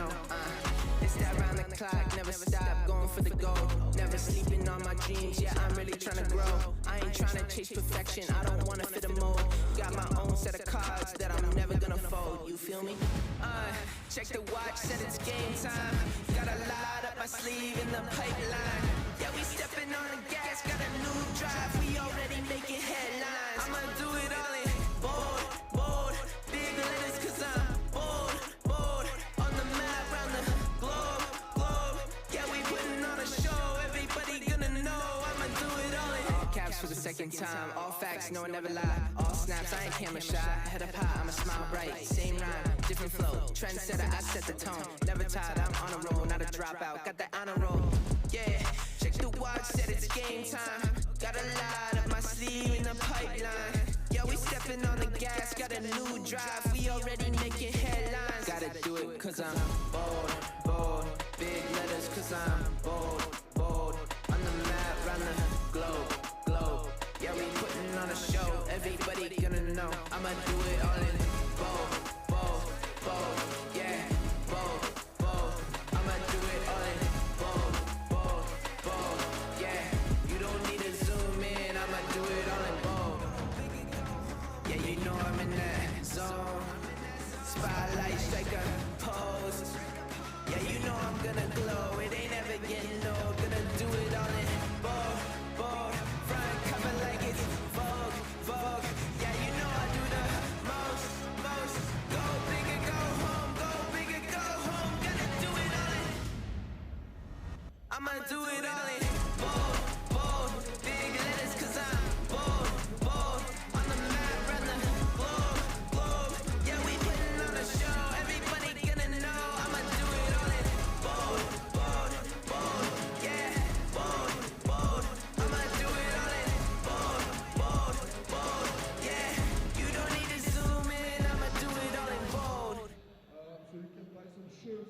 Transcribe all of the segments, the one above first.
know. It's that round the clock, never stop, going for the goal. Never sleeping on my dreams, yeah, I'm really trying to grow. I ain't trying to chase perfection, I don't wanna fit a mold. Got my own set of cards that I'm never gonna fold, you feel me? Check the watch, said it's game time. Got a lot up my sleeve in the pipeline. Yeah, we stepping on the gas, got a new drive, we already making headlines. I'ma do it all in bold, bold, big letters cause I'm bold, bold. On the map, round the globe, globe. Yeah, we putting on a show, everybody gonna know. I'ma do it all in all caps for the second time. All facts, no I never lie. All snaps, I ain't camera shy. Head up high, I'ma smile bright. Same rhyme, different flow. Trendsetter, I set the tone. Never tired, I'm on a roll, not a dropout. Got the honor roll, yeah. Check the watch, said it's game time. Got a lot up my sleeve in the pipeline. Yeah, we stepping on the gas, got a new drive, we already making headlines. Gotta do it cause I'm bold, bold. Big letters cause I'm bold, bold. On the map, round the globe, globe. Yeah, we putting on a show, everybody gonna know. I'ma do it all in bold, bold, bold. Yeah, bold, bold. I'ma do it all in bold, bold, bold. Yeah, you don't need to zoom in, I'ma do it all in bold. Yeah, you know I'm in that zone. Spotlight, strike a pose. Yeah, you know I'm gonna glow. It ain't ever getting old. Gonna do it all in bold, bold. Front cover like it's Vogue, Vogue. Yeah, you know I do the most, most. Go big and go home, go big and go home. Gonna do it all in. I'ma do it all in bold, bold. Big letters cause I'm bold, bold. On the map, round the globe, globe. Yeah, we putting on a show, everybody gonna know. I'ma do it all in bold, bold, bold. Yeah, bold, bold. I'ma do it all in bold, bold, bold. Yeah, you don't need to zoom in, I'ma do it all in bold. So you can buy some shoes.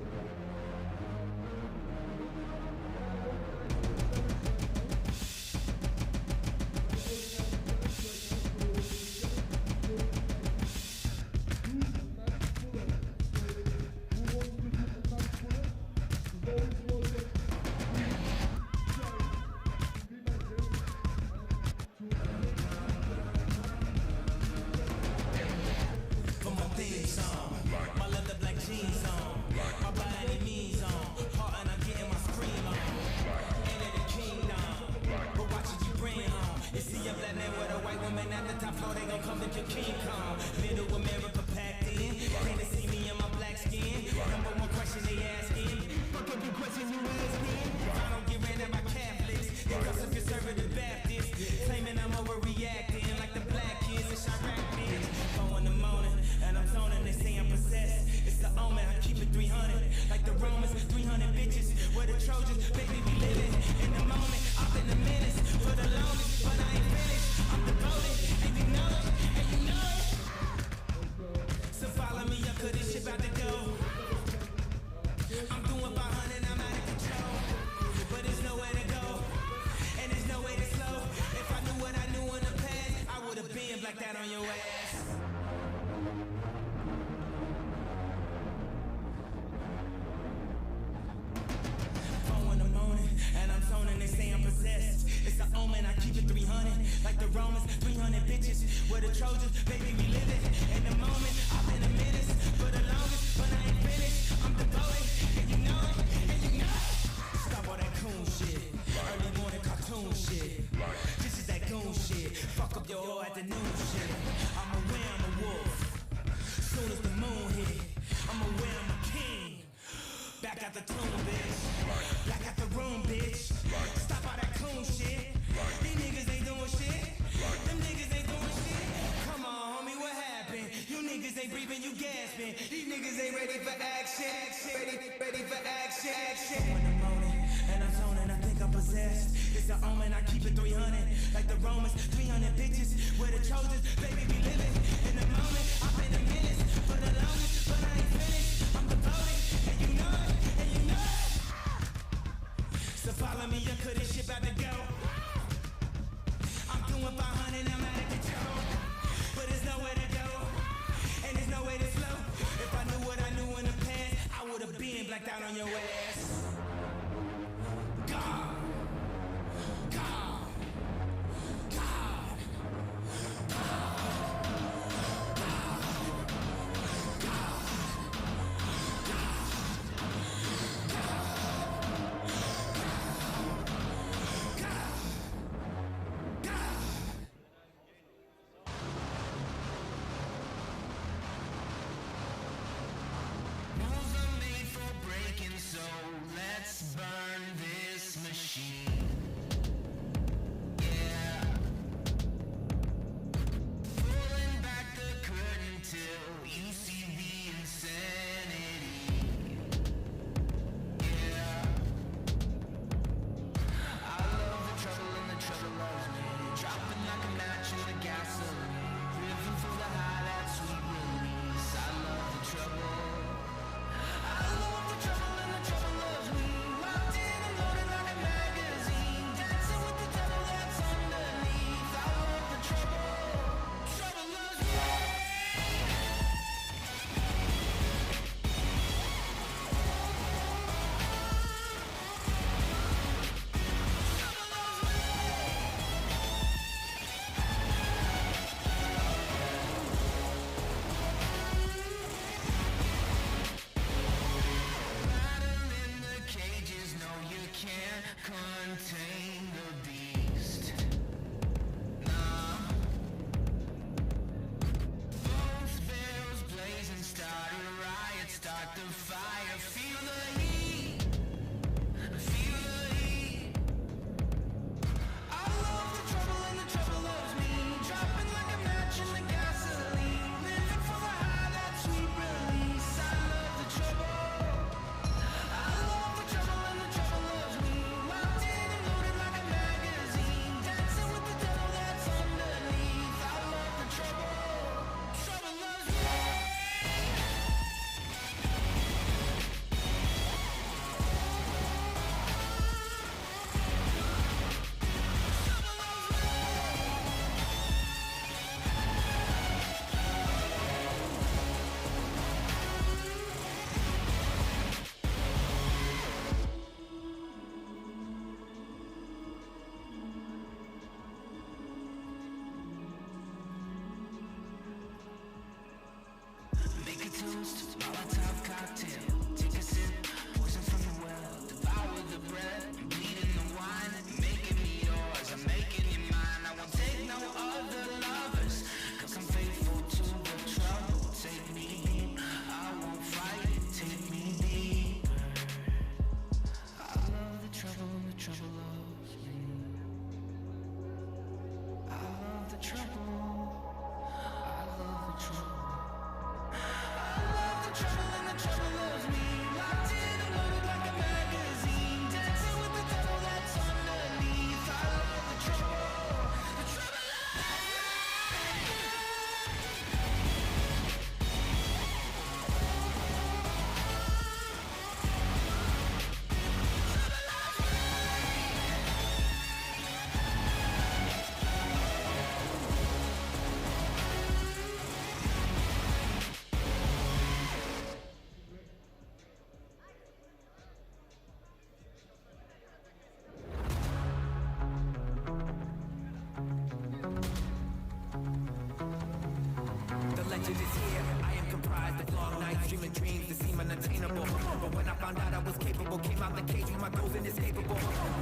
legend is here. I am comprised of long nights, dreaming dreams that seem unattainable. But when I found out I was capable, came out the cage with my goals inescapable.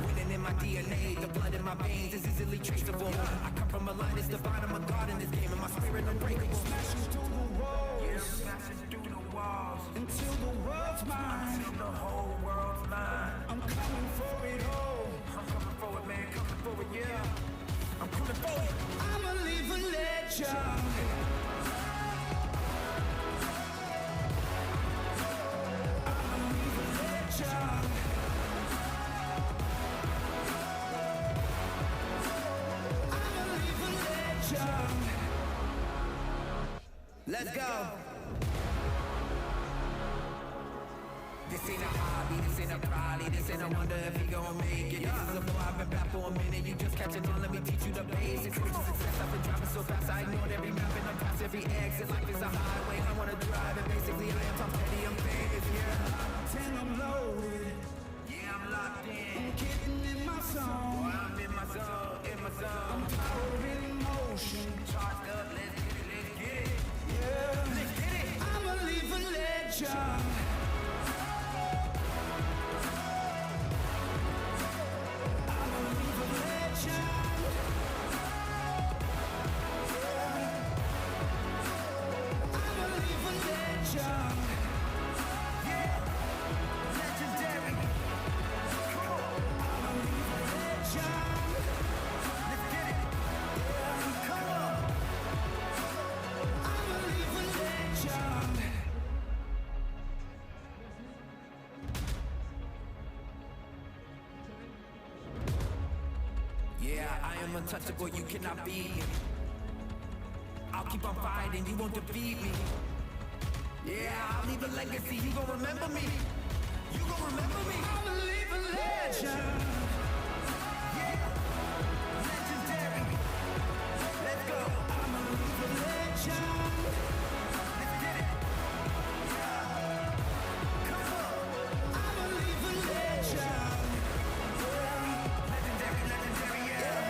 Winning in my DNA, the blood in my veins is easily traceable. I come from a line that's divine, I'm a god in this game, and my spirit unbreakable. Smashing through the walls, Yeah, I'm smashing through the walls. until the world's mine. Until the whole world's mine. I'm coming for it all. I'm coming for it, man, coming for it, yeah. I'm coming for it. I'ma leave a legend. I'ma leave a legend. I'ma leave a legend. Let's go. This ain't a hobby, this ain't a probably, this ain't a wonder if you gon' make it. This is a boy, I've been back for a minute, you just catching on, let me teach you the basics. Which is success, I've been driving so fast, I ignored every map and I'm past every exit. Life is a highway, I wanna drive it, basically I am Tom Petty, I'm famous, yeah. 10, I'm loaded. Yeah, I'm locked in. I'm getting in my zone. Boy, I'm in my zone, in my zone. I'm power in motion. Charged up, let's get it, let's get it. Yeah. Let's get it. I'ma leave a legend. I'ma leave a legend. I'ma leave a legend. Yeah, legendary. I'ma leave a legend. Let's get it. Come on. I'ma leave a legend. Yeah, I am untouchable, you cannot beat me. I'll keep on fighting, you won't defeat me. Yeah, I'll leave a legacy, you gon' remember me. You gon' remember me. I'ma leave a legend. Yeah, legendary. Let's go. I'ma leave a legend. Let's get it. Yeah. Come on. I'ma leave a legend. Legendary, legendary, yeah.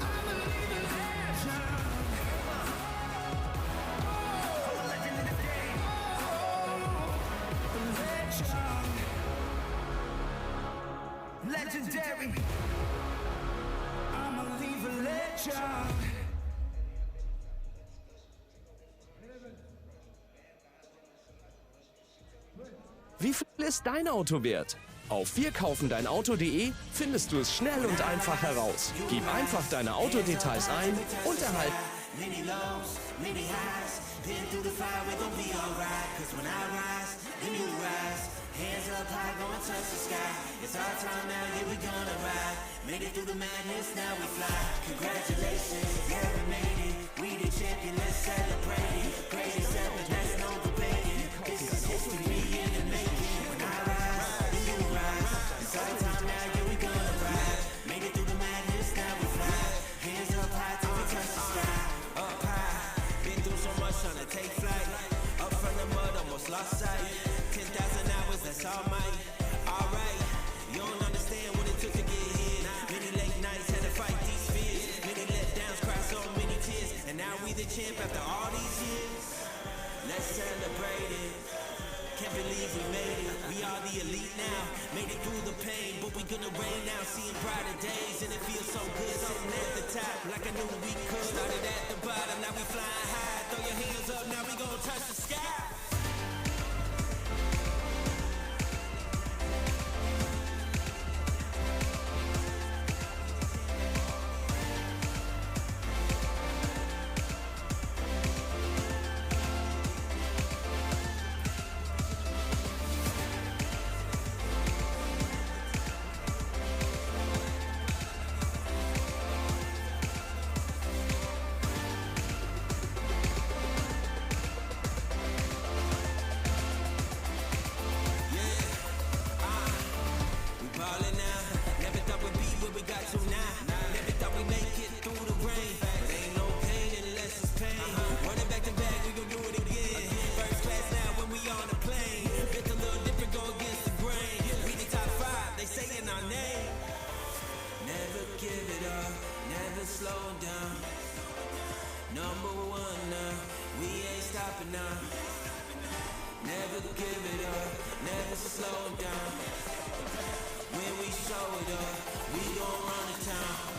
I'ma leave a legend. I'm a legend in this game. Legend. Legendary. I'ma leave a legend. Wie viel ist dein Auto wert? Auf wirkaufendeinauto.de findest du es schnell und einfach heraus. Gib einfach deine Autodetails ein und erhalt Many lows, many highs. Been through the fire, we gon' be alright. Cause when I rise, then you rise. Hands up high, gonna touch the sky. It's our time now, yeah, we gonna ride. Made it through the madness, now we fly. Congratulations, yeah, we made it. We the champion, let's celebrate it. Greatest ever, that's no debating. This is history in the making. When I rise, then you rise. It's our time now, yeah, we gonna ride. Made it through the madness, now we fly. Hands up high till we touch the sky. Up high, been through so much trying to take flight. Up from the mud, almost lost sight. 10,000 hours, that's all might. Alright, you don't understand what it took to get here. Many late nights had to fight these fears. Many letdowns, cry so many tears. And now we the champ after all these years. Let's celebrate it. Can't believe we made it. We are the elite now. Made it through the pain, but we gonna reign now. Seeing brighter days, and it feels so good. Sitting at the top, like I knew we could. Started at the bottom, now we flying high. Throw your hands up, now we gonna touch the sky. Never give it up, never slow down. Number one now. stopping now. Never give it up, never slow down. When we show it up, we gon' run the town.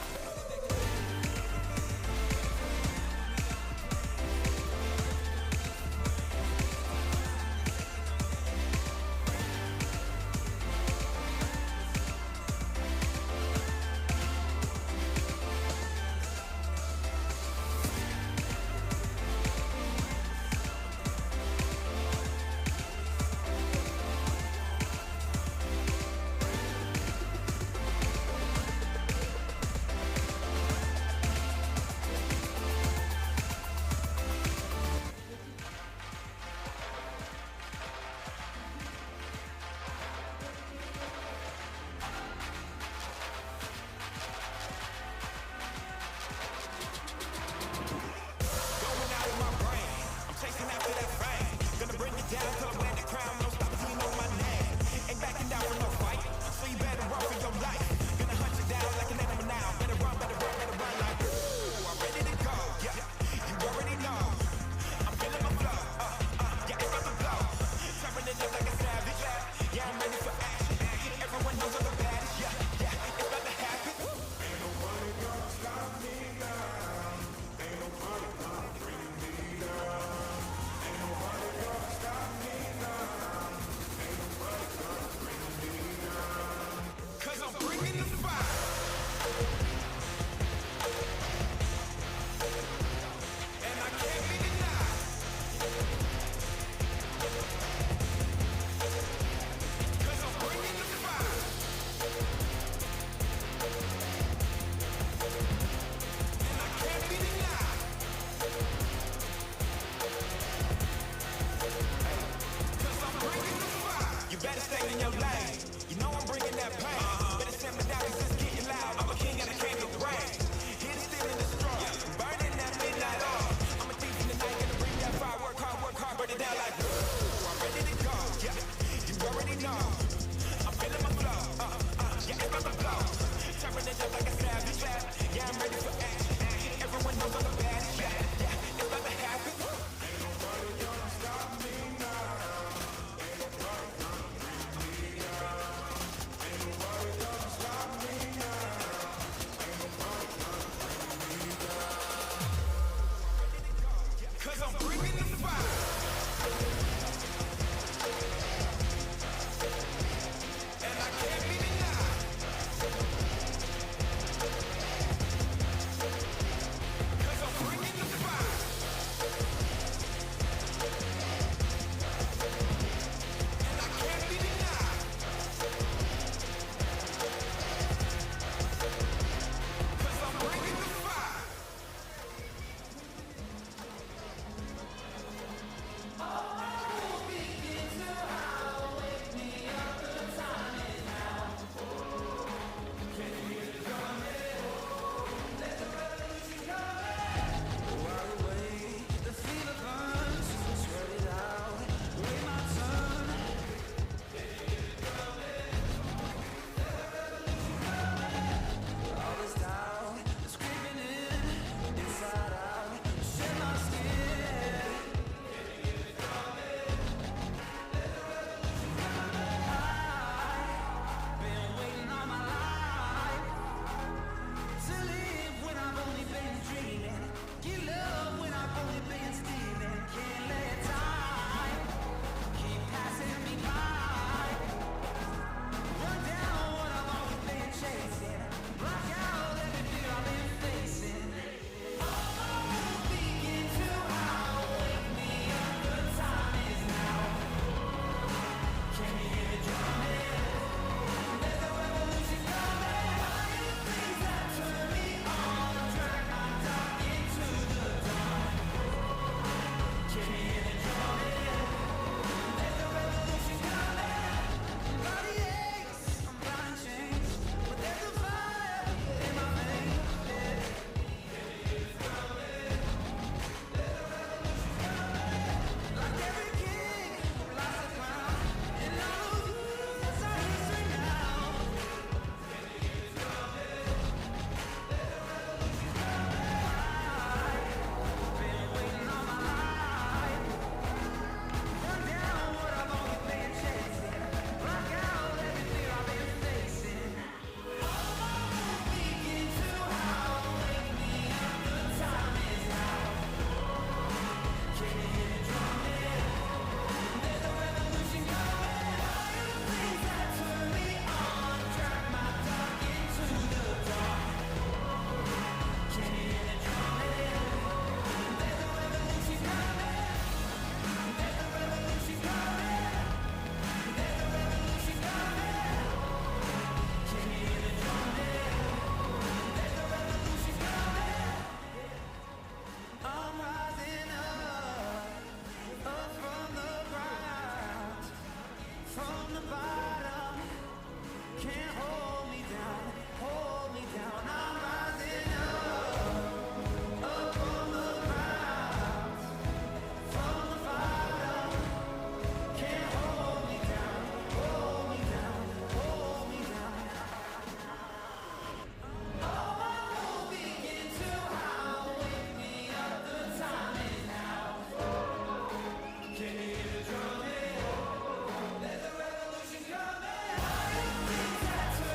the bottom. Can't hold me down, hold me down. I'm rising up, up on the ground. From the bottom, can't hold me down, hold me down, hold me down. All my wolves begin to howl, wake me up, the time is now. Can you hear the drumming? There's a revolution coming. I am being tattooed.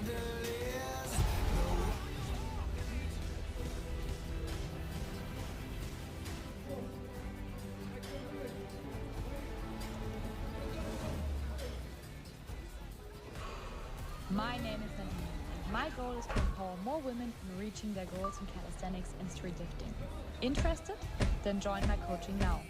chandeliers. My name is Nadine, and my goal is to empower more women in reaching their goals in calisthenics and streetlifting. Interested? Then join my coaching now.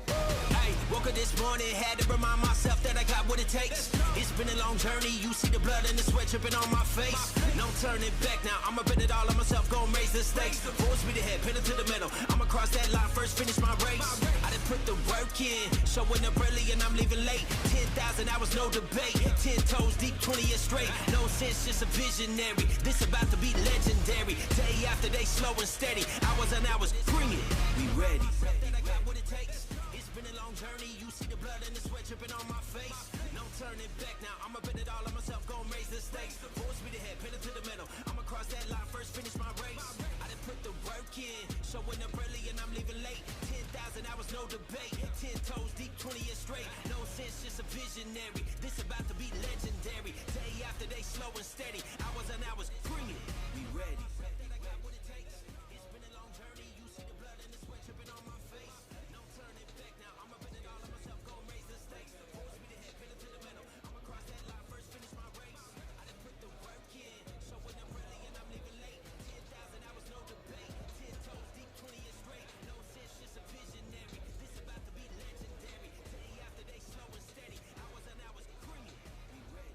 Hey, woke up this morning, had to remind myself that I got what it takes. It's been a long journey, you see the blood and the sweat dripping on my face. No turning back now, I'ma bet it all on myself, gon' raise the stakes. Full speed ahead, pedal to the middle, I'ma cross that line first, finish my race. I done put the work in, showing up early and I'm leaving late. 10,000 hours, no debate, 10 toes deep, 20 years straight. No sense, just a visionary, this about to be legendary. Day after day, slow and steady, hours and hours, bring it, we ready. I got what it takes. It's been a long journey, you see the blood and the sweat dripping on my face. No turning back now, I'ma bet it all on myself, gon' raise the stakes. Full speed ahead, pedal to the middle, I'ma cross that line first, finish my race. I done put the work in, showing up early and I'm leaving late. 10,000 hours, no debate, 10 toes deep, 20 years straight. No sense, just a visionary, this about to be legendary. Day after day, slow and steady, hours and hours, bring it, we ready. I got what it takes. It's been a long journey, you see the blood and the sweat dripping on my face. No turning back now, I'ma bet it all on myself, gon' raise the stakes. Full speed ahead, pedal to the middle, I'ma cross that line first, finish my race. I done put the work in, showing up early and I'm leaving late. 10,000 hours, no debate, 10 toes deep, 20 years straight. No sense, just a visionary, this about to be legendary. Day after day, slow and steady, hours and hours, bring it, we ready.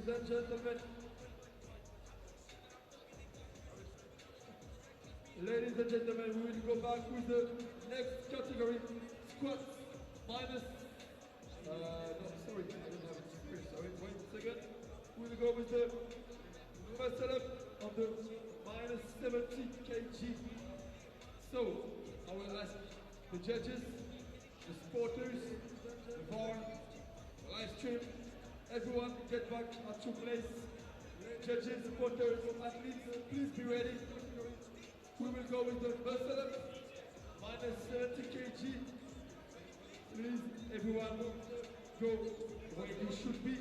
and gentlemen. Ladies and gentlemen, we will go back with the next category, squats minus, no, sorry, I don't have it here, sorry, wait a second. We'll go with the muscle up on the minus 70 kg. So, I will ask the judges, the supporters, the VAR, the live stream, everyone get back at your place. Judges, supporters, athletes, please be ready. We will go with the muscle up, minus 70 kg. Please, everyone, go where you should be.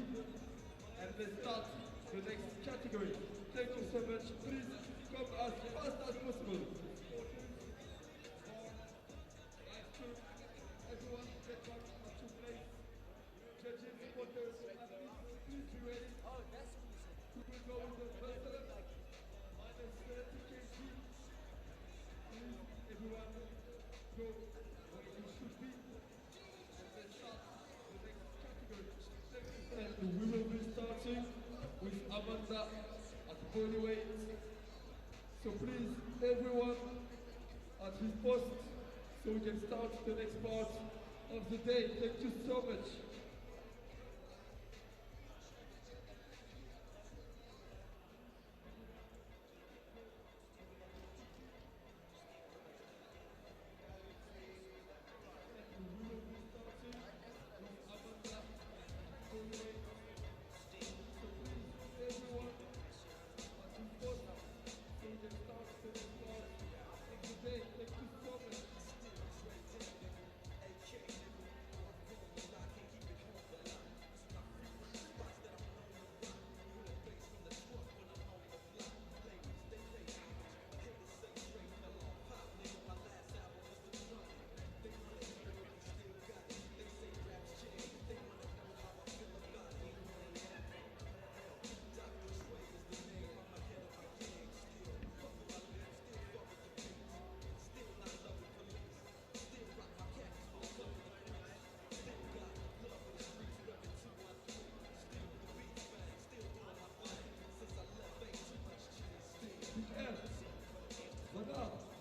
And let's start the next category. Thank you so much. Please come as fast as possible. Everyone, get back at your place. Judges, supporters, athletes, please be ready. We will go with the muscle up, minus 70 kg. Everyone, go where you should be. And let's start the next category. And we will be starting with Amanda at bodyweight. So please, everyone at his post, so we can start the next part of the day. Thank you so much.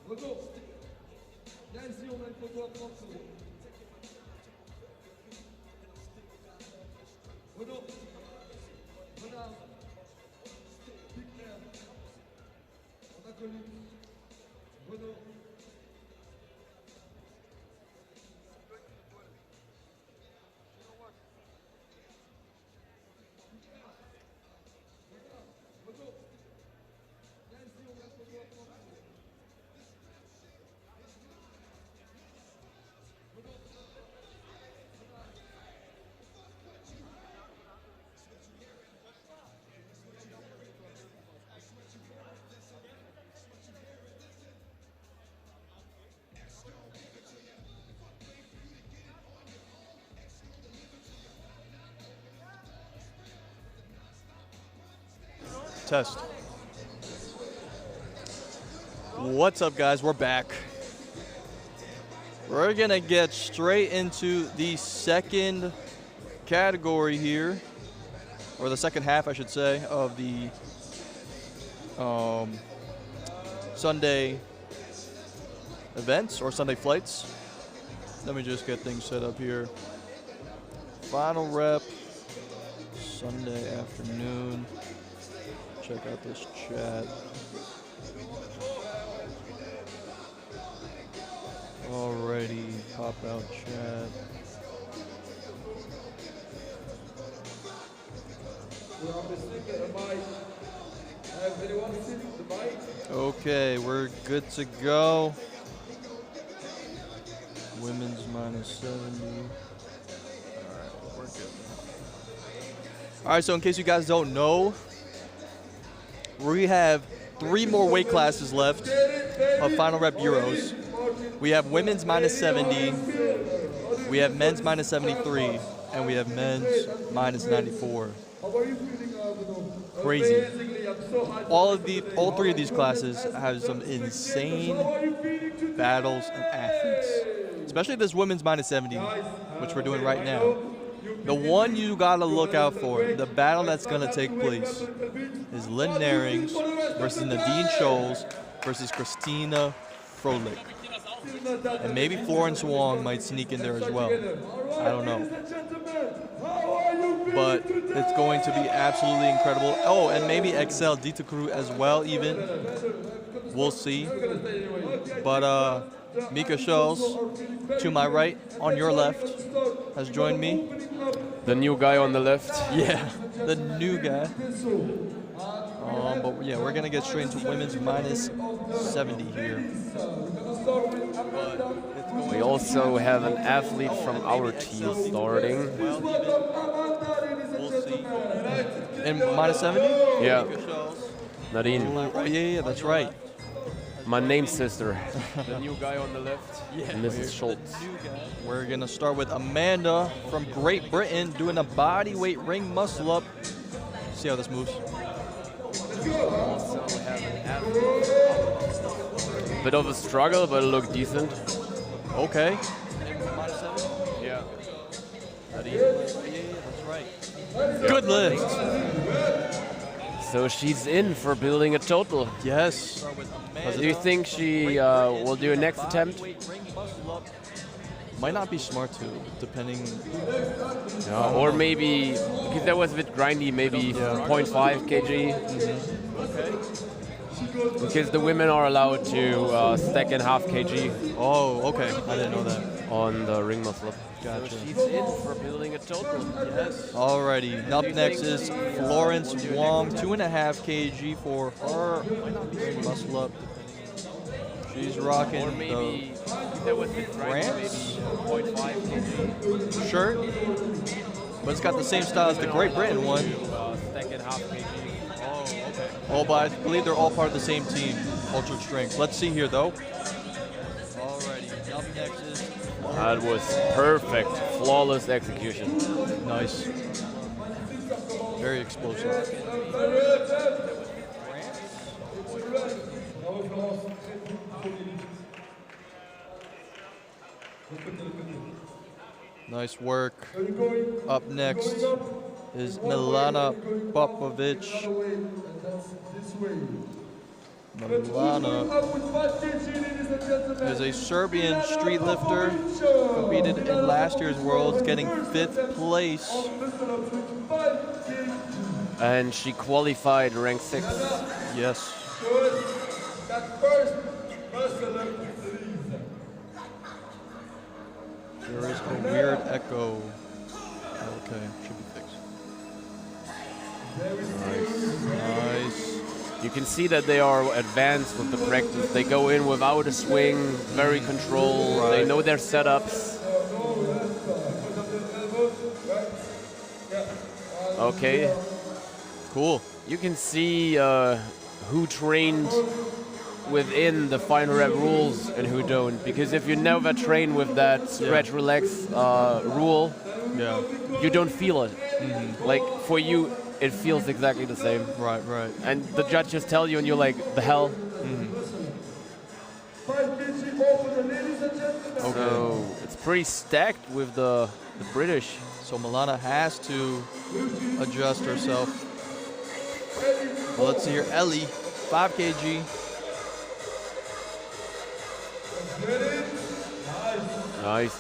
Renaud, viens-y, on a une photo à prendre. Renaud, Renard, Piquer, on a connu. Renaud. Test. What's up, guys? We're back. We're gonna get straight into the second category here, or the second half, I should say, of the Sunday events or Sunday flights. Let me just get things set up here. FinalRep Sunday afternoon. Check out this chat. Alrighty, pop out chat. Okay, we're good to go. Women's minus 70. Alright, we're good. Alright, so in case you guys don't know, we have 3 more weight classes left of FinalRep Euros. We have women's minus 70, we have men's minus 73, and we have men's minus 94. Crazy. All 3 of these classes have some insane battles and athletes. Especially this women's minus 70, which we're doing right now. The one you gotta look out for, the battle that's gonna take place, is Lynn Narings versus Nadine Scholes versus Christina Froelich. And maybe Florence Wong might sneak in there as well. I don't know. But it's going to be absolutely incredible. Oh, and maybe Excel Ditakuru as well even. We'll see. But Mika Scholes, to my right, on your left, has joined me. The new guy on the left. Yeah, the new guy. But yeah, we're gonna get straight into women's minus 70 here. We also have an athlete from our team starting. We'll see. And minus 70? Yeah. Nadine. Yeah, that's right. My name sister. The new guy on the left. Yeah. Mrs. Schultz. We're gonna start with Amanda from Great Britain doing a body weight ring muscle up. See how this moves. Also have an athlete. Bit of a struggle, but it looked decent. Okay. Yeah. That's right. Good lift. So she's in for building a total. Yes. Do you think she will do a next attempt? Might not be smart to, depending. Or maybe, because that was a bit grindy, maybe 0.5 kg. Okay. Because the women are allowed to stack in half kg. Oh, okay. I didn't know that. On the ring muscle up. Gotcha. So she's in for building a total. Yes. Alrighty. Up next is Florence Wong, 2.5 kg for her ring muscle up. She's rocking Or maybe that was the France? maybe 0.5 kg. shirt, but it's got the same style as the Great Britain one. Stack in half kg. Oh, okay. Oh, but I believe they're all part of the same team, Ultra Strength. Let's see here, though. Alrighty. Up next is That was perfect, flawless execution. nice. Very explosive. Nice work. Up next is Milana Popovic. Milana is a Serbian street lifter, competed in last year's Worlds, getting 5th place. And she qualified rank 6. Yes. There is a weird echo. Okay, should be fixed. Nice. You can see that they are advanced with the practice. They go in without a swing, very controlled. Right. They know their setups. Okay. Cool. You can see who trained within the FinalRep rules and who don't. Because if you never train with that stretch, relax rule, you don't feel it. Like for you, it feels exactly the same. Right, right. And the judges tell you and you're like, the hell? So it's pretty stacked with the British. So Milana has to adjust herself. Well, let's see here. Ellie, 5 kg. Nice.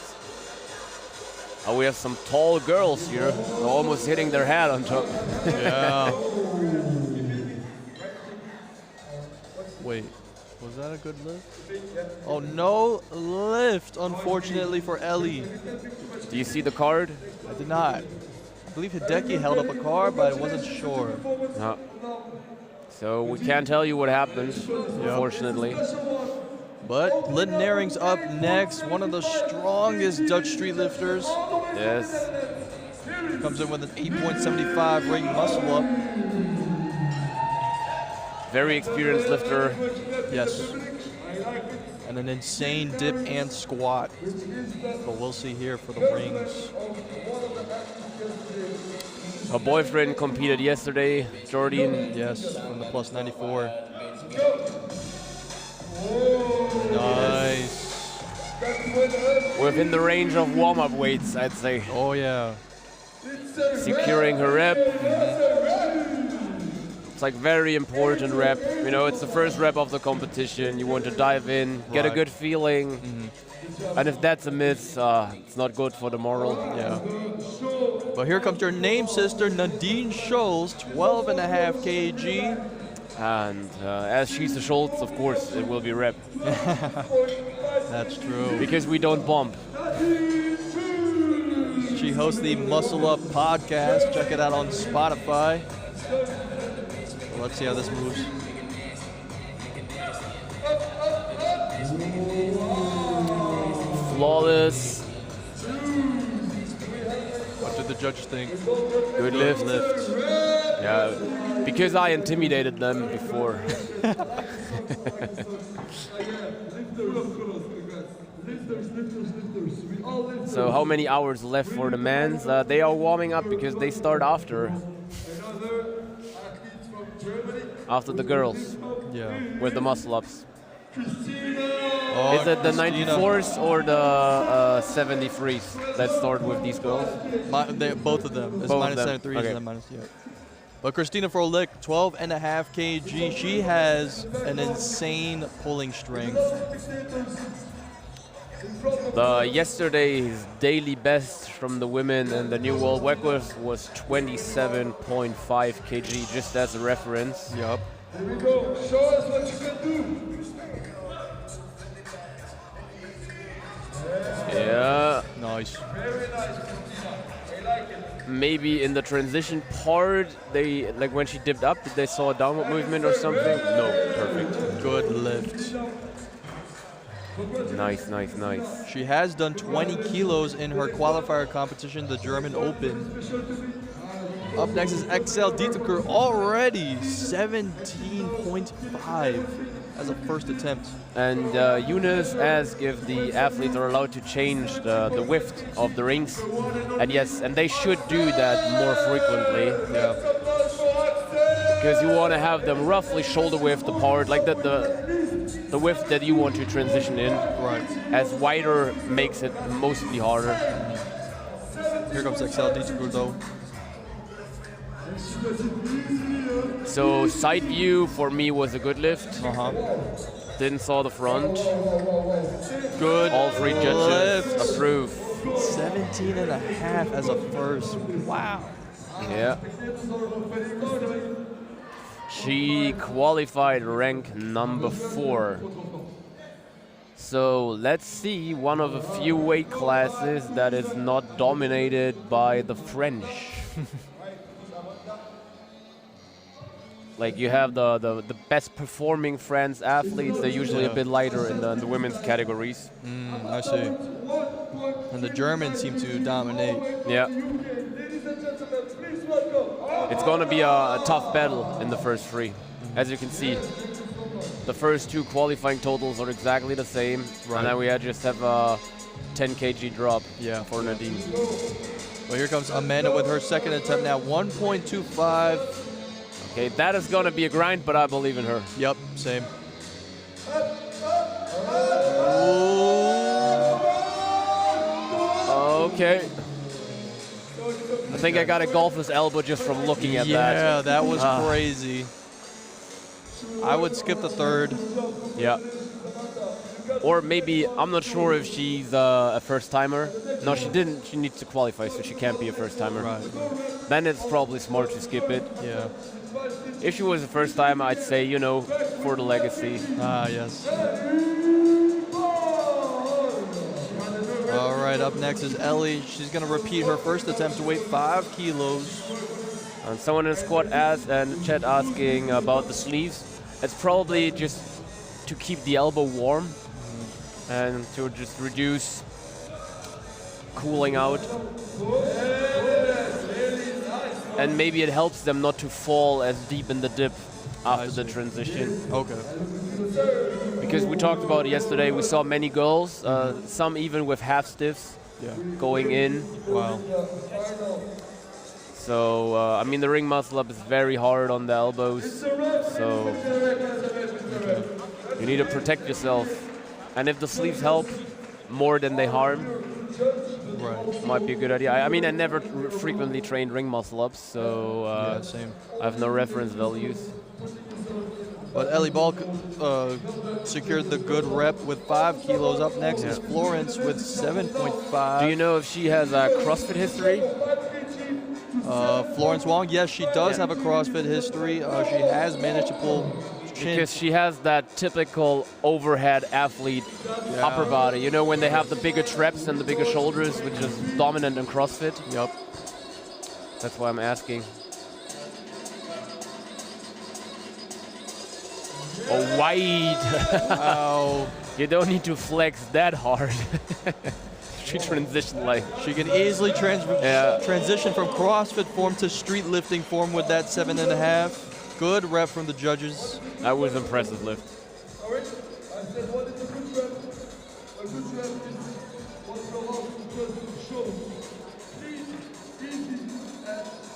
Oh, we have some tall girls here. They're almost hitting their head on top. Yeah. Wait, was that a good lift? Oh, no lift, unfortunately, for Ellie. Do you see the card? I did not. I believe Hideki held up a card, but I wasn't sure. No. So we can't tell you what happened, unfortunately. But Lynn Naring's up next, one of the strongest Dutch street lifters. Yes. Comes in with an 8.75 ring muscle up. Very experienced lifter. Yes. And an insane dip and squat. But we'll see here for the rings. Her boyfriend competed yesterday, Jordan. Yes, from the plus 94. Nice. Within the range of warm-up weights, I'd say. Oh, yeah. securing her rep. It's like very important rep. You know, it's the first rep of the competition. You want to dive in, get a good feeling. And if that's a miss, it's not good for the moral. Yeah. But here comes your name sister, Nadine Schultz, 12.5 kg. And as she's the Schultz, of course, it will be rep. That's true. Because we don't bump. She hosts the Muscle Up podcast. Check it out on Spotify. Let's see how this moves. Flawless. What did the judges think? Good lift. Yeah, because I intimidated them before. So how many hours left for the men's? They are warming up because they start after the girls. Yeah. With the muscle ups. Oh, Is it the Christina. 94s or the 73s that start with these girls? Both of them. It's Both of minus them. 73s Okay. and then minus, yeah. But Christina Froelich, 12.5 kg. She has an insane pulling strength. Yesterday's daily best from the women and the new world record was 27.5 kg, just as a reference. Yup. Here we go. Show us what you can do. Yeah. Nice. Very nice, Christina. I like it. Maybe in the transition part, they like when she dipped up, did they saw a downward movement or something? No, perfect. Good lift. Nice, nice, nice. She has done 20 kilos in her qualifier competition, the German Open. Up next is XL Dieteker, already 17.5 as a first attempt. And Eunice asked if the athletes are allowed to change the width of the rings. And yes, and they should do that more frequently. Yeah. Because you want to have them roughly shoulder width apart, like the width that you want to transition in. Right. As wider makes it mostly harder. Here comes XL Dieteker though. So side view for me was a good lift. Didn't saw the front. Good. All three judges lift. approve. 17.5 as a first. Wow. Yeah. She qualified rank number 4. So let's see one of a few weight classes that is not dominated by the French. Like you have the best performing France athletes, they're usually a bit lighter in the women's categories. I see. And the Germans seem to dominate. Yeah. It's going to be a tough battle in the first 3. As you can see, the first 2 qualifying totals are exactly the same. Right. And then we just have a 10 kg drop for Nadine. Well, here comes Amanda with her second attempt now, 1.25. Okay, that is going to be a grind, but I believe in her. Yep, same. Okay. I think I got a golfer's elbow just from looking at that. Yeah, that was crazy. I would skip the third. Yeah. Or maybe, I'm not sure if she's a first-timer. No, she didn't. She needs to qualify, so she can't be a first-timer. Right. Then it's probably smart to skip it. Yeah. If she was a first-timer, I'd say, you know, for the legacy. Ah, yes. All right, up next is Ellie. She's going to repeat her first attempt to weight 5 kilos. And someone in the squad asked, and chat asking about the sleeves. It's probably just to keep the elbow warm and to just reduce cooling out. And maybe it helps them not to fall as deep in the dip after the transition. Okay. Because we talked about it yesterday, we saw many girls, some even with half stiffs going in. Wow. So, I mean, the ring muscle up is very hard on the elbows. So, you need to protect yourself. And if the sleeves help, more than they harm. Right. Might be a good idea. I mean, I never frequently trained ring muscle ups, so Yeah, same. I have no reference values. But Ellie Balk secured the good rep with 5 kilos. Up next is Florence with 7.5. Do you know if she has a CrossFit history? Florence Wong, yes, she does have a CrossFit history. She has managed to pull chin. Because she has that typical overhead athlete upper body. You know, when they have the bigger traps and the bigger shoulders, which is dominant in CrossFit. Yep. That's why I'm asking. Oh, wide. Wow. You don't need to flex that hard. She transitioned like. She can easily transition from CrossFit form to street lifting form with that 7.5. Good rep from the judges. That was impressive lift. Alright, I said what is a good rep? A good rep is what allows the person to show speed, easy,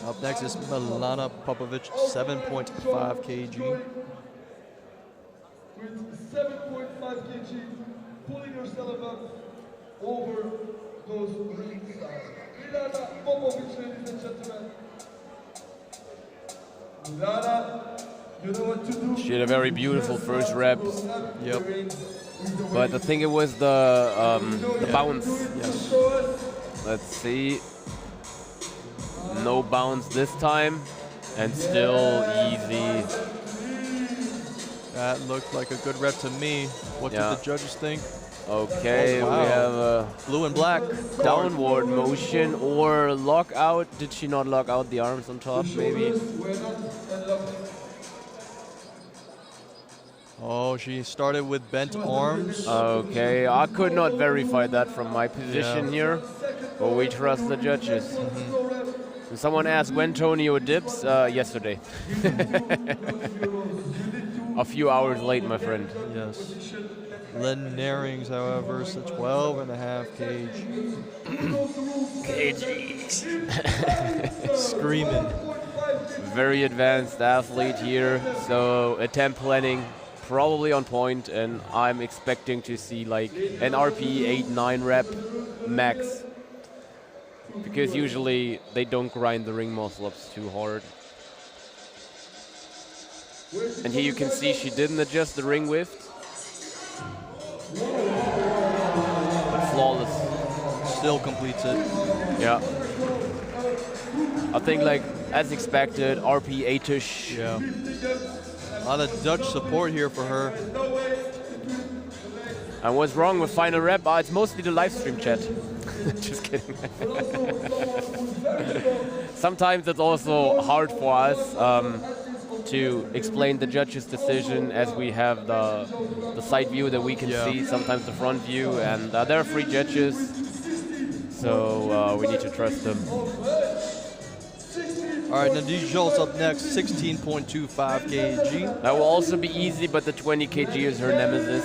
and Up next is Milana Popovic, 7.5 kg. with 7.5 kg, pulling yourself up over those rings. Milana Popovic, ladies and gentlemen. Milana, you know what to do. She had a very beautiful first rep, Yep. but I think it was the bounce. Yes. Let's see. No bounce this time, and still easy. That looked like a good rep to me. What did the judges think? Okay, Oh, wow. we have a Blue and black. downward motion or lock out. Did she not lock out the arms on top, maybe? Oh, she started with bent arms. Okay, I could not verify that from my position here, but we trust the judges. And someone asked when Tonio dips. Yesterday. A few hours late, my friend. Yes. Len Narings, however, is 12.5 kg. Screaming. Very advanced athlete here, so attempt planning probably on point, and I'm expecting to see like an RP 8-9 rep max, because usually they don't grind the ring muscle ups too hard. And here you can see she didn't adjust the ring width, but flawless. Still completes it. Yeah. I think like as expected, RP 8-ish. Yeah. A lot of Dutch support here for her. And what's wrong with FinalRep? It's mostly the live stream chat. Just kidding. Sometimes it's also hard for us to explain the judge's decision, as we have the side view that we can see, sometimes the front view, and there are 3 judges, so we need to trust them. All right, Nadine Jolt's up next, 16.25 kg. That will also be easy, but the 20 kg is her nemesis.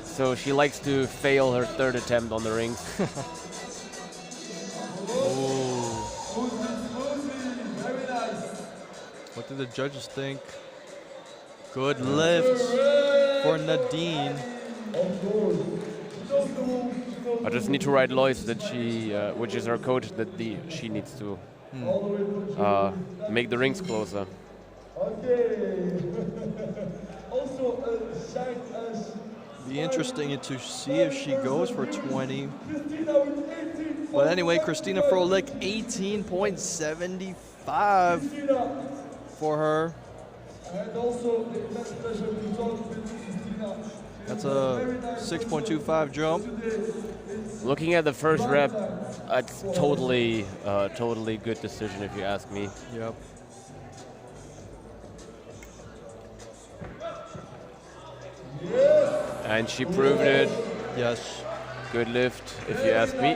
So she likes to fail her 3rd attempt on the ring. What do the judges think? Good lift for Nadine. I just need to write Lois that she, which is her coach, that she needs to make the rings closer. Okay. Also, Be interesting to see if she goes for 20. But anyway, Christina Froelich, 18.75 for her. and also the immense pleasure to talk with Christina. That's a 6.25 jump. Looking at the first rep, it's totally good decision if you ask me. Yep. And she proved it. Yes. Good lift, if you ask me.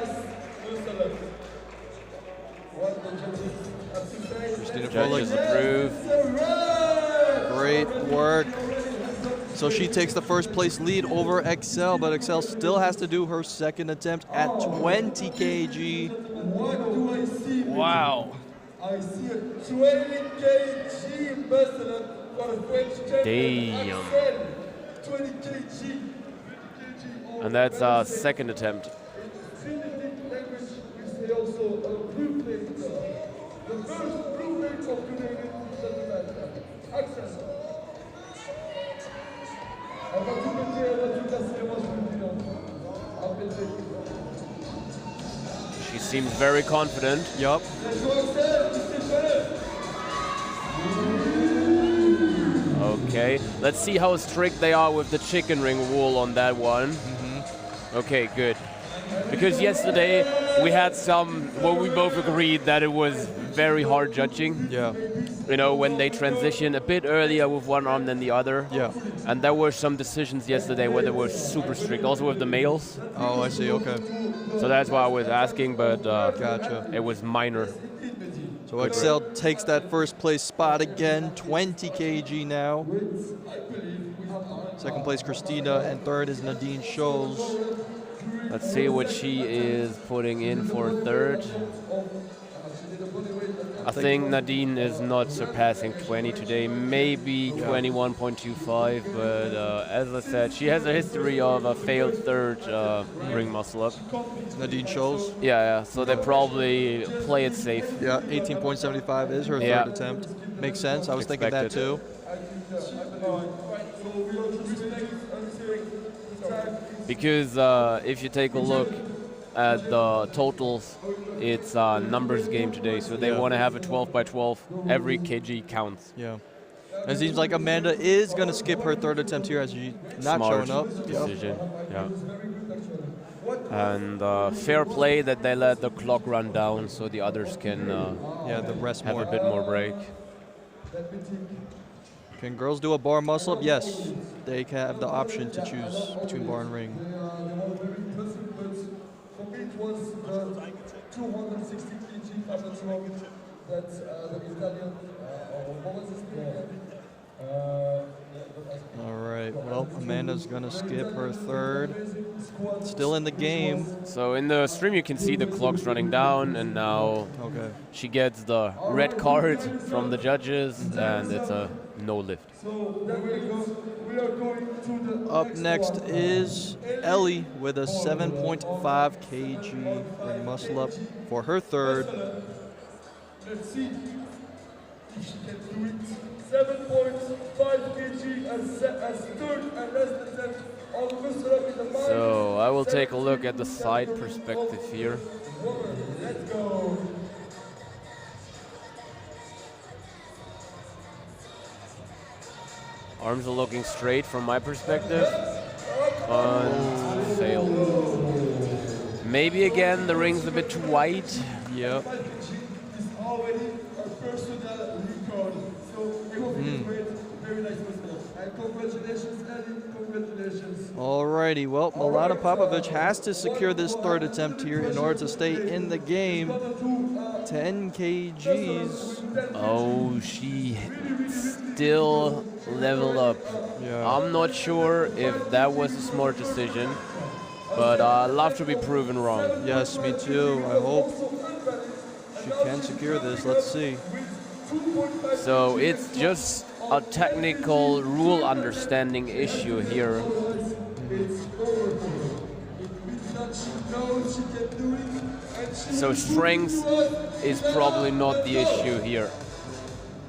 Christina Judges Froelich. approve. Great work. So she takes the first place lead over Excel, but Excel still has to do her second attempt at 20 kg. What do I see? Wow. I see a 20 kg muscle for a French champion. Damn. Axel, 20 kg. 20 kg And that's our second attempt. Streetlifting language, we say also blue plate. The first blue plate of today, ladies and gentlemen. Access. Elle va tout péter, elle va tout casser, moi je vous le dis. À péter. She seems very confident. Yup. Les joueurs servent, c'est fait. Okay, let's see how strict they are with the chicken ring rule on that one. Okay, good. Because yesterday we had we both agreed that it was very hard judging. Yeah. You know, when they transition a bit earlier with one arm than the other. Yeah. And there were some decisions yesterday where they were super strict, also with the males. Oh, I see. Okay. So that's why I was asking, but Gotcha. it was minor. So Excel takes that first place spot again, 20 kg now. Second place Christina, and third is Nadine Scholes. Let's see what she is putting in for third. I think Nadine is not surpassing 20 today, maybe 21.25, but as I said, she has a history of a failed third ring muscle up. Nadine Scholes. Yeah, so they probably play it safe. Yeah, 18.75 is her third attempt. Makes sense. I was thinking that too. Because if you take a look at the totals, it's a numbers game today, so they want to have a 12 by 12. Every kg counts. Yeah. It seems like Amanda is going to skip her third attempt here as she's not Smart showing up. decision. Yeah. And fair play that they let the clock run down so the others can the rest have more. a bit more break. Can girls do a bar muscle up? Yes. They can have the option to choose between bar and ring. For me, it was 260 kg, I'm not wrong. That's the Italian, what was his name? All right. Well, Amanda's going to skip her third. Still in the game. So in the stream you can see the clocks running down, and now she gets the red card from the judges, and it's a no lift. So there we go. We are going to the Up next is Ellie with a 7.5 kg ring muscle up for her third. Let's see if she can do it. 7.5 kg as third and less than 10 on the muscle up in the mind. So I will take a look at the side perspective here. Let's go. Arms are looking straight from my perspective. And fail. Maybe again the ring's a bit too wide. Yep. It's already a personal record. So we hope it's great. Very nice muscle. And congratulations, Ellie. Congratulations. Alrighty, well, Milana Popovic has to secure this third attempt here in order to stay in the game. 10 kgs. Oh, she still leveled up. Yeah. I'm not sure if that was a smart decision, but I'd love to be proven wrong. Yes, me too. I hope she can secure this. Let's see. So it's just a technical rule understanding issue here. So strength is probably not the issue here.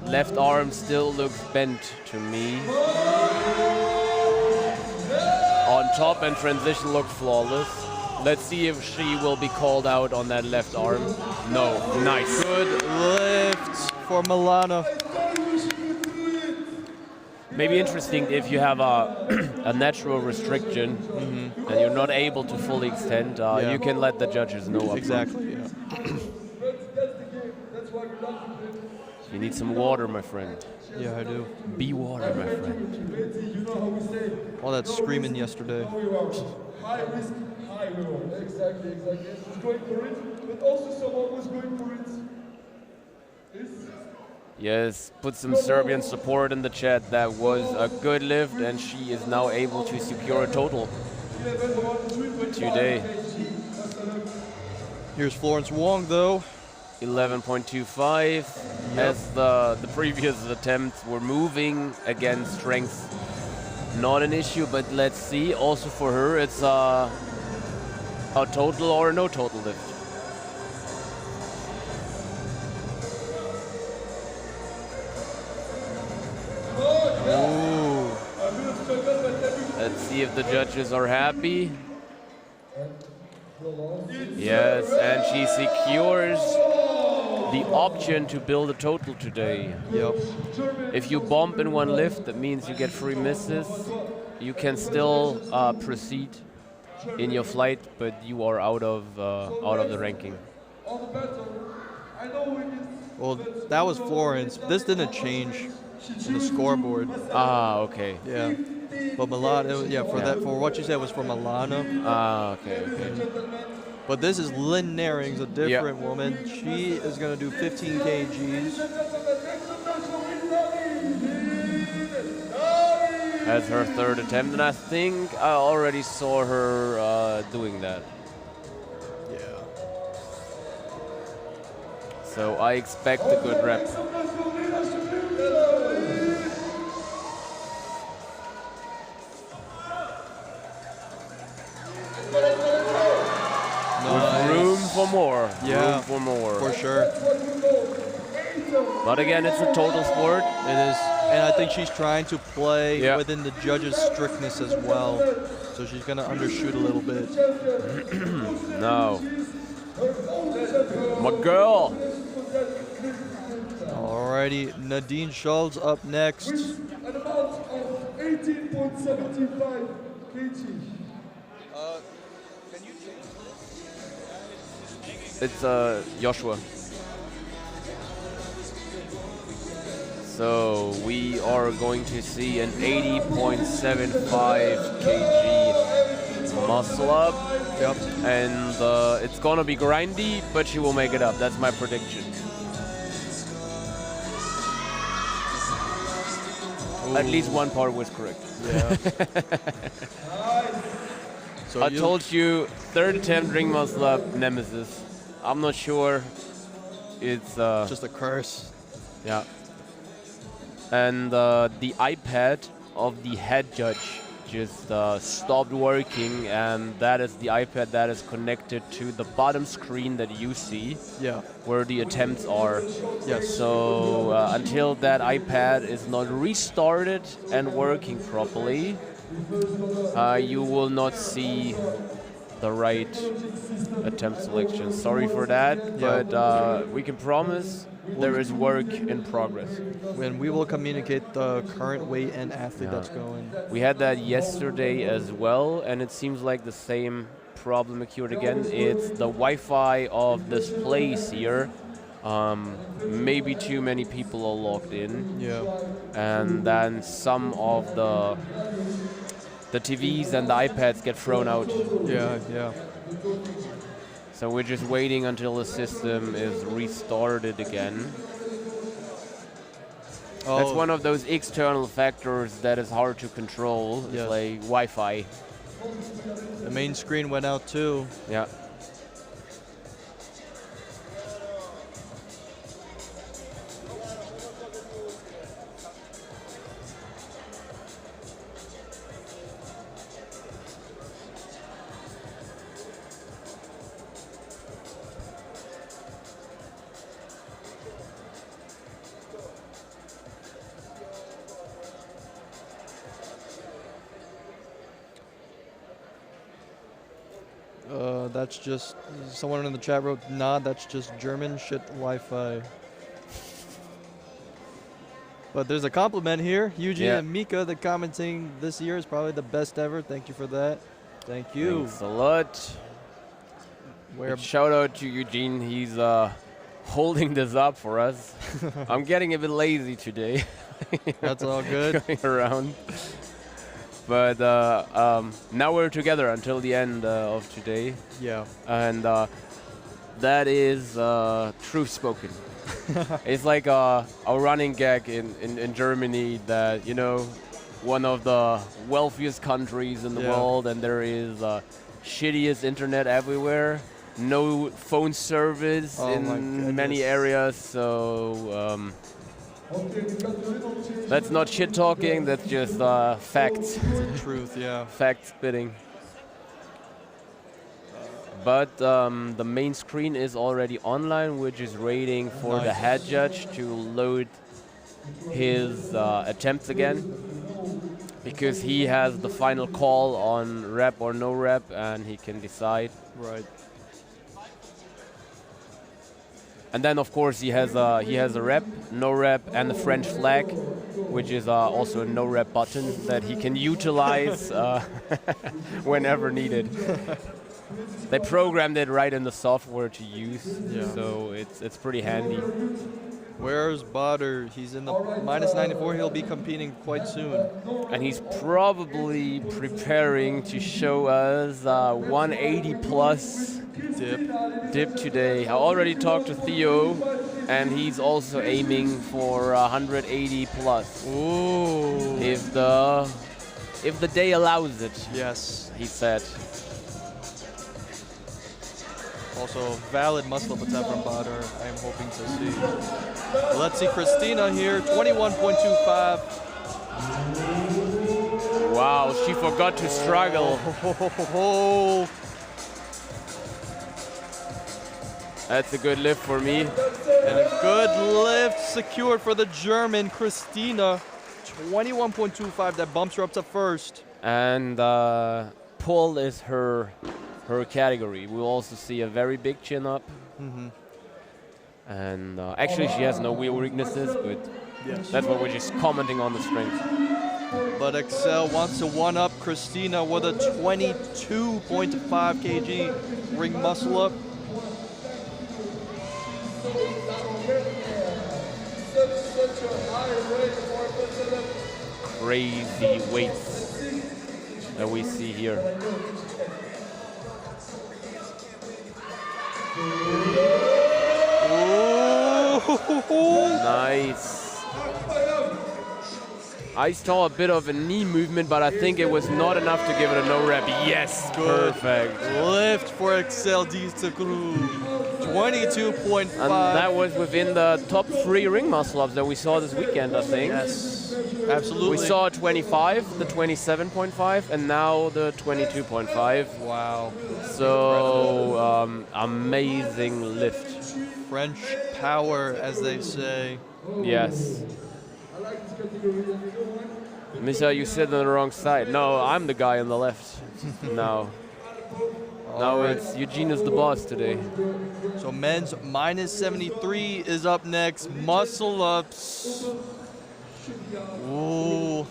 Left arm still looks bent to me. On top and transition looked flawless. Let's see if she will be called out on that left arm. No, nice. Good lift for Milana. Maybe interesting if you have a natural restriction and you're not able to fully extend, you can let the judges know up Exactly, yeah. You need some water, my friend. Yeah, I do. Be water, my friend. All that screaming yesterday. High risk, high reward. Exactly. She's going for it, but also someone was going for it. Yes, put some Serbian support in the chat. That was a good lift, and she is now able to secure a total today. Here's Florence Wong, though. 11.25. As the previous attempts were moving against strength. not an issue, but let's see. Also for her, it's a total or no total lift. Ooh. Let's see if the judges are happy. Yes, and she secures the option to build a total today. Yep. If you bump in one lift, that means you get 3 misses. You can still proceed in your flight, but you are out of the ranking. Well, that was Florence. This didn't change in the scoreboard. Ah, okay. Yeah. But Milana, for what you said was for Milana. Ah, okay. But this is Lynn Naring's a different woman. She is going to do 15 kgs. As her third attempt, and I think I already saw her doing that. Yeah. So I expect a good rep. With room for more. Yeah. Room for more. For sure. But again, it's a total sport. It is. And I think she's trying to play within the judges' strictness as well. So she's going to undershoot a little bit. No. My girl. Alrighty, Nadine Schultz up next. An amount of 18.75 kg. It's Joshua. So we are going to see an 80.75 kg muscle up. Yep. And it's gonna be grindy, but she will make it up. That's my prediction. Ooh. At least one part was correct. Yeah. So I told you, third attempt ring muscle up, nemesis. I'm not sure. It's just a curse. Yeah. And the iPad of the head judge just stopped working, and that is the iPad that is connected to the bottom screen that you see, where the attempts are. Yes. So until that iPad is not restarted and working properly, you will not see the right attempt selection. Sorry for that, but we can promise there is work in progress. And we will communicate the current weight and athlete that's going. We had that yesterday as well, and it seems like the same problem occurred again. It's the Wi-Fi of this place here. Maybe too many people are logged in. Yeah. And then some of the TVs and the iPads get thrown out. Yeah, yeah. So we're just waiting until the system is restarted again. Oh. That's one of those external factors that is hard to control. It's Yes. like Wi-Fi. The main screen went out too. Yeah. That's just, someone in the chat wrote, nah, that's just German shit Wi-Fi. But there's a compliment here. Eugene and Mika, the commenting this year is probably the best ever. Thank you for that. Thank you. Thanks a lot. Shout out to Eugene. He's holding this up for us. I'm getting a bit lazy today. That's all good. Going around. But now we're together until the end of today. Yeah. And that is truth spoken. It's like a running gag in Germany that, you know, one of the wealthiest countries in the world, and there is shittiest internet everywhere, no phone service in many areas. So That's not shit talking. That's just facts. Truth, yeah. Fact spitting. But the main screen is already online, which is waiting for the head judge to load his attempts again, because he has the final call on rep or no rep, and he can decide. Right. And then, of course, he has a rep, no rep, and the French flag, which is also a no rep button that he can utilize whenever needed. They programmed it right in the software to use, so it's pretty handy. Where's Bader? He's in the -94. He'll be competing quite soon. And he's probably preparing to show us 180 plus dip today. I already talked to Theo, and he's also aiming for 180 plus. Ooh. If the day allows it. Yes. He said. Also, valid muscle-up attempt from Bader, I am hoping to see. Let's see Christina here, 21.25. Wow, she forgot to struggle. That's a good lift for me. And a good lift secured for the German Christina, 21.25. That bumps her up to first. And pull is her category. We'll also see a very big chin up. And actually she has no wheel weaknesses, but that's what we're just commenting on the strength. But Excel wants to one-up Christina with a 22.5 kg ring muscle up. Crazy weights that we see here. Nice. I saw a bit of a knee movement, but I think it was not enough to give it a no rep. Yes, good. Perfect. Lift for Excel Dessau-Rosslau, 22.5. And that was within the top 3 ring muscle ups that we saw this weekend, I think. Yes, absolutely. We saw 25, the 27.5, and now the 22.5. Wow. So amazing lift. French power, as they say. Yes. Misha, you sit on the wrong side. No, I'm the guy on the left. No. Now it's Eugene is the boss today. So men's -73 is up next. Muscle ups. Ooh.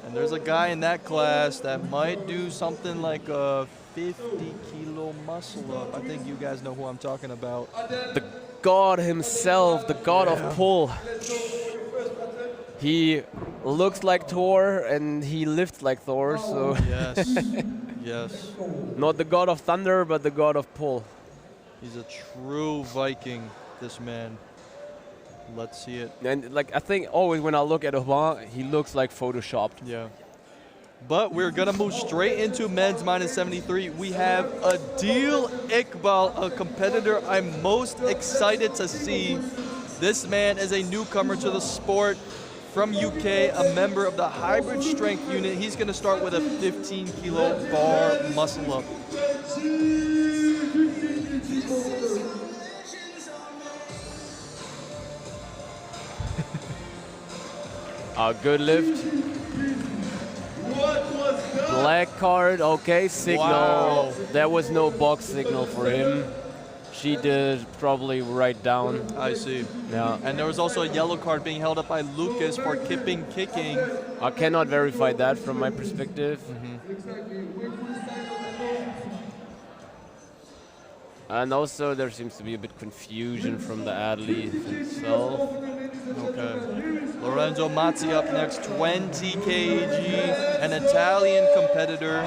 And there's a guy in that class that might do something like a 50-kilo muscle up. I think you guys know who I'm talking about. The god himself, the god of pull. He looks like Thor and he lifts like Thor, so yes. Yes. Not the god of thunder, but the god of pull. He's a true Viking, this man. Let's see it. And like I think always when I look at Aubin, he looks like photoshopped. Yeah. But we're gonna move straight into men's -73. We have Adil Iqbal, a competitor I'm most excited to see. This man is a newcomer to the sport from UK, a member of the hybrid strength unit. He's gonna start with a 15-kilo bar muscle up. A good lift. Black card, okay, signal. Wow. There was no box signal for him. She did probably write down. I see. Yeah. And there was also a yellow card being held up by Lucas for kicking. I cannot verify that from my perspective. And also there seems to be a bit confusion from the athlete himself. Okay. Lorenzo Mazzi up next, 20 kg, an Italian competitor.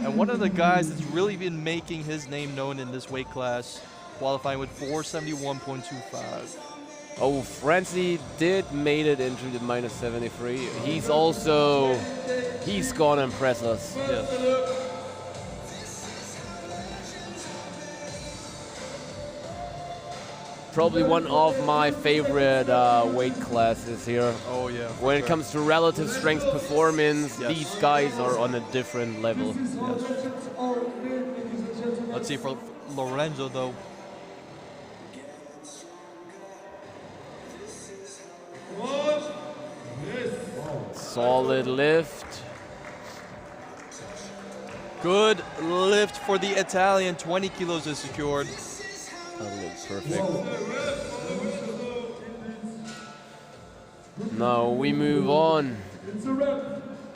And one of the guys that's really been making his name known in this weight class, qualifying with 471.25. Oh, Francie did made it into the -73. He's gonna impress us. Yes. probably one of my favorite weight classes here. Oh yeah. When it comes to relative strength performance, Yes. these guys are on a different level. Let's see for Lorenzo though. Solid lift. Good lift for the Italian. 20 kilos is secured. That looks perfect. Now we move on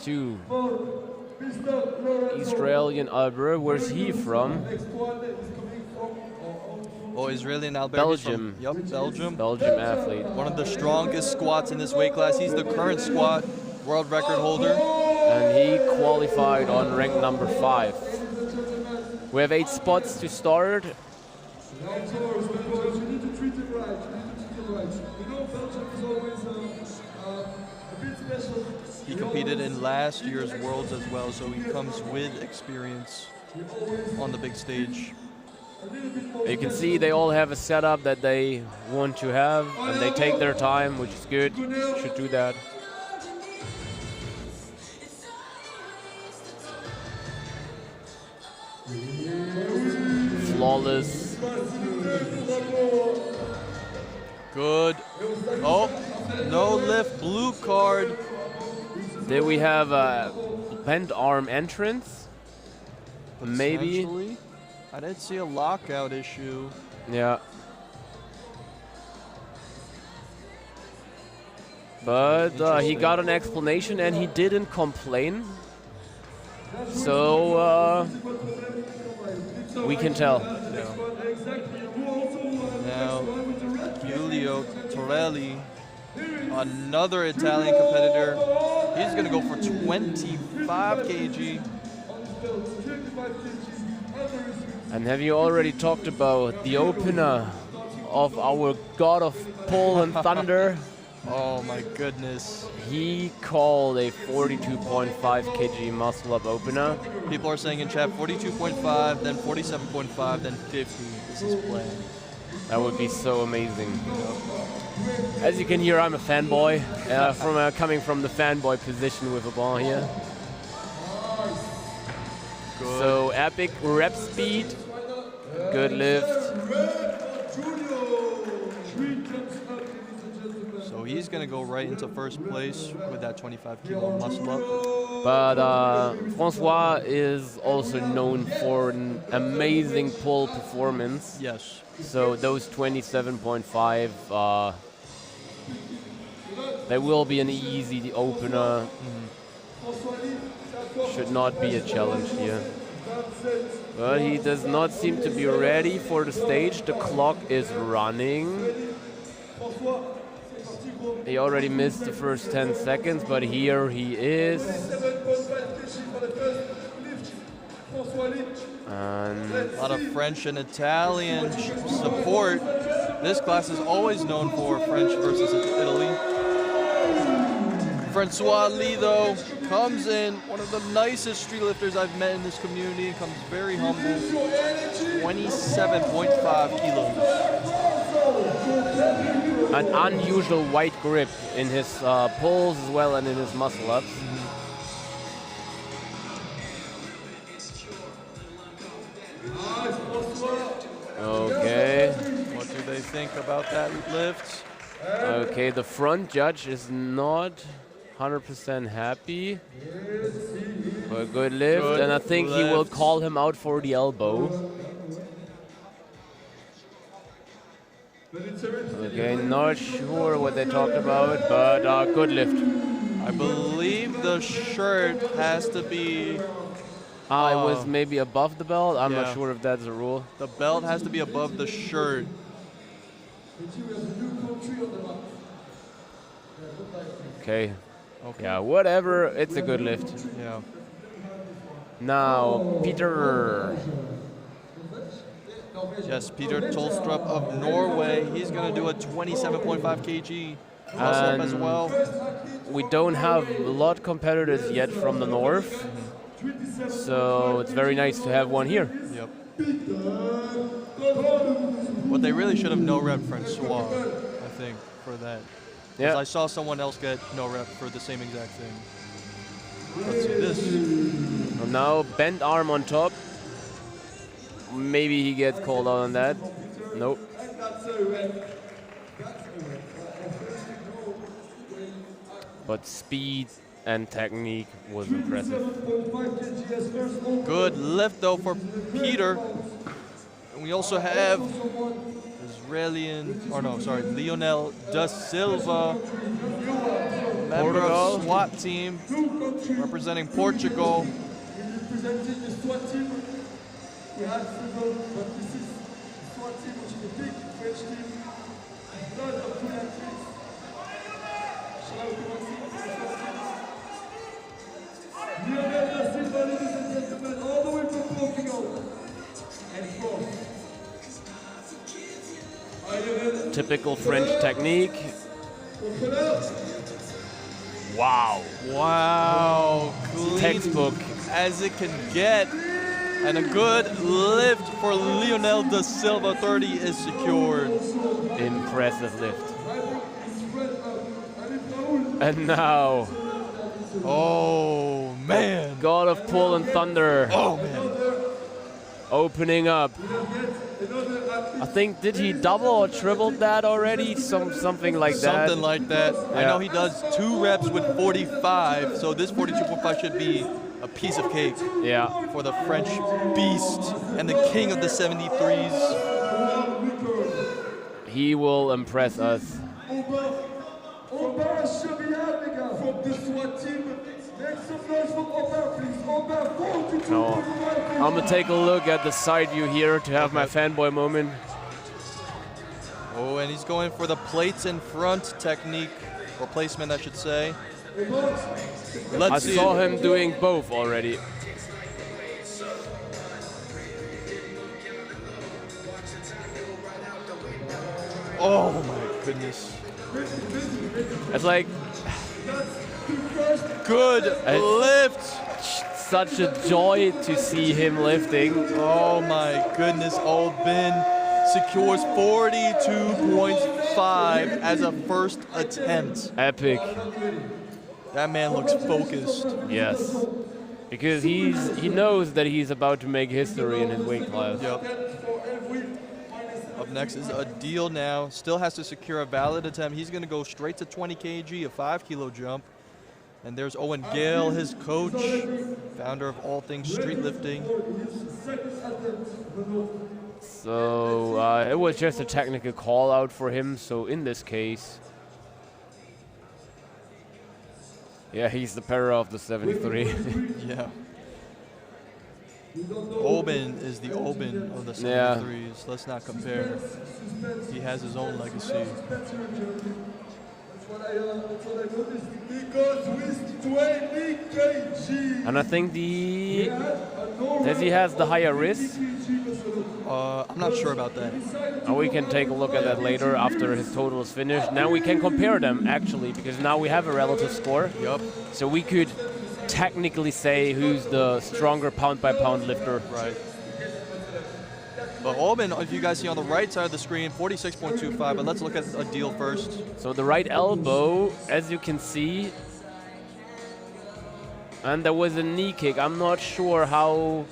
to Australian Albert. Where's he from? Oh, Israeli and Albert. Belgium. Yep, Belgium. Belgium athlete. One of the strongest squats in this weight class. He's the current squat world record holder. And he qualified on rank number 5. We have 8 spots to start. He competed in last year's Worlds as well, so he comes with experience on the big stage. You can see they all have a setup that they want to have, and they take their time, which is good. Should do that. Flawless. Good. Oh, no lift, blue card. Did we have a bent arm entrance? Maybe. Potentially. I didn't see a lockout issue. Yeah. But he got an explanation and he didn't complain. So we can tell. Now, Giulio Torelli, another Italian competitor. He's going to go for 25 kg. And have you already talked about the opener of our god of pull and thunder? Oh my goodness. He called a 42.5 kg muscle up opener. People are saying in chat 42.5, then 47.5, then 50. This is planned. That would be so amazing. As you can hear, I'm a fanboy, coming from the fanboy position with a ball here. Good. So epic rep speed, good lift. So he's going to go right into first place with that 25 kilo muscle up. But Francois is also known for an amazing pull performance. Yes. So those 27.5, they will be an easy opener. Should not be a challenge here. But he does not seem to be ready for the stage. The clock is running. He already missed the first 10 seconds, but here he is. And a lot of French and Italian support. This class is always known for French versus Italy. Francois Lee, though, comes in, one of the nicest street lifters I've met in this community, comes very humble, 27.5 kilos. An unusual white grip in his pulls as well and in his muscle ups. Okay. What do they think about that lift? Okay, the front judge is not 100% happy. But good lift, Good and I think he will lift. call him out for the elbow. Okay, not sure what they talked about, but good lift. I believe the shirt has to be... It was maybe above the belt. I'm Yeah. not sure if that's a rule. The belt has to be above the shirt. Okay. Yeah, whatever. It's a good lift. Yeah. Now, Peter. Yes, Peter Tolstrup of Norway. He's going to do a 27.5 kg muscle up as well. We don't have a lot of competitors yet from the north. So it's very nice to have one here. Yep. What But they really should have no-rep Francois, I think, for that. Yeah. I saw someone else get no-rep for the same exact thing. Let's see this. And now bent arm on top. Maybe he gets called out on that. Nope. But speed and technique was impressive. Good lift though for Peter. And we also have Lionel da Silva, member of SWAT team, representing Portugal. Representing the SWAT team, we have several, but this is SWAT team, which is a big French team. Lot of good athletes. Shout out to my team, the SWAT team. Lionel da Silva, ladies and gentlemen, all the way from Portugal. And from. Typical French technique. Wow. Wow. Clean Textbook. as it can get. And a good lift for Lionel da Silva. 30 is secured. Impressive lift. And now. Oh, man. God of Pull and Thunder. Oh, man. Opening up. I think, did he double or triple that already? Something like that. Something like that. Yeah. I know he does 2 reps with 45, so this 42.5 should be a piece of cake. Yeah. For the French beast and the king of the 73s. He will impress us. From the SWAT team. Make some noise for Aubert, please. Aubert, 42. No. I'm gonna take a look at the side view here to have my fanboy moment. Oh, and he's going for the plates in front technique, or placement, I should say. I saw him doing both already. Oh my goodness. It's like good lift. Such a joy to see him lifting. Oh my goodness, Albin secures 42.5 as a first attempt. Epic. That man looks focused. Yes. Because he knows that he's about to make history in his weight class. Yep. Up next is Adil now. Still has to secure a valid attempt. He's going to go straight to 20 kg, a 5 kilo jump. And there's Owen Gale, his coach, founder of all things Streetlifting. So it was just a technical call out for him. So in this case, yeah, he's the para of the 73. Yeah. Obin is the Obin of the 73s. Let's not compare. He has his own legacy. And I think he has the higher wrist. I'm not sure about that. We can take a look at that later after his total is finished. Now we can compare them actually, because now we have a relative score. Yup. So we could technically say who's the stronger pound-by-pound lifter. Right. But Albin, if you guys see on the right side of the screen, 46.25, but let's look at Adil first. So the right elbow, as you can see, and there was a knee kick. I'm not sure how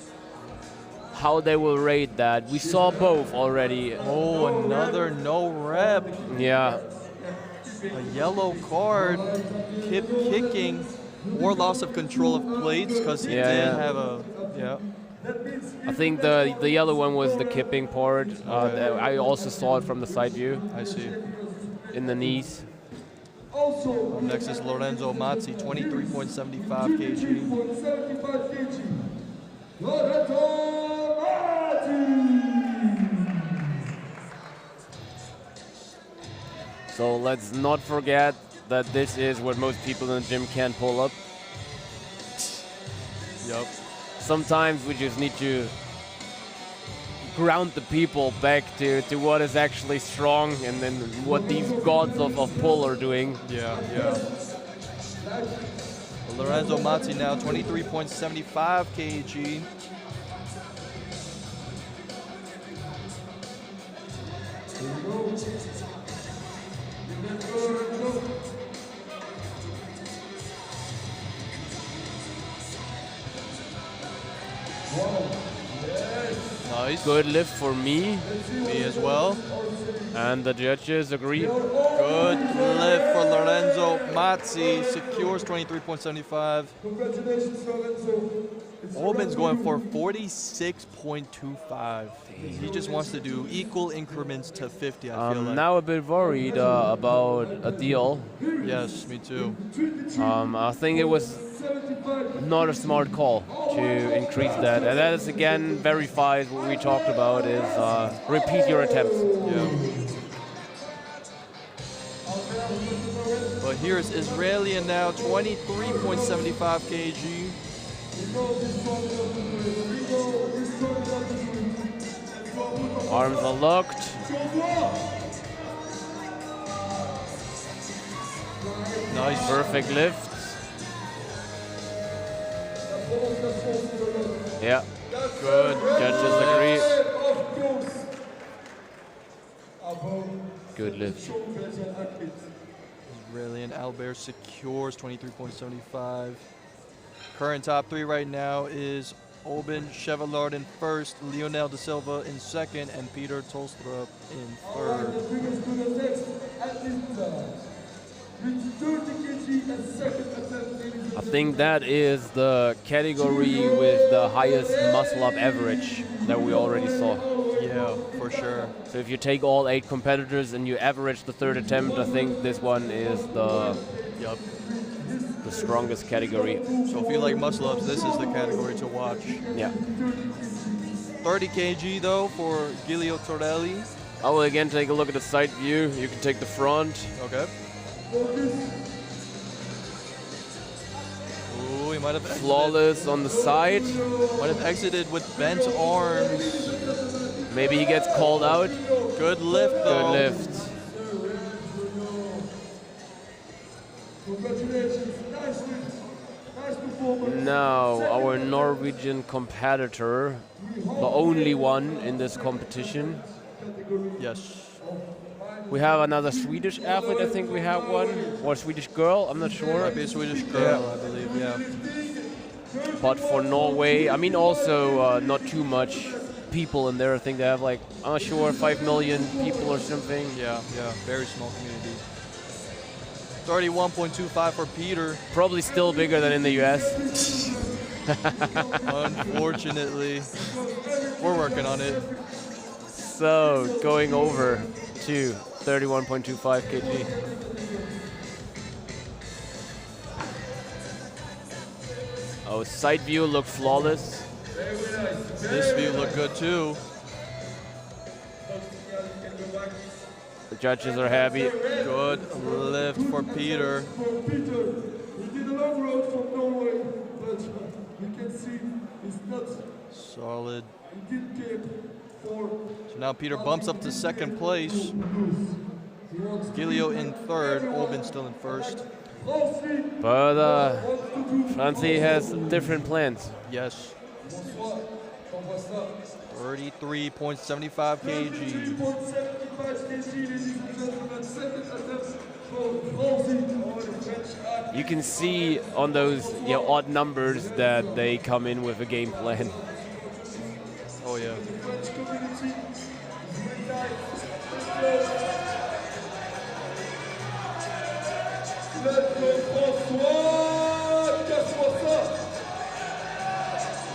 they will rate that. We saw both already. Oh, another no rep. Yeah. A yellow card, hip kicking, or loss of control of plates, because he did have a, I think the other one was the kipping part. I also saw it from the side view. I see. In the knees. Up next is Lorenzo Mazzi, 23.75 kg. So let's not forget that this is what most people in the gym can't pull up. Yep. Sometimes we just need to ground the people back to what is actually strong and then what these gods of pull are doing. Yeah. Lorenzo Mazzi now 23.75 kg. Nice. Good lift for me. Me as well. And the judges agree. Good lift for Lorenzo Mazzi. Secures 23.75. Congratulations, Lorenzo. Albin's going for 46.25. He just wants to do equal increments to 50, I feel I'm like. now a bit worried about a deal. Yes, me too. I think it was not a smart call to increase that. And that is again verifies what we talked about is repeat your attempts. Yeah. But here's Israeli now, 23.75 kg. Arms are locked. Nice. Perfect lift. Yeah. Good. Judges agree. Good lift. Israeli and Albert secures 23.75. Current top three right now is Albin Chevallard in first, Lionel Da Silva in second, and Peter Tolstrup in third. I think that is the category with the highest muscle-up average that we already saw. Yeah, for sure. So if you take all 8 competitors and you average the third attempt, I think this one is the strongest category. So if you like muscle-ups, this is the category to watch. Yeah. 30 kg though for Giulio Torelli. I will again take a look at the side view. You can take the front. Okay. Ooh, he might have exited. Flawless on the side. Might have exited with bent arms. Maybe he gets called out. Good lift though. Good lift. Now our Norwegian competitor, the only one in this competition. Yes. We have another Swedish athlete, I think we have one, or Swedish girl, I'm not sure. Might be a Swedish girl, I believe, yeah. But for Norway, I mean also not too much people in there. I think they have like, I'm not sure, 5 million people or something. Yeah, very small community. 31.25 for Peter. Probably still bigger than in the US. Unfortunately. We're working on it. So going over to 31.25 kg. Oh, side view looked flawless. This view looked good too. The judges are happy. Good lift for Peter. He did a long road from Norway, but you can see he's not. Solid. He did keep for. So now Peter bumps up to second place. Giulio in third, Albin still in first. But Francie has different plans. Yes. 33.75 kg. You can see on those odd numbers that they come in with a game plan. Oh yeah.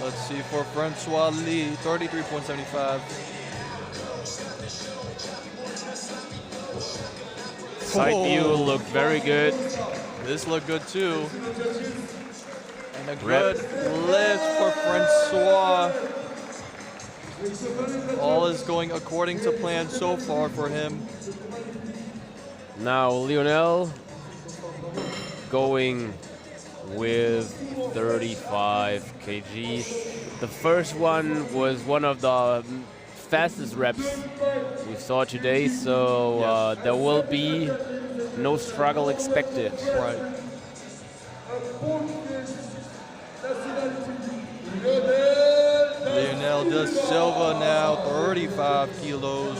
Let's see for Francois Lee, 33.75. Side view looked very good. This looked good too. And a good lift for Francois. All is going according to plan so far for him. Now Lionel going with 35 kg. The first one was one of the fastest reps we saw today, so there will be no struggle expected. Right. Lionel Da Silva now 35 kilos.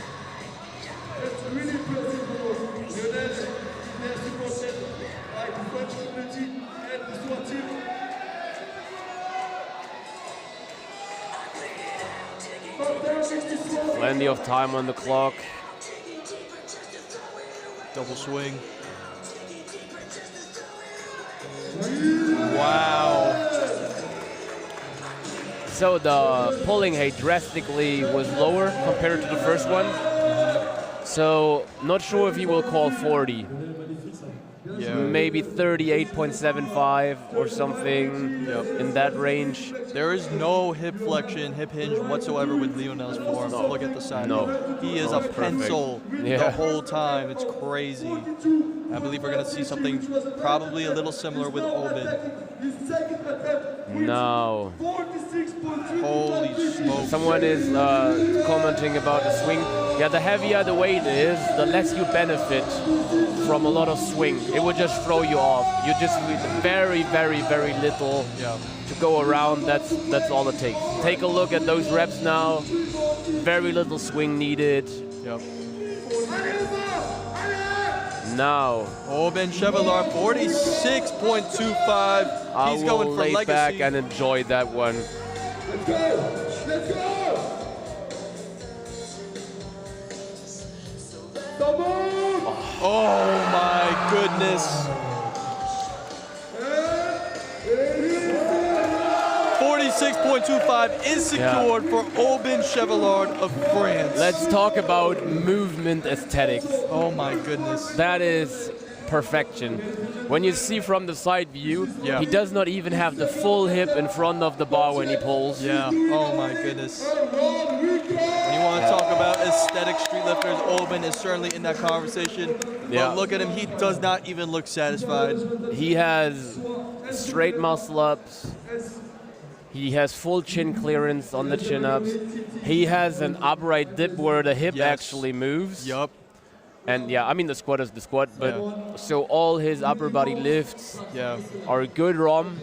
That's really impressive for Lionel. They're supported by the French community and the SWAT team. Plenty of time on the clock. Double swing. Wow. So the pulling height drastically was lower compared to the first one. So not sure if he will call 40. Yeah. Maybe 38.75 or something in that range. There is no hip flexion, hip hinge whatsoever with Lionel's form. No. Look at the side. No. He is a It's pencil Yeah. the whole time. It's crazy. I believe we're going to see something probably a little similar with Obin. No. Holy smoke. Someone is commenting about the swing. Yeah, the heavier the weight is, the less you benefit from a lot of swing. It will just throw you off. You just need very, very, very little to go around. That's all it takes. Take a look at those reps now. Very little swing needed. Yep. Now, Obin Chevalier, 46.25. He's I going will for lay legacy. back and enjoy that one. Let's go! Let's go! Oh my goodness. 46.25 is secured for Obin Chevalier of France. Let's talk about movement aesthetics. Oh my goodness. That is perfection. When you see from the side view, he does not even have the full hip in front of the bar when he pulls. Yeah, oh my goodness. When you want to talk about aesthetic street lifters, Obin is certainly in that conversation. But look at him, he does not even look satisfied. He has straight muscle ups. He has full chin clearance on the chin ups. He has an upright dip where the hip actually moves. Yup. And yeah, I mean the squat is the squat, but so all his upper body lifts are good ROM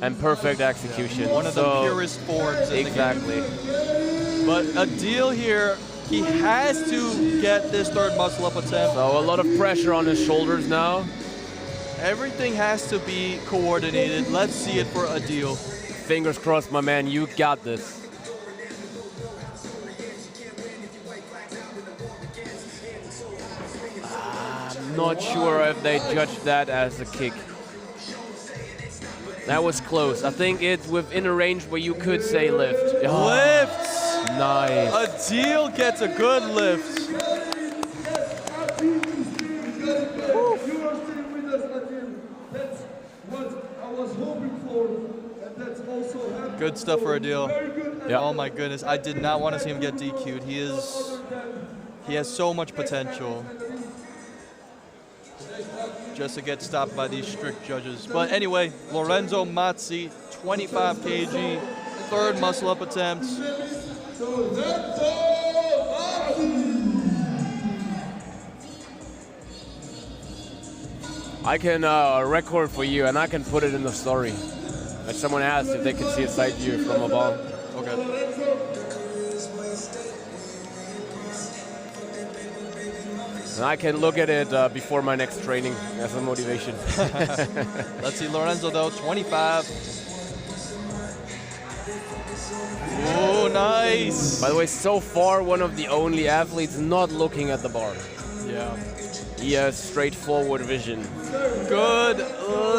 and perfect execution. One of the purest forms in exactly. the game. But a deal here, he has to get this third muscle up attempt. So a lot of pressure on his shoulders now. Everything has to be coordinated. Let's see it for a deal. Fingers crossed, my man, you got this. I'm not sure if they judged that as a kick. That was close. I think it's within a range where you could say lift. Lifts! Nice. A deal gets a good lift. You are sitting with us, Adil. That's what I was hoping for, and that's also happening. Good stuff for a deal. Yeah. Oh my goodness, I did not want to see him get DQ'd. He has so much potential just to get stopped by these strict judges. But anyway, Lorenzo Mazzi, 25 kg, third muscle up attempt. I can record for you and I can put it in the story. Like someone asked if they could see a side view from above. Okay. And I can look at it before my next training as a motivation. Let's see Lorenzo though, 25. Oh, nice. By the way, so far one of the only athletes not looking at the bar. Yeah. He has straightforward vision. Good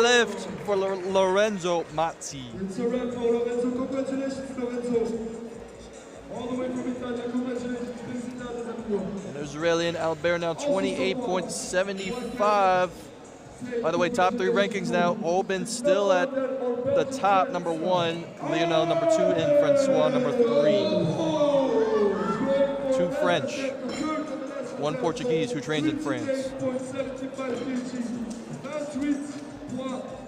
lift for Lorenzo Mazzi. It's a wrap for Lorenzo. Congratulations, Lorenzo. All the way from Italy, congratulations. An Israeli Albert now 28.75. By the way, top three rankings now. Obin still at the top, number 1. Lionel, number 2. And Francois, number 3. 2 French. 1 Portuguese who trains in France.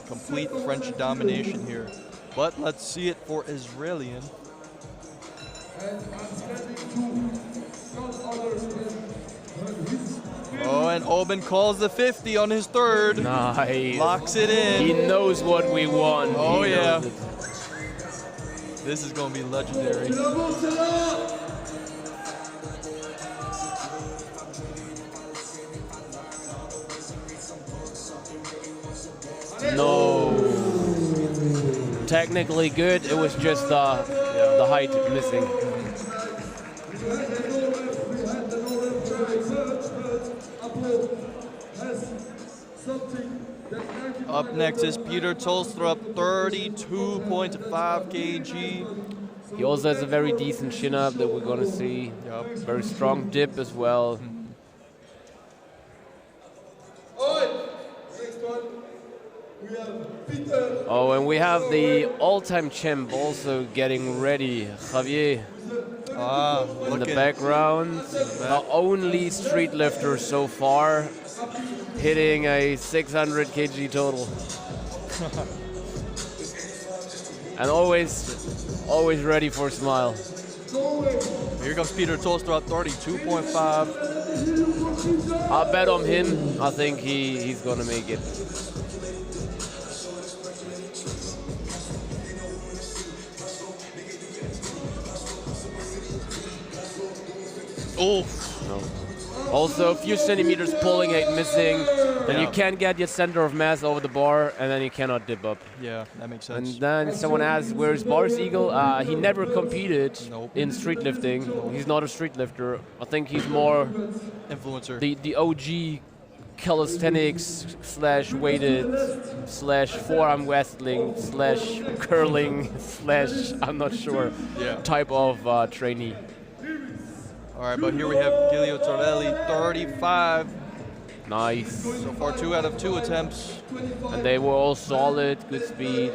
Complete French domination here. But let's see it for Israelian. Oh, and Obin calls the 50 on his 3rd. Nice. Locks it in. He knows what we want. Oh, He yeah. knows it. This is going to be legendary. No. Technically good. It was just the height missing. Up next is Peter Tolstrup, 32.5 kg. He also has a very decent chin up that we're going to see. Yep. Very strong dip as well. Oh, and we have the all-time champ also getting ready, Javier. In the background, the only street lifter so far hitting a 600 kg total. And always ready for a smile. Here comes Peter Tolstrup, 32.5. I'll bet on him. I think he's gonna make it. Oh, no. Also, a few centimeters pulling height missing, then you can't get your center of mass over the bar, and then you cannot dip up. Yeah, that makes sense. And then someone asks, where's Boris Eagle? He never competed in street lifting. He's not a street lifter. I think he's more influencer. The OG calisthenics / weighted / forearm wrestling / curling / I'm not sure type of trainee. All right, but here we have Giulio Torelli, 35. Nice. So far, 2 out of 2 attempts. And they were all solid, good speed.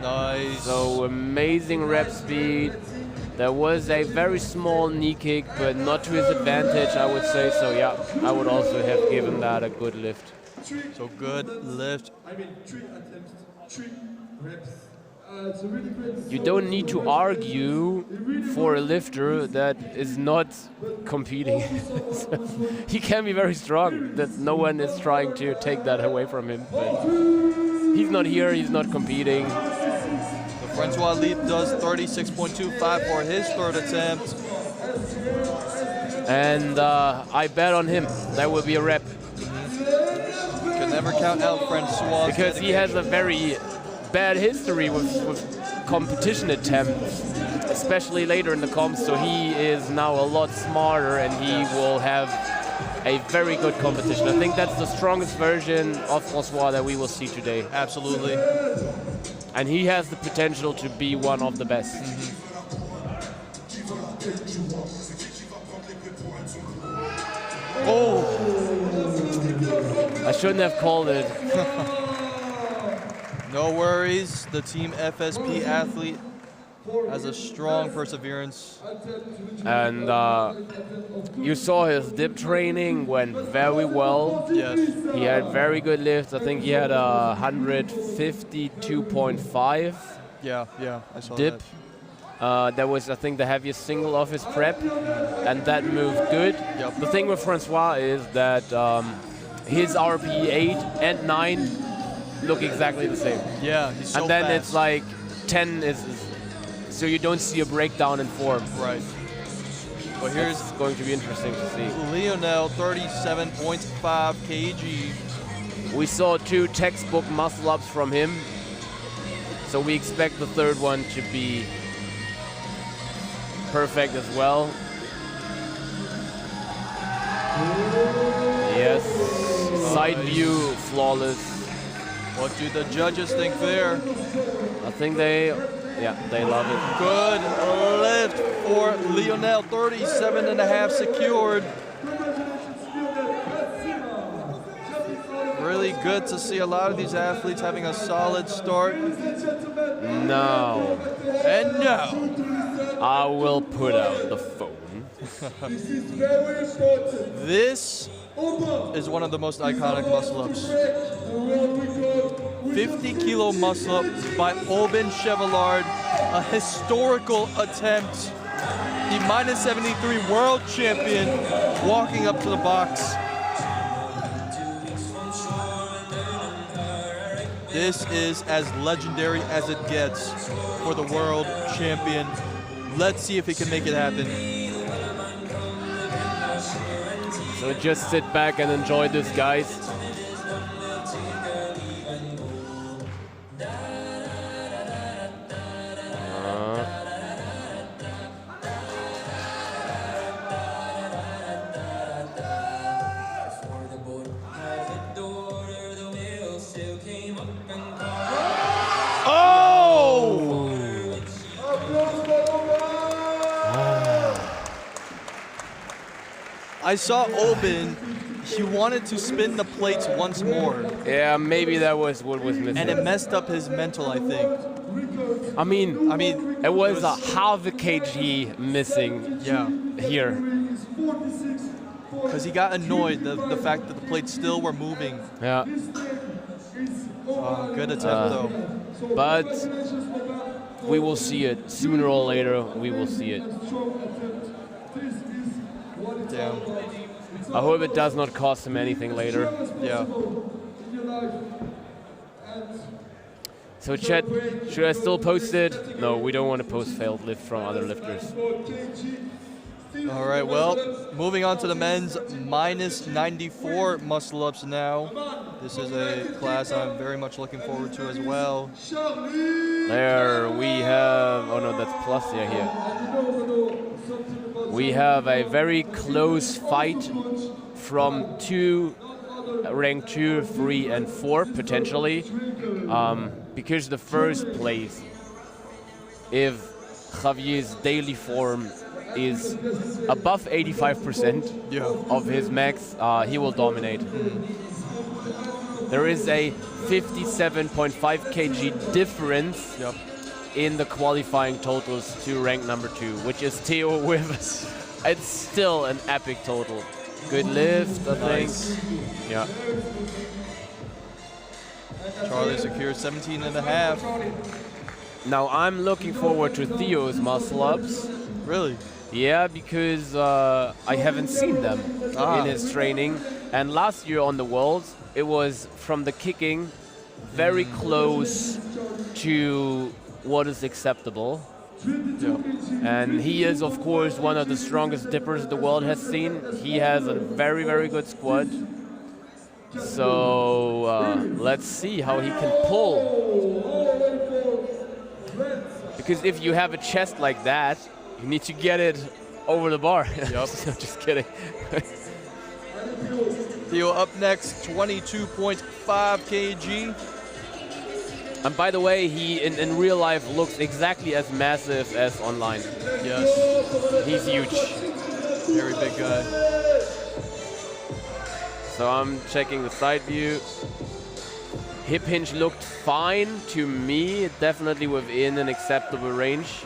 Nice. So amazing rep speed. There was a very small knee kick, but not to his advantage, I would say. So yeah, I would also have given that a good lift. So good lift. I mean, 3 attempts, 3 reps. It's a really great. You don't need to argue for a lifter that is not competing. He can be very strong. That no one is trying to take that away from him. But he's not here. He's not competing. Francois Leap does 36.25 for his 3rd attempt. And I bet on him. That will be a rep. Can never count out Francois. Because he has a very bad history with competition attempts, especially later in the comps. So he is now a lot smarter and he will have a very good competition. I think that's the strongest version of Francois that we will see today. Absolutely. And he has the potential to be one of the best. Oh! I shouldn't have called it. No worries. The Team FSP athlete has a strong perseverance. And you saw his dip training went very well. Yes. He had very good lifts. I think he had a 152.5 Yeah, I saw dip. That was, I think, the heaviest single of his prep, and that moved good. Yep. The thing with Francois is that his RP 8 and 9 look exactly the same. Yeah, he's so and then fast. it's like 10 is so you don't see a breakdown in form. Right. But here's going to be interesting to see. Lionel, 37.5 kg. We saw 2 textbook muscle ups from him, so we expect the 3rd one to be perfect as well. Yes, side view, flawless. What do the judges think there? I think they love it. Good lift for Lionel, 37.5 secured. Really good to see a lot of these athletes having a solid start. Now, And now, I will put out the phone. this is one of the most iconic muscle-ups. 50-kilo muscle-up by Aubin Chevallard, a historical attempt. The -73 world champion walking up to the box. This is as legendary as it gets for the world champion. Let's see if he can make it happen. So just sit back and enjoy this, guys. I saw Aubin, he wanted to spin the plates once more. Yeah, maybe that was what was missing. And it messed up his mental, I think. I mean, it was a half a kg missing here. Because he got annoyed, the fact that the plates still were moving. Yeah. Good attempt, though. But we will see it. Sooner or later, we will see it. Damn. I hope it does not cost him anything later. Yeah. So chat, should I still post it? No, we don't want to post failed lift from other lifters. All right, well, moving on to the men's -94 muscle-ups now. This is a class I'm very much looking forward to as well. There we have, oh no, that's Plasia here. We have a very close fight from rank 2, 3, and 4 potentially. Because the first place, if Javier's daily form is above 85% of his max, he will dominate. There is a 57.5 kg difference in the qualifying totals to rank number 2, which is Theo with us. It's still an epic total. Good lift, I think. Yeah. Charlie secures 17.5. Now I'm looking forward to Theo's muscle-ups. Really? Yeah, because I haven't seen them in his training. And last year on the Worlds, it was from the kicking very close to what is acceptable. And he is, of course, one of the strongest dippers the world has seen. He has a very, very good squat. So let's see how he can pull. Because if you have a chest like that, you need to get it over the bar. Yep. Just kidding. Theo up next, 22.5 kg. And by the way, he in real life looks exactly as massive as online. Yes. He's huge. Very big guy. So I'm checking the side view. Hip hinge looked fine to me, definitely within an acceptable range.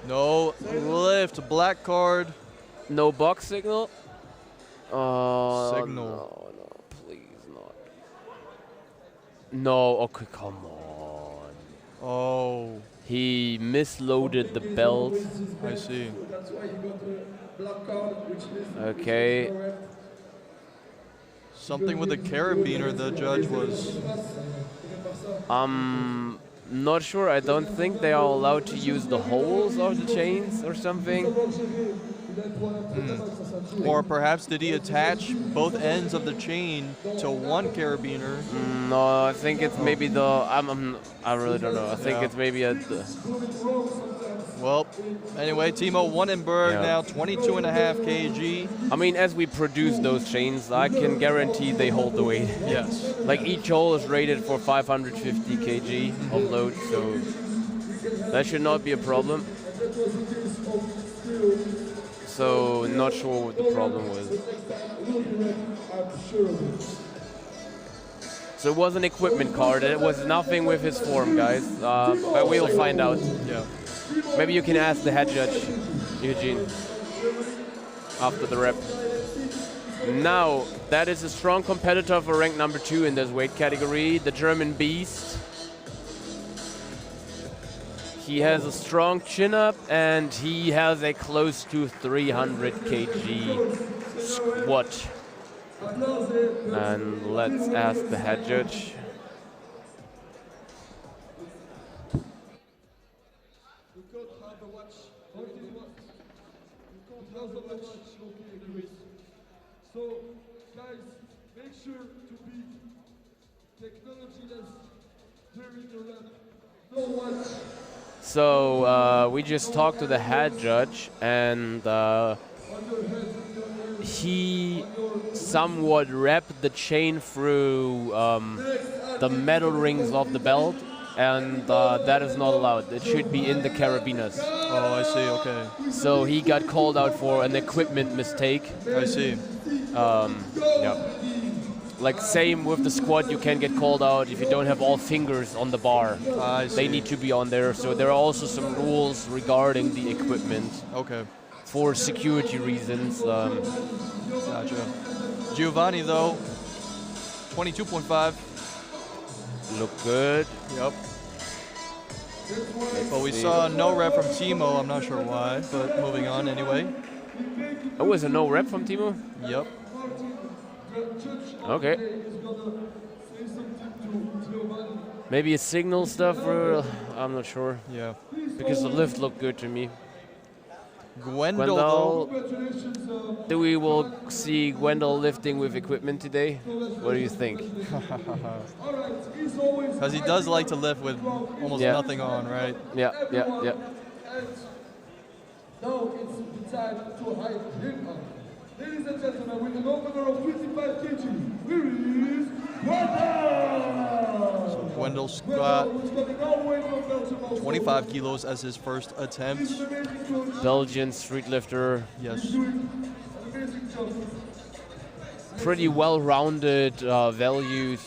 No lift, black card. No box signal. Signal. No, please not. No, okay, come on. Oh. He misloaded the belt. I see. Okay. Something with a carabiner, the judge was. Not sure. I don't think they are allowed to use the holes of the chains or something. Or perhaps did he attach both ends of the chain to one carabiner? No, I think it's maybe the. I really don't know. I think it's maybe at the. Well, anyway, Timo Wannenberg now 22.5 kg. I mean, as we produce those chains, I can guarantee they hold the weight. Yes. Like each hole is rated for 550 kg of load, so that should not be a problem. So not sure what the problem was. So it was an equipment card. It was nothing with his form, guys. But we'll find out. Yeah. Maybe you can ask the head judge, Eugene, after the rep. Now, that is a strong competitor for rank number 2 in this weight category, the German Beast. He has a strong chin-up and he has a close to 300 kg squat. And let's ask the head judge. So, guys, make sure to be technology-less during the rep. No one. So we just talked to the head judge, and he somewhat wrapped the chain through the metal rings of the belt, and that is not allowed. It should be in the carabiners. Oh, I see, okay. So he got called out for an equipment mistake. I see. Yeah. Like same with the squat, you can get called out if you don't have all fingers on the bar. I see. They need to be on there. So there are also some rules regarding the equipment. Okay. For security reasons. Gotcha. Giovanni though, 22.5. Look good. Yep. But we saw no rep from Timo. I'm not sure why, but moving on anyway. Oh, was a no rep from Timo? Yep. Okay. Maybe a signal stuff, or I'm not sure. Yeah. Because the lift looked good to me. Gwendal. Do we will see Gwendal lifting with equipment today? What do you think? Because he does like to lift with almost nothing on, right? Yeah. Now it's the time to hide him up. Ladies and gentlemen, with an opener of 25 kg, here is Gwendal! So Gwendal squat 25 kilos as his first attempt. Belgian street lifter. Yes. Pretty well-rounded values.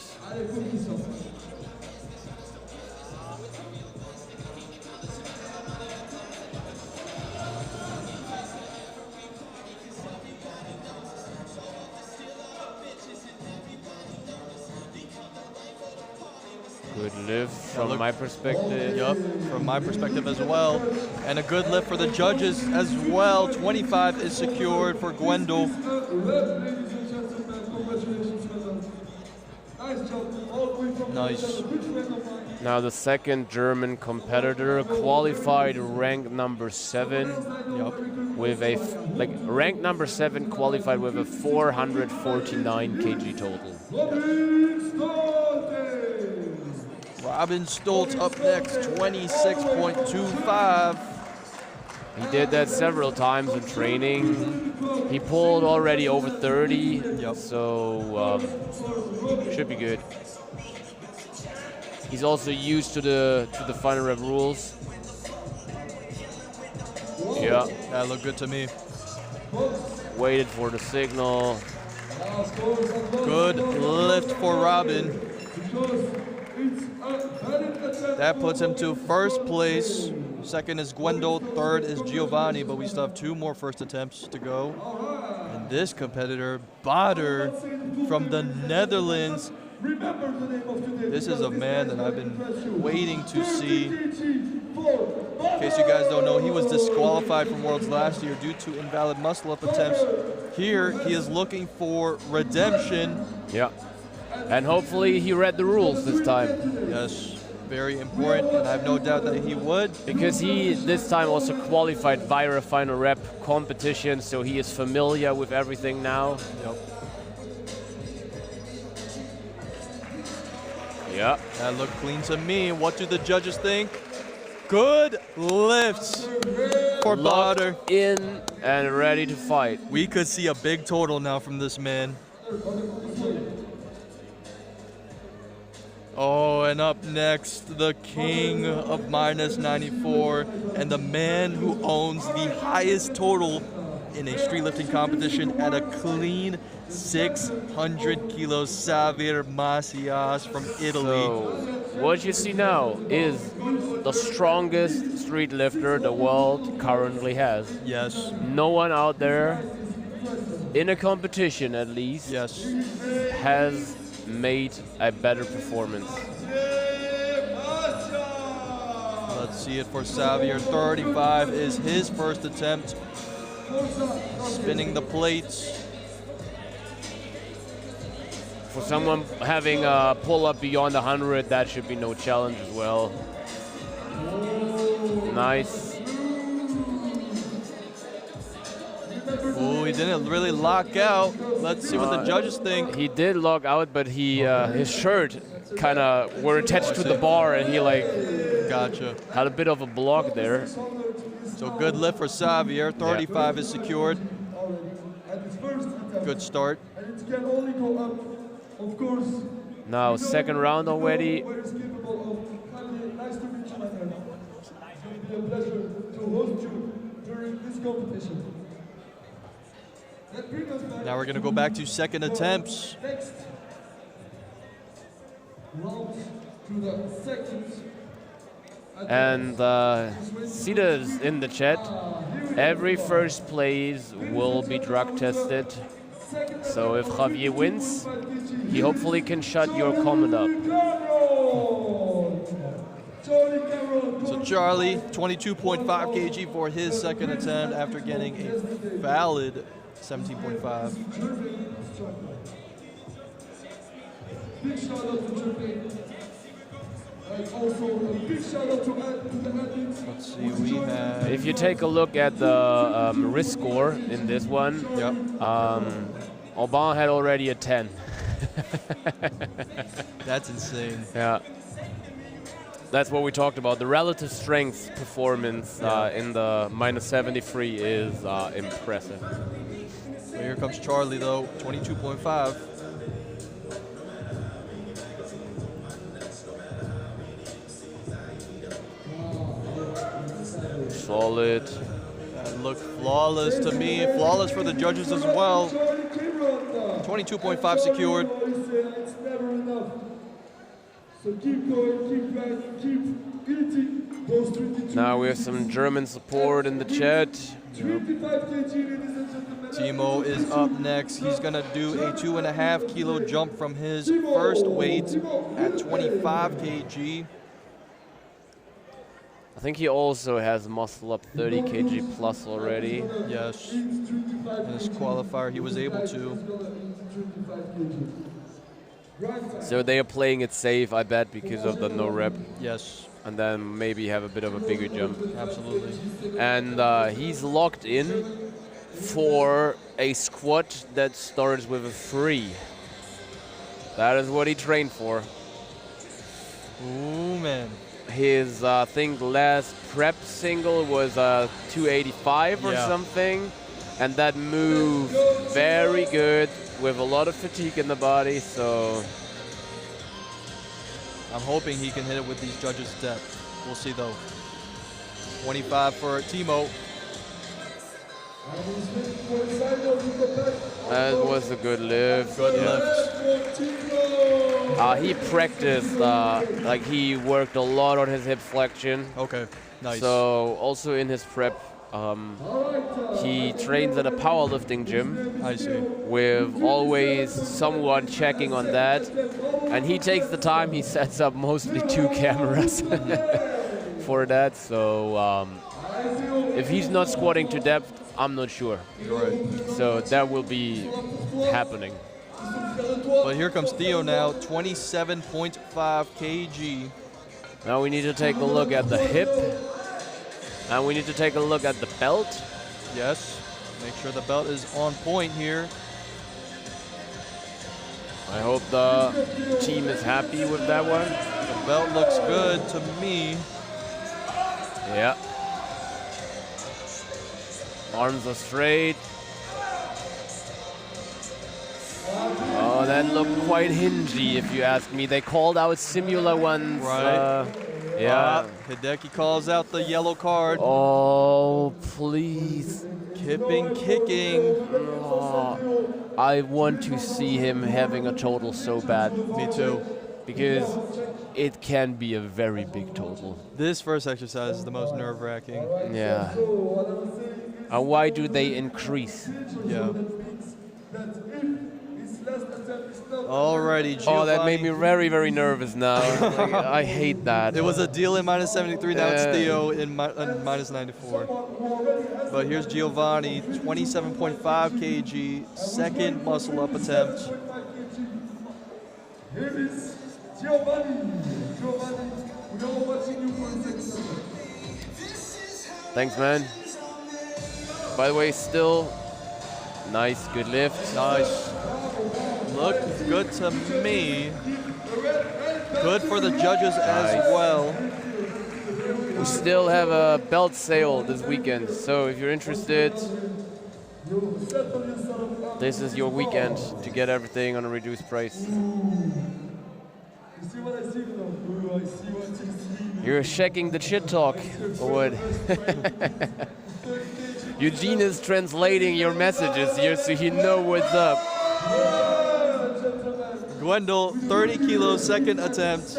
Good lift from my perspective. Yup, from my perspective as well. And a good lift for the judges as well. 25 is secured for Gwendal. Nice. Now the second German competitor qualified rank number 7. Yup. With a rank number 7 qualified with a 449 kg total. Robin Stoltz up next, 26.25. He did that several times in training. He pulled already over 30, so should be good. He's also used to the FinalRep rules. Yeah, that looked good to me. Waited for the signal. Good lift for Robin. That puts him to first place. Second is Gwendal, third is Giovanni, but we still have 2 more first attempts to go. And this competitor, Bader from the Netherlands. This is a man that I've been waiting to see. In case you guys don't know, he was disqualified from Worlds last year due to invalid muscle-up attempts. Here, he is looking for redemption. Yeah. And hopefully he read the rules this time. Yes, very important, and I have no doubt that he would. Because he this time also qualified via a FinalRep competition, so he is familiar with everything now. Yep. Yeah. That looked clean to me. What do the judges think? Good lifts for Bader. In and ready to fight. We could see a big total now from this man. Oh, and up next, the king of minus 94 and the man who owns the highest total in a street lifting competition at a clean 600 kilos, Xavier Macias from Italy. So, what you see now is the strongest street lifter the world currently has. Yes. No one out there in a competition at least, Yes. has made a better performance. Let's see it for Xavier. 35 is his first attempt. Spinning the plates. For someone having a pull-up beyond 100, that should be no challenge as well. Nice. Oh, he didn't really lock out. Let's see what the judges think. He did lock out, but he his shirt kind of were attached to the bar, and he like Gotcha. had a bit of a block there. So good lift for Xavier. 35 is secured. Good start. And it can only go up, of course. Now second round already. Where is capable of having nice to meet you, my friend. It's going to be a pleasure to host you during this competition. That brings us back Now we're going to go back to second attempts. next round to the second. And Sida's in the chat. Every first place will be drug tested. So if Javier wins, he hopefully can shut your comment up. So Charlie, 22.5 kg for his second attempt after getting a valid 17.5. Big shout out to Jermaine. And also a big shout out to the athletes. Let's see, we have. If you take a look at the risk score in this one, Yep. Alban had already a 10. That's insane. Yeah. That's what we talked about. The relative strength performance in the -73 is impressive. So here comes Charlie though, 22.5. Solid. That looked flawless to me. Flawless for the judges as well. 22.5 secured. It's never enough. So keep going, keep grinding, keep eating those 22. Now we have some German support in the chat. 25 kg, ladies and gentlemen. Timo is up next. He's gonna do a 2.5 kilo jump from his first weight at 25 kg. I think he also has muscle up 30 kg plus already. Yes. In this qualifier, he was able to. So they are playing it safe, I bet, because of the no rep. Yes, And then maybe have a bit of a bigger jump. absolutely. And he's locked in for a squat that starts with a 3. That is what he trained for. Ooh, man. His, I think, last prep single was 285 or Yeah. something. And that moved very good with a lot of fatigue in the body, so I'm hoping he can hit it with these judges' depth. We'll see though. 25 for Timo. that was a good lift. Good lift. He practiced, like he worked a lot on his hip flexion. Okay, nice. So also in his prep, he trains at a powerlifting gym I see. with always someone checking on that. And he takes the time, he sets up mostly 2 cameras for that. So if he's not squatting to depth, I'm not sure. You're right. So that will be happening. But here comes Theo now, 27.5 kg. Now we need to take a look at the hip. And we need to take a look at the belt. Yes, make sure the belt is on point here. I hope the team is happy with that one. The belt looks good to me. Yeah. Arms are straight. Oh, that looked quite hingy, if you ask me. They called out similar ones. Right. Yeah. Hideki calls out the yellow card. Oh, please. Kipping, kicking. Oh, I want to see him having a total so bad. Me too. Because it can be a very big total. This first exercise is the most nerve-wracking. Yeah. And why do they increase? Yeah. Alrighty, Giovanni. Oh, that made me very, very nervous now. Like, I hate that. It was a deal in minus 73, now it's Theo in minus 94. But here's Giovanni, 27.5 kg, second muscle up attempt. Here is Giovanni. Giovanni, we are watching you for a second. Thanks, man. By the way, still nice, good lift. Nice. Looked good to me. Good for the judges as well. We still have a belt sale this weekend, so if you're interested, this is your weekend to get everything on a reduced price. You're checking the shit talk, or what? Eugene is translating your messages here so you know what's up. Gwendol, 30 kilos, second attempt.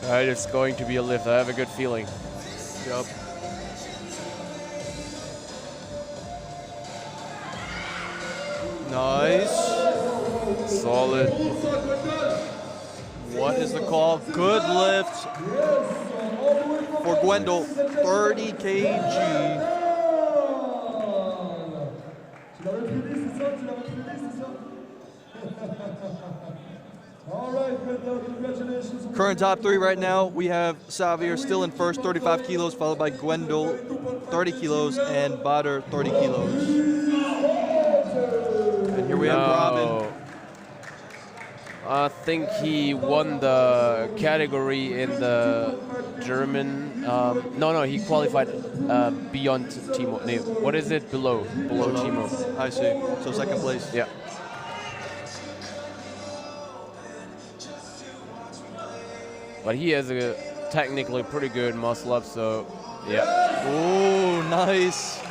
It's going to be a lift. I have a good feeling. Yep. Nice. Solid. What is the call? Good lift for Gwendol, 30 kg. All right, congratulations. Current top three right now, we have Xavier still in first, 35 kilos, followed by Gwendol, 30 kilos, and Bader, 30 kilos. And here we have Robin. I think he won the category in the German. No, he qualified beyond Timo. No, what is it? Below Timo. I see. So second place. Yeah. But he has a technically pretty good muscle up, so yeah. Oh, nice.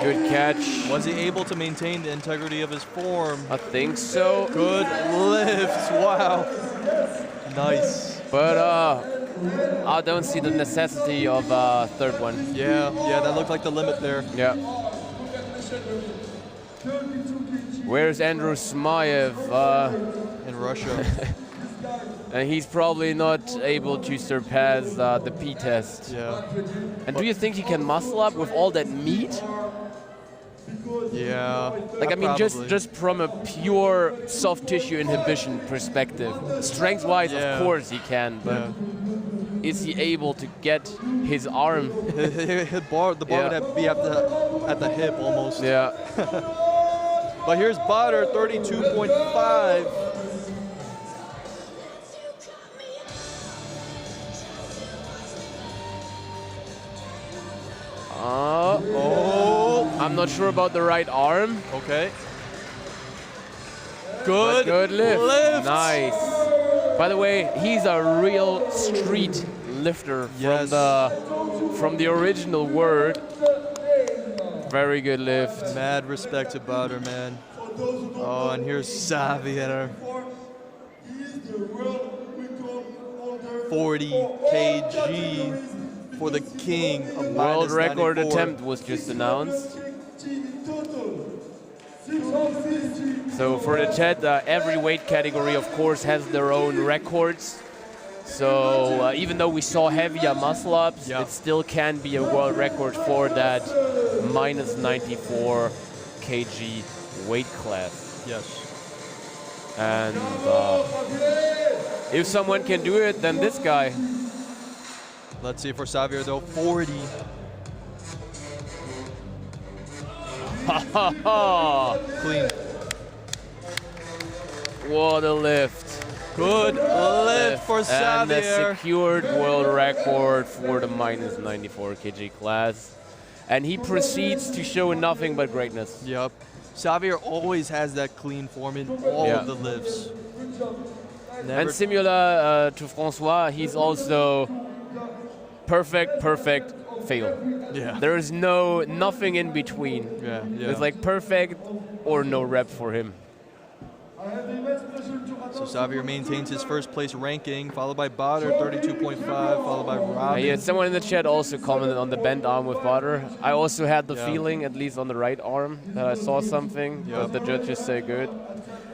Good catch. Was he able to maintain the integrity of his form? I think so. Good lift. Wow. Nice. But I don't see the necessity of a third one. Yeah, that looked like the limit there. Yeah. Where's Andrew Smayev? In Russia. And he's probably not able to surpass the P test. Yeah. And do you think he can muscle up with all that meat? Yeah. Like, I mean, probably. just from a pure soft tissue inhibition perspective. Strength-wise, of course he can, but is he able to get his arm? The bar would have to be at the hip almost. Yeah. But here's Bader, 32.5. I'm not sure about the right arm. Okay. Good lift. Nice. By the way, he's a real street lifter from the original word. Very good lift. Mad respect to Bader, man. Oh, and here's Xavier. 40 kg for the king of World record 94. attempt was just announced. So for the chat, every weight category, of course, has their own records. So even though we saw heavier muscle ups, it still can be a world record for that minus 94 kg weight class. Yes. And if someone can do it, then this guy. Let's see for Xavier though, 40. Clean. What a lift. Good lift for And a Xavier. secured world record for the minus 94 kg class. And he proceeds to show nothing but greatness. Yep. Xavier always has that clean form in all of the lifts. And similar to Francois, he's also perfect, fail. Yeah. There is nothing in between. Yeah. It's like perfect or no rep for him. So Xavier maintains his first place ranking, followed by Bader, 32.5, followed by Robin. Yeah, someone in the chat also commented on the bent arm with Bader. I also had the feeling, at least on the right arm, that I saw something, but the judges say good.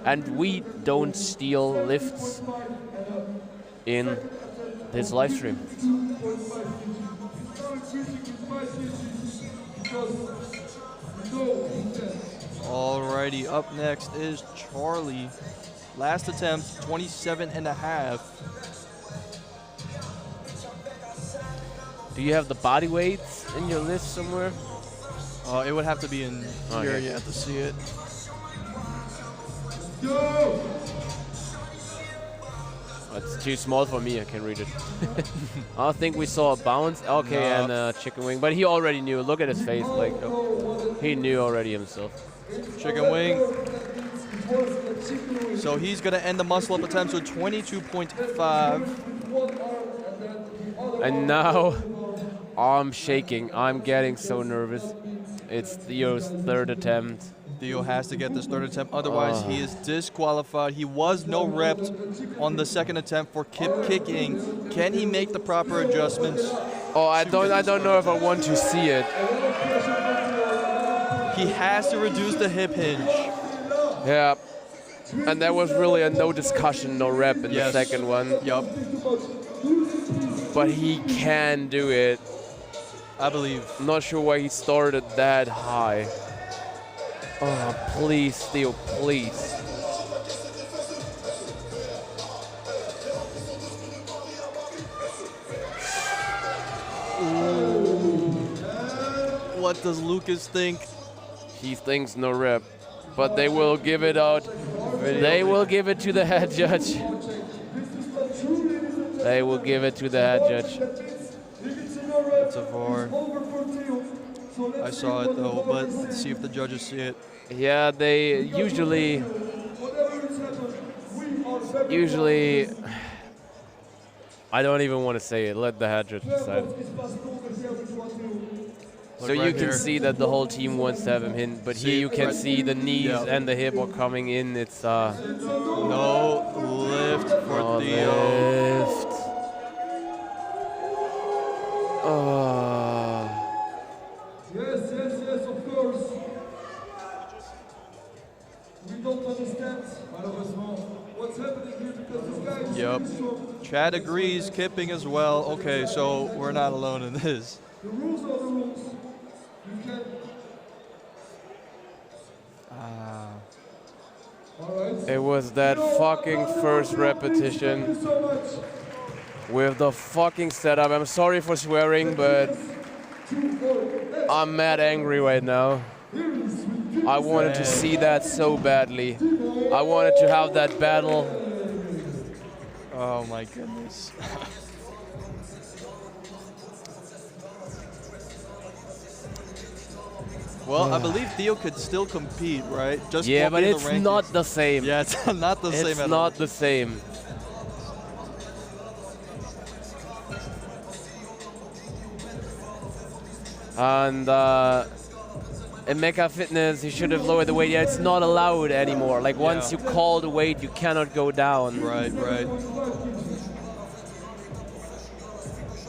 And we don't steal lifts in this live stream. Alrighty, up next is Charlie. Last attempt, 27.5. Do you have the body weights in your list somewhere? It would have to be in here, you have to see it. It's too small for me, I can read it. I think we saw a bounce, okay, and a chicken wing, but he already knew. Look at his face, like, he knew already himself. Chicken wing. So he's gonna end the muscle up attempts with 22.5. And now, I'm shaking, I'm getting so nervous. It's Theo's third attempt. Theo has to get this third attempt, otherwise he is disqualified. He was no repped on the second attempt for kicking. Can he make the proper adjustments? Oh, I don't know if I want to see it. He has to reduce the hip hinge. Yeah, and there was really a no discussion, no rep in the second one. Yup. But he can do it. I believe. I'm not sure why he started that high. Oh, please, Theo, please. What does Lucas think? He thinks no rep, but they will give it out. They will give it to the head judge. They will give it to the head judge. It's a VAR. I saw it though, but let's see if the judges see it. Yeah, they usually, I don't even want to say it. Let the head judge decide. So you can see that the whole team wants to have him in, but here you can see the knees and the hip are coming in. It's no lift for Theo. Lift. Yes, of course. We don't understand, what's happening here because this guy is really strong. Chad agrees, Kipping as well. Okay, so we're not alone in this. The rules are the rules. You can. It was that fucking first repetition with the fucking setup. I'm sorry for swearing, but I'm mad angry right now. I wanted to see that so badly. I wanted to have that battle. Oh my goodness. Well, I believe Theo could still compete, right? Just yeah, but it's not the same. Yeah, it's not the same at all. It's not the same. And in Mecha Fitness, you should have lowered the weight. Yeah, it's not allowed anymore. Like once you call the weight, you cannot go down. Right.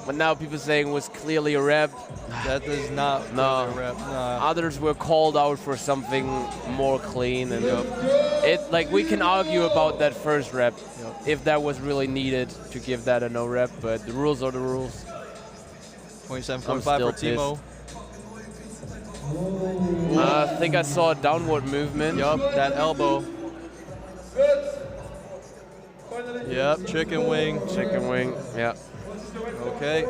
But now people saying it was clearly a rep. That is not a rep. Nah. Others were called out for something more clean, and it like we can argue about that first rep if that was really needed to give that a no rep. But the rules are the rules. 27.5 for Timo. I think I saw a downward movement. Yup, that elbow. Yep, chicken wing. Chicken wing, yeah. Okay.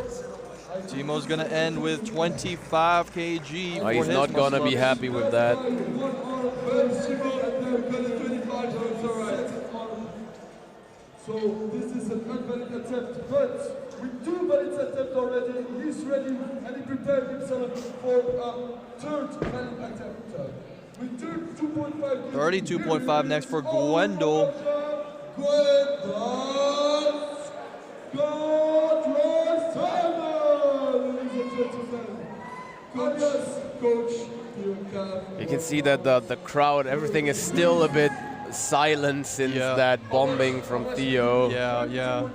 Timo's gonna end with 25 kg. Oh, he's not gonna be happy with that. So this is an unvalid attempt, but with 2 valid attempts already, he's ready and he prepared himself for a third valid attempt. With 2.5. 32.5 next for Gwendol. Coach. You can see that the crowd, everything is still a bit silent since that bombing from Theo. Yeah.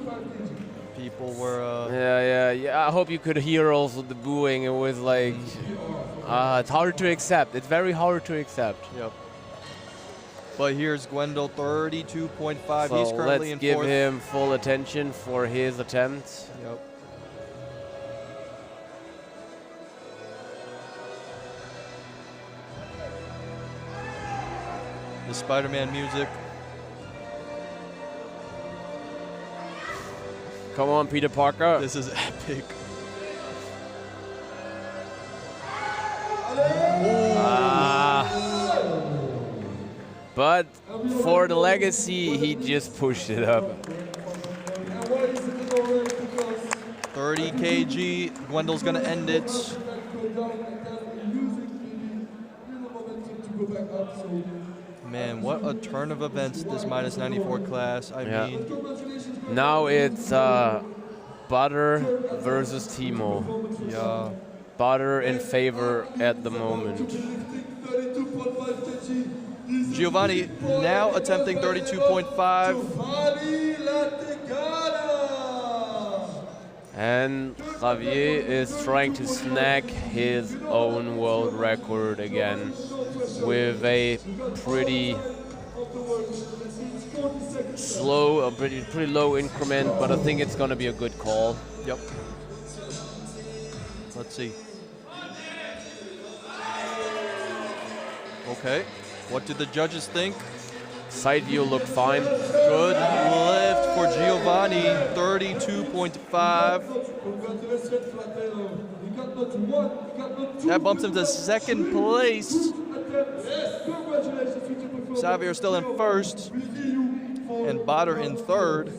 People were. Yeah. I hope you could hear also the booing. It was like, it's hard to accept. It's very hard to accept. Yep. But here's Gwendol, 32.5. So He's currently in let's give fourth. him full attention for his attempt. Yep. The Spider-Man music. Come on, Peter Parker. This is epic. But for the legacy, he just pushed it up. 30 kg. Gwendol's gonna end it. Man, what a turn of events this minus 94 class. I mean, now it's Butter versus Timo. Yeah. Butter in favor at the moment. Giovanni now attempting 32.5. And Javier is trying to snag his own world record again with a pretty slow, a pretty low increment, but I think it's gonna be a good call. Yep. Let's see. Okay. What did the judges think? Side view looked fine. Good lift for Giovanni, 32.5. That bumps him to second place. Xavier still in first, and Bader in third.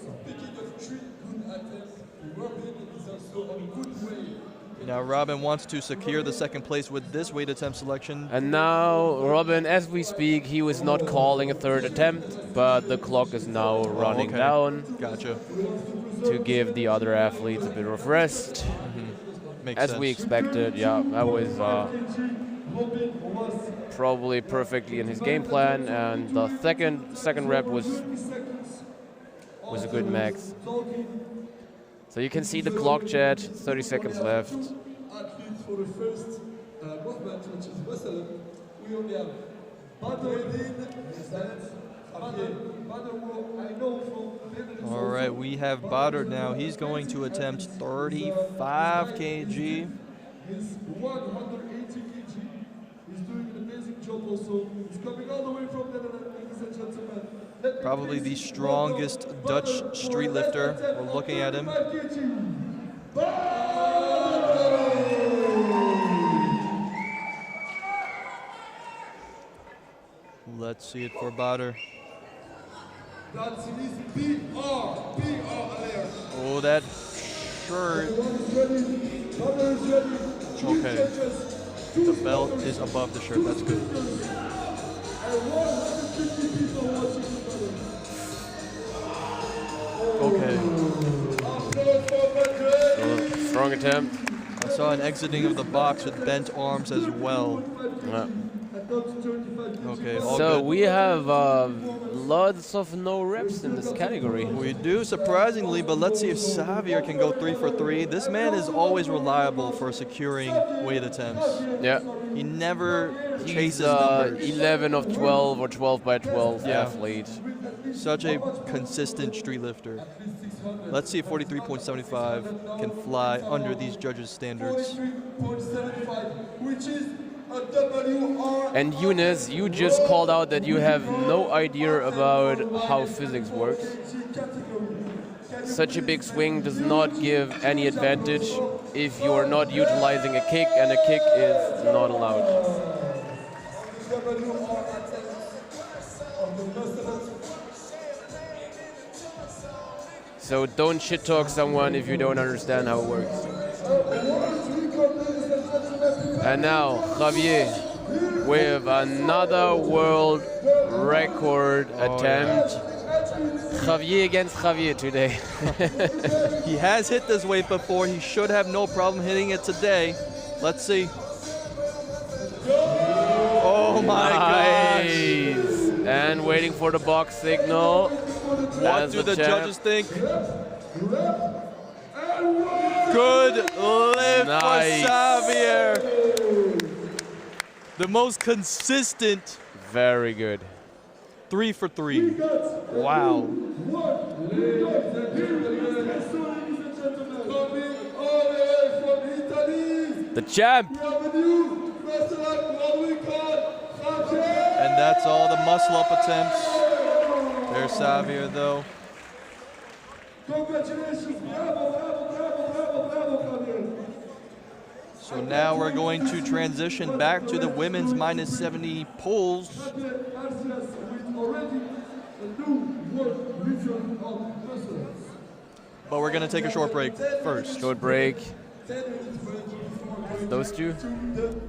Now Robin wants to secure the second place with this weight attempt selection. And now Robin, as we speak, he was not calling a third attempt, but the clock is now running down. Gotcha. To give the other athletes a bit of rest. Makes as sense. we expected, yeah, that was probably perfectly in his game plan, and the second rep was a good max. So you can see the clock chat, 30 seconds left. All right, we have Bader now. He's going to attempt 35 kg. He's 180 kg. He's doing an amazing job also. He's coming all the way from Netherlands, ladies and gentlemen. Probably the strongest Dutch street lifter. We're looking at him. Let's see it for Bader. That's his PR. Oh, that shirt. Okay. The belt is above the shirt. That's good. Okay. Strong attempt. I saw an exiting of the box with bent arms as well. Yeah. Okay, all so good. we have lots of no reps in this category. We do, surprisingly, but let's see if Xavier can go 3 for 3. This man is always reliable for securing weight attempts. Yeah. He never He's chases numbers. 11 of 12 or 12 by 12 Yeah. athlete. Such a consistent street lifter. Let's see if 43.75 can fly under these judges' standards. 43.75, which is a WR. And Eunice, you just called out that you have no idea about how physics works. Such a big swing does not give any advantage if you're not utilizing a kick, and a kick is not allowed. So don't shit talk someone if you don't understand how it works. And now Javier with another world record attempt. Javier against Javier today. He has hit this weight before. He should have no problem hitting it today. Let's see. Oh my gosh. And And waiting for the box signal. What do the judges think? Good lift Nice. for Xavier. The most consistent Very good. 3 for 3. Wow. The champ. And that's all the muscle up attempts. There's Xavier though. Congratulations, bravo, bravo, bravo, bravo, bravo, Javier. So now we're going to transition back to the women's minus 70 pulls. Javier Garcias with already a new world record of wrestlers. But we're going to take a short break first. Short break. 10 minutes break before Those two. to the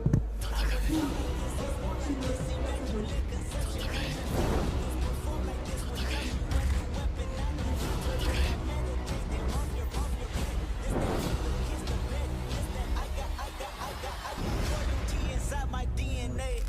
inside my DNA.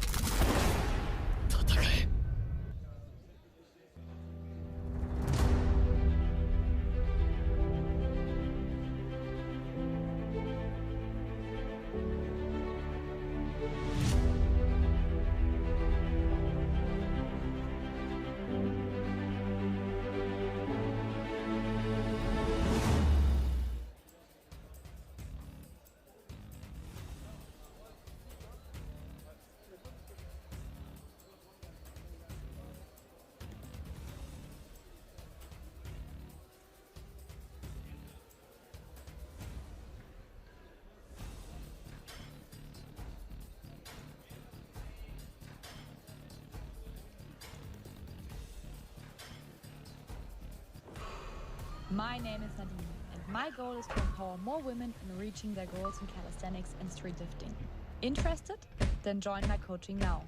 My name is Nadine, and my goal is to empower more women in reaching their goals in calisthenics and street lifting. Interested? Then join my coaching now.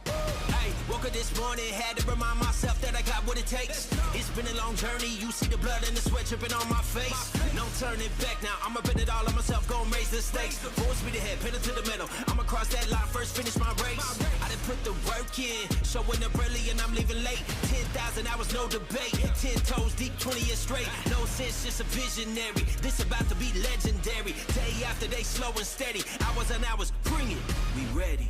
Hey, woke up this morning, had to remind myself that I got what it takes. It's been a long journey, you see the blood and the sweat dripping on my face. No turning back now, I'ma bet it all on myself, gon' raise the stakes. Full speed ahead, pedal to the middle, I'ma cross that line, first finish my race. I done put the work in, showing up early and I'm leaving late. 10,000 hours, no debate, 10 toes deep, 20 years straight. No sense, just a visionary, this about to be legendary. Day after day, slow and steady, hours and hours, bring it, we ready.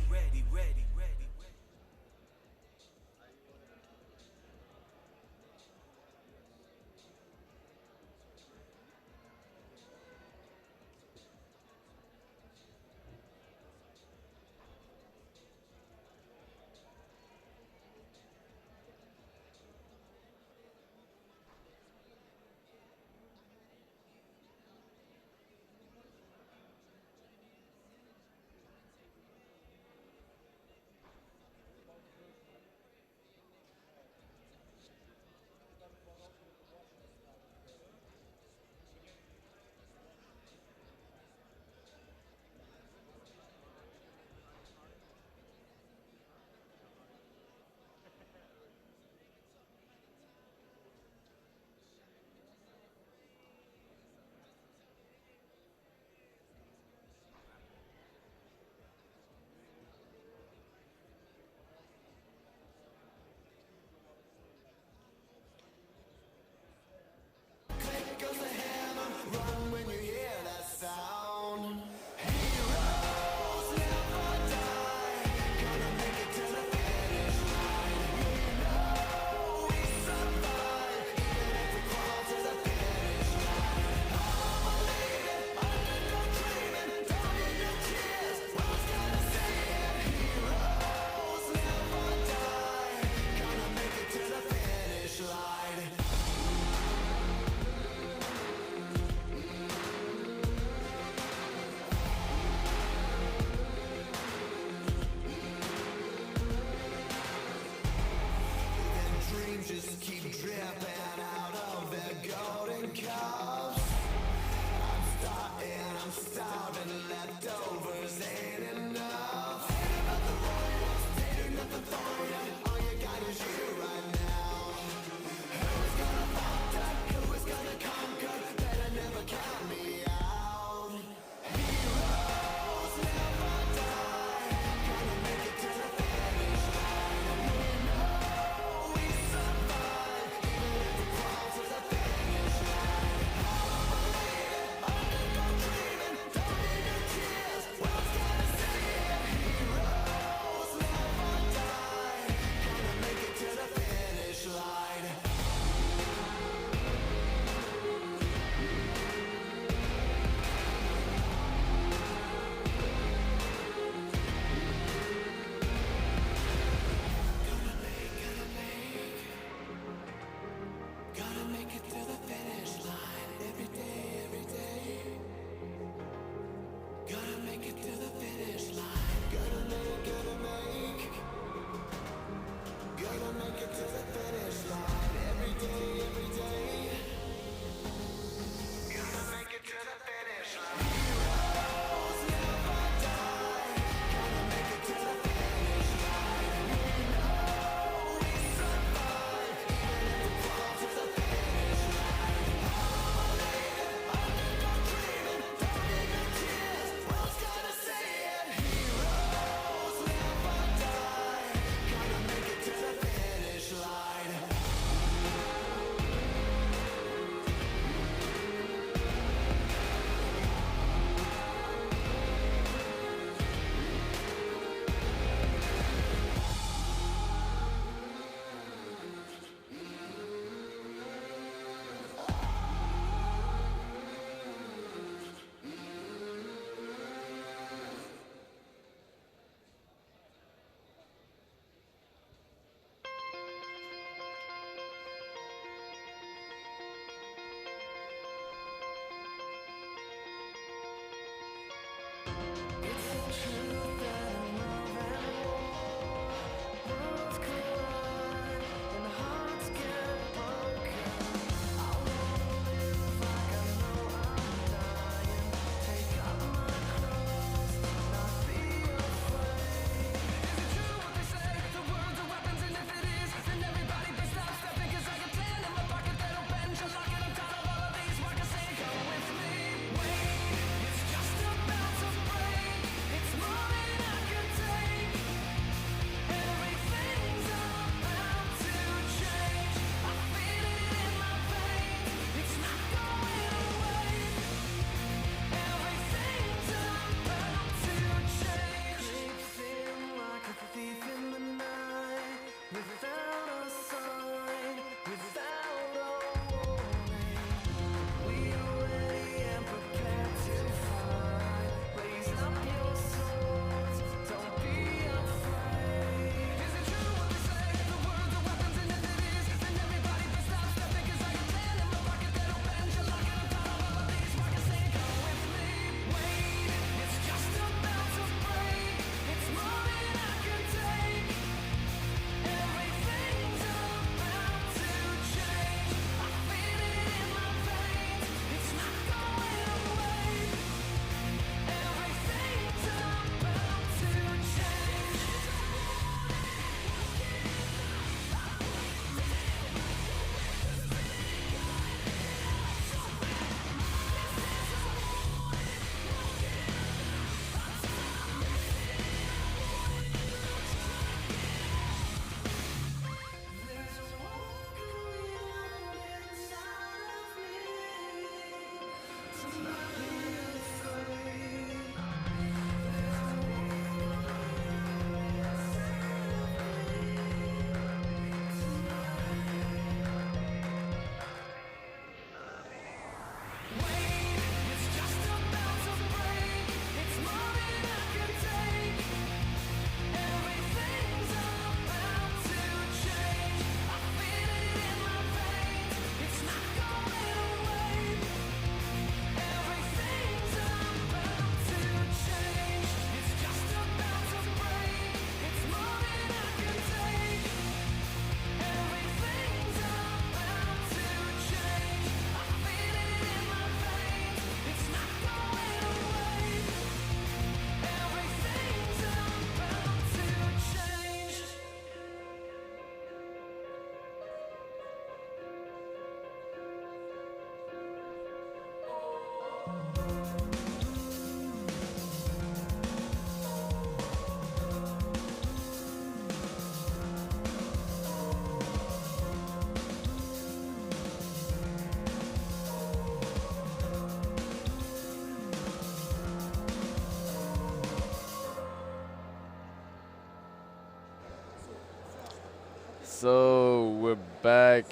So we're back.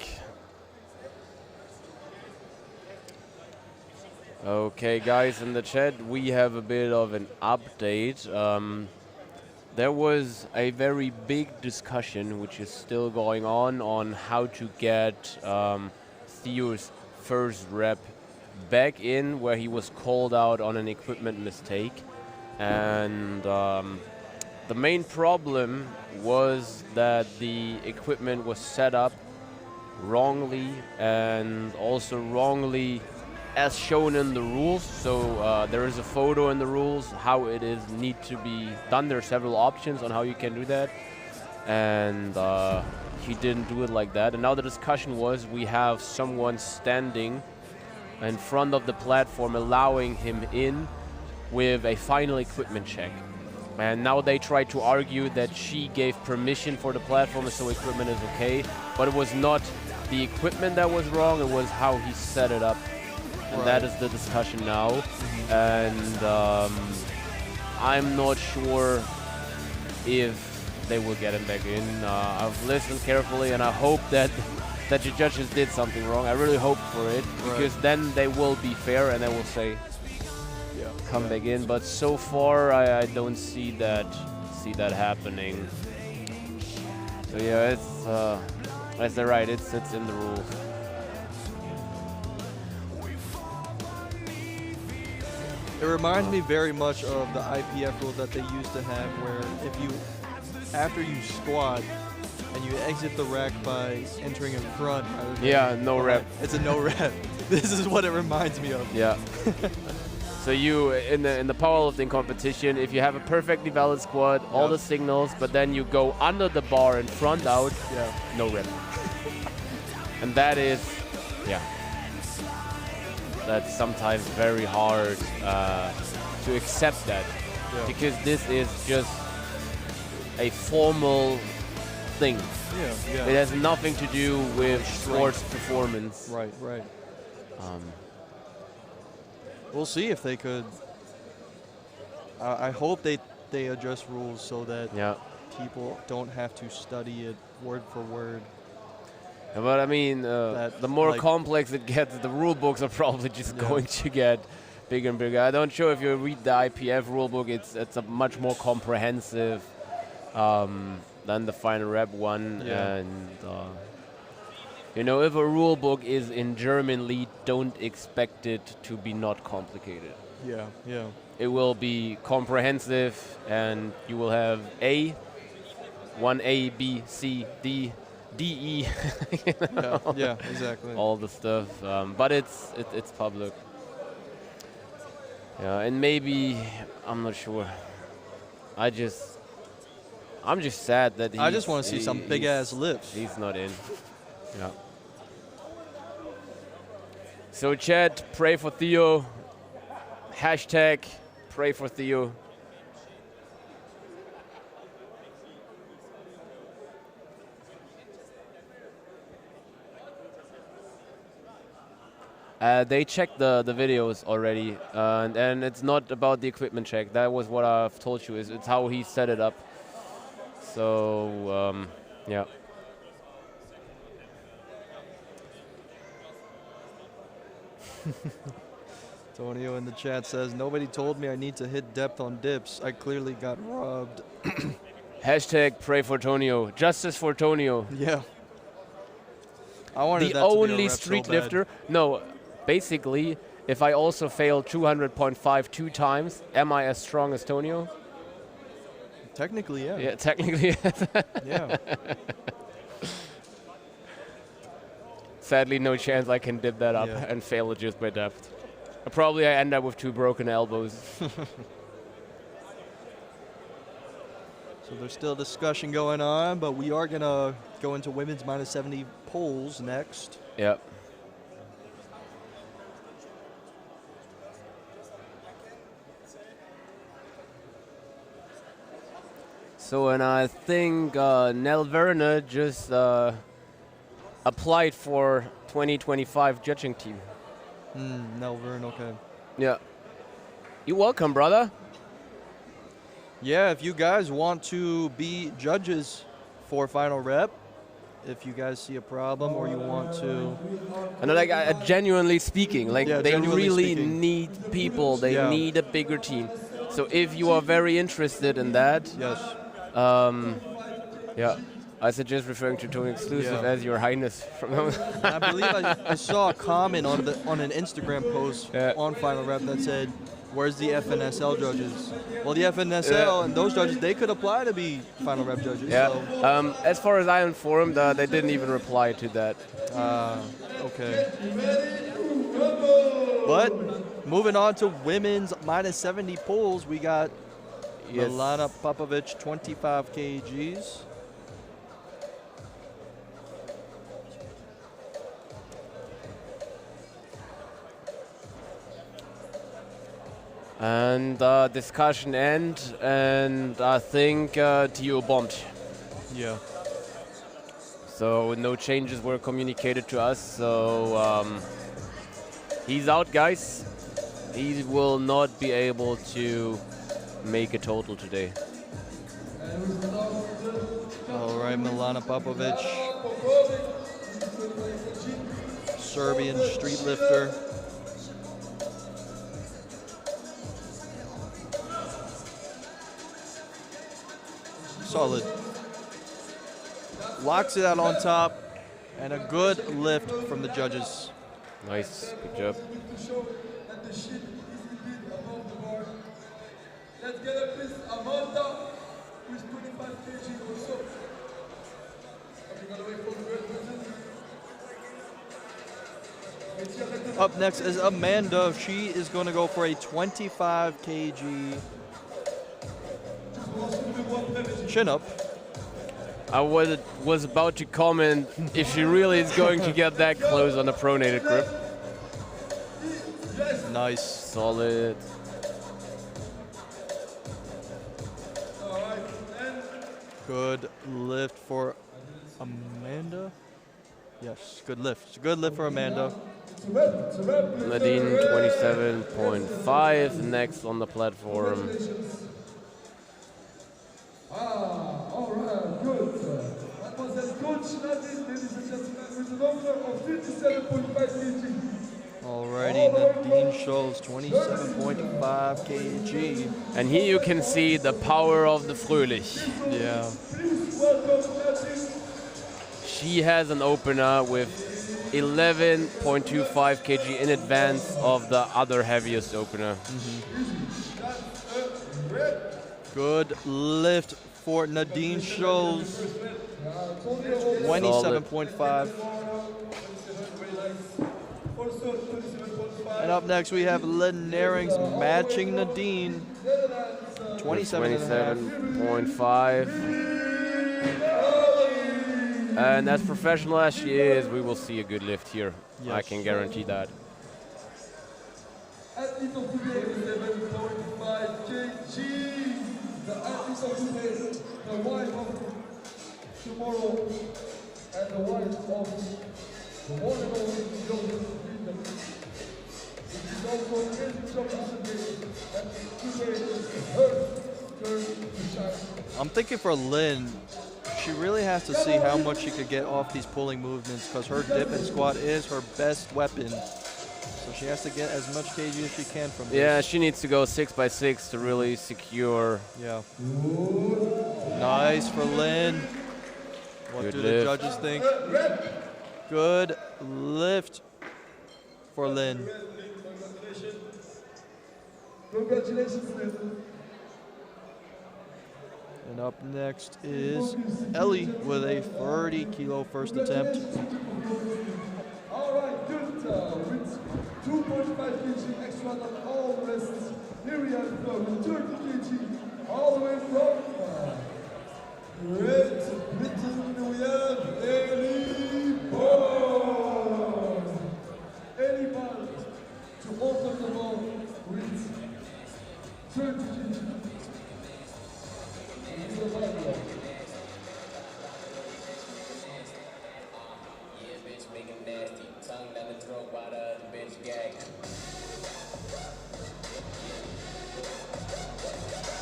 Okay, guys, in the chat we have a bit of an update. There was a very big discussion, which is still going on how to get Theo's first rep back in where he was called out on an equipment mistake. And the main problem was that the equipment was set up wrongly and also wrongly as shown in the rules. So there is a photo in the rules how it is need to be done. There are several options on how you can do that. And he didn't do it like that. And now the discussion was we have someone standing in front of the platform allowing him in with a final equipment check. And now they try to argue that she gave permission for the platform so equipment is okay. But it was not the equipment that was wrong, it was how he set it up. And that is the discussion now. And I'm not sure if they will get him back in. I've listened carefully and I hope that the judges did something wrong. I really hope for it, because then they will be fair and they will say, come back in. But so far, I don't see that happening. So yeah, it's as they're right. It's in the rules. It reminds me very much of the IPF rule that they used to have, where if you, after you squat and you exit the rack by entering in front. Yeah, no rep. It's a no rep. This is what it reminds me of. Yeah. So you, in the powerlifting competition, if you have a perfectly valid squat, all the signals, but then you go under the bar and front out, no rep. And that is, that's sometimes very hard to accept that, because this is just a formal thing. It has nothing to do with sports performance. Right. We'll see if they could. I hope they adjust rules so that people don't have to study it word for word. But I mean, the more complex it gets, the rule books are probably just going to get bigger and bigger. I don't know if you read the IPF rule book, it's a much more comprehensive than the FinalRep one. And you know, if a rule book is in German, don't expect it to be not complicated. Yeah. It will be comprehensive, and you will have one A, B, C, D, DE. Yeah, exactly. All the stuff, but it's public. Yeah, and maybe I'm not sure. I'm just sad that I just want to see some big ass lifts. He's not in. Yeah. So chat, pray for Theo. Hashtag pray for Theo. They checked the videos already, and it's not about the equipment check. That was what I've told you. It's how he set it up. So, yeah. Tonio in the chat says, nobody told me I need to hit depth on dips. I clearly got robbed. Hashtag pray for Tonio. Justice for Tonio. Yeah. I wanted the that to be a only rep street so lifter. No, basically, if I also fail 200.5 2 times, am I as strong as Tonio? Technically, yeah. Yeah, technically. Yeah. Sadly, no chance I can dip that up and fail it just by depth. Probably I end up with 2 broken elbows. So there's still discussion going on, but we are going to go into women's minus 70 poles next. Yep. So, and I think Nell Werner just applied for 2025 judging team. Nell Werner, okay. Yeah. You're welcome, brother. Yeah, if you guys want to be judges for FinalRep, if you guys see a problem or you want to... And like genuinely speaking, like they really speaking. need people. They need a bigger team. So if you are very interested in that, I suggest referring to Tone Exclusive Yeah. as Your Highness. From I believe I saw a comment on an Instagram post on FinalRep that said, "Where's the FNSL judges?" Well, the FNSL and those judges, they could apply to be FinalRep judges. Yeah. So. As far as I informed, they didn't even reply to that. Okay. But moving on to women's minus 70 pulls, we got Milana Popovic, 25 kgs. And discussion end, and I think Tio bombed. Yeah. So no changes were communicated to us. So he's out, guys. He will not be able to make a total today. All right, Milana Popovic, Serbian street lifter. Solid. Locks it out on top, and a good lift from the judges. Nice, good job. Let's get a piece Amanda, who's 25 kg or so. Up next is Amanda. She is going to go for a 25 kg chin up. I was about to comment if she really is going to get that close on the pronated grip. Nice. Solid. Good lift for Amanda. Yes, good lift. Good lift for Amanda. Nadine 27.5 next on the platform. All right, good. Mademoiselle Coach Nadine, ladies and gentlemen, with a number of 57.5 kg. Alrighty, Nadine Schulz, 27.5 kg. And here you can see the power of the Fröhlich. Yeah. Please welcome Nadine. She has an opener with 11.25 kg in advance of the other heaviest opener. Good lift for Nadine Schulz, 27.5. And up next we have Lynn Narings matching Nadine, 27.5. And as professional as she is, we will see a good lift here. Yes. I can guarantee that. Athlete of today, 11.5 kg. The athlete of today, the wife of tomorrow, and the wife of the one and only Joseph Freedom. It is also an amazing championship day, and today is her turn to shine. I'm thinking for Lynn, she really has to see how much she could get off these pulling movements because her dip and squat is her best weapon. So she has to get as much kg as she can from this. Yeah, she needs to go 6x6 to really secure. Yeah. Nice for Lynn. What Good do lift. the judges think? Good lift for Lynn. Congratulations, Lynn. And up next is Ellie with a 30 kilo first attempt. All right, good. With 2.5 kg extra than all the rest. Here we have with 30 kg all the way from Great Britain. We have Ellie Ball. Ellie Ball to open the ball with 30 kg.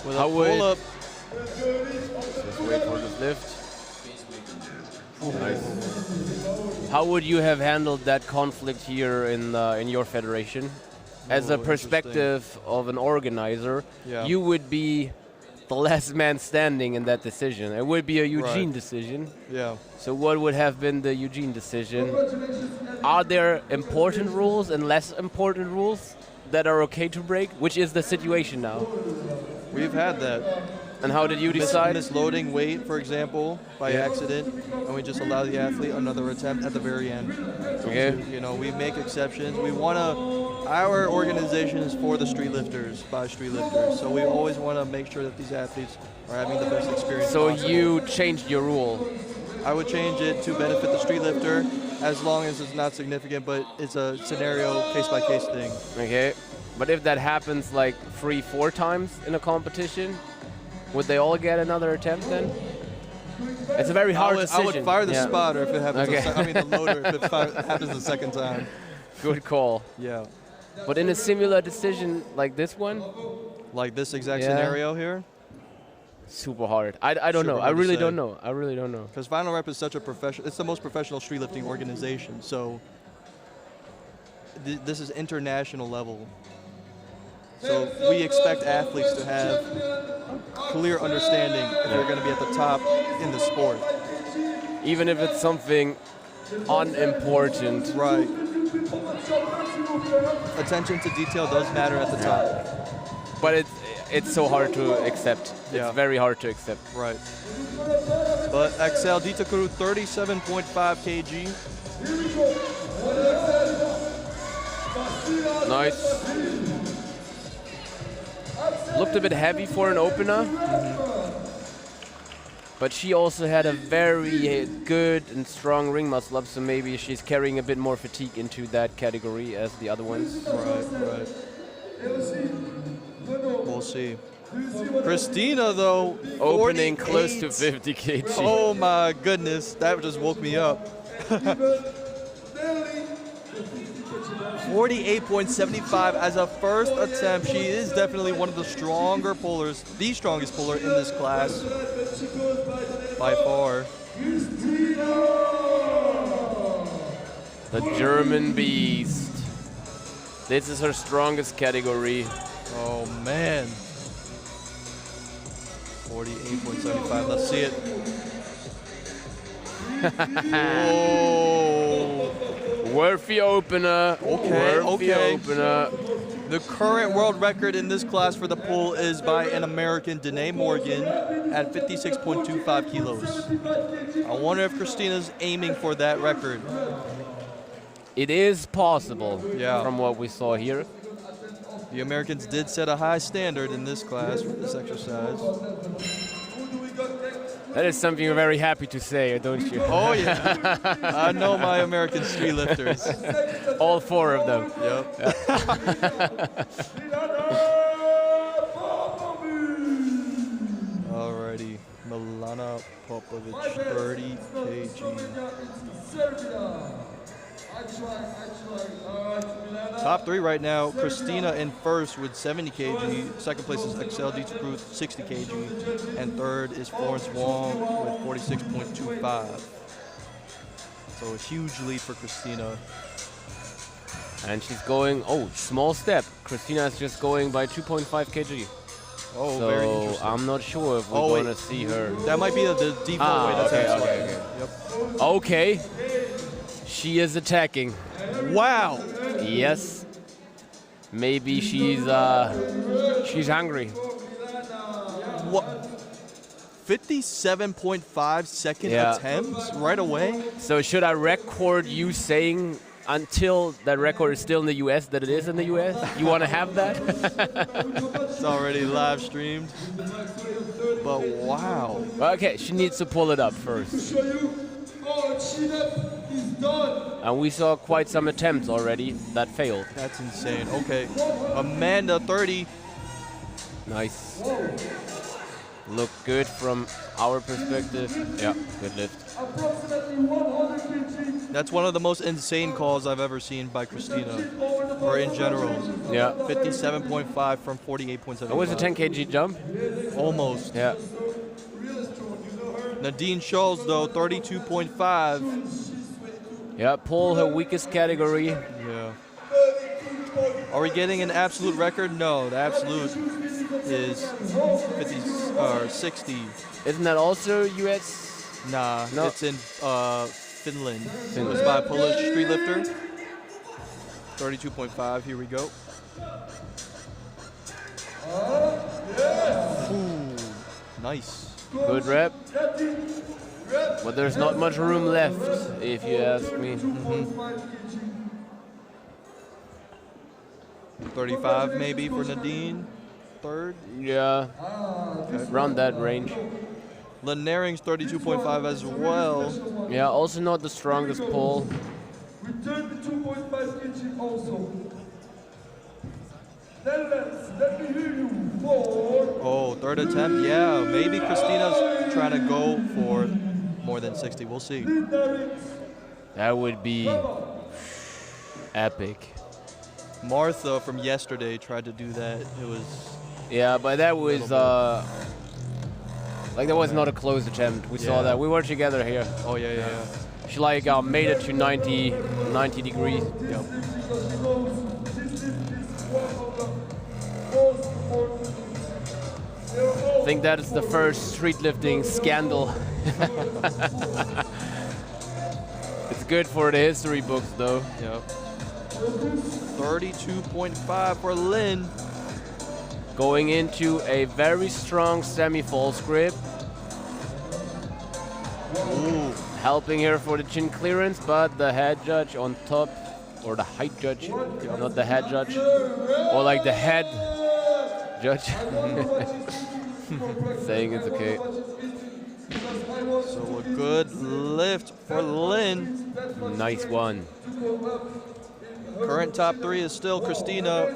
With How a would- pull up. Just wait for this lift. Nice. How would you have handled that conflict here in your federation? As a Oh, perspective of an organizer, Yeah. you would be the last man standing in that decision. It would be a Eugene decision. Yeah. So what would have been the Eugene decision? Are there important rules and less important rules that are okay to break? Which is the situation now? We've had that. And how did you decide? Misloading weight, for example, by accident, and we just allow the athlete another attempt at the very end. Okay. You know, we make exceptions. We want to, our organization is for the street lifters, by street lifters, so we always want to make sure that these athletes are having the best experience So possible. you changed your rule? I would change it to benefit the street lifter, as long as it's not significant, but it's a scenario, case-by-case thing. Okay. But if that happens like 3-4 times in a competition, would they all get another attempt then? It's a very hard decision. I would fire the Yeah. spotter if it happens. Okay. I mean the loader if it happens the second time. Good call. Yeah. But in a similar decision like this one, Like this exact Yeah. scenario here. super hard. I don't know. Super I hard to really say. don't know. I really don't know. Because FinalRep is such a professional. It's the most professional street lifting organization. So this is international level. So we expect athletes to have a clear understanding if they're going to be at the top in the sport. Even if it's something unimportant. Right. Attention to detail does matter at the top. But it's so hard to accept. Yeah. It's very hard to accept. Right. But Axel Ditakuru, 37.5 kg. Nice. Looked a bit heavy for an opener. But she also had a very good and strong ring muscle up, so maybe she's carrying a bit more fatigue into that category as the other ones. Right. We'll see. Christina, though, Opening close to 48. 50 kg. Oh my goodness, that just woke me up. 48.75 as a first attempt. She is definitely one of the stronger pullers, the strongest puller in this class by far. The German beast. This is her strongest category. Oh man. 48.75, let's see it. Oh. Worthy opener. Okay, Worthy okay. opener. The current world record in this class for the pull is by an American, Danae Morgan, at 56.25 kilos. I wonder if Christina's aiming for that record. It is possible, Yeah. from what we saw here. The Americans did set a high standard in this class for this exercise. That is something you're very happy to say, don't you? Oh yeah, I know my American street lifters. All 4 of them. Yep. Alrighty, Milana Popovic, 30 kg. Top 3 right now, Christina in first with 70 kg. Second place is Axel Ditakuru, 60 kg. And third is Florence Wong with 46.25. So a huge lead for Christina. And she's going, small step. Christina is just going by 2.5 kg. Oh, very So interesting. I'm not sure if we're Oh, wait. going to see her. That might be the default way to okay, test. okay. Yep. Okay. She is attacking. Wow. Yes. Maybe she's hungry. What? 57.5 second Yeah. attempts right away? So should I record you saying until that record is still in the US that it is in the US? You want to have that? It's already live streamed. But wow. Okay, she needs to pull it up first. And we saw quite some attempts already that failed. That's insane. Okay. Amanda, 30. Nice. Look good from our perspective. Yeah, good lift. That's one of the most insane calls I've ever seen by Christina, or in general. Yeah. 57.5 from 48.75. It was a 10 kg jump. Almost. Yeah. Nadine Scholes, though, 32.5. Yeah, pull her weakest category. Yeah. Are we getting an absolute record? No, the absolute is 50 or 60. Isn't that also US? Nah, No. it's in Finland. It was by a Polish streetlifter. 32.5. Here we go. Ooh, nice. Good rep. But there's not much room left, if you ask me. 35 maybe for Nadine. Third. Yeah, around that range. Lynn Naring's 32.5 as well. Yeah, also not the strongest pull. Return to 2.5 kg also. Then let me hear you for... Oh, third attempt. Yeah, maybe Christina's trying to go for more than 60. We'll see. That would be epic. Martha from yesterday tried to do that. It was... Yeah, but that was like that was not a close attempt. We saw that. We were together here. Oh yeah. She like made it to 90 degrees. Yep. I think that is the first street lifting scandal. It's good for the history books though. Yep. 32.5 for Lynn. Going into a very strong semi-false grip. Ooh. Helping her for the chin clearance, but the head judge on top, or the height judge, not the head judge, or like the head judge, saying it's okay. So a good lift for Lynn. Nice one. Current top three is still Christina,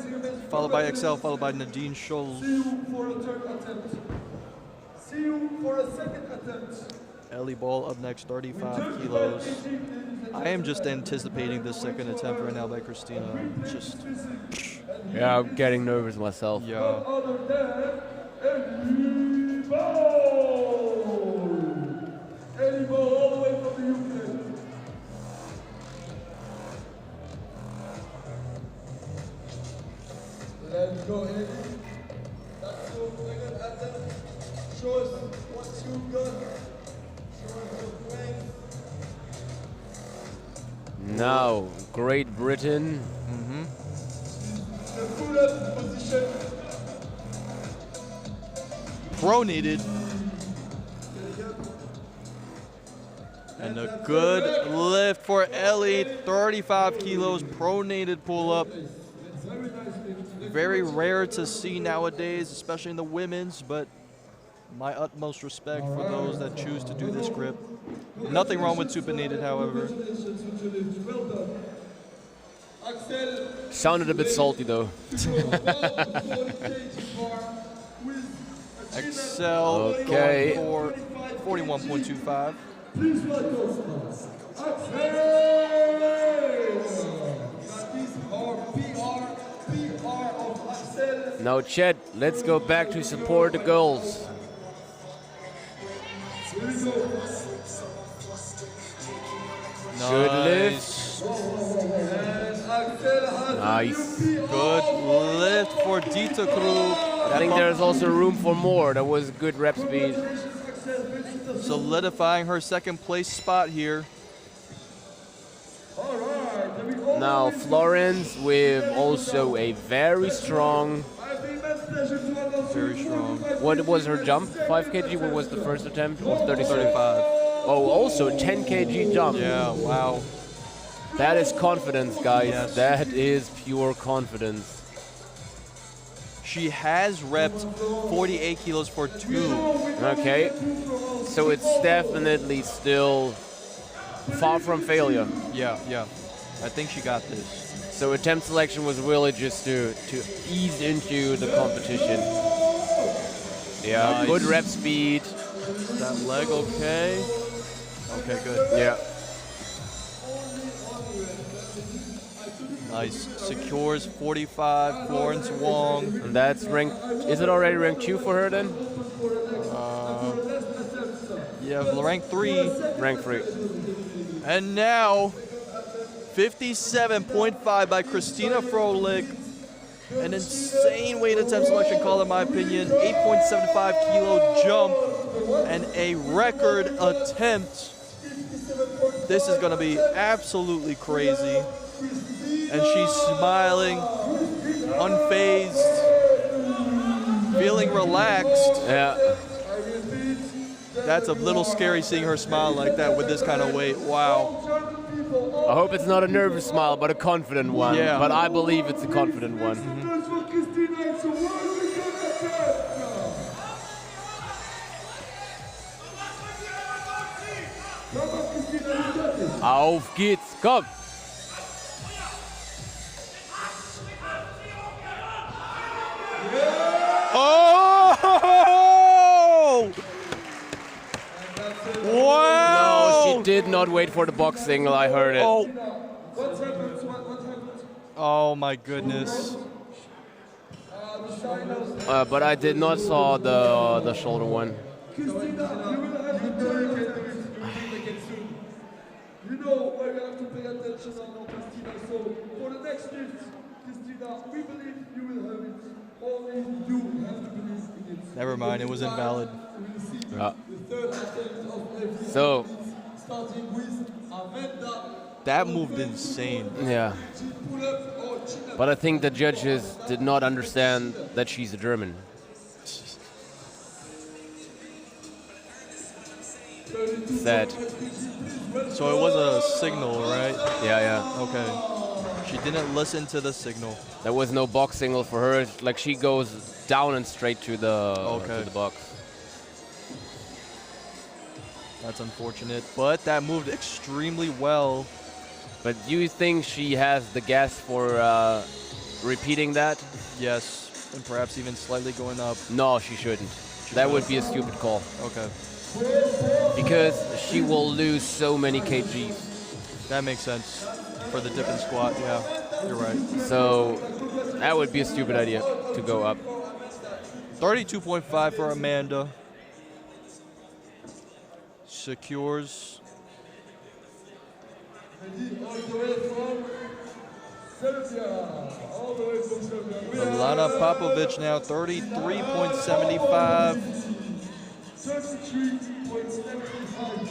followed by Excel, followed by Nadine Scholl. See you for a third attempt. See you for a second attempt. Ellie Ball up next, 35 kilos. I am just anticipating this second attempt right now by Christina. Just, Yeah, I'm getting nervous myself. yeah. Other than Ellie Ball. Ellie Ball all the way from the UK. Let's go, Eddie. That's your second attempt. Show us what you got. Show us your strength. Now, Great Britain. The pull-up position. Pronated. And a good lift for Ellie, 35 kilos, pronated pull-up. Very rare to see nowadays, especially in the women's, but my utmost respect for those that choose to do this grip. Nothing wrong with supinated, however. Sounded a bit salty though. Excel Okay. going for 41.25. Please welcome Axel! PR of Axel. Now, Chet, let's go back to support the girls. Here we go. Good lift. And Axel has Nice. Good lift for Dita Krug. I think there's also room for more. That was good rep speed. Solidifying her second place spot here. Now, Florence with also a very strong. Very strong. What was her jump? 5 kg? What was the first attempt? Or 36? 35. Oh, also 10 kg jump. Yeah, wow. That is confidence, guys. Yes. That is pure confidence. She has repped 48 kilos for 2. Okay. So it's definitely still far from failure. Yeah. I think she got this. So attempt selection was really just to ease into the competition. Yeah, Nice. good rep speed. That leg okay? Okay, good. Yeah. Nice. Secures 45, Florence Wong. And that's rank. Is it already rank 2 for her then? Yeah, rank 3. Rank 3. And now, 57.5 by Christina Froelich. An insane weight attempt selection call, in my opinion. 8.75 kilo jump and a record attempt. This is going to be absolutely crazy. And she's smiling, unfazed, feeling relaxed. Yeah. That's a little scary seeing her smile like that with this kind of weight. Wow. I hope it's not a nervous smile, but a confident one. Yeah. But I believe it's a confident one. Auf geht's, komm! Oh! Wow! No, she did not wait for the box signal, I heard it. Oh. Oh my goodness. But I did not saw the shoulder one. You know where you have to pay attention on Christina. So for the next lift, Christina, we believe you will have it. Only you have to believe in it. Never mind, it was invalid. Yeah. The third attempt of lift. So, starting with Amanda. that moved insane. yeah. But I think the judges did not understand that she's a German. Sad. So it was a signal, right? Yeah, yeah. Okay. She didn't listen to the signal. There was no box signal for her. Like she goes down and straight to the box. That's unfortunate, but that moved extremely well. But do you think she has the gas for repeating that? Yes, and perhaps even slightly going up. No, she shouldn't. That would be a stupid call. Okay. Because she will lose so many kgs. That makes sense for the dip and squat. Yeah, you're right. So that would be a stupid idea to go up. 32.5 for Amanda. Secures. Milana Popovic now 33.75. 33.75.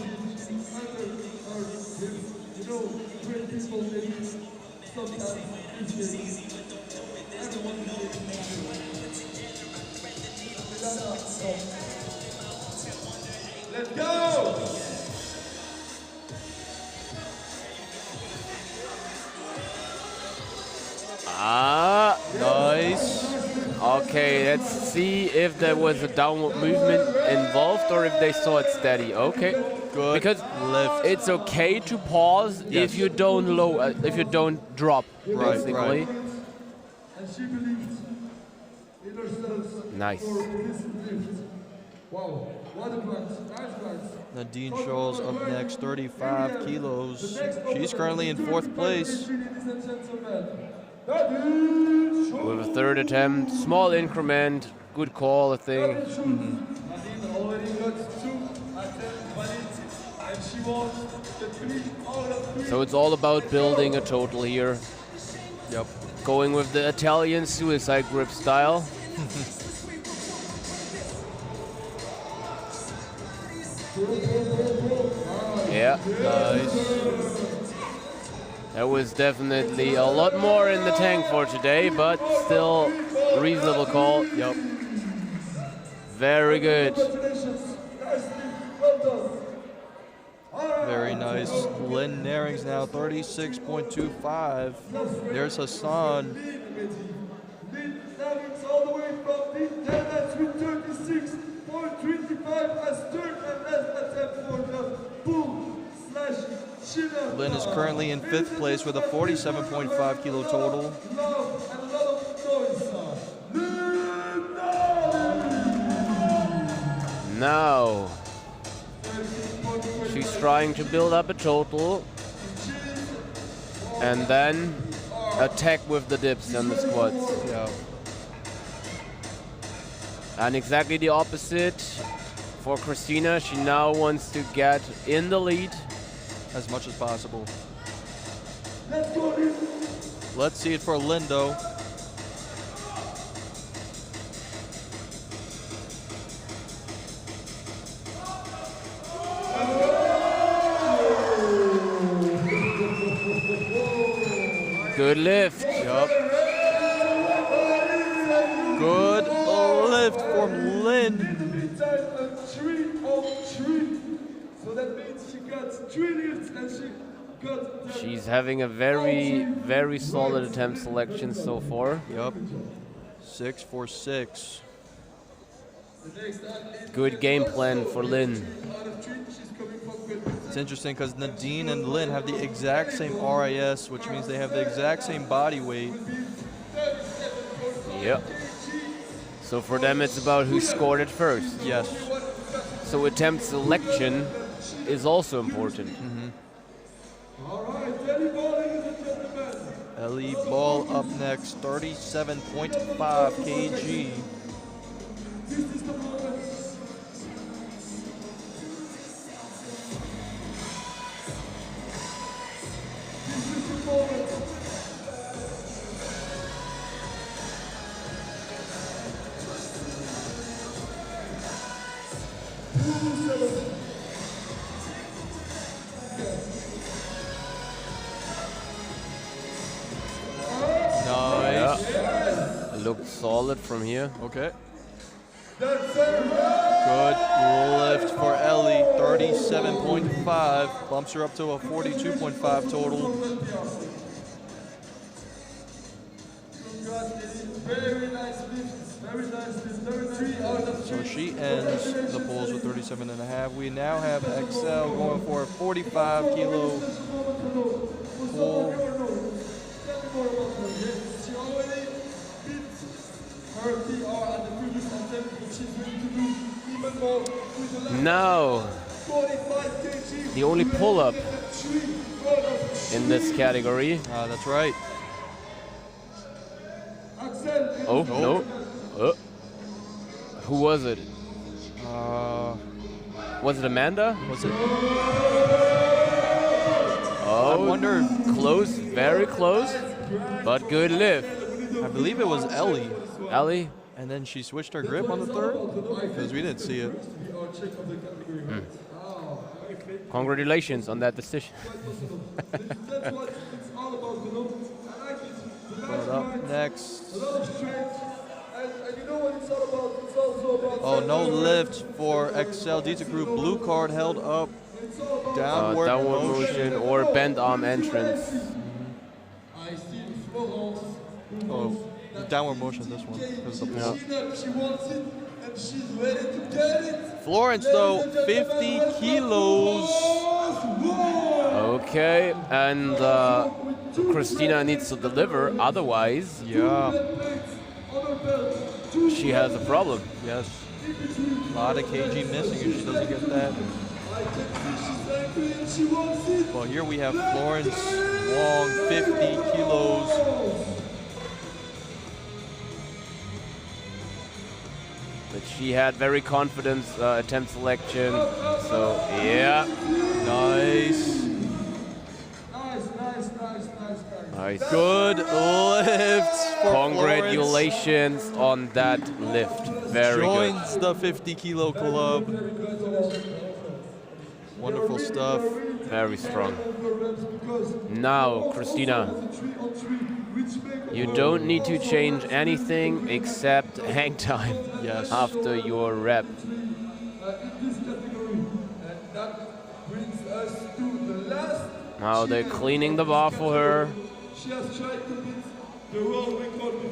Let's go! Ah, nice. Okay, let's see if there was a downward movement involved or if they saw it steady. Okay, good. Because lift. it's okay to pause if you don't if you don't drop, basically. Right. And she believes in herself. Nice. For this lift. Wow, what a glance. Nice glance. Nadine Scholl's up next, 35 kilos. She's currently in 4th place. With a third attempt, small increment, good call, I think. Nadine already got 2 attempts, and she wants the 3 out of 3. So it's all about building a total here. Yep. Going with the Italian suicide grip style. Yeah. Nice. That was definitely a lot more in the tank for today, but still reasonable call. Yep. Very good. Very nice. Lynn Naring's now 36.25. There's Hassan. All the way from the Netherlands with 36.25 as third and last attempt for the bull / chin-up. Lynn is currently in 5th place with a 47.5 kilo total. Love and a lot of noise. Now, she's trying to build up a total and then attack with the dips and the squats. Yeah. And exactly the opposite for Christina. She now wants to get in the lead. As much as possible. Let's go, Lynn. Let's see it for Lindo. Good lift. Yup. Good lift from Lynn. Time a 3 of 3. So that means she got 3 lifts and she got them. She's having a very, very solid attempt selection so far. Yup. 6 for 6. The next athlete Good game plan for Lynn. out of 3, she's coming from good position. It's interesting because Nadine and Lynn have the exact same RIS, which means they have the exact same body weight. Yep. So for them, it's about who scored it first. Yes. So attempt selection is also important. All right, Ellie Ball, ladies and gentlemen. Ellie Ball up next, 37.5 kg. This is the moment. This is the moment. Nice. Yeah. Looked solid from here. Okay. That's it. Good lift for Ellie, 37.5. Bumps her up to a 42.5 total. Very nice lifts. Very nice lifts. Very nice. 3 out of 3. So she ends the pulls with 37.5. We now have Excel going for a 45 kilo pull. She already beat her PR at the previous attempt, but she's ready to do even more with the last Now, 45 kg. the only pull-up 3 out of in this category. That's right. Axel. Oh, no. Who was it? Was it Amanda? Was it? Oh, I wonder. Close, very close, but good lift. I believe it was Ellie. Ali? And then she switched her grip on the third? Because we didn't see it. Congratulations on that decision. That's what it's all about, you know. I like it. The But nice up grind, next. a lot of strength, and you know what it's all about? It's also about. Oh, no lift for Excel Dita Group. Blue card held up. Downward, Downward motion. motion or bent arm entrance. I see Florence. Oh, the downward motion, this one. Because the pull. She wants it, and she's ready to get it. Florence, though, 50 kilos. Okay, and Christina needs to deliver, otherwise Yeah, she has a problem. yes. A lot of kg missing if she doesn't get that. Well, here we have Florence Wong, 50 kilos. But she had very confident attempt selection, so yeah. Nice. Nice. Good lifts for Congratulations on that lift. Very good. Joins the 50 kilo club. Wonderful stuff. Very strong. Now, Christina, you don't need to change anything except hang time Yes. after your rep. Now they're cleaning the bar for her.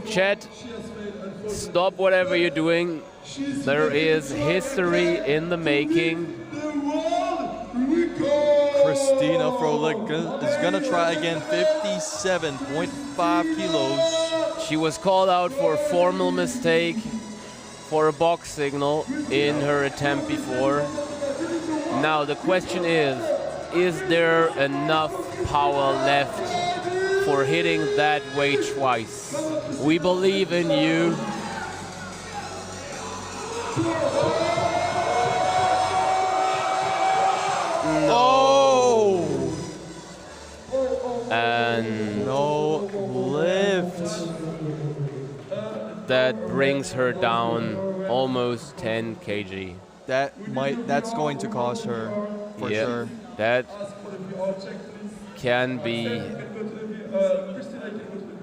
Chet, stop whatever you're doing. There is history in the making. Christina Froelich is gonna try again, 57.5 kilos. She was called out for a formal mistake for a box signal in her attempt before. Now the question is there enough power left for hitting that weight twice? We believe in you. No. And And no lift. That brings her down almost 10 kg. That's going to cost her for Yep, sure. That can be.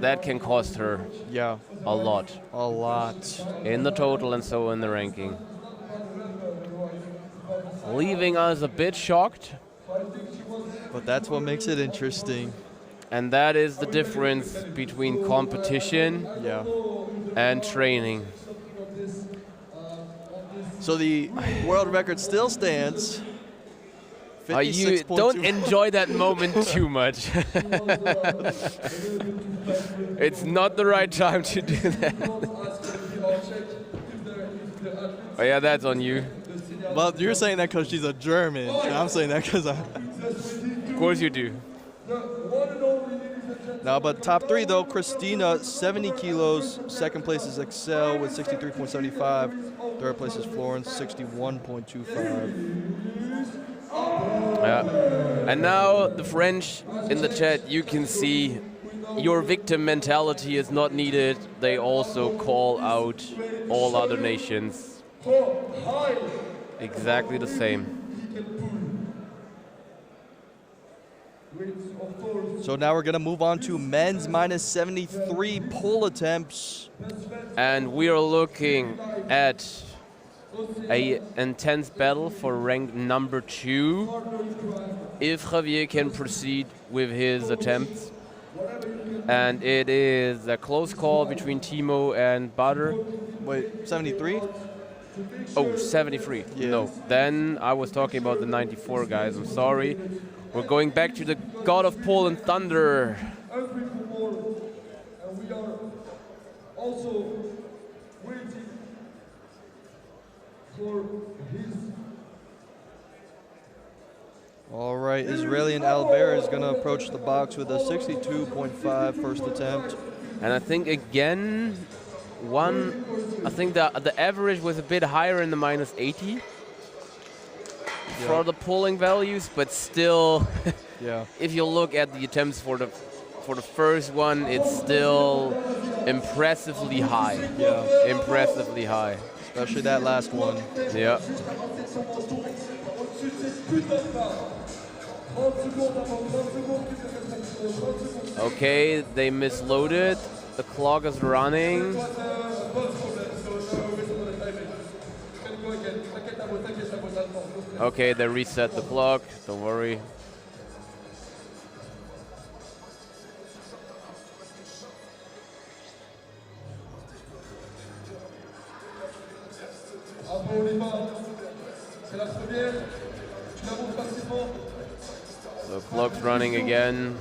That can cost her Yeah, a lot a lot. in the total and so in the ranking. Leaving us a bit shocked. But that's what makes it interesting. And that is the difference between competition Yeah. and training. So the world record still stands. You 56.2. don't enjoy that moment too much. It's not the right time to do that. Oh yeah, that's on you. Well, you're saying that because she's a German. And I'm saying that because I. Of course you do. Now, but top three though, Christina, 70 kilos. Second place is Excel with 63.75. Third place is Florence, 61.25. Yeah. And now the French in the chat, you can see your victim mentality is not needed. They also call out all other nations. Exactly the same. So now we're gonna move on to men's minus 73 pull attempts. And we are looking at a intense battle for rank number 2. If Javier can proceed with his attempts. And it is a close call between Timo and Butter. Wait, 73? Oh, 73. Yeah. No, then I was talking about the 94 guys. I'm sorry. We're going back to the God of Poland Thunder. And we are also waiting for his. All right, Israeli and Albert is gonna approach the box with a 62.5 first attempt. And I think again, I think the average was a bit higher in the minus 80 for the pulling values, but still, Yeah. if you look at the attempts for the first one, it's still impressively high. Yeah. Impressively high. Especially that last one. Yeah. Okay, they misloaded. The clock is running. Okay, they reset the clock. Don't worry. The clock's running again.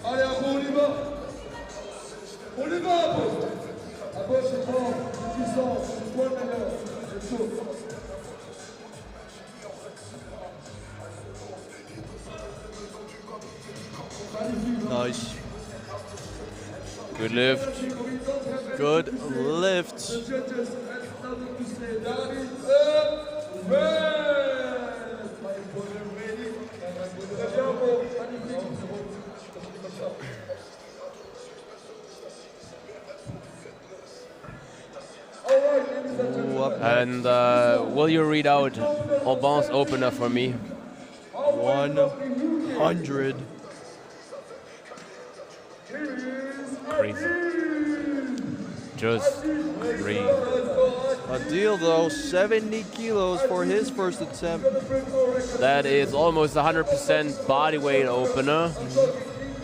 Allez, après, on y va. On y va, à gauche. À gauche, c'est fort, c'est puissant, c'est toi le meilleur. C'est chaud. Nice. Good lift. Good lift. Ooh, up next. And will you read out Aubin's opener for me? 100. Crazy. Just crazy. A deal though, 70 kilos for his first attempt. That is almost 100% body weight opener.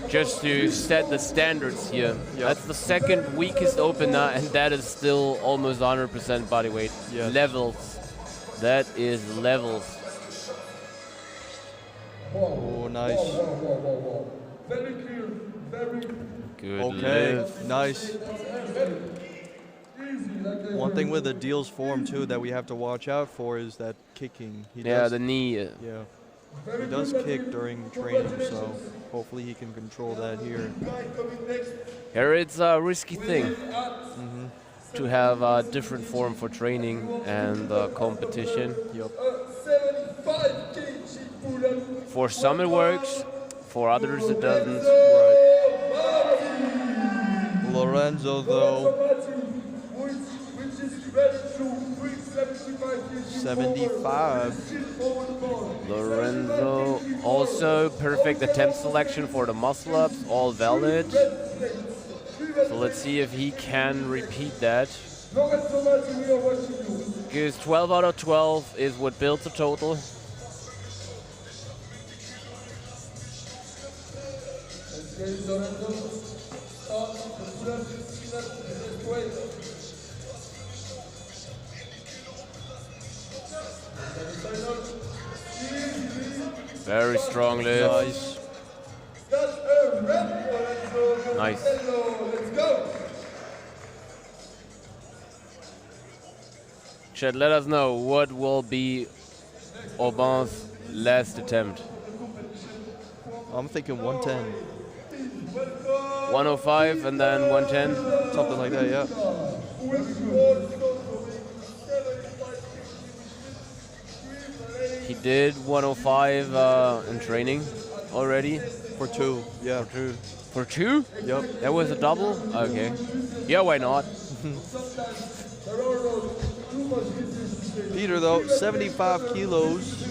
Just to set the standards here. That's the second weakest opener, and that is still almost 100% body weight. Yes. Levels. That is levels. Oh, nice. Very clear, very Good Okay, lift. nice. easy. Like One thing with the deals form too that we have to watch out for is that kicking. He Yeah, does, the knee. yeah. He does kick during training, so hopefully he can control that here. Here it's a risky thing. to have a different form for training and competition. Yep. 75 kg pull-up. For some it works, for others it doesn't. Lorenzo, though, Which is ready to bring 75 kg 75. Lorenzo, also perfect attempt selection for the muscle ups, all valid. So let's see if he can repeat that. Because 12 out of 12 is what builds a total. Very strong lift. Nice. Nice. Let's go. Chat, let us know what will be Aubin's last attempt. I'm thinking 110. 105 and then 110. Something like that, yeah. He did 105 in training already. For 2, yeah. For 2? Yep. That was a double? Okay. Yeah, why not? Peter, though, 75 kilos.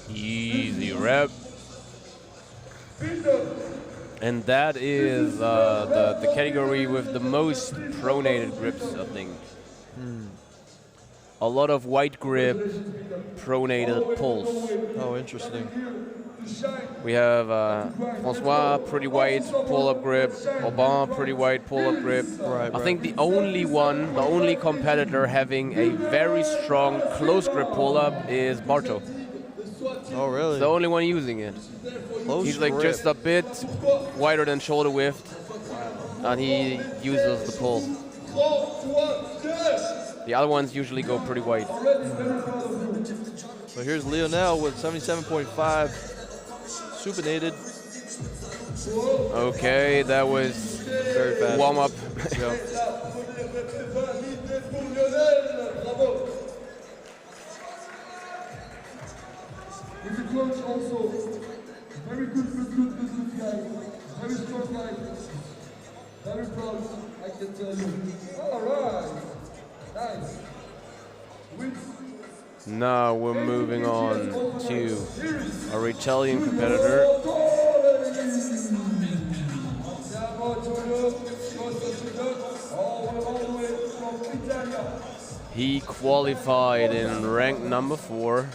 Easy rep. And that is the category with the most pronated grips, I think. A lot of white grip, pronated pulls. Oh, interesting. We have Francois, pretty white pull-up grip. Aubin, pretty white pull-up grip. Right, I think the only competitor having a very strong close grip pull-up is Barto. Oh, really? The only one using it. Close He's like grip. just a bit wider than shoulder width, and he uses the pull. The other ones usually go pretty wide. So here's Lionel with 77.5 supinated. Okay, that was Very fast. warm up. Yeah. With the coach also, very good guy, very strong guy, very proud, I can tell you. All right, nice. Now we're moving on to our Italian competitor. He qualified in rank number 4.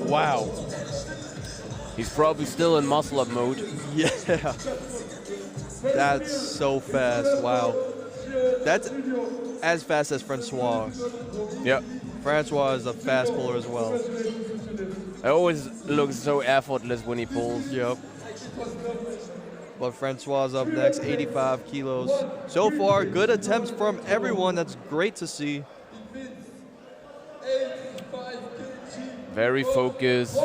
Wow. He's probably still in muscle-up mode. Yeah. That's so fast. Wow. That's as fast as Francois. Yep. Francois is a fast puller as well. It always looks so effortless when he pulls. Yep. But Francois is up next, 85 kilos. So far, good attempts from everyone. That's great to see. Very focused,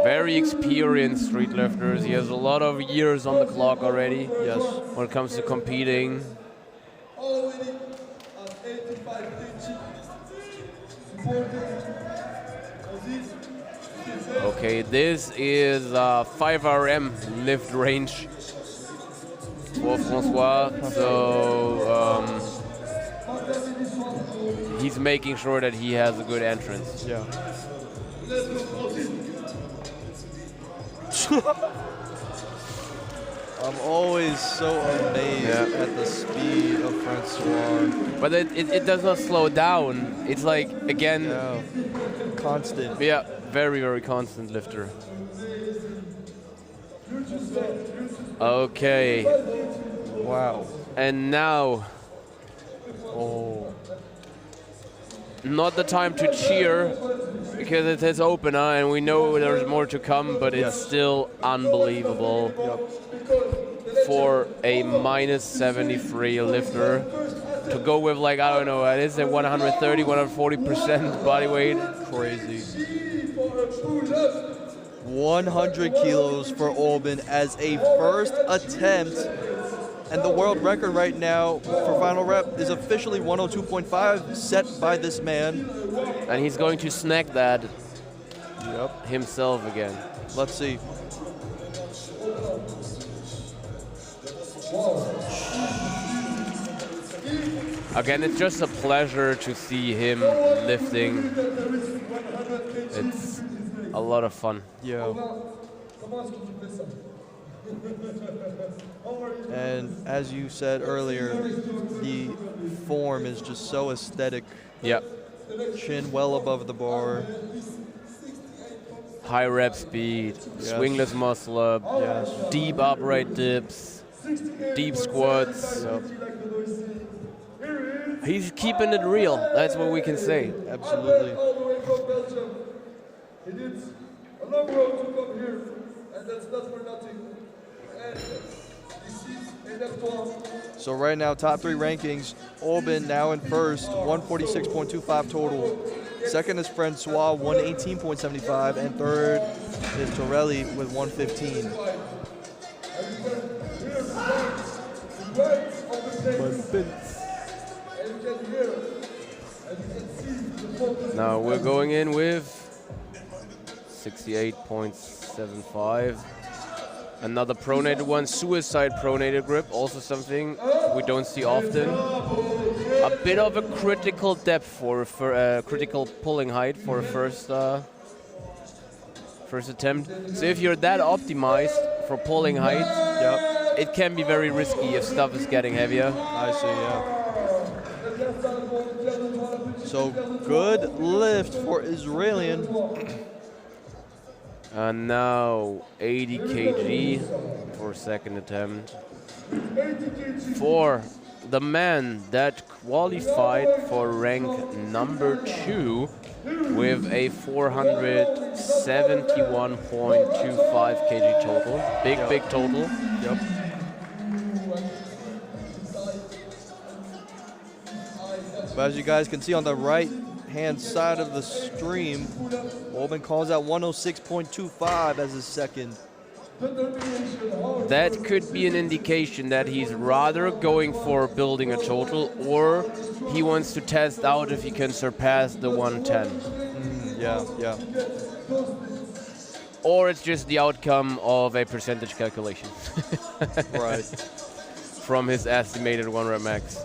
very experienced street lifters. He has a lot of years on the clock already. Yes. When it comes to competing. Already at 85 kg. Okay, this is 5 RM lift range for Francois. So he's making sure that he has a good entrance. Yeah. I'm always so amazed at the speed of Francois. But it does not slow down. It's like, again, constant. Yeah, very, very constant lifter. Okay. Wow. And now, not the time to cheer because it is opener and we know there's more to come, but it's still unbelievable for a -73 lifter. to go with like, I don't know, it is at 130, 140% body weight. Crazy. 100 kilos for Albin as a first attempt. And the world record right now for final rep is officially 102.5 set by this man. And he's going to snack that himself again. Let's see. Again, it's just a pleasure to see him lifting. It's a lot of fun. Yeah. And as you said earlier, the form is just so aesthetic. Yep. Chin well above the bar. High rep speed, swingless muscle up, deep upright dips, deep squats. He's keeping it real. That's what we can say. Absolutely. All the way from Belgium. He did a long road to come here, and that's not for nothing. And this is F1. So right now, top 3 rankings. Albin now in first, 146.25 total. Second is Francois, 118.75, and third is Torelli with 115. Now we're going in with 68.75. Another pronated one, suicide pronated grip, also something we don't see often. A bit of a critical depth for critical pulling height for a first attempt. So if you're that optimized for pulling height, it can be very risky if stuff is getting heavier. I see, yeah. So good lift for Israelian. And now 80 kg for second attempt. For the man that qualified for rank number 2 with a 471.25 kg total. Big total. Yep. But as you guys can see on the right-hand side of the stream, Albin calls out 106.25 as his second. That could be an indication that he's rather going for building a total, or he wants to test out if he can surpass the 110. Yeah. Or it's just the outcome of a percentage calculation. Right. From his estimated 1 rep max.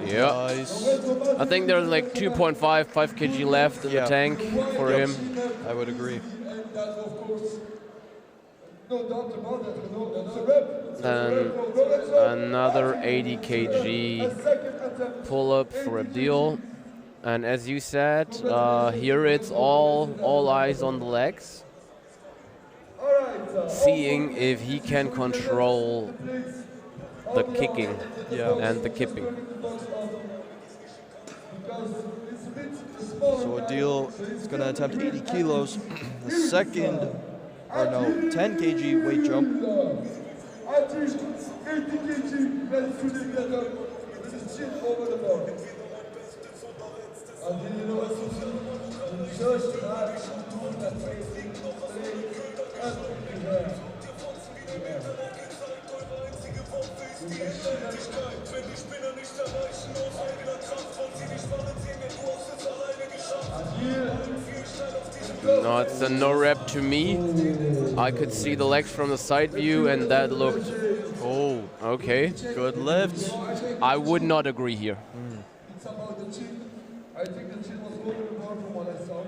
Yeah, nice. I think there's like 5 kg left in the tank for him. I would agree. Then another 80 kg pull-up for Abdil. And as you said, here it's all eyes on the legs. Seeing if he can control the kicking and the kipping. So Adil is going to attempt 80 kilos. The second, 10 kg weight jump. No, it's a no rep to me. I could see the legs from the side view and that looked, oh, okay. Good lift. I would not agree here. It's about the chin. I think the chin was over the bar from what I saw.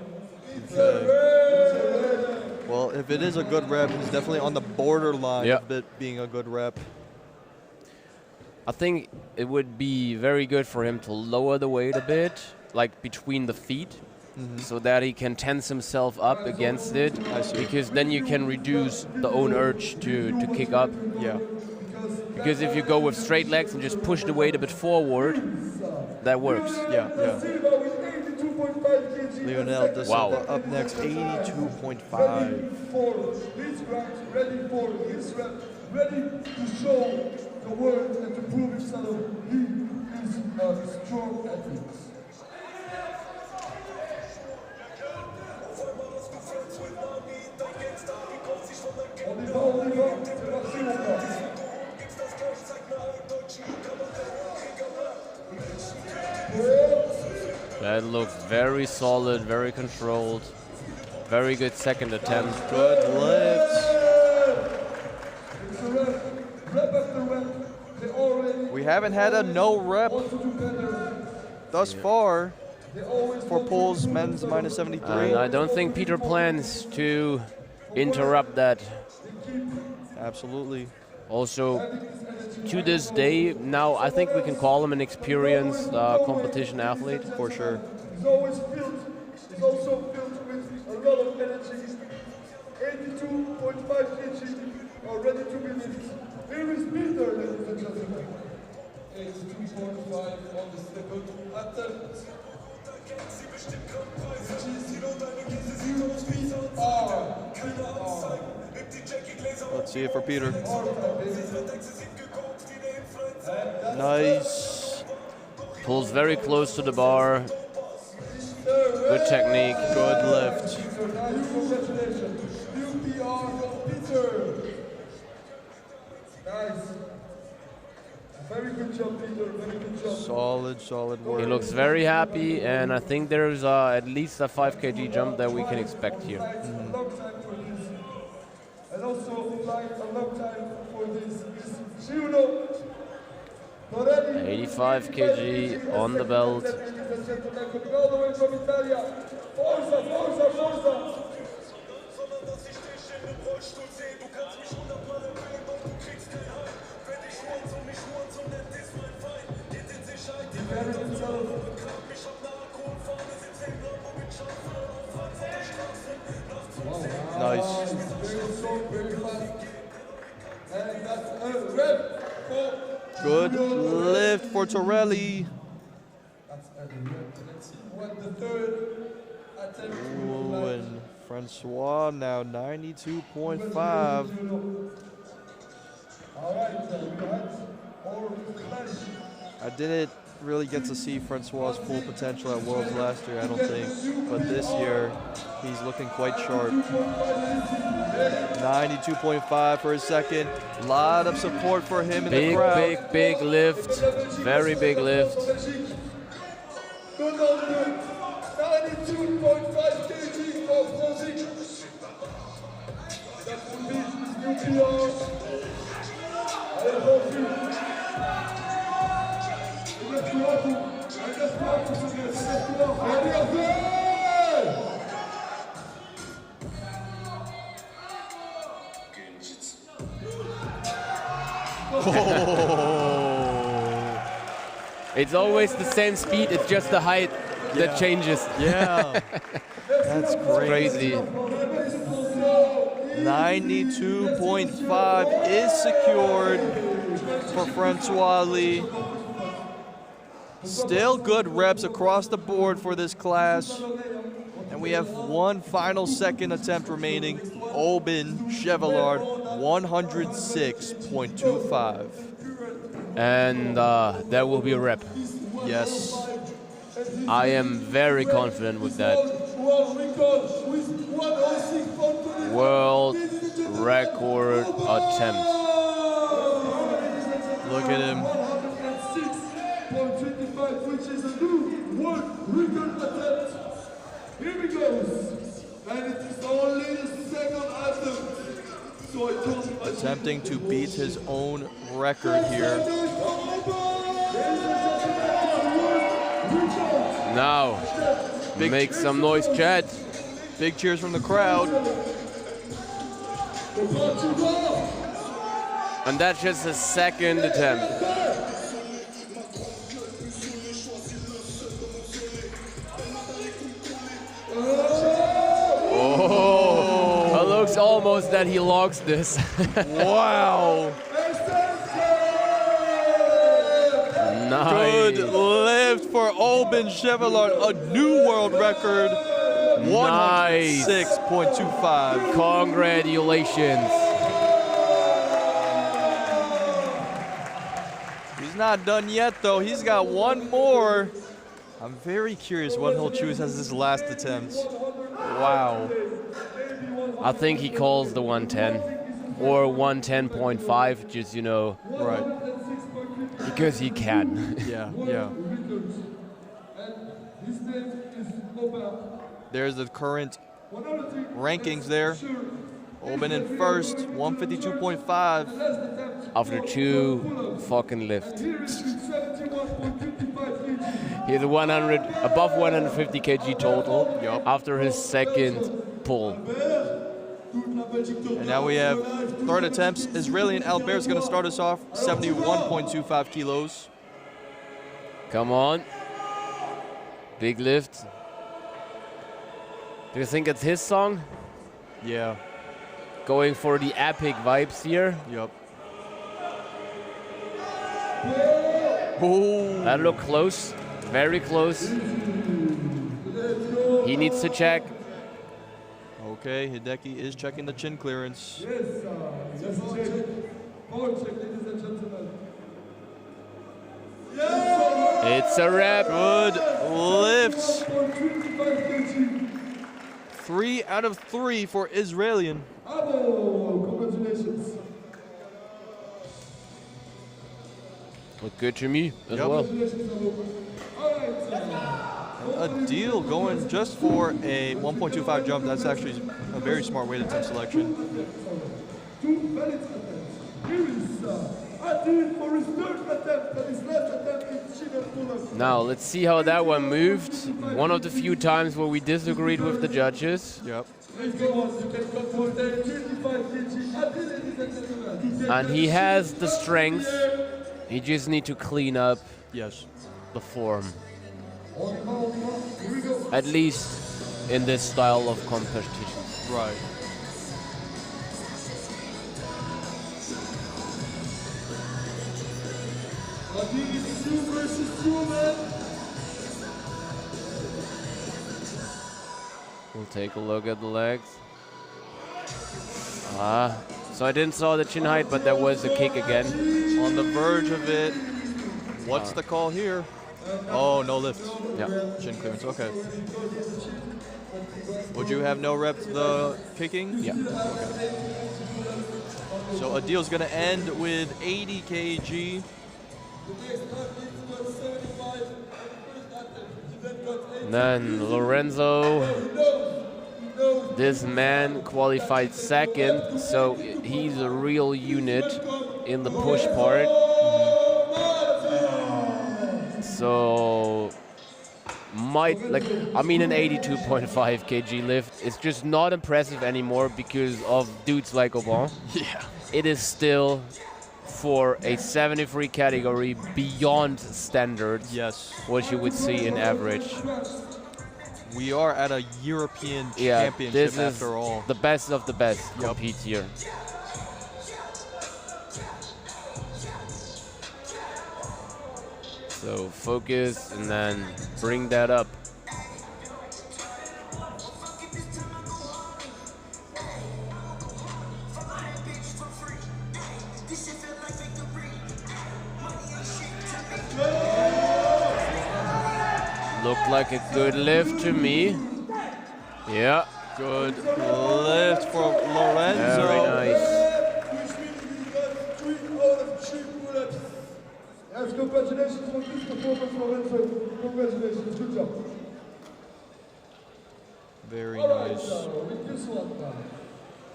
Well, if it is a good rep, he's definitely on the borderline Yeah. of it being a good rep. I think it would be very good for him to lower the weight a bit, like between the feet, so that he can tense himself up against it, because then you can reduce the own urge to kick up. Yeah. Because if you go with straight legs and just push the weight a bit forward, that works. Yeah, yeah. Silva with 82.5 kg. Lionel De Silva up next, 82.5. He's ready for his rep, ready to show the world and to prove himself. He is a strong athlete. That looks very solid, very controlled. Very good second attempt. Good lifts. We haven't had a no rep thus far for pulls men's minus 73. And I don't think Peter plans to interrupt that. Absolutely. Also, to this day, now I think we can call him an experienced competition athlete. For sure. He's always filled. He's also filled with a lot of energy. 82.5 kg are ready to be lifted. Here is Peter, ladies and gentlemen. 82.5 on the second attempt. Let's see it for Peter. Nice. Pulls very close to the bar. Good technique. Good lift. Congratulations. UPR from Peter. Nice. Very good job, Peter. Very good job. Solid work. He looks very happy, and I think there's at least a 5 kg jump that we can expect here. A long time for this. And also flying a long time for this. Giulo. 85 kg on the belt. Ladies and gentlemen, coming all the way from Italia. Forza, forza, forza. Nice. Very strong, very fast. And that's a rep for Good lift for Torelli. That's a rep. Let's see what the third attempt will Ooh, like. and Francois now 92.5. Alright, we had our clash. I didn't really get to see Francois' full potential at Worlds last year, I don't think. But this year, he's looking quite sharp. 92.5 for a second. A lot of support for him in the crowd. Big lift. Very big lift. Donald, 92.5 kg for Francis. That will be his new PR. Allez, Francis. It's always the same speed, it's just the height that changes. Yeah. That's crazy. 92.5 is secured for Francois Lee. Still good reps across the board for this class. And we have one final second attempt remaining. Aubin Chevallard, 106.25. And that will be a rep. Yes. I am very confident with that. World record attempt. Look at him. 6.25, which is a new world record attempt. Here he goes. And it is only the second attempt. So I told him Attempting to beat his own record here. Now, make some noise, chat. Big cheers from the crowd. And that's just a second attempt. Oh, it looks almost that he logs this. Wow. Nice. Good lift for Oben Chevallard, a new world record. Nice. 106.25. Congratulations. He's not done yet, though. He's got one more. I'm very curious what he'll choose as his last attempt. Wow. I think he calls the 110 or 110.5, just, you know, Right. because he can. Yeah, yeah. There's the current rankings there. Oben in first, 152.5. After 2 fucking lifts. He's above 150 kg total after his second pull. And now we have third attempts. Israeli and Albert is going to start us off, 71.25 kilos. Come on. Big lift. Do you think it's his song? Yeah. Going for the epic vibes here. Yep. Oh. That looked close. Very close. He needs to check. Okay, Hideki is checking the chin clearance. It's a wrap. Good lifts. 3 out of 3 for Israelian. Congratulations. Looked good to me as Yep. well. A deal going just for a 1.25 jump. That's actually a very smart weight attempt selection. Two valid attempts. Here is Adil for his third attempt and his last attempt in chin and pull-ups. Now let's see how that one moved. One of the few times where we disagreed with the judges. Yep. Let's go on. You can come for the 35 kg. Adil, ladies and gentlemen. And he has the strength. He just need to clean up Yes. the form. Here we go. At least in this style of competition. Right. Adil is 2 versus 2, man. We'll take a look at the legs. So I didn't saw the chin height, but there was a kick again. On the verge of it. What's the call here? Oh, no lift. Yeah. Chin clearance, okay. Would you have no rep the kicking? Yeah. So a deal's gonna end with 80 kg. Then Lorenzo, this man qualified second, so he's a real unit in the push part. So an 82.5 kg lift is just not impressive anymore because of dudes like Aubin. Yeah. It is still for a 73 category beyond standards. Yes. What you would see in average. We are at a European Yeah, Championship this is after all. the best of the best compete here. So focus and then bring that up. Looked like a good lift to me. Yeah. Good lift for Lorenzo. Very nice. Which means he got 3 out of 3 pull-ups. Yes, congratulations for this performance, Lorenzo. Congratulations, good job. Very All right, nice. with this one now.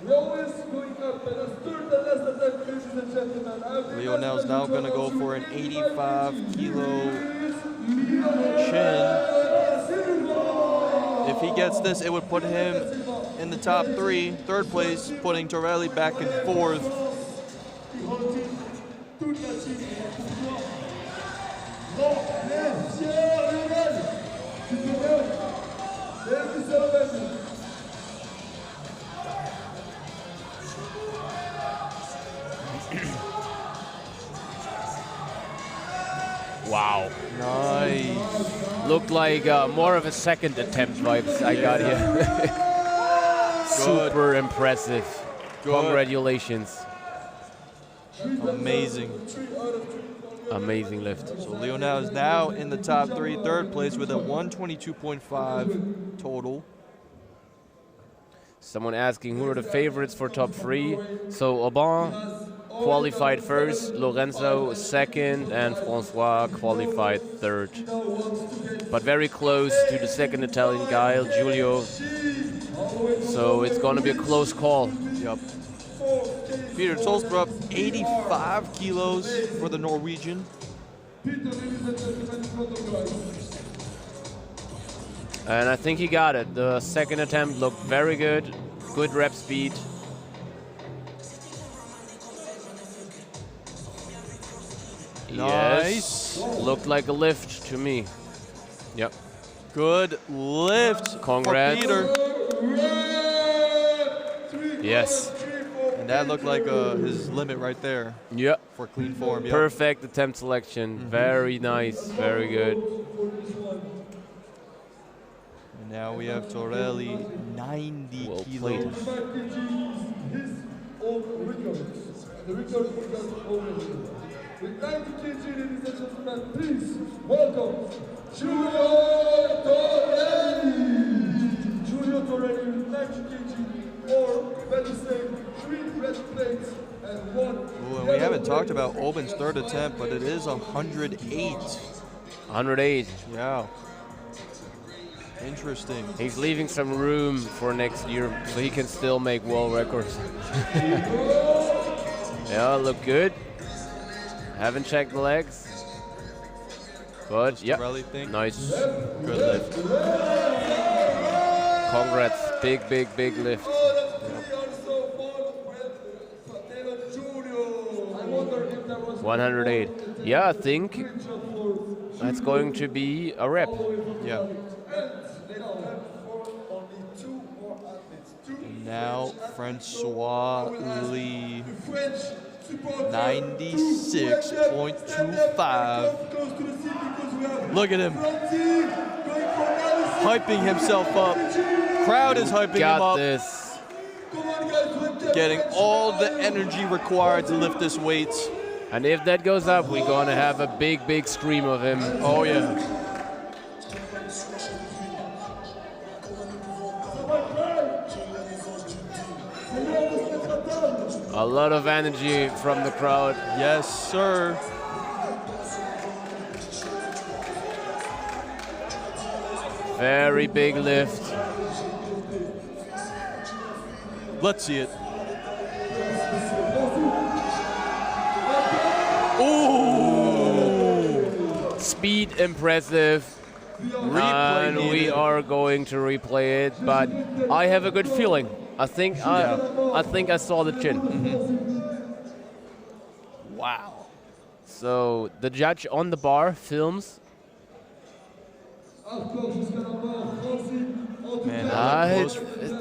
We're always going up and a third and last attempt, ladies and gentlemen. Lionel's now going to go for an 85 kilo chin. If he gets this, it would put him in the top 3, third place, putting Torelli back in 4th. Wow. Nice. Looked like more of a second attempt vibes I got here. Super impressive. Good. Congratulations. Amazing. Amazing lift. So Leonel is now in the top 3, third place with a 122.5 total. Someone asking who are the favorites for top 3. So Aubin qualified first, Lorenzo second, and Francois qualified third. But very close to the second Italian guy, Giulio. So it's going to be a close call. Yep. Peter Tolstrup, 85 kilos for the Norwegian. And I think he got it. The second attempt looked very good. Good rep speed. Nice. Yes. Looked like a lift to me. Yep. Good lift Congrats. for Peter. Yes. And that looked like his limit right there Yep. for clean form. Yep. Perfect attempt selection. Very nice. Very good. And now we have Torelli, 90 Well kilos. played. The record with 90 kg, ladies and gentlemen, please welcome Giulio Torelli. Giulio Torelli with 90 kg, or better say, 3 red plates and 1. Ooh, and we haven't talked about Obin's third attempt, but it is 108. 108. Yeah. Interesting. He's leaving some room for next year so he can still make world records. Yeah, look good. Haven't checked the legs. But yeah, nice. Good lift. Congrats. Big, big, big lift. 108. Yeah, I think that's going to be a rep. Yeah. And now Francois Lee, 96.25. Look at him. Hyping himself up. Crowd is hyping him Got up. this. Getting all the energy required to lift this weight. And if that goes up, we're going to have a big, big stream of him. Oh, yeah. A lot of energy from the crowd. Yes, sir. Very big lift. Let's see it. Ooh! Speed impressive. And we are going to replay it, but I have a good feeling. I think I saw the chin. Wow. So the judge on the bar films. Man,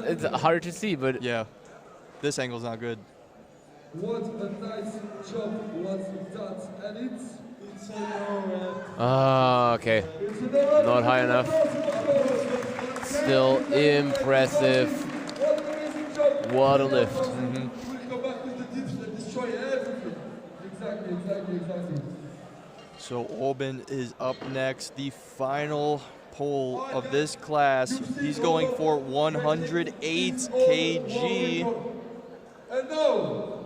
It's hard to see, but yeah, this angle's not good. What a nice job was that, and it's okay, not high enough. Still impressive. What a lift. We'll go back with the dips and destroy everything. Exactly. So Obin is up next, the final pole of this class. He's going for 108 kg. And now,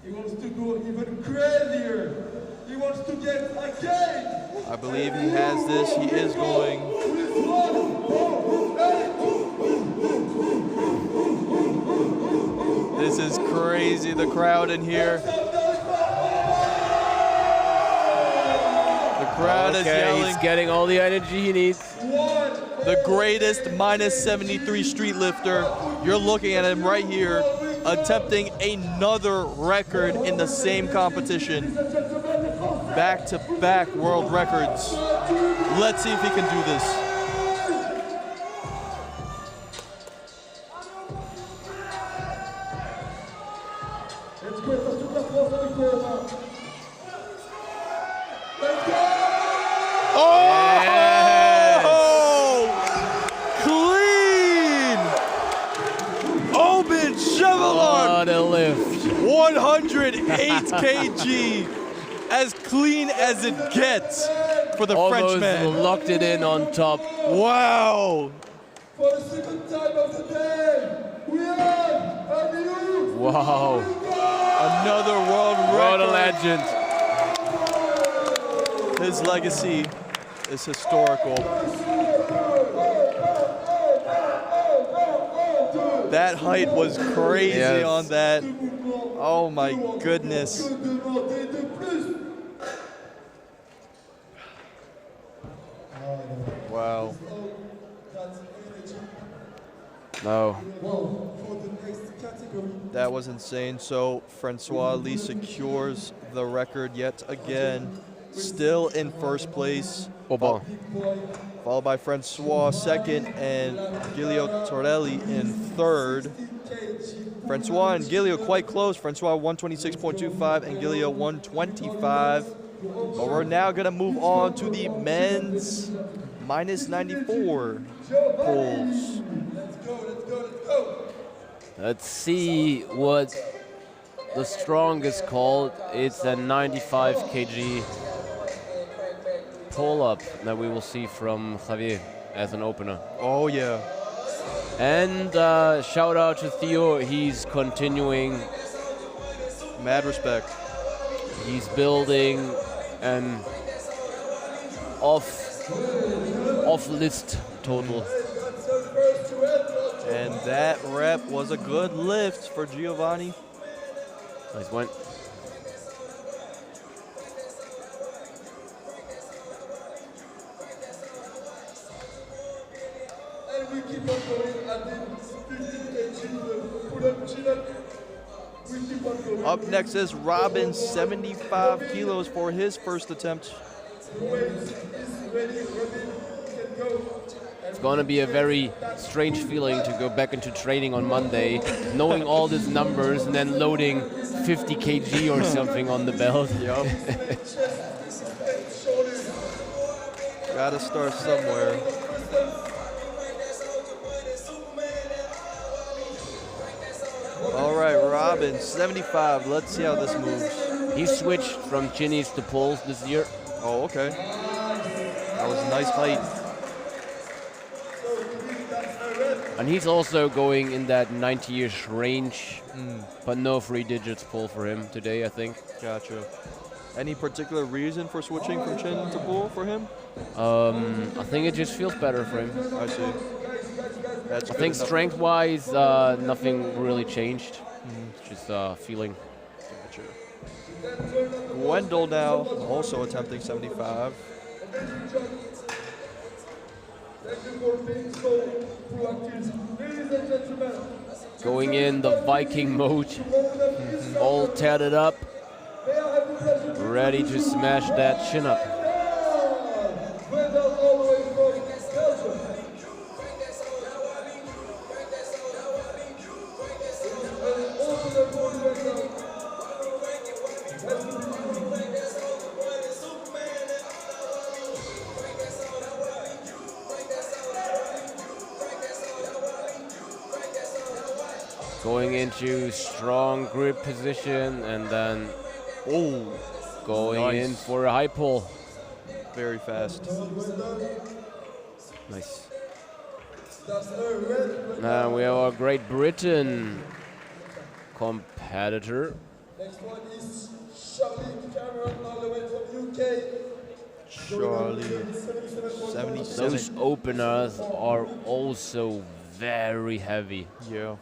he wants to go even crazier. He wants to get a cake. I believe he has this. He is going. This is crazy, the crowd in here. The crowd is yelling. He's getting all the energy he needs. The greatest minus 73 street lifter. You're looking at him right here, attempting another record in the same competition. Back-to-back world records. Let's see if he can do this. Let's go! kg, as clean as it gets for the Almost Frenchman. locked it in on top. Wow. For the second time of the day, we have a new Wow. Another world What a record. legend. His legacy is historical. That height was crazy Yes. on that. Oh my goodness. Wow. No. That was insane. So Francois Lee secures the record yet again. Still in first place. Oba. Followed by Francois second and Giulio Torelli in third. Francois and Giulio quite close. Francois 126.25 and Giulio 125. But we're now going to move on to the men's minus 94 pulls. Let's see what the strongest called. It's a 95 kg pull-up that we will see from Javier as an opener. Oh, yeah. And shout out to Theo. He's continuing. Mad respect. He's building an off-list total. And that rep was a good lift for Giovanni. Nice one. And we keep on going at the 15 kg pull-up chin-up. We keep on going. Up next is Robin, 75 kilos for his first attempt. It's going to be a very strange feeling to go back into training on Monday, knowing all these numbers and then loading 50 kg or something on the belt. Yup. Gotta start somewhere. All right, Robin, 75. Let's see how this moves. He switched from chinnies to pulls this year. Oh, okay. That was a nice height. And he's also going in that 90-ish range, but no 3 digits pull for him today, I think. Gotcha. Any particular reason for switching from chin to pull for him? I think it just feels better for him. I see. That's I think strength-wise, nothing really changed. Just feeling. Gotcha. Wendell now also attempting 75. Going in the Viking mode, all tatted up, ready to smash that chin up. Going into strong grip position and then going nice. in for a high pull. Very fast. Nice. Now we have our Great Britain competitor. Next one is Charlie Cameron, all the way from UK. Charlie, 77. Those openers are also very heavy. Yeah.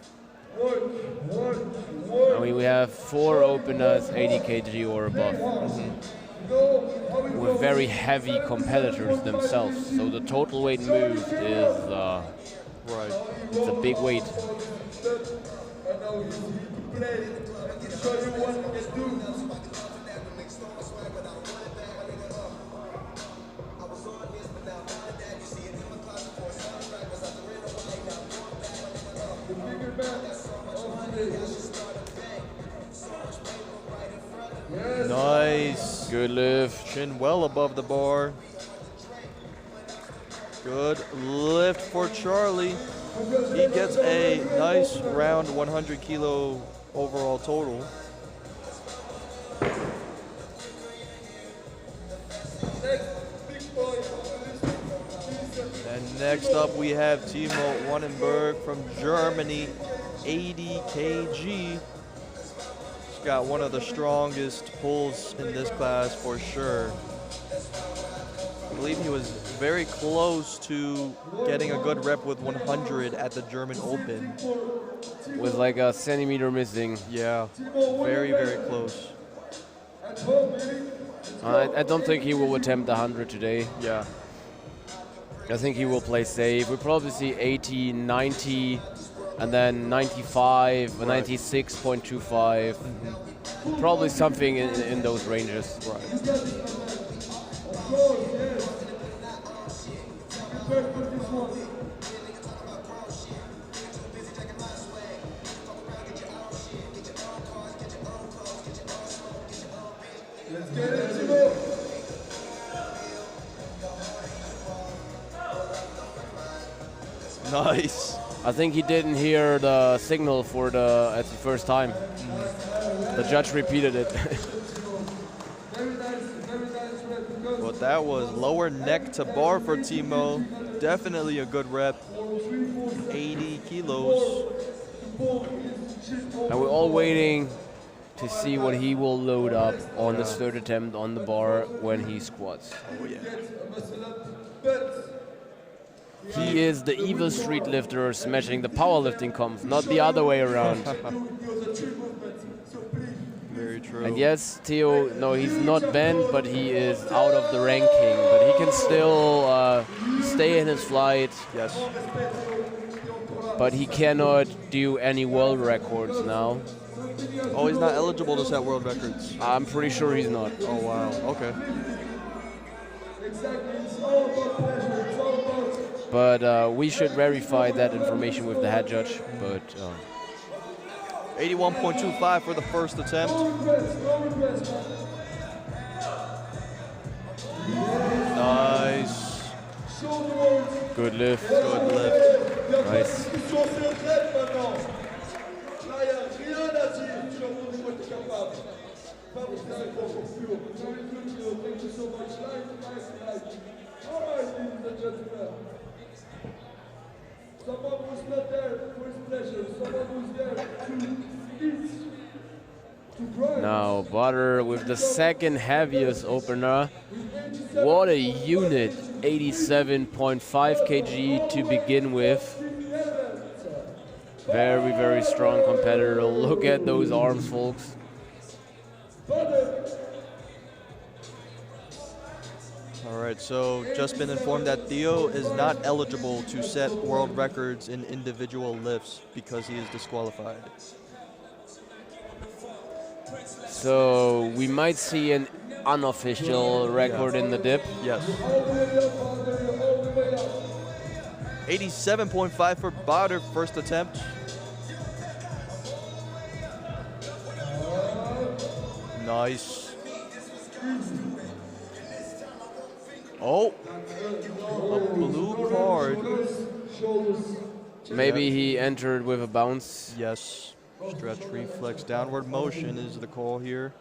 I mean, we have 4 openers, 80 kg or above. With very heavy competitors themselves. So the total weight moved is Right. it's a big weight. Nice. Good lift. Chin well above the bar. Good lift for Charlie. He gets a nice round 100 kilo overall total. And next up we have Timo Wannenberg from Germany, 80 kg. He's got one of the strongest pulls in this class for sure. I believe he was very close to getting a good rep with 100 at the German Open. With like a centimeter missing. Yeah, very, very close. I don't think he will attempt 100 today. Yeah. I think he will play safe. We'll probably see 80, 90, and then 95, Right. 96.25. Probably something in those ranges. Let's get it, Timo. Nice. I think he didn't hear the signal for the at the first time. The judge repeated it. Very nice rep. Because But that was lower neck to bar for Timo. Definitely a good rep. 80 kilos. And we're all waiting to see what he will load up on the third attempt on the bar when he squats. Oh yeah. He is the evil street lifter smashing the powerlifting comps, not the other way around. Very true. And yes, Theo, no, he's not banned, but he is out of the ranking. But he can still stay in his flight, Yes. but he cannot do any world records now. Oh, he's not eligible to set world records. I'm pretty sure he's not. Oh wow. Okay. exactly, it's all about pleasure. It's all about But we should verify that information with the head judge. But 81.25 for the first attempt. no regrets, man. Nice. Show the world. good lift. Good lift. Nice. Sur ses retraites maintenant. Là, il n'y a rien à dire. Tu leur montres quoi tu es capable. Pas pour faire un concours pur. Very good, Theo. Thank you so much. Like. All right, ladies and gentlemen. Someone who's not there for his pleasure. Someone who's there to eat. To grind. Now Butter with the second heaviest opener. What a unit. 87.5 kg to begin with. Very, very strong competitor. Look at those arms, folks. All right, so just been informed that Theo is not eligible to set world records in individual lifts because he is disqualified. So we might see an unofficial record in the dip. Yes. 87.5 for Bader, first attempt. Nice. Oh, a blue card. Maybe he entered with a bounce. Yes. Stretch reflex downward motion is the call here.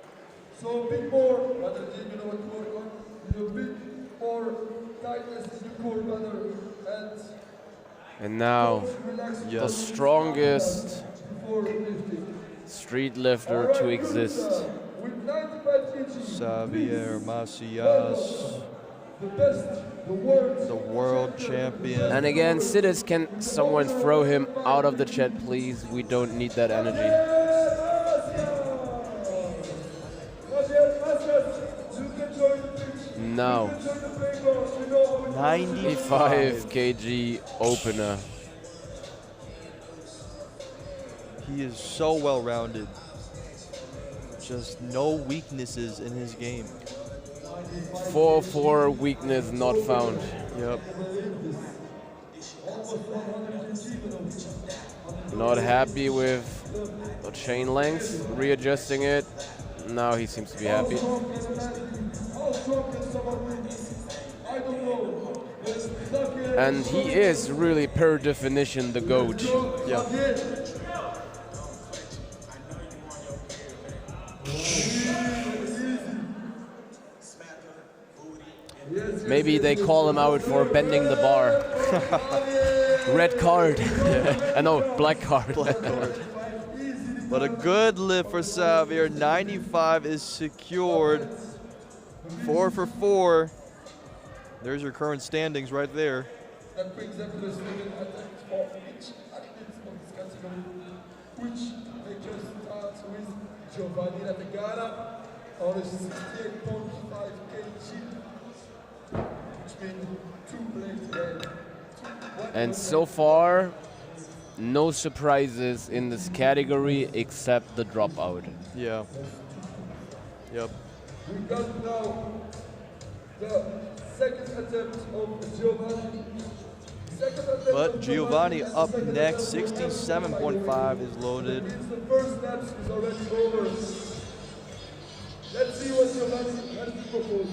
So a bit more, rather than you know what a bit more tightness in the core, rather, And now the Yes. strongest before lifting. street lifter to exist. With 95 kg, Xavier Macias, the best, the world champion. And again, Sidis, can someone throw him out of the chat, please? We don't need that energy. Now, 95 kg opener. He is so well rounded. Just no weaknesses in his game. 4-4 weakness not found. Yep. Not happy with the chain length, readjusting it. Now he seems to be happy. And he is really, per definition, the GOAT. Yeah. Maybe they call him out for bending the bar. Red card. No, black card. Black card. But a good lift for Xavier. 95 is secured. 4 for 4. There's your current standings right there. That brings them to the second attempt for each athlete of this category, which they just start with Giovanni Lategana on a 68.5 kg, which means 2 plates ahead. And so far, no surprises in this category except the dropout. Yeah. Yep. We got now the second attempt of Giovanni. But Giovanni up next, 67.5 is loaded. The first laps is already over. Let's see what Giovanni has to propose.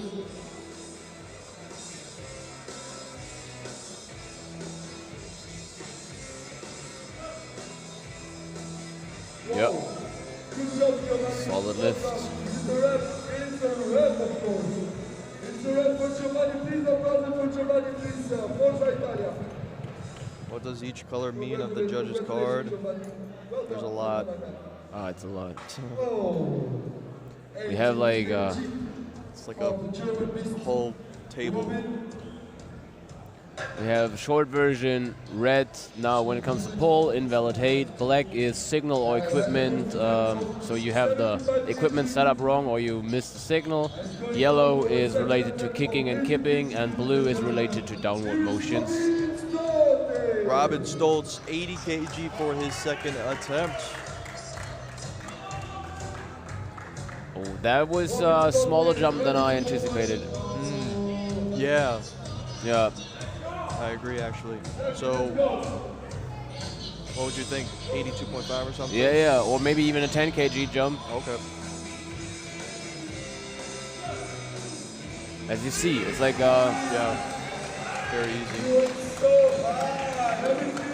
Yep. Good job, Giovanni. Solid lift. Interrep, of course. Interrep for Giovanni, please. Applause for Giovanni, please. Forza Italia. What does each color mean of the judge's card? There's a lot. Oh, it's a lot. Oh. We have like It's like a whole table. we have short version, red. Now when it comes to pole, invalidate. Black is signal or equipment. So you have the equipment set up wrong or you missed the signal. Yellow is related to kicking and kipping, and blue is related to downward motions. Robin Stoltz, 80 kg for his second attempt. Oh, that was a smaller jump than I anticipated. Yeah, Yeah. I agree actually. So, what would you think? 82.5 or something? Yeah, or maybe even a 10 kg jump. Okay. As you see, it's like Yeah. Very easy.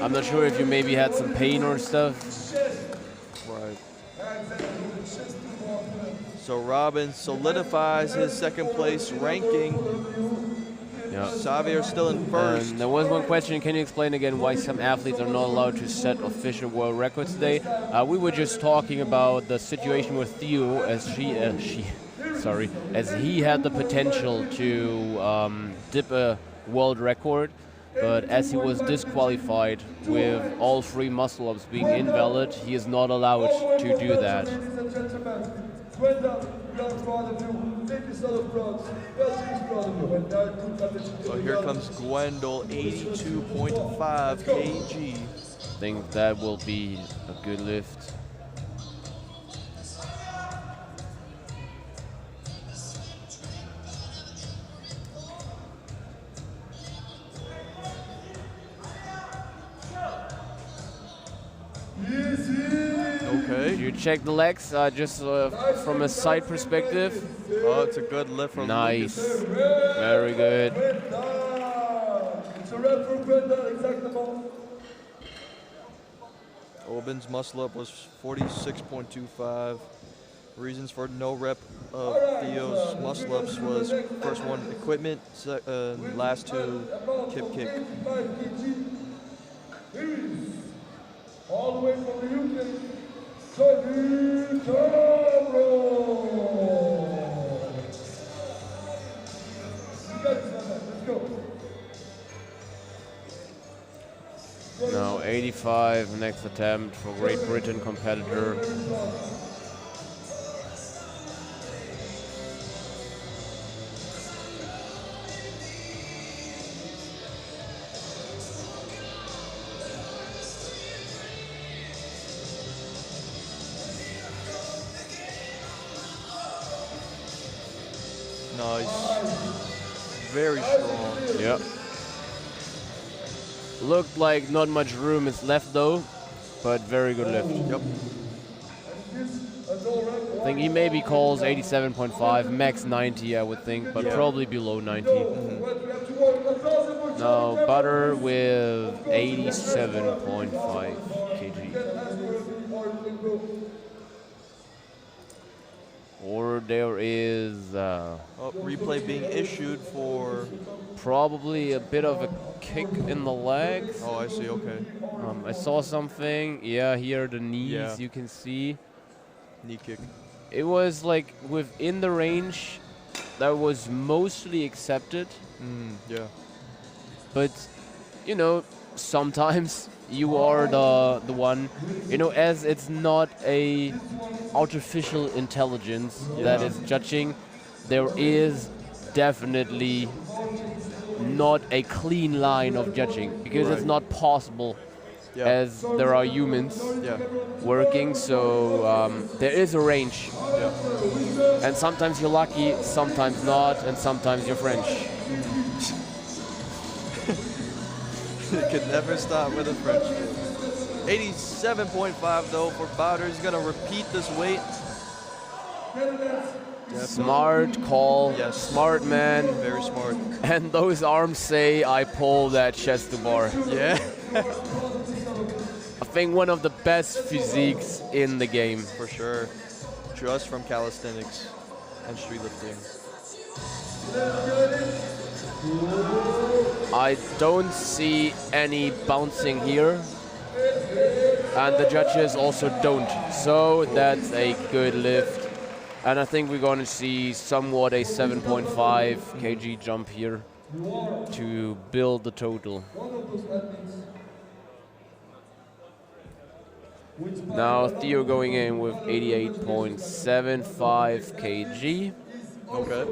I'm not sure if you maybe had some pain or stuff. Right. So Robin solidifies his second place ranking. Yeah. Xavier still in first. And there was one question. Can you explain again why some athletes are not allowed to set official world records today? We were just talking about the situation with Theo, as he had the potential to dip a world record, but as he was disqualified with all 3 muscle-ups being invalid, he is not allowed to do that. So here comes Gwendol, 82.5 kg. I think that will be a good lift. Okay. You check the legs just from a side perspective. Oh, it's a good lift from Nice. Lucas. Very good. It's a wrap for Brenda, exactement. Obin's muscle up was 46.25. Reasons for no rep of Theo's muscle ups was first one equipment, last 2 kip kick. All the way from the UK, Johnny Cabro. You guys, let's go. Now 85, next attempt for Great Britain competitor. Nice. Very strong. Yep. Looked like not much room is left though, but very good lift. Yep. I think he maybe calls 87.5, max 90 I would think, but probably below 90. Now Butter with 87.5 kg. Or there is Replay being issued for... probably a bit of a kick in the legs. Oh, I see, okay. I saw something. Yeah, here the knees Yeah. you can see. Knee kick. It was like within the range that was mostly accepted. Yeah. But, you know, sometimes you are the one, you know, as it's not a artificial intelligence that is judging, there is definitely not a clean line of judging, because it's not possible as there are humans working, so there is a range. And sometimes you're lucky, sometimes not, and sometimes you're French. You can never stop with a French. 87.5 though for Bowder. He's gonna repeat this weight. Smart call, smart man. Very smart. And those arms say, I pull that chest to bar. Yeah. I think one of the best physiques in the game. For sure. Just from calisthenics and streetlifting. I don't see any bouncing here. And the judges also don't. So that's a good lift. And I think we're going to see somewhat a 7.5 kg jump here to build the total. Now Theo going in with 88.75 kg. Okay.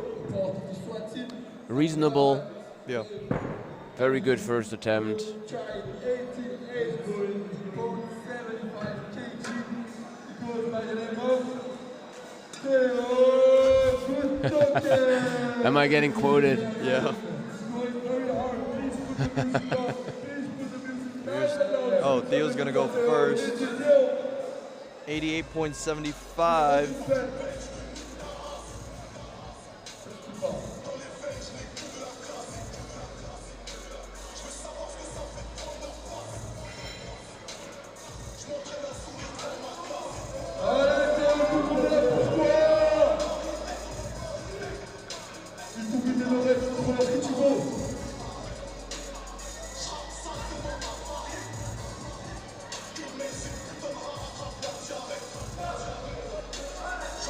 Reasonable. Yeah. Very good first attempt. Am I getting quoted? Yeah. Oh, Theo's gonna go first. 88.75.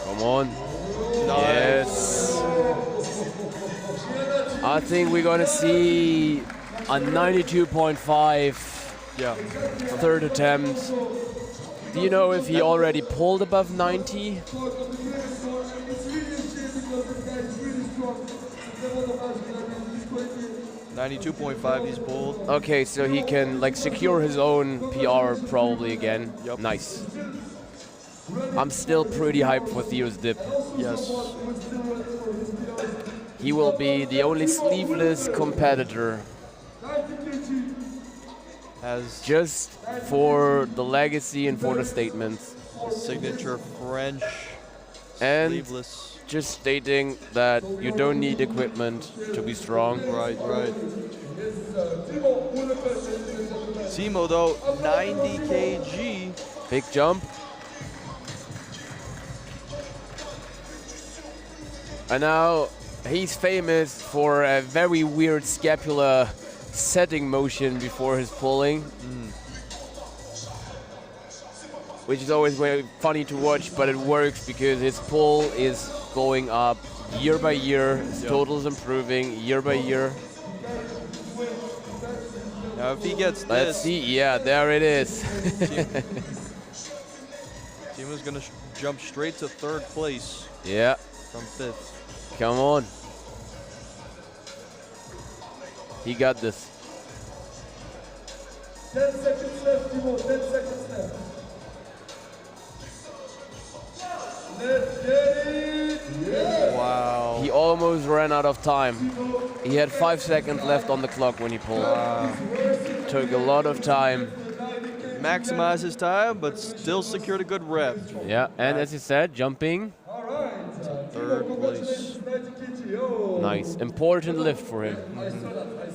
Come on. Yes. I think we're going to see a 92.5 third attempt. Do you know if he already pulled above 90? 92.5 he's pulled. Okay, so he can like secure his own PR probably again. Yep. Nice. I'm still pretty hyped for Theo's dip. Yes. He will be the only sleeveless competitor. As just for the legacy and for the statements. Signature French and sleeveless. Just stating that you don't need equipment to be strong. Right, right. Timo though, 90 kg. Big jump. And now he's famous for a very weird scapula setting motion before his pulling. Which is always very funny to watch, but it works because his pull is going up year by year. His total is improving year by year. Now if he gets Let's see, yeah, there it is. Timo's gonna jump straight to third place. Yeah. From fifth. Come on. He got this. 10 seconds left, Timo, 10 seconds left. Let's get it! Yeah. Wow. He almost ran out of time. He had 5 seconds left on the clock when he pulled. Took a lot of time. Maximize his time, but still secured a good rep. Yeah, and as you said, jumping. Third place. Nice. Important lift for him.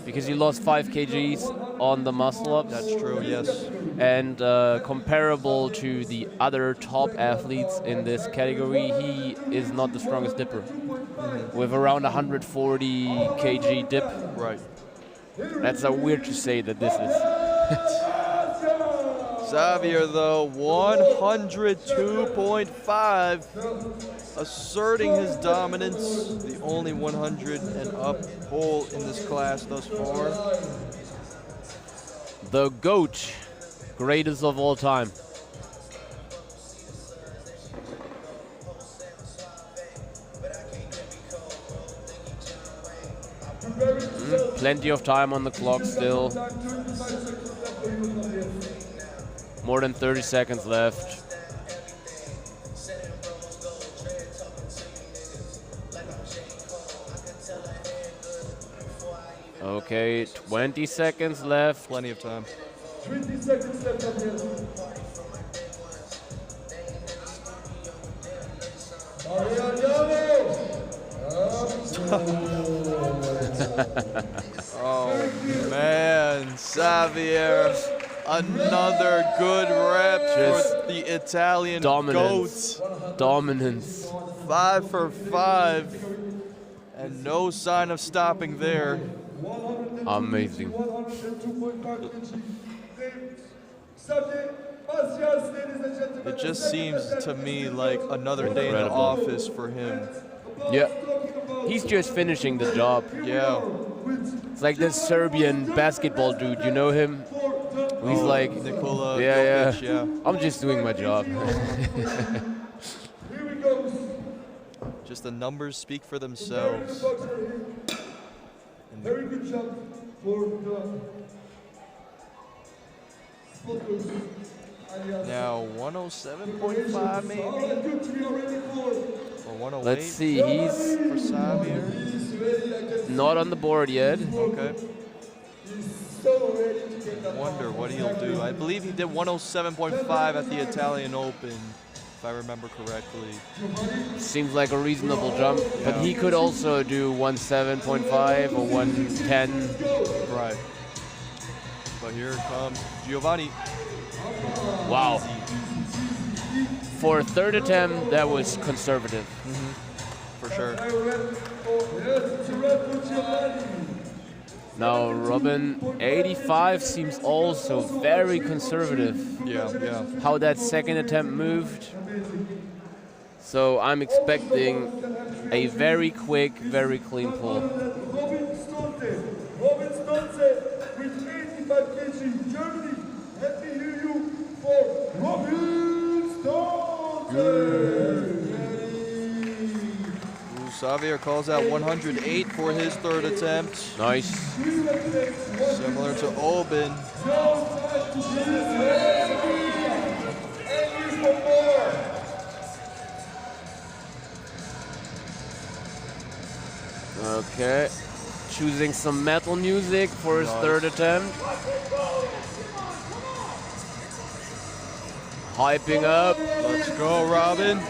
Because he lost 5 kgs. on the muscle-ups. That's true, yes. And comparable to the other top athletes in this category, he is not the strongest dipper. With around 140 kg dip. Right. That's so weird to say that this is. Xavier, though, 102.5, asserting his dominance. The only 100 and up pole in this class thus far. The GOAT, greatest of all time. Plenty of time on the clock still. More than 30 seconds left. Okay, 20 seconds left. Plenty of time. 20 seconds left on here. Oh man, Xavier, another good rep for the Italian Dominance. GOAT. Dominance. 5 for 5, and no sign of stopping there. Amazing. It just seems to me like another day in the Incredible. office for him. Yeah. He's just finishing the job. Yeah. It's like this Serbian basketball dude, you know him? He's like, Nikola yeah, Jokic, yeah. I'm just doing my job. Just the numbers speak for themselves. Very good job for the spotters. Now 107.5 maybe? Or 108? Let's see, he's for Xavier. not on the board yet. Okay. Wonder what he'll do. I believe he did 107.5 at the Italian Open, if I remember correctly. Seems like a reasonable jump, but he could also do 107.5 or 110. Right. But here comes Giovanni. Wow. For a third attempt, that was conservative. For sure. Now, Robin, 85 seems also very conservative. Yeah, yeah. How that second attempt moved. So I'm expecting a very quick, very clean pull. Robin Stolte with 85 kg, Germany. Let me hear you for Robin Stolte. Xavier calls out 108 for his third attempt. Nice. Similar to Oben. Okay. Choosing some metal music for his third attempt. Hyping up. Let's go, Robin.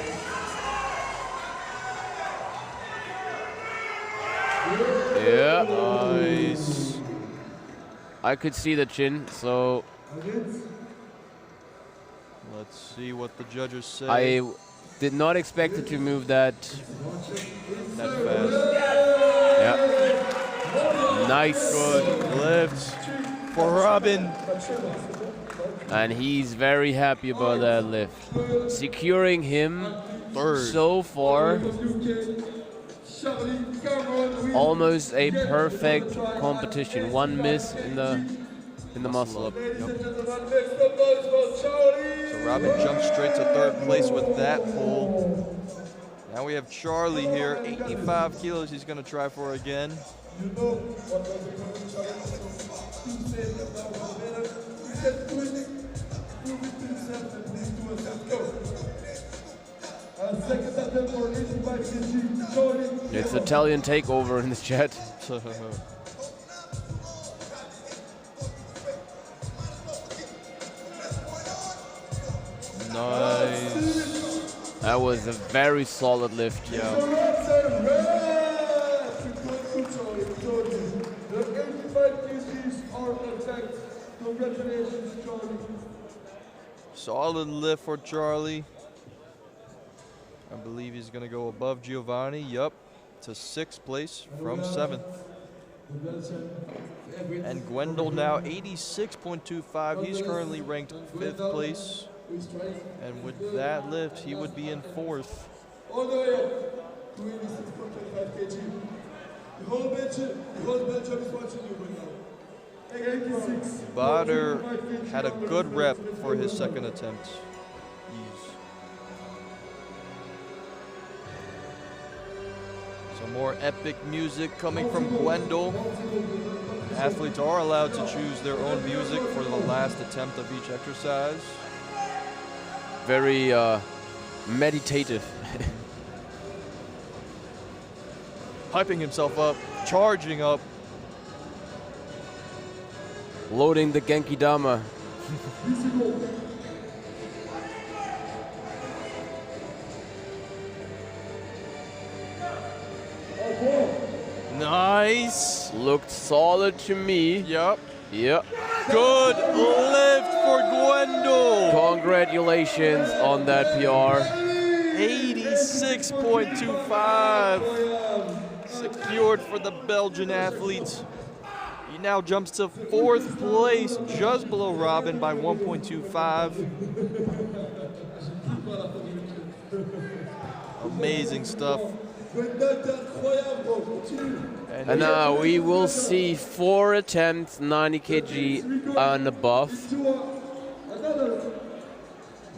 Yeah. Nice. I could see the chin, so Let's see what the judges say. I did not expect it to move that fast. Yeah. Nice. Good lift for Robin. And he's very happy about that lift. Securing him Third. so far. Almost a perfect competition. One miss in the muscle up. Yep. So Robin jumps straight to third place with that pull. Now we have Charlie here, 85 kilos he's going to try for again. It's Italian takeover in this chat. Nice. That was a very solid lift. Yeah. are effect. Congratulations, Charlie. Solid lift for Charlie. I believe he's going to go above Giovanni. Yup, to 6th place from 7th. And Gwendol now 86.25. He's currently ranked 5th place. And with that lift, he would be in 4th. All the way up to 86.25 kg. The whole Belgium is watching you right now. 86. Bader had a good rep for his second attempt. Ease. Some more epic music coming from Gwendol. Athletes are allowed to choose their own music for the last attempt of each exercise. Very meditative. Hyping himself up, charging up. Loading the Genki Dama. Nice. Looked solid to me. Yep. Yep. Good lift for Gwendol. Congratulations on that PR. 86.25. Secured for the Belgian athletes. He now jumps to 4th place, just below Robin by 1.25. Amazing stuff. And now we will see 4 attempts, 90 kg and above.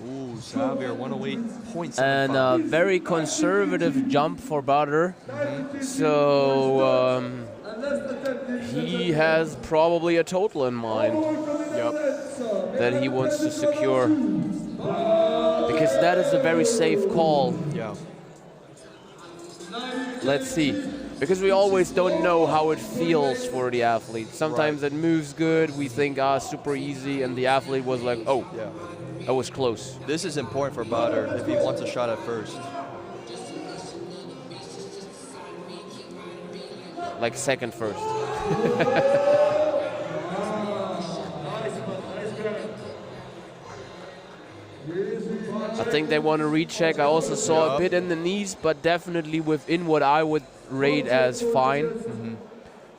Ooh, Xavier, 108.75. And a very conservative jump for Bader. So he has probably a total in mind. Yep. That he wants to secure. Because that is a very safe call. Yeah. Let's see. Because we always don't know how it feels for the athlete. Sometimes it moves good, we think, super easy, and the athlete was like, oh, Yeah. that was close. This is important for Bader if he wants a shot at first. Like second first. I think they want to recheck. I also saw a bit in the knees, but definitely within what I would rate as fine.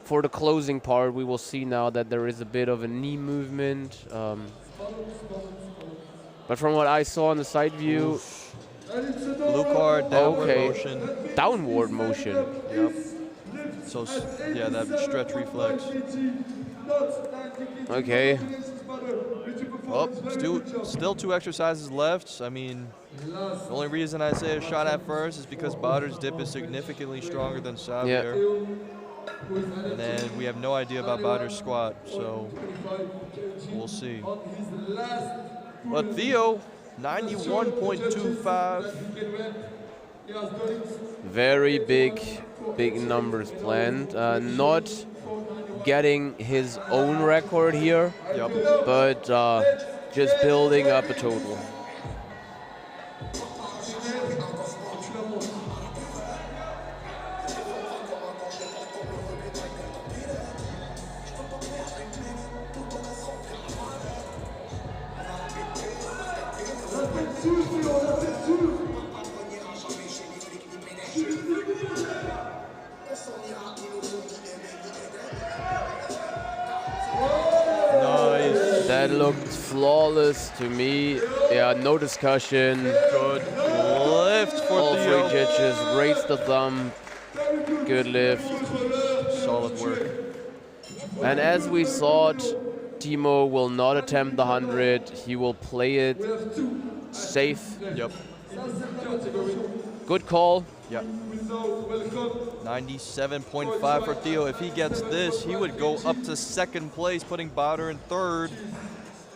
For the closing part, we will see now that there is a bit of a knee movement. But from what I saw on the side view, Blue card, downward motion. Downward motion. Yep. So, yeah, that stretch reflex. Okay. Oh, still 2 exercises left. I mean, the only reason I say a shot at first is because Bader's dip is significantly stronger than Xavier. And then we have no idea about Bader's squat, so we'll see. But Theo, 91.25. Very big numbers planned. Not getting his own record here, but just building up a total. That looked flawless to me. Yeah, no discussion. Good lift for all Theo. 3 judges. Raised the thumb. Good lift. Solid work. And as we thought, Timo will not attempt the 100. He will play it safe. Yep. Good call. Yep. 97.5 for Theo. If he gets this, he would go up to 2nd place, putting Bader in 3rd.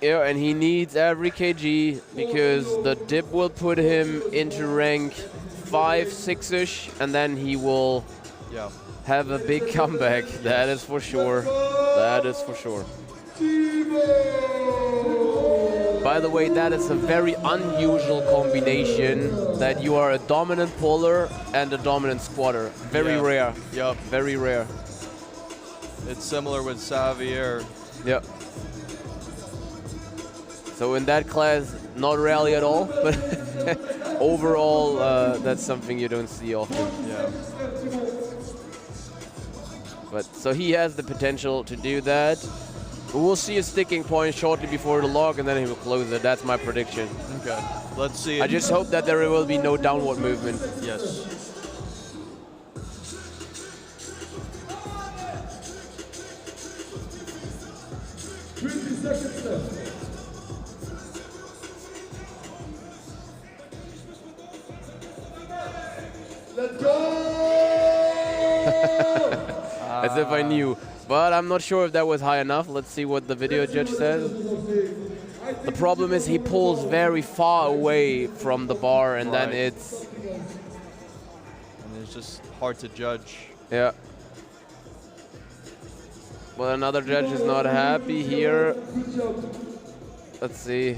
Yeah, and he needs every kg because the dip will put him into rank 5, 6-ish, and then he will have a big comeback. That is for sure. That is for sure. By the way, that is a very unusual combination that you are a dominant puller and a dominant squatter. Very rare. Yep. Very rare. It's similar with Xavier. Yeah. So in that class, not rally at all, but overall, that's something you don't see often. Yeah. But so he has the potential to do that. We'll see a sticking point shortly before the log, and then he will close it. That's my prediction. Okay. Let's see. I just hope that there will be no downward movement. Yes. Let's go! As if I knew. But I'm not sure if that was high enough. Let's see what the video judge says. The problem is he pulls very far away from the bar, and then it's... And it's just hard to judge. Yeah. Well, another judge is not happy here. Let's see.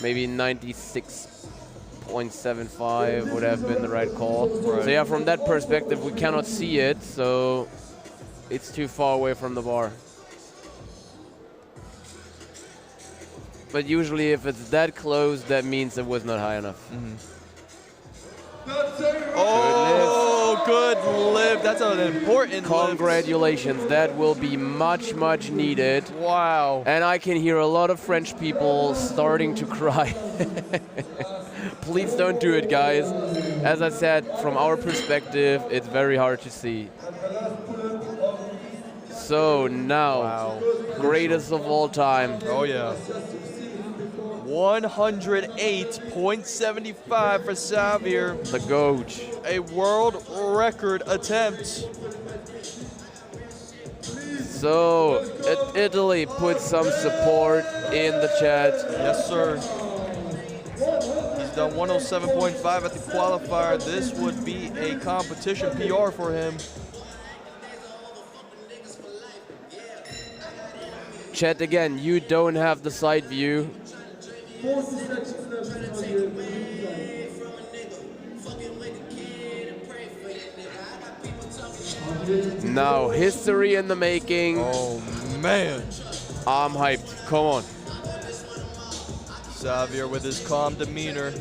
Maybe 96.75 would have been the right call. So yeah, from that perspective, we cannot see it, so it's too far away from the bar. But usually if it's that close, that means it was not high enough. Oh, good lift. That's an important Congratulations. That will be much, much needed. Wow. And I can hear a lot of French people starting to cry. Please don't do it, guys. As I said, from our perspective, it's very hard to see. So now, greatest of all time. Oh, yeah. 108.75 for Xavier. The GOAT. A world record attempt. So, Italy put some support in the chat. Yes, sir. He's done 107.5 at the qualifier. This would be a competition PR for him. Chat again, you don't have the side view. Now, history in the making. Oh, man. I'm hyped. Come on. Xavier with his calm demeanor.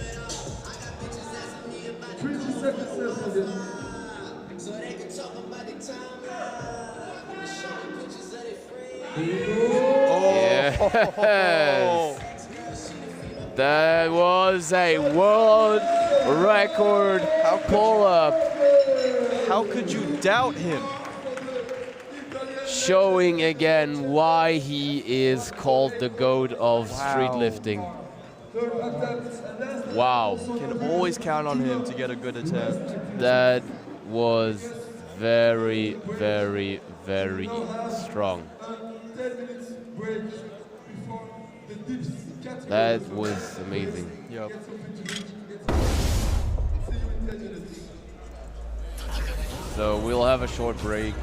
Yes. That was a world record pull-up. How could you doubt him? Showing again why he is called the GOAT of street lifting. Wow. Can always count on him to get a good attempt. That was very, very, very strong. That was amazing. Yep. So we'll have a short break.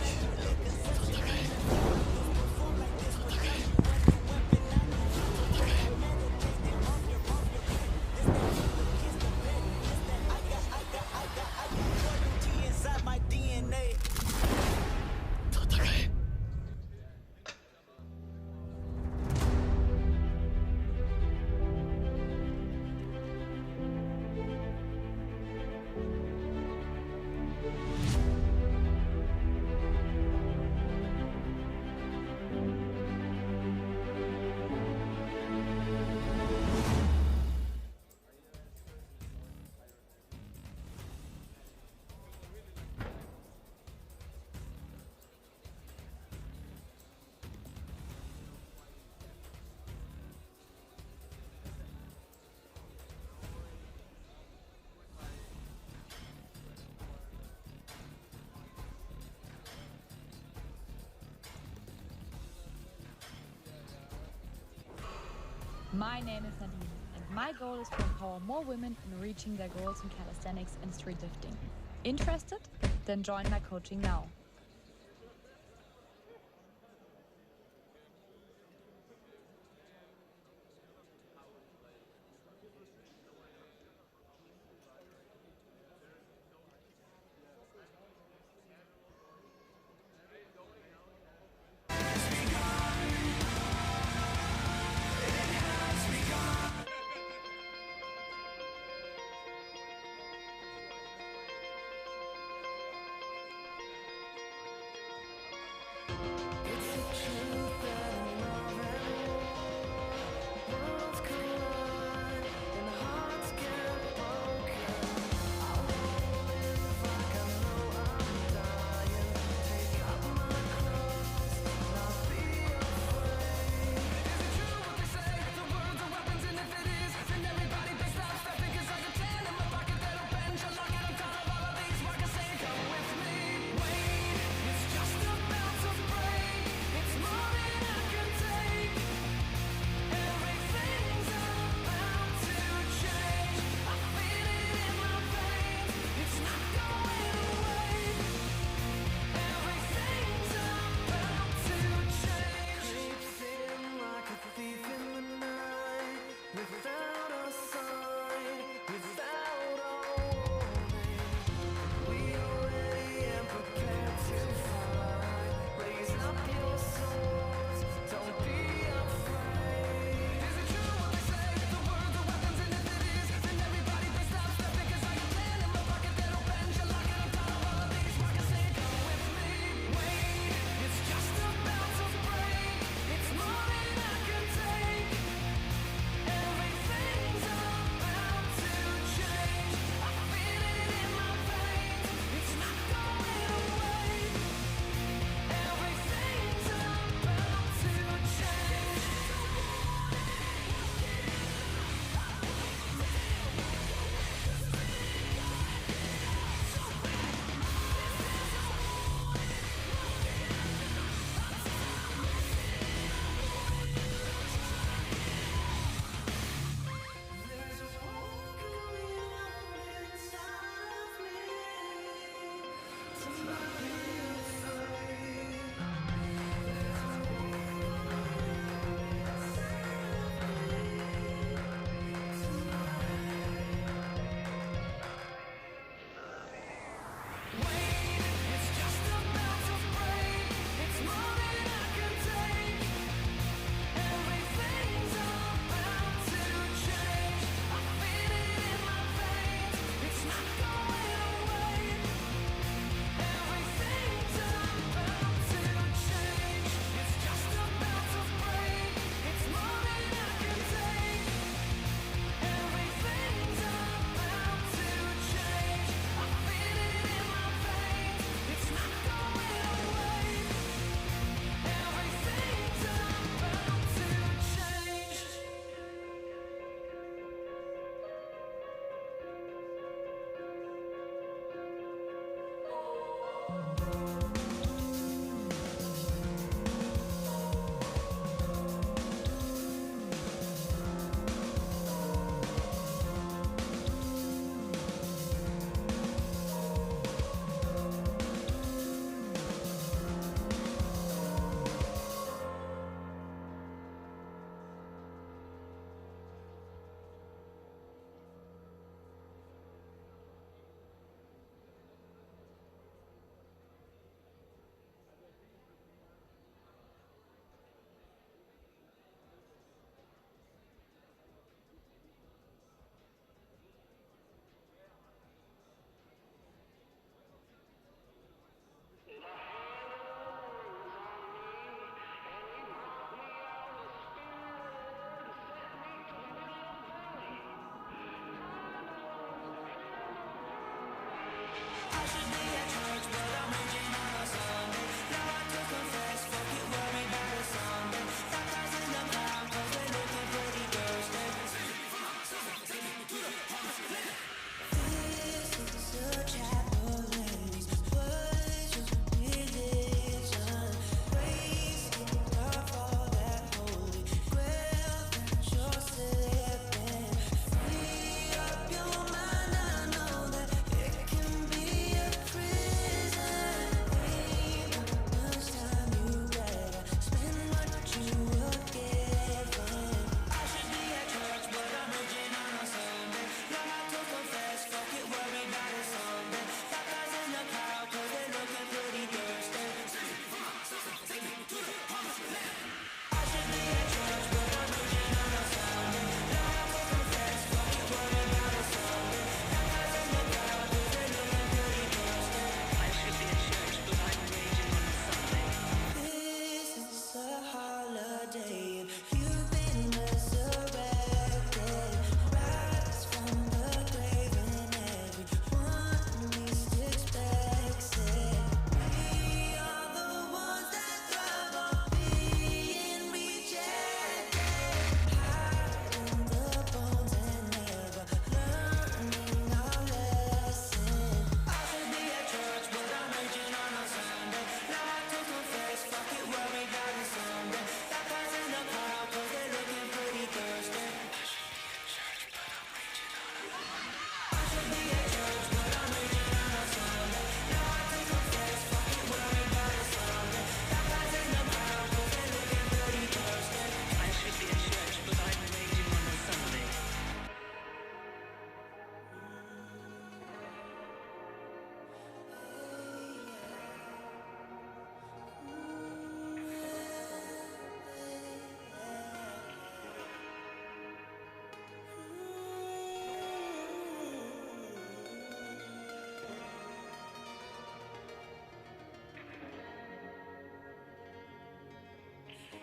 My name is Nadine, and my goal is to empower more women in reaching their goals in calisthenics and street lifting. Interested? Then join my coaching now.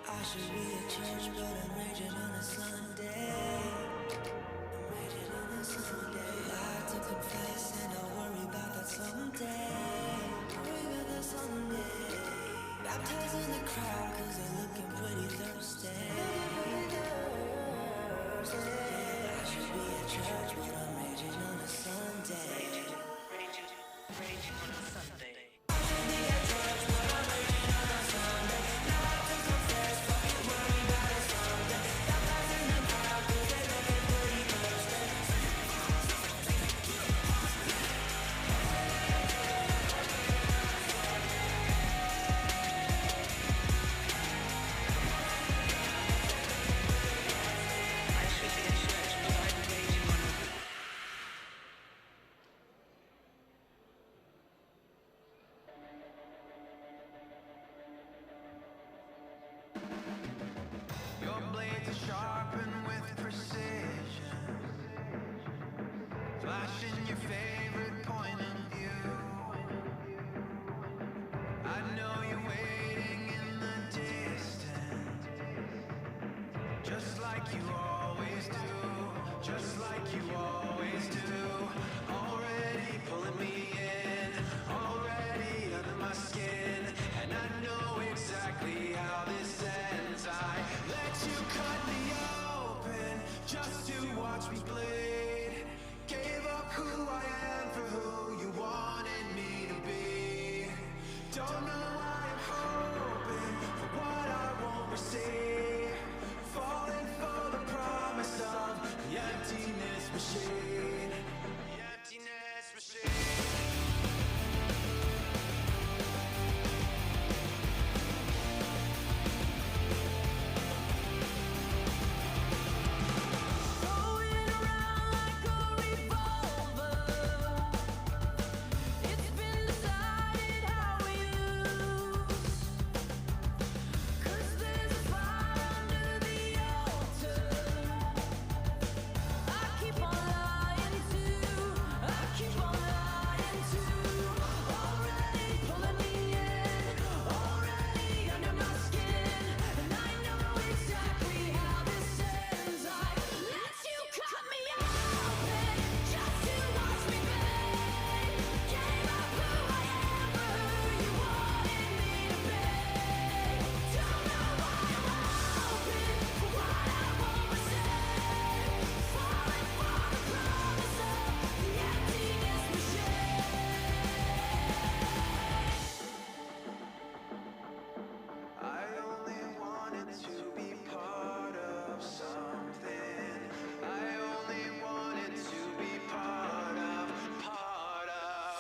I should be at church, but I'm raging on a Sunday. I'm raging on a Sunday. I have to confess, and I'll worry about that someday. Worry about that someday. Baptized in the crowd, cause they're looking pretty thirsty. I should be at church, but I'm raging on a Sunday. Raging on a Sunday. Your blades are sharpened with precision, flashing your favorite point of view. I know you're waiting in the distance, just like you always do, just like you always do. Already pulling me in, already under my skin, and I know exactly how this ends. I let you cut me open just to watch me bleed. Gave up who I am for who you wanted me to be. Don't know why I'm hoping for what I won't receive. Falling for the promise of the emptiness machine. The emptiness machine. Going around like a revolver. It's been decided how we lose. 'Cause there's a fire under the altar. I keep on lying to. I keep on lying to. Already pulling me in. Already under my skin. And I know exactly how this ends. I let you cut me open just to watch me bleed. Gave up who I am for who you wanted me to be. Don't know why I'm hoping for what I won't receive. Falling for the promise of the emptiness machine. I only wanted to be part of something. I only wanted to be part of, part of.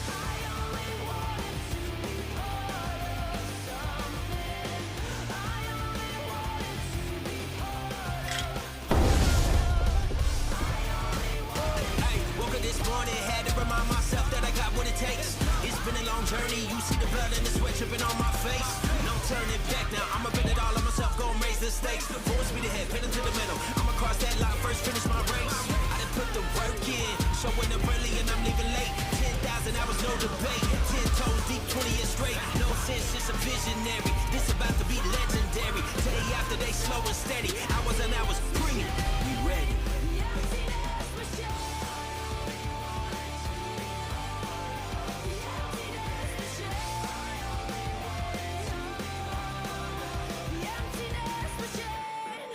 I only wanted to be part of something. I only wanted to be part of. Hey, woke up this morning, had to remind myself that I got what it takes. It's been a long journey, you see the blood and the sweat dripping on my face. No turning back now, I'ma bet it all on myself, gon' raise the stakes. Full speed ahead, pedal to the middle. I'ma cross that line first, finish my race. I done put the work in, showing up early and I'm leaving late. 10,000 hours, no debate. 10 toes deep, 20 years straight. No sense, just a visionary. This about to be legendary. Day after day, slow and steady. Hours and hours, bring it. We ready. The emptiness machine. The emptiness machine. The emptiness machine.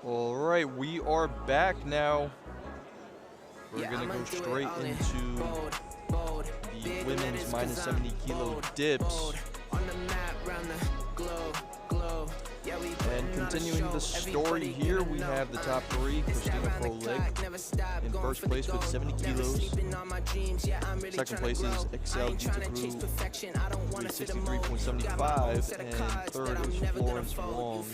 All right, we are back now. We're gonna go straight into the women's minus 70 kilo dips. On the map round the globe. Yeah, we And continuing the story here, we have the top three. Christina Froelich in first place with 70 kilos. Second place is Excel Gita Crew with 63.75. And third is Florence Wong with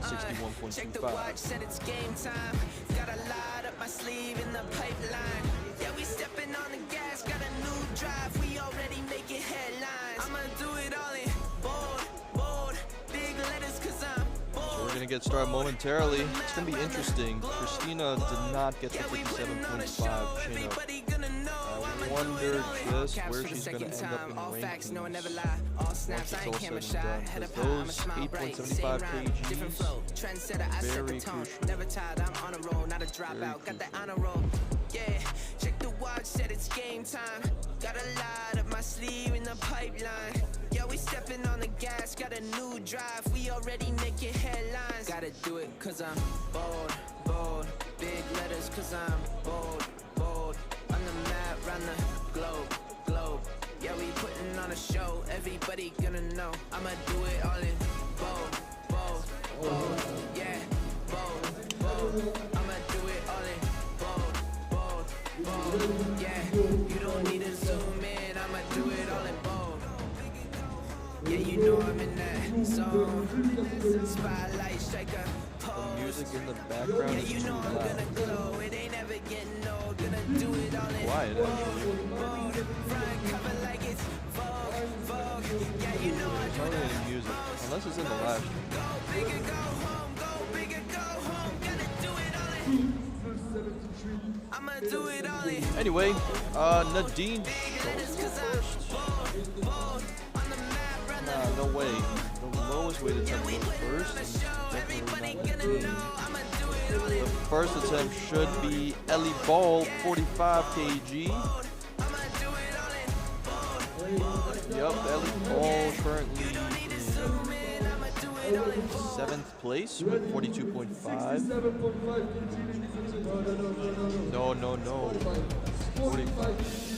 61.25. Said it's game time. Got a lot up my sleeve in the pipeline. Yeah, we stepping on the gas. Got a new drive. We already making headlines. I'ma do it all in bold, big letters 'cause I'm bold. So we're gonna get started momentarily. It's gonna be interesting. Christina did not get the 57.5 chin up. Everybody gonna know I'm wonder just Caps where for the she's going to second end up time. in All facts, no, I rankings never lie. All snaps, I ain't once camera it's shy. all said and Head done. up Because high, I'ma those smile bright. 8.75 Same rhyme, different flow. kgs, Trendsetter, I set the very tone. crucial. Never tired, I'm on a roll, not a dropout. Got the honor roll. Yeah, check the watch, said it's game time. Got a lot up my sleeve in the pipeline. Yo, we stepping on the gas, got a new drive. We already making headlines. Gotta do it cause I'm bold, bold. Big letters cause I'm bold, bold. On the map, round the globe, globe. Yeah, we putting on a show, everybody gonna know. I'ma do it all in bold, bold, bold. Yeah, bold, bold. I'ma do it all in bold, bold, bold. Yeah, you don't need to zoom in, I'ma do it all in bold. Yeah, you know I'm in that zone. Spotlight striker, The pose. music in the background Yeah, is you too know I'm loud. gonna glow. It ain't ever getting old. Gonna do it all in Quiet, actually. bold. Front cover like it's Vogue, Vogue. Yeah, you know I do Probably the any music, unless it's in the live stream. go big and go home, go big and go home. Gonna do it all in. I'ma do it all in. Anyway, Nadine Letters goes 'cause I'm first. bold, bold. On the map, run the Nah, no way. The lowest weight attempt was first. and everybody definitely not gonna know. I'ma do it all in. The first attempt should be Ellie Ball, 45 kg. I'ma do it all in bold. Yep, Ellie Ball currently Need to zoom in. I'ma do it all in in bold. 7th place with 42.5. 7.5 kg. No, no, no. 45.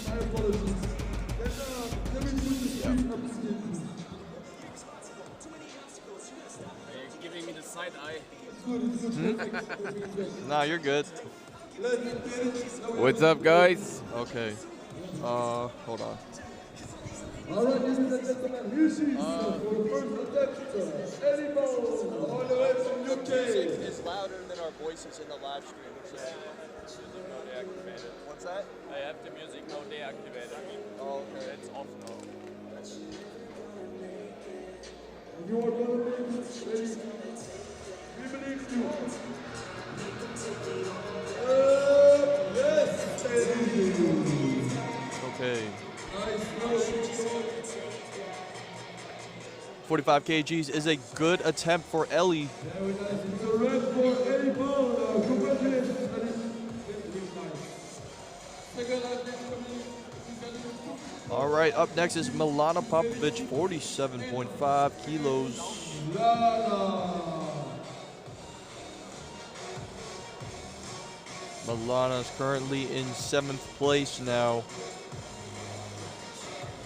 I apologize. Let me put the street up again. Giving me the side eye. Nah, you're good. What's up, guys? Okay. Hold on. All right, ladies and gentlemen, here she is for the first attempt. Ellie Ball, all the way from UK. It's louder than our voices in the live stream. What's that? I have the music now deactivated. Oh, okay. It's off now. You are going to make this ready. We believe you. Yes, baby. Okay. Nice, 45 kgs is a good attempt for Ellie. very nice. It's a red for Ellie Ball. Congratulations, Ellie. Second last name coming. All right, up next is Milana Popovic, 47.5 kilos. Milana is currently in 7th place now.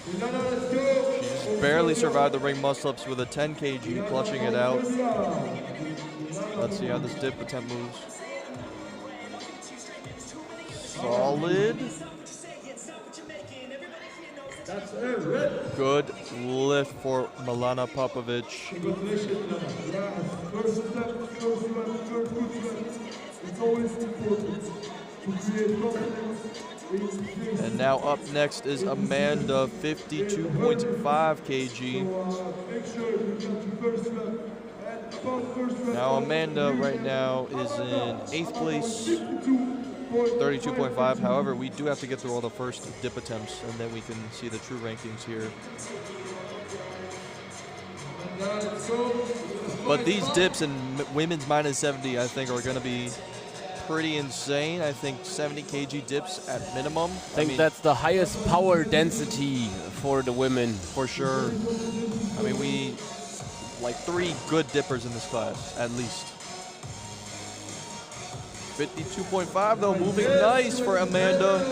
She just barely survived the ring muscle-ups with a 10 kg, clutching it out. Let's see how this dip attempt moves. Solid. Good lift for Milana Popovic. It's always important to create confidence. And now up next is Amanda, 52.5 kg. Make sure you get your first rep. And about first rep, Now Amanda right now is in 8th place, 32.5. However, we do have to get through all the first dip attempts, and then we can see the true rankings here. But these dips in women's minus 70, I think, are going to be pretty insane. I think 70 kg dips at minimum. I think that's the highest power density for the women. For sure. I mean, we like 3 good dippers in this class, at least. 52.5 though, moving nice for Amanda.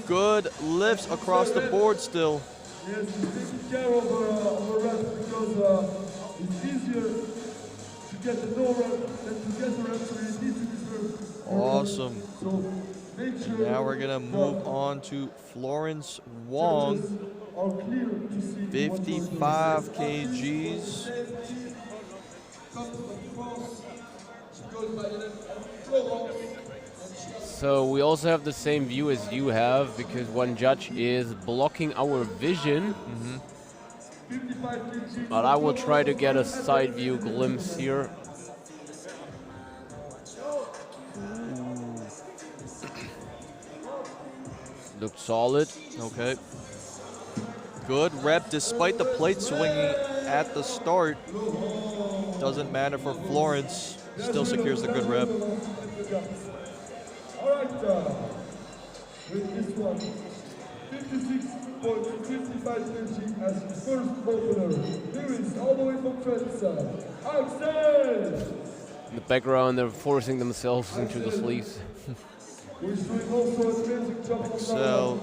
Good lifts across the board still. Yes, he's taking care of her rep because it's easier to get the no rep than to get the rep, so he needs to deserve her rep. Awesome. So make sure Now we're gonna move on to Florence Wong, are clear to see 55 kgs. So we also have the same view as you have because one judge is blocking our vision. But I will try to get a side view glimpse here. Looked solid. Okay. Good rep despite the plate swinging at the start. Doesn't matter for Florence. Still secures the good rep. All right, with this one, 56.55 kg as first opener. Here is all the way from France, Axel. In the background, they're forcing themselves into the sleeves. Who's doing also an amazing job on the Axel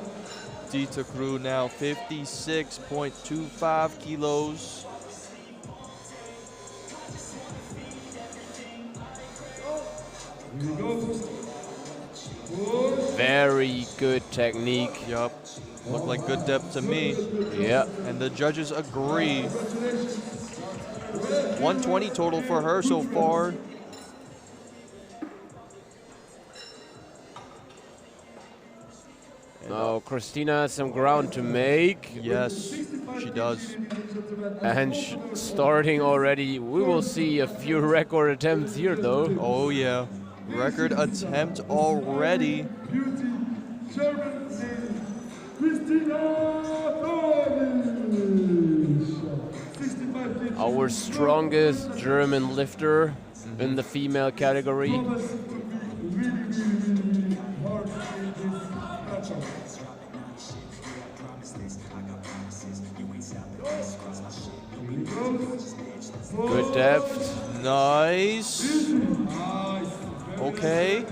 Dieter Crew now 56.25 kilos. Here we go. Very good technique. Yup. Looked like good depth to me. Yeah. And the judges agree. 120 total for her so far. Now Christina has some ground to make. Yes, she does. And starting already, we will see a few record attempts here though. Oh yeah. Record attempt already. Beauty, German name, Christina Nordisch. 65 kg. Our strongest German lifter in the female category. Thomas will be really hard in this matchup. Good depth. Nice. Okay.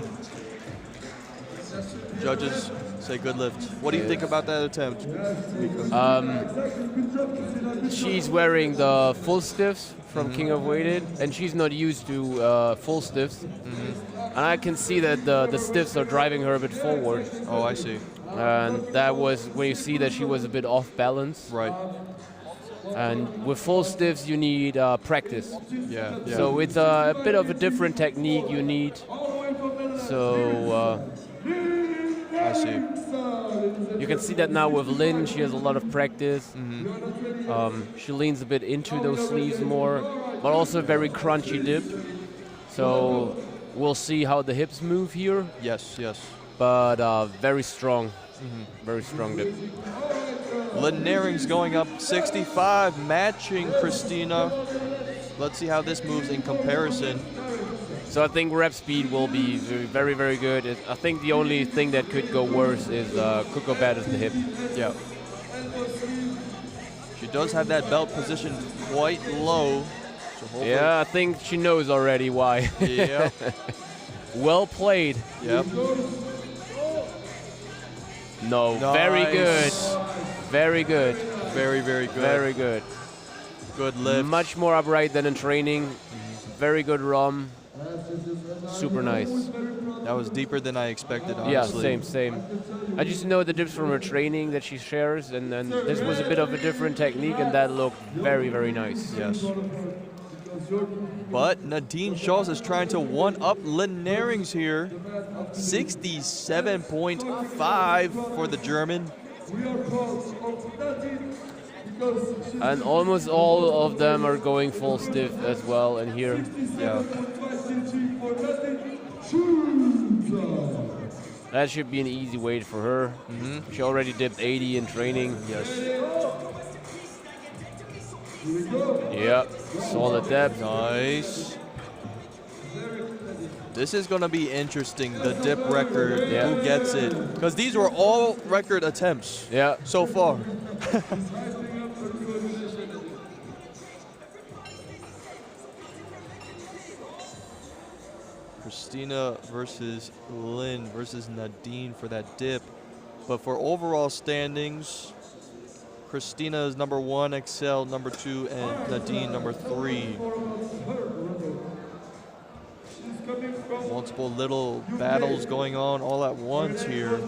Judges say good lift. What do you think about that attempt? She's wearing the full stiffs from King of Weighted, and she's not used to full stiffs. And I can see that the stiffs are driving her a bit forward. Oh, I see. And that was when you see that she was a bit off balance. Right. And with full stiffs, you need practice. Yeah. So it's a bit of a different technique you need. So I see. you can see that now with Lynn. She has a lot of practice. She leans a bit into those sleeves more, but also a very crunchy dip. So we'll see how the hips move here. Yes, yes. But very strong. Very strong dip. Lynn Naring's going up 65, matching Christina. Let's see how this moves in comparison. So I think rep speed will be very, very good. I think the only thing that could go worse is could go bad as the hip. Yeah. She does have that belt positioned quite low. So Yeah, I think she knows already why. Yeah. Well played. Yep. No, Nice. very good. Very good. Very, very good. Very good. Good lift. Much more upright than in training. Very good ROM. Super nice. That was deeper than I expected, Yeah, honestly. same. I just know the dips from her training that she shares, and then this was a bit of a different technique, and that looked very, very nice. Yes. But Nadine Scholz is trying to one-up Lynn Narings here. 67.5 for the German. We are proud of Nadine because she's And almost all of them are going full stiff as well, and here. Yeah. 67.5 kg for Nadine Schulz. That should be an easy weight for her. She already dipped 80 in training. Yes. Yep, solid depth. Nice. This is going to be interesting, the dip record, Yeah. who gets it. Because these were all record attempts Yeah. so far. Christina versus Lynn versus Nadine for that dip. But for overall standings, Christina is number 1, Excel number 2, and Nadine number 3. Multiple little battles going on all at once here.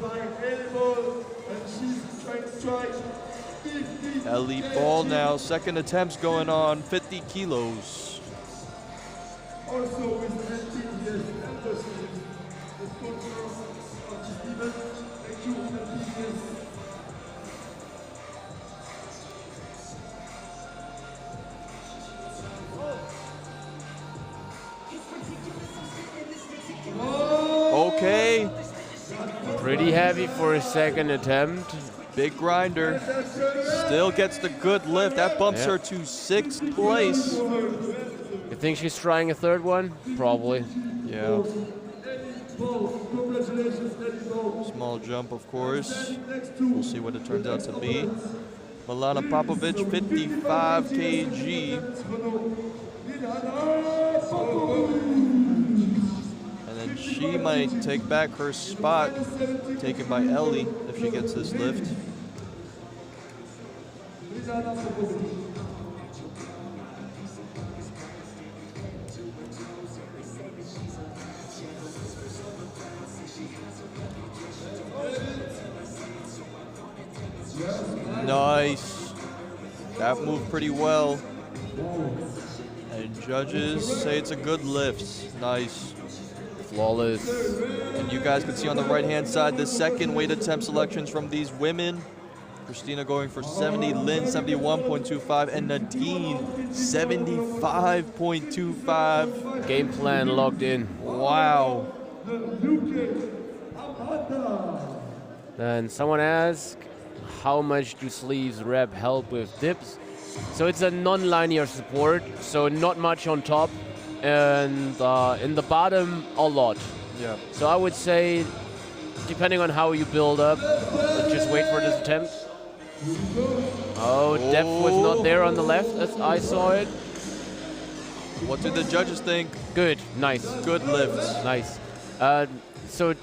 Ellie Ball now, second attempts going on, 50 kilos. Also with 19 years, Anderson is sponsor of Steven. Thank you, 19 years. Okay, Pretty heavy for a second attempt. Big grinder. Still gets the good lift. That bumps Yeah. her to 6th place. You think she's trying a third one? Probably. Yeah. Congratulations, Eddie Bow. Small jump, of course. We'll see what it turns out to be. Milana Popovic, 55 kg. And then she might take back her spot taken by Ellie if she gets this lift. Nice. That moved pretty well. And judges say it's a good lift. Nice. Flawless. And you guys can see on the right-hand side the second weight attempt selections from these women. Christina going for 70, Lynn 71.25, and Nadine 75.25. Game plan locked in. Wow. Then someone asked, how much do sleeves rep help with dips? So it's a non-linear support, so not much on top, and in the bottom, a lot. Yeah. So I would say, depending on how you build up, let's just wait for this attempt. Oh, depth was not there on the left as I saw it. What did the judges think? Good, nice. Good lift. Nice. So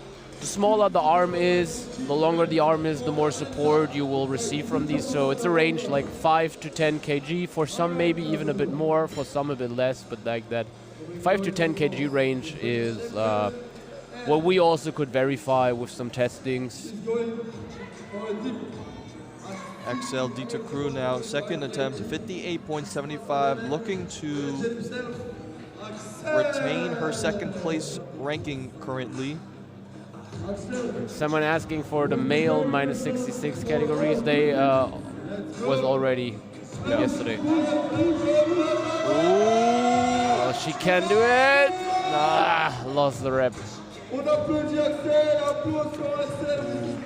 the smaller the arm is, the longer the arm is, the more support you will receive from these. So it's a range like 5 to 10 kg. For some, maybe even a bit more. For some, a bit less. But like that 5 to 10 kg range is what we also could verify with some testings. XL Dita Crew now, second attempt, 58.75, looking to retain her second place ranking currently. Someone asking for the male minus 66 categories. They was already yesterday. Oh, she can do it. Lost the rep.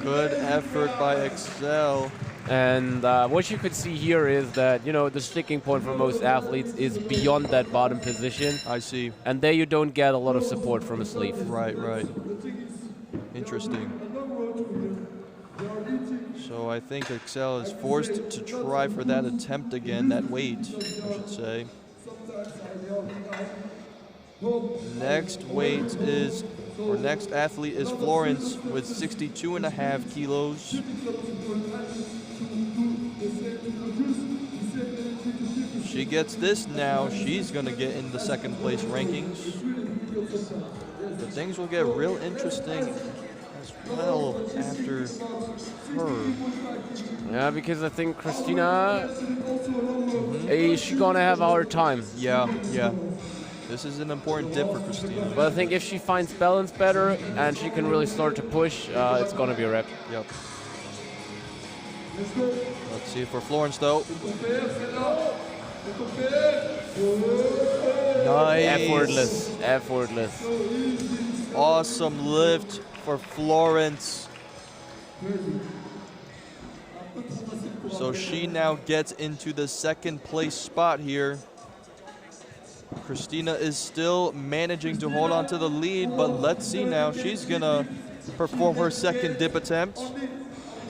Good effort by Excel. And what you could see here is that, you know, the sticking point for most athletes is beyond that bottom position. I see. And there you don't get a lot of support from a sleeve. Right, right. Interesting. So I think Excel is forced to try for that attempt again, that weight, I should say. Next weight is, or next athlete is Florence with 62.5 kilos. She gets this now, she's gonna get in the second place rankings. But things will get real interesting as well after her. Yeah, because I think Christina, she's gonna have a hard time. Yeah, yeah. This is an important dip for Christina. But I think if she finds balance better and she can really start to push, it's gonna be a rep. Yep. Let's see it for Florence though. Nice. Effortless, effortless. Awesome lift for Florence. So she now gets into the second place spot here. Christina is still managing to hold on to the lead, but let's see now. She's gonna perform her second dip attempt.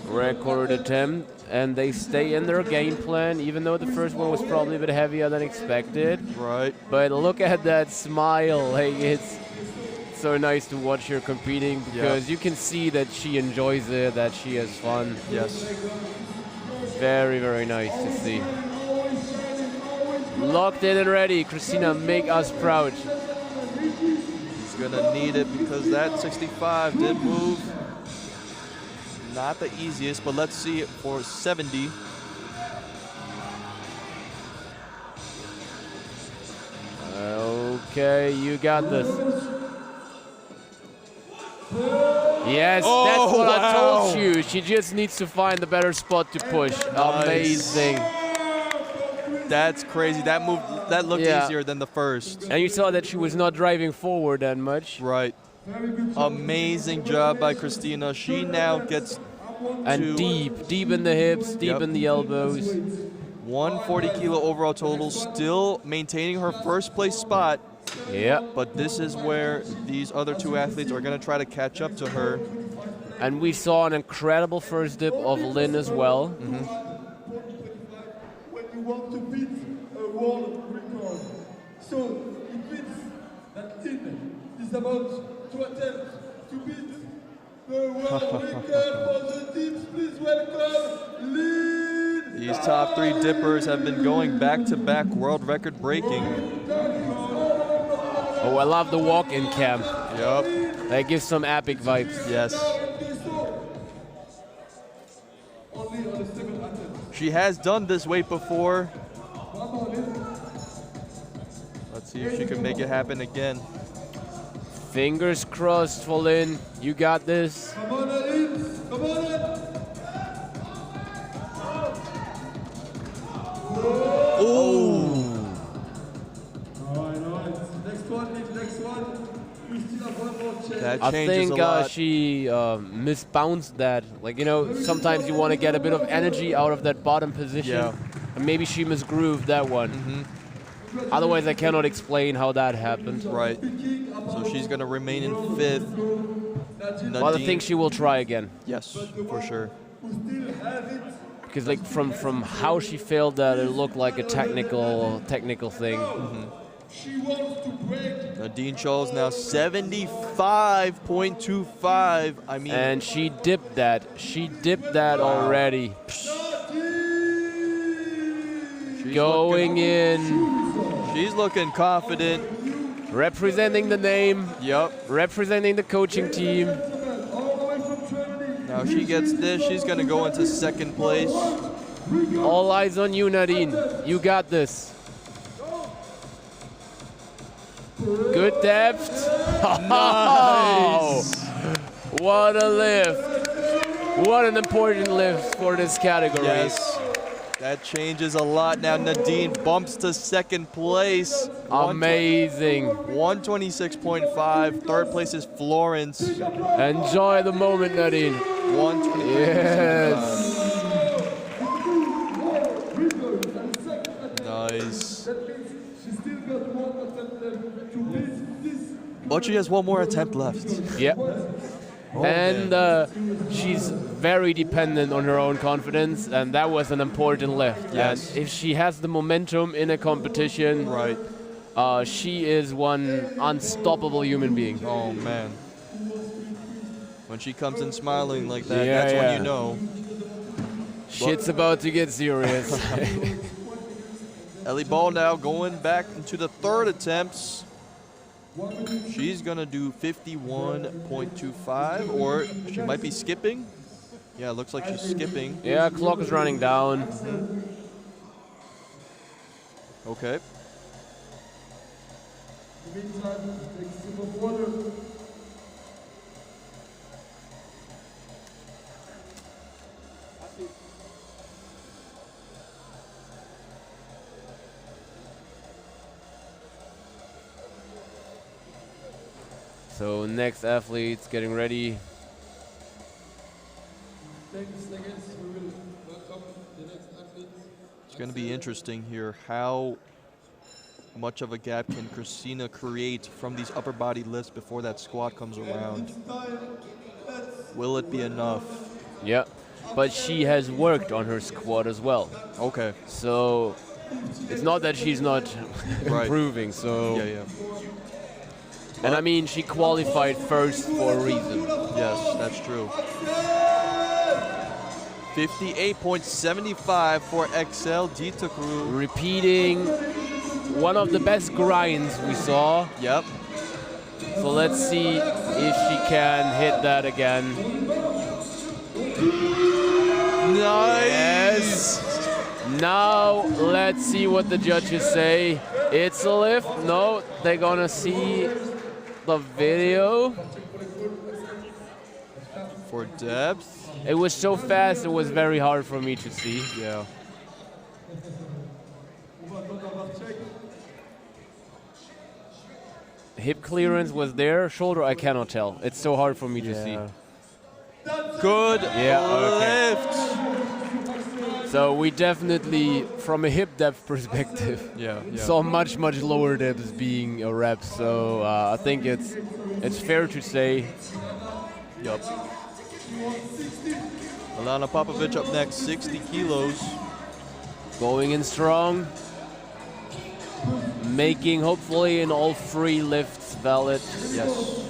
Record attempt, and they stay in their game plan, even though the first one was probably a bit heavier than expected. Right. But look at that smile. Like, it's so nice to watch her competing because you can see that she enjoys it, that she has fun. Yes. Very, very nice to see. Locked in and ready. Christina, make us proud. She's gonna need it because that 65 did move. Not the easiest, but let's see it for 70. Okay, you got this. Yes, Oh, that's what I wow. told you. She just needs to find a better spot to push. Nice. Amazing. That's crazy. That move, that looked Yeah. easier than the first. And you saw that she was not driving forward that much. Right. Amazing job by Christina. She now gets And deep in the hips, deep in the elbows. 140 kilo overall total, still maintaining her first place spot. Yeah. But this is where these other two athletes are going to try to catch up to her. And we saw an incredible first dip of Lynn as well. When you want to beat a world record. So it means that Lynn is about to attempt to beat the world record for the dips. Please welcome Lynn. These top three dippers have been going back-to-back world record breaking. Oh, I love the walk-in cam. Yep. That gives some epic vibes. Yes. She has done this weight before. Let's see if she can make it happen again. Fingers crossed for Lynn. You got this. Come on, Lynn. Come on, Lynn. Oh! Next one. We still have one more chance. That I changes think a lot. she misbounced that. Like, you know, sometimes you want to get a bit of energy out of that bottom position. Yeah. And maybe she misgrooved that one. Otherwise, I cannot explain how that happened. Right. So she's going to remain in fifth. But I think she will try again. Yes, for sure. Because like from how she failed that, it looked like a technical thing. She wants to break. Nadine Scholl's now 75.25. I mean, And she dipped that. She dipped that already. Going in. She's looking confident. Representing the name. Yep. Representing the coaching team. Now she gets this. She's going to go into second place. All eyes on you, Nadine. You got this. Good depth. Nice. What a lift. What an important lift for this category. Yes. That changes a lot now. Nadine bumps to second place. Amazing. 126.5. Third place is Florence. Enjoy the moment, Nadine. 126.5. Yes. Nice. But she has one more attempt left. Yep. And she's very dependent on her own confidence, and that was an important lift. Yes. And if she has the momentum in a competition, Right. she is one unstoppable human being. Oh, man. When she comes in smiling like that, Yeah, that's yeah. when you know. Shit's about to get serious. Ellie Ball now going back into the third attempts. She's going to do 51.25, or she might be skipping. Yeah, it looks like she's skipping. Yeah, clock is running down. Okay. Meantime, take a sip of water. So next athlete's getting ready. Thanks. We will welcome the next athlete. It's going to be interesting here. How much of a gap can Christina create from these upper body lifts before that squat comes around? Will it be enough? Yeah, but she has worked on her squat as well. Okay. So it's not that she's not Right. improving. So Yeah. and I mean, she qualified first for a reason. Yes, that's true. 58.75 for XL Dita Crew. Repeating one of the best grinds we saw. Yep. So let's see if she can hit that again. Nice. Now let's see what the judges say. It's a lift. No, they're gonna see the video. For depth. It was so fast, it was very hard for me to see. Yeah. hip clearance was there. Shoulder, I cannot tell. It's so hard for me to see. Good okay. lift. So we definitely, from a hip depth perspective, saw much lower depths being a rep. So I think it's fair to say. Yup. Alana Popovic up next, 60 kilos. Going in strong. Making hopefully in all 3 lifts valid. Yes.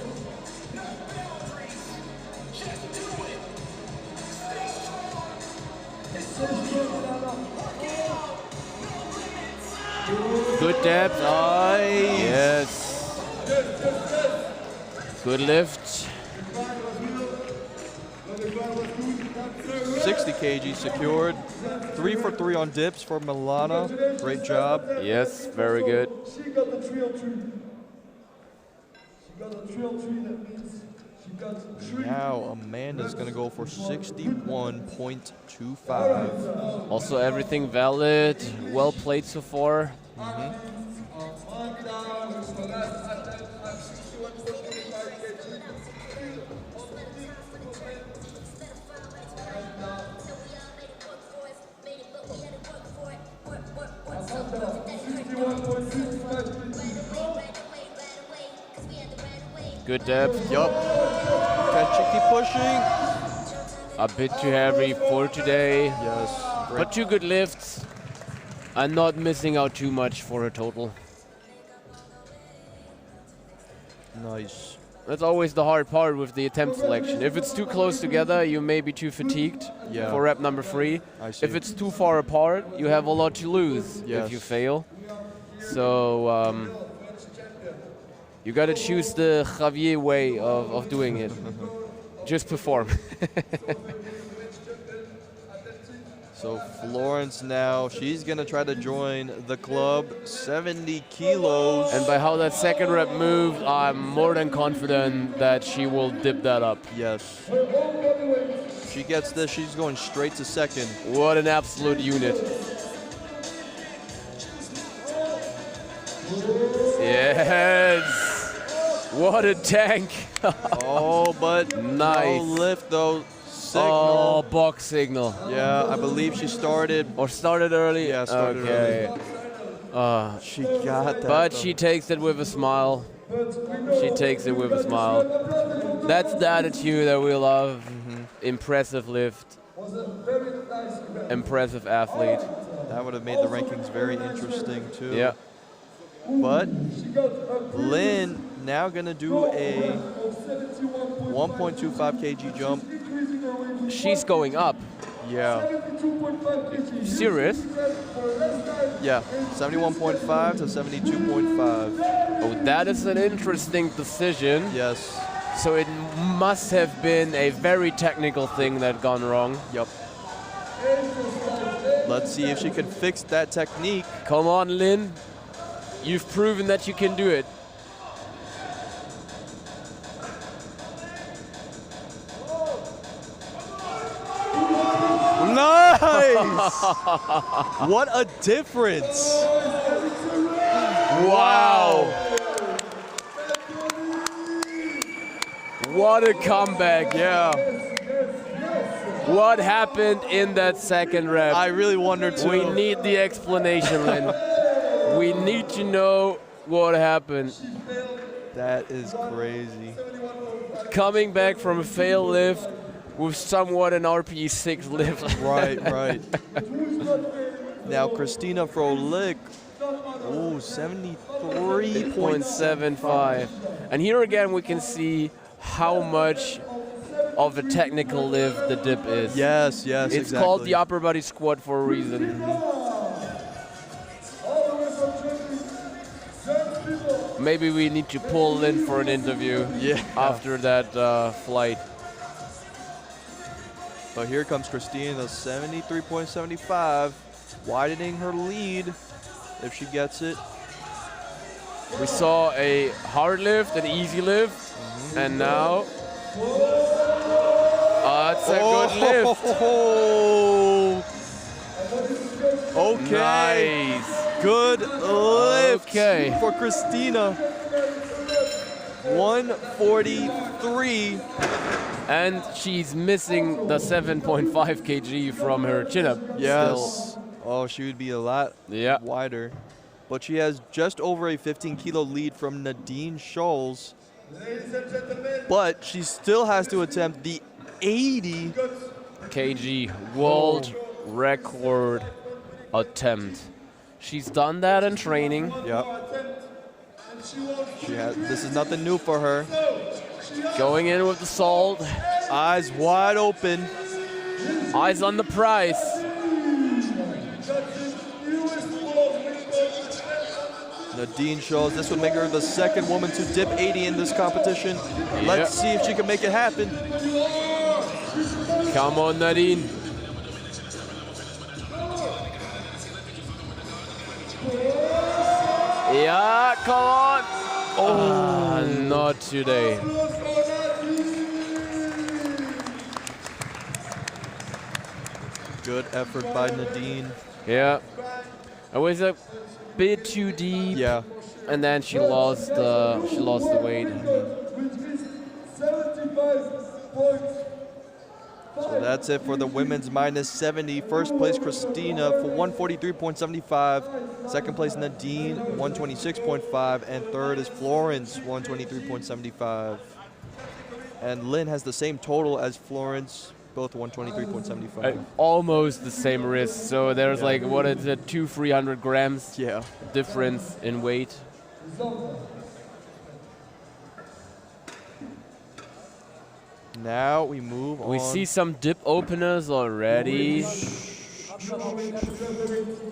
Good depth. Nice. Yes. Good lift. 60 kg secured. 3 for 3 on dips for Milana. Great job. Yes, very good. She got the trail tree. She got the trail tree. That means she got 3. Now Amanda's going to go for 61.25. Also everything valid. Well played so far. Good depth. Yup. Can she keep pushing? A bit too heavy for today. Yes. But 2 good lifts. And not missing out too much for her total. Nice. That's always the hard part with the attempt selection. If it's too close together, you may be too fatigued for rep number 3. I see. If it's too far apart, you have a lot to lose if you fail. So you got to choose the Javier way of doing it. Just perform. So Florence now, she's going to try to join the club, 70 kilos. And by how that second rep moved, I'm more than confident that she will dip that up. Yes. She gets this, she's going straight to second. What an absolute unit. Yes. What a tank. Oh, but nice. No lift though. Signal. Oh, box signal. Yeah, I believe she started. Or started early? Yeah, started early. She got that. But she takes it with a smile. She takes it with a smile. That's the attitude that we love. Impressive lift. Impressive athlete. That would have made the rankings very interesting too. Yeah. But Lynn now gonna do a 1.25 kg jump. She's going up. Yeah. Serious? Yeah, 71.5 to 72.5. Oh, that is an interesting decision. Yes. So it must have been a very technical thing that gone wrong. Yep. Let's see if she can fix that technique. Come on, Lynn. You've proven that you can do it. Nice! What a difference! Wow! What a comeback! Yeah. What happened in that second rep? I really wonder too. We need the explanation, Lynn. We need to know what happened. That is crazy. Coming back from a fail lift with somewhat an RPE 6 lift. Right, right. Now Christina Frolik, oh, 73.75. And here again we can see how much of a technical lift the dip is. Yes, yes, It's exactly. called the upper body squat for a reason. Maybe we need to pull in for an interview after that flight. But here comes Christina, 73.75, widening her lead if she gets it. We saw a hard lift, an easy lift, and now it's a good lift. Okay. Nice. Good lift Okay. for Christina. 143. And she's missing the 7.5 kg from her chin-up. Yes. Still. Oh, she would be a lot wider. But she has just over a 15-kilo lead from Nadine Scholes. But she still has to attempt the 80 kg world record attempt. She's done that in training. Yep. This is nothing new for her. Going in with the salt. Eyes wide open. Eyes on the prize. Nadine Scholes, this would make her the second woman to dip 80 in this competition. Let's see if she can make it happen. Come on, Nadine. Yeah, come on. Oh, not today. Good effort by Nadine. Yeah. It was a bit too deep. Yeah. And then she lost the weight. So that's it for the women's minus 70. First place, Christina for 143.75. Second place, Nadine, 126.5. And third is Florence, 123.75. And Lynn has the same total as Florence, both 123.75. Almost the same wrist. So there's like, what is it, 300 grams difference in weight. Now we move on. We see some dip openers already.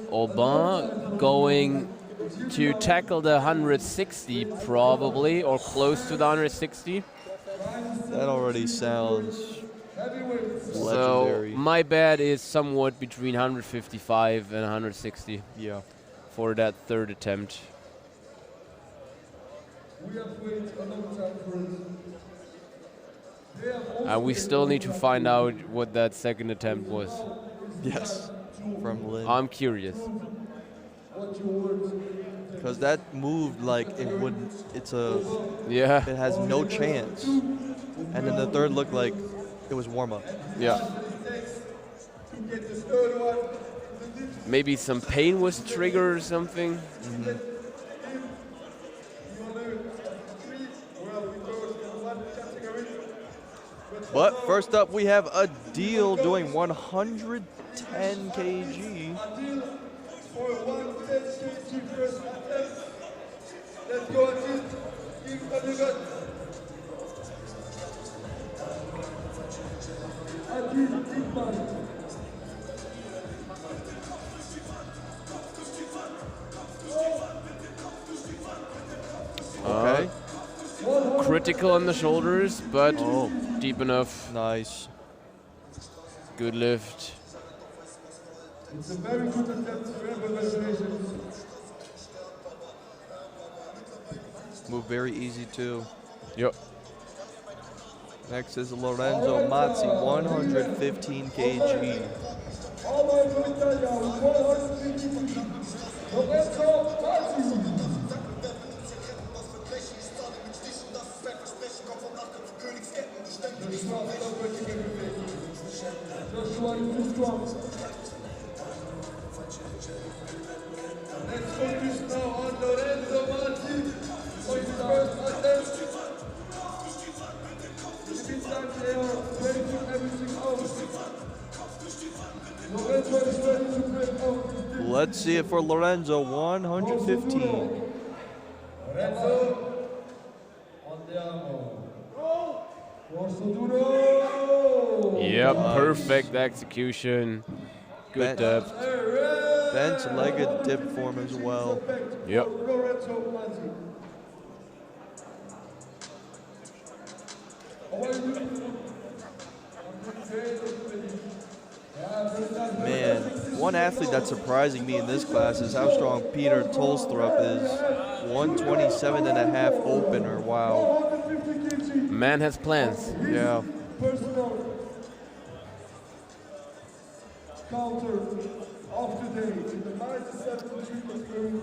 Aubin going to tackle the 160 probably, or close to the 160. That already sounds so legendary. my bet is somewhat between 155 and 160. Yeah. For that third attempt. We have waited a long time for it. We still need to find out what that second attempt was. Yes, from Lynn. I'm curious. Because that moved like it wouldn't. It has no chance. And then the third looked like it was warm up. Yeah. Maybe some pain was triggered or something. But first up, we have Adil doing 110 kg. For 110 kg first attempt. Let's go, Adil. Give it a good. Adil, deep man. Okay. Critical on the shoulders, but deep enough. Nice. Good lift. It's a very good attempt. Congratulations. Move very easy too. Yep. Next is Lorenzo Mazzi, 115 kg. Alberto Italia, 115 kg. Lorenzo Mazzi. Joshua is too strong. Let's focus now on Lorenzo Mazzi for his first attempt. In the meantime, they are ready to everything out. Lorenzo is ready to break out. Let's see it for Lorenzo, 115. Lorenzo on the armor. Yep, perfect execution. Good depth. Bent-legged dip form as well. Yep. Man, one athlete that's surprising me in this class is how strong Peter Tolstrup is. 127.5 opener, wow. Man has plans. Yeah. Counter of today in the minus 73 category.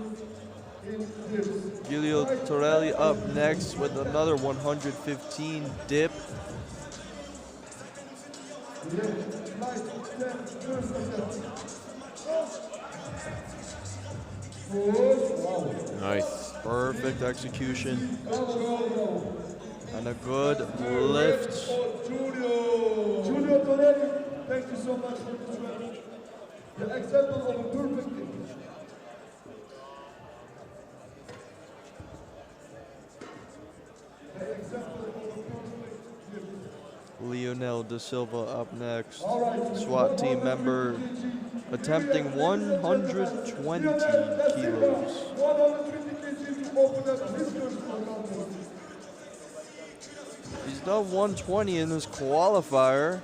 Giulio Torelli up next with another 115 dip. Nice. Perfect execution. And a good lift. Giulio Torelli, thank you so much for this one. The example of a perfect thing. Lionel Da Silva up next. SWAT team member attempting 120 kilos. 120 kg to open up his first workout. He's done 120 in his qualifier.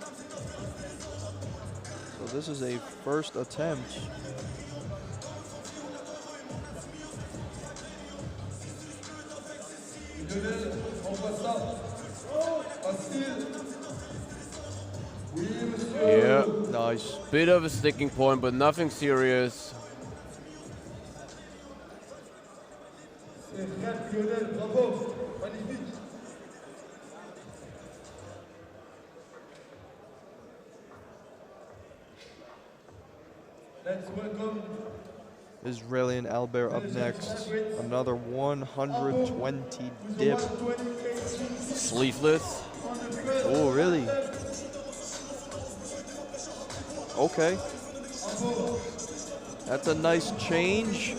So this is a first attempt. Yeah. Nice. Bit of a sticking point, but nothing serious. Let's welcome Israeli Albert up next. Another 120 dip. Sleeveless. Oh, really? Okay. That's a nice change.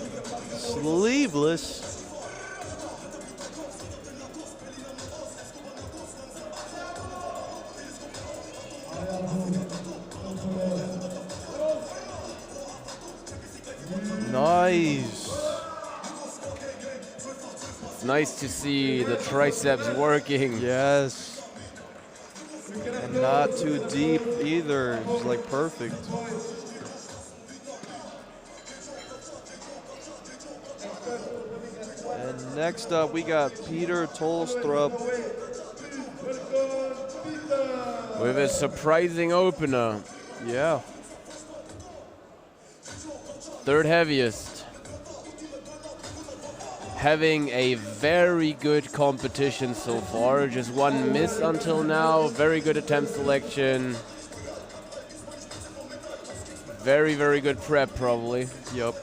Sleeveless. Nice. It's nice to see the triceps working. Yes. And not too deep either. It's like perfect. And next up we got Peter Tolstrup. With a surprising opener. Yeah. Third heaviest. Having a very good competition so far. Just one miss until now. Very good attempt selection. Very, very good prep probably. Yep.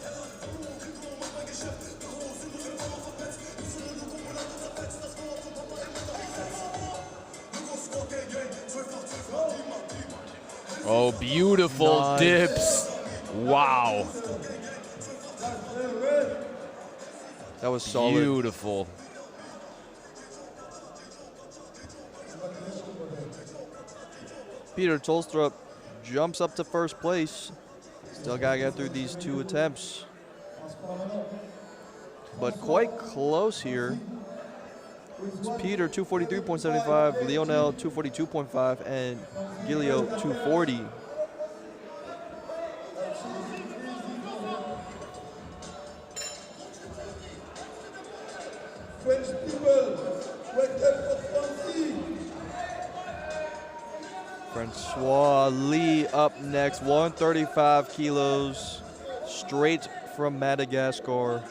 Oh, beautiful Nice. dips. Wow. That was solid. Beautiful. Peter Tolstrup jumps up to first place. Still gotta get through these two attempts. But quite close here. It's Peter 243.75, Lionel 242.5, and Giulio 240. French people, welcome for Francie. Francois Lee up next, 135 kilos, straight from Madagascar.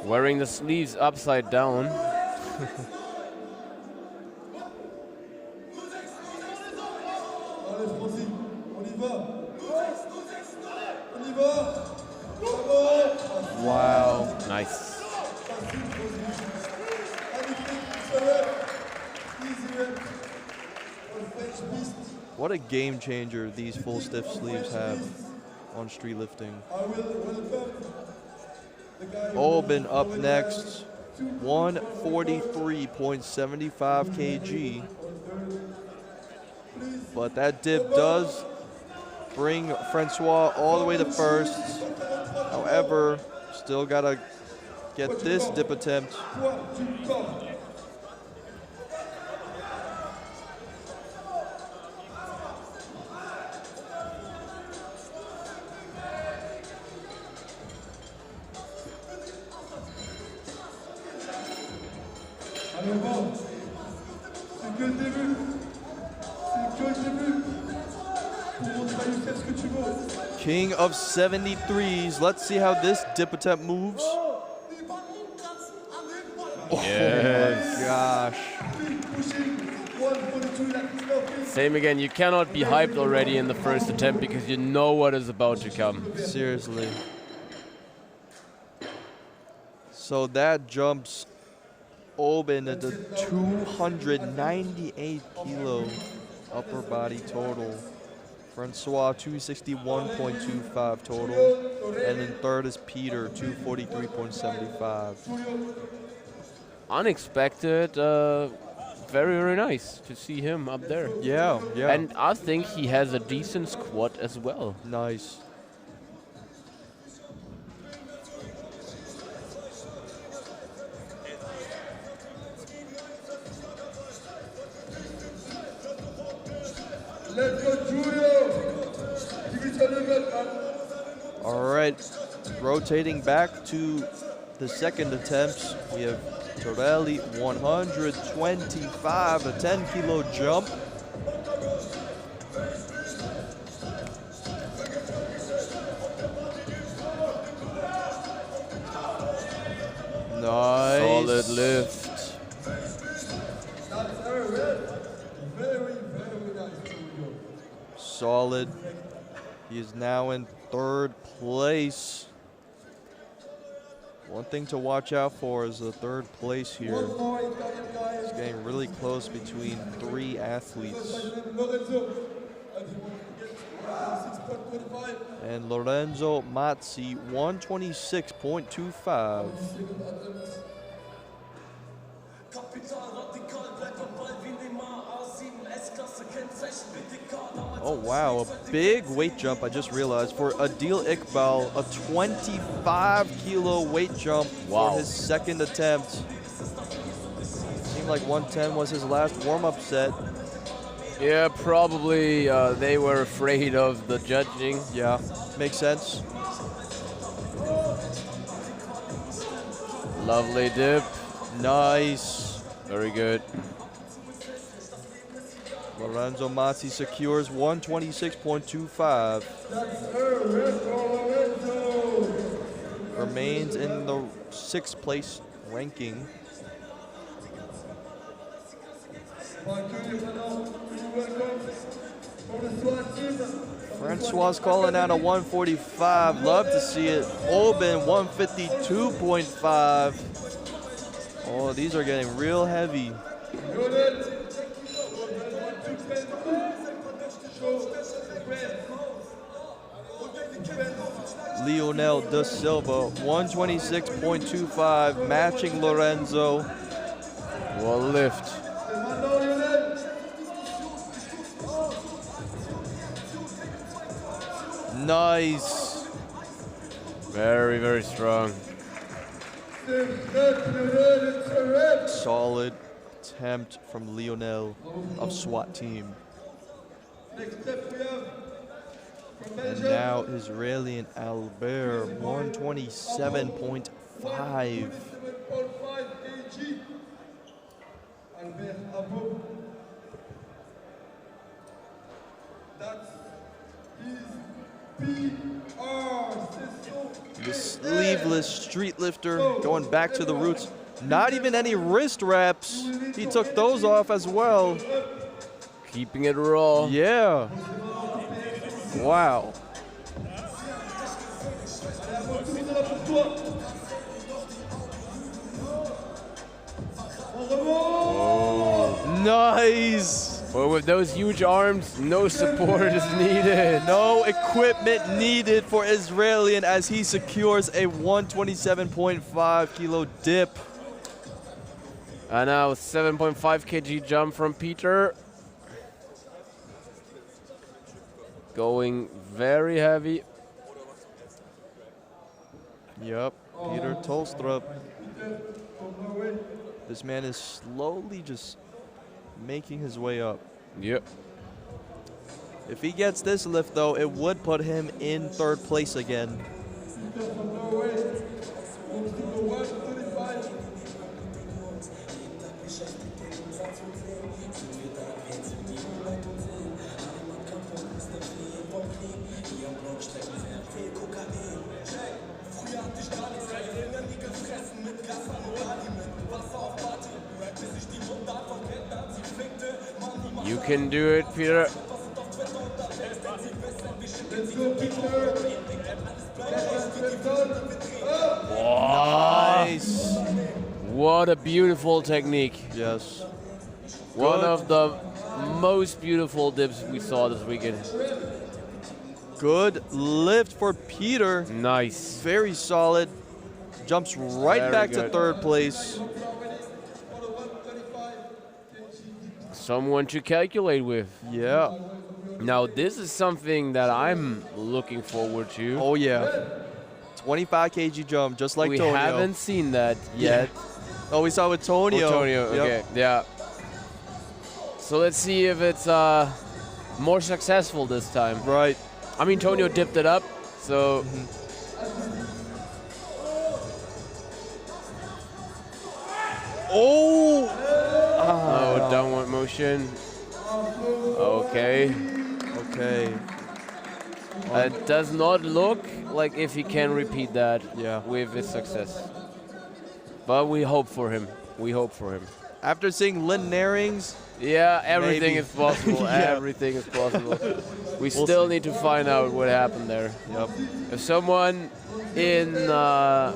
Wearing the sleeves upside down. Allez Francie, on y va. On y va. Bravo. Wow. Nice. What a game changer these full stiff sleeves have on street lifting. Olben up next, 143.75 kg. But that dip does bring Francois all the way to first. However, still gotta get this dip attempt. Allez, on va. C'est que le début. C'est que le début. Pour montrer à Youssef ce que tu veux. King of 73s. Let's see how this dip attempt moves. Yes. Gosh. Same again, you cannot be hyped already in the first attempt because you know what is about to come. Seriously. So that jumps Oben at the 298 kilo upper body total. Francois 261.25 total. And in third is Peter 243.75. Unexpected, very, very nice to see him up there. Yeah, yeah. And I think he has a decent squat as well. Nice. Let's go, Julio. All right, rotating back to the second attempts, we have Torelli 125, a 10 kilo jump. Nice. Solid lift. Solid. He is now in third place. One thing to watch out for is the third place here. It's getting really close between three athletes. And Lorenzo Mazzi, 126.25. Oh wow, a big weight jump, I just realized, for Adil Iqbal, a 25 kilo weight jump for his second attempt. Seemed like 110 was his last warm-up set. Yeah, probably they were afraid of the judging. Yeah, makes sense. Lovely dip. Nice. Very good. Lorenzo Mazzi secures 126.25. Remains in the 6th place ranking. Francois calling out a 145. Love to see it. Oben 152.5. Oh, these are getting real heavy. Lionel da Silva, 126.25, matching Lorenzo. What a lift. Nice. Very, very strong. Solid attempt from Lionel of SWAT team. And now Israeli Albert, 127.5. The sleeveless street lifter going back to the roots. Not even any wrist wraps. He took those off as well. Keeping it raw. Yeah. Wow. Oh. Nice. Well, with those huge arms, no support is needed. No equipment needed for Israelian as he secures a 127.5 kilo dip. And now 7.5 kg jump from Peter. Going very heavy. Yep, Peter Tolstrup. This man is slowly just making his way up. Yep. If he gets this lift, though, it would put him in third place again. You can do it, Peter. Nice. What a beautiful technique. Yes. One Good. of the most beautiful dips we saw this weekend. Good lift for Peter. Nice. Very solid. Jumps right Very back good. to third place. Someone to calculate with. Yeah. Now, this is something that I'm looking forward to. Oh, yeah. 25 kg jump, just like we Tonio. haven't seen that yet. Oh, we saw with Tonio. Oh, Tonio, Yep. okay, yeah. So let's see if it's more successful this time. Right. I mean, Tonio dipped it up, so. Oh! Oh, downward motion. Okay. Okay. It does not look like if he can repeat that Yeah. with his success. But we hope for him. We hope for him. After seeing Lynn Nairings, Yeah, everything Maybe. is possible. Yeah. Everything is possible. We We'll still see. need to find out what happened there. yep. If someone in the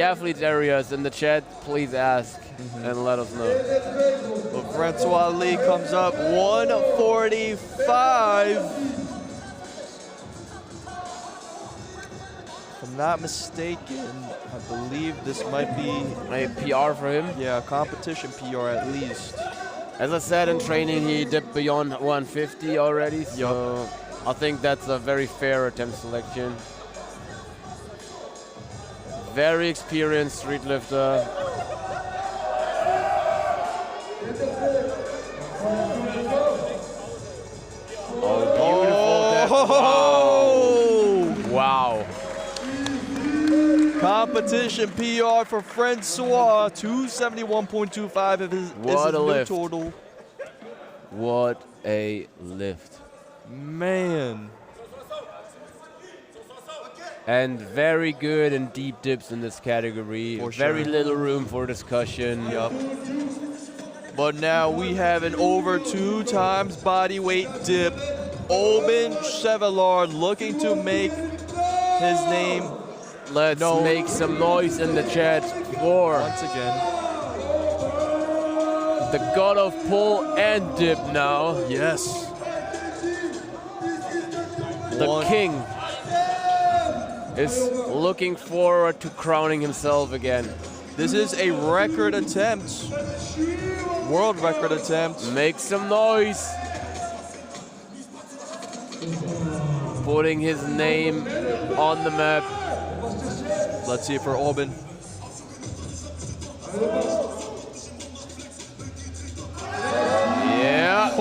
athletes areas in the chat, please ask and let us know. Well, Francois Lee comes up 145. If I'm not mistaken, I believe this might be A PR for him. competition PR at least. As I said in training, he dipped beyond 150 already, so I think that's a very fair attempt selection. Very experienced street lifter. Oh, beautiful. Wow. Competition PR for Francois, 271.25 of his, What is his a new lift. total. What a lift. Man. And very good and deep dips in this category. For Very sure. little room for discussion. Yup. But now we have an over 2 times body weight dip. Oben Chevallard looking to make his name Let's No. make some noise in the chat for once again. the god of pull and dip now. Yes. The king is looking forward to crowning himself again. This is a record attempt. World record attempt. Make some noise. Putting his name on the map. Let's see it for Oben. Yeah.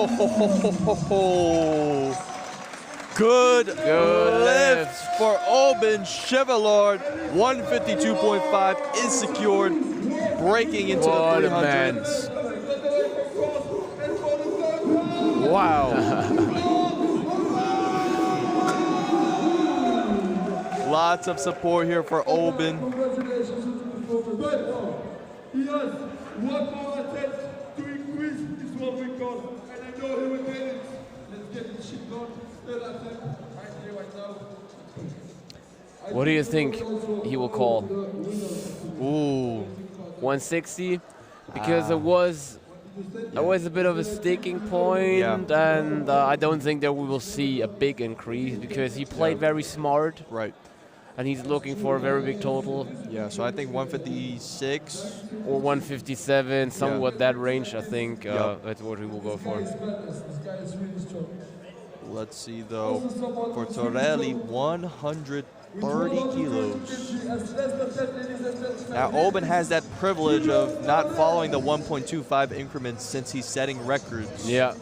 Good Good lift for Oben Chevallard. 152.5 is secured. Breaking into What the a man. 300s. Wow. Lots of support here for Oben. Congratulations to the performer. He has one more attempt to increase his world record, and I know he will get it. Let's get this shit done. Third attempt, right here, right now. What do you think he will call? Ooh. 160? Because it was a bit of a sticking point, Yeah. and I don't think that we will see a big increase because he played very smart, Right. and he's looking for a very big total, Yeah, so I think 156. or 157, somewhat that range. I think Yeah. that's what he will go for. This guy is really strong. Let's see though. For Torelli, 130 kilos. Now Oben has that privilege of not following the 1.25 increments since he's setting records. Yeah.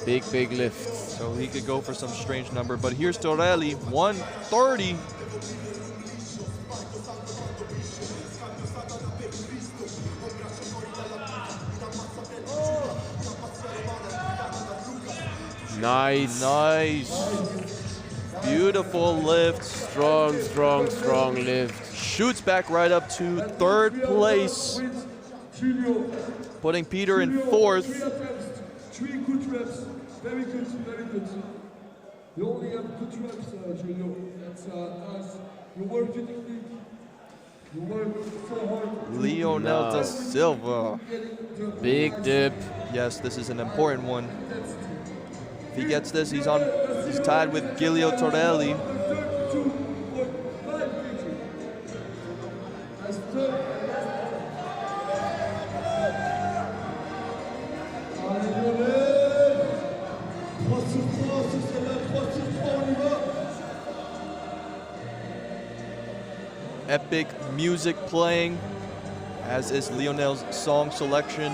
Big lifts. So he could go for some strange number. But here's Torelli, 130. Nice. Nice. Beautiful lift. Strong, strong, strong lift. Shoots back right up to third place, putting Peter in fourth. 3 good reps. Very good, very good. You only have good reps, Julio. That's us. You work technically. You work so hard. Leonel da Silva. Big dip. Yes, this is an important one. If he gets this, he's tied with Giulio Torelli. Epic music playing, as is Lionel's song selection.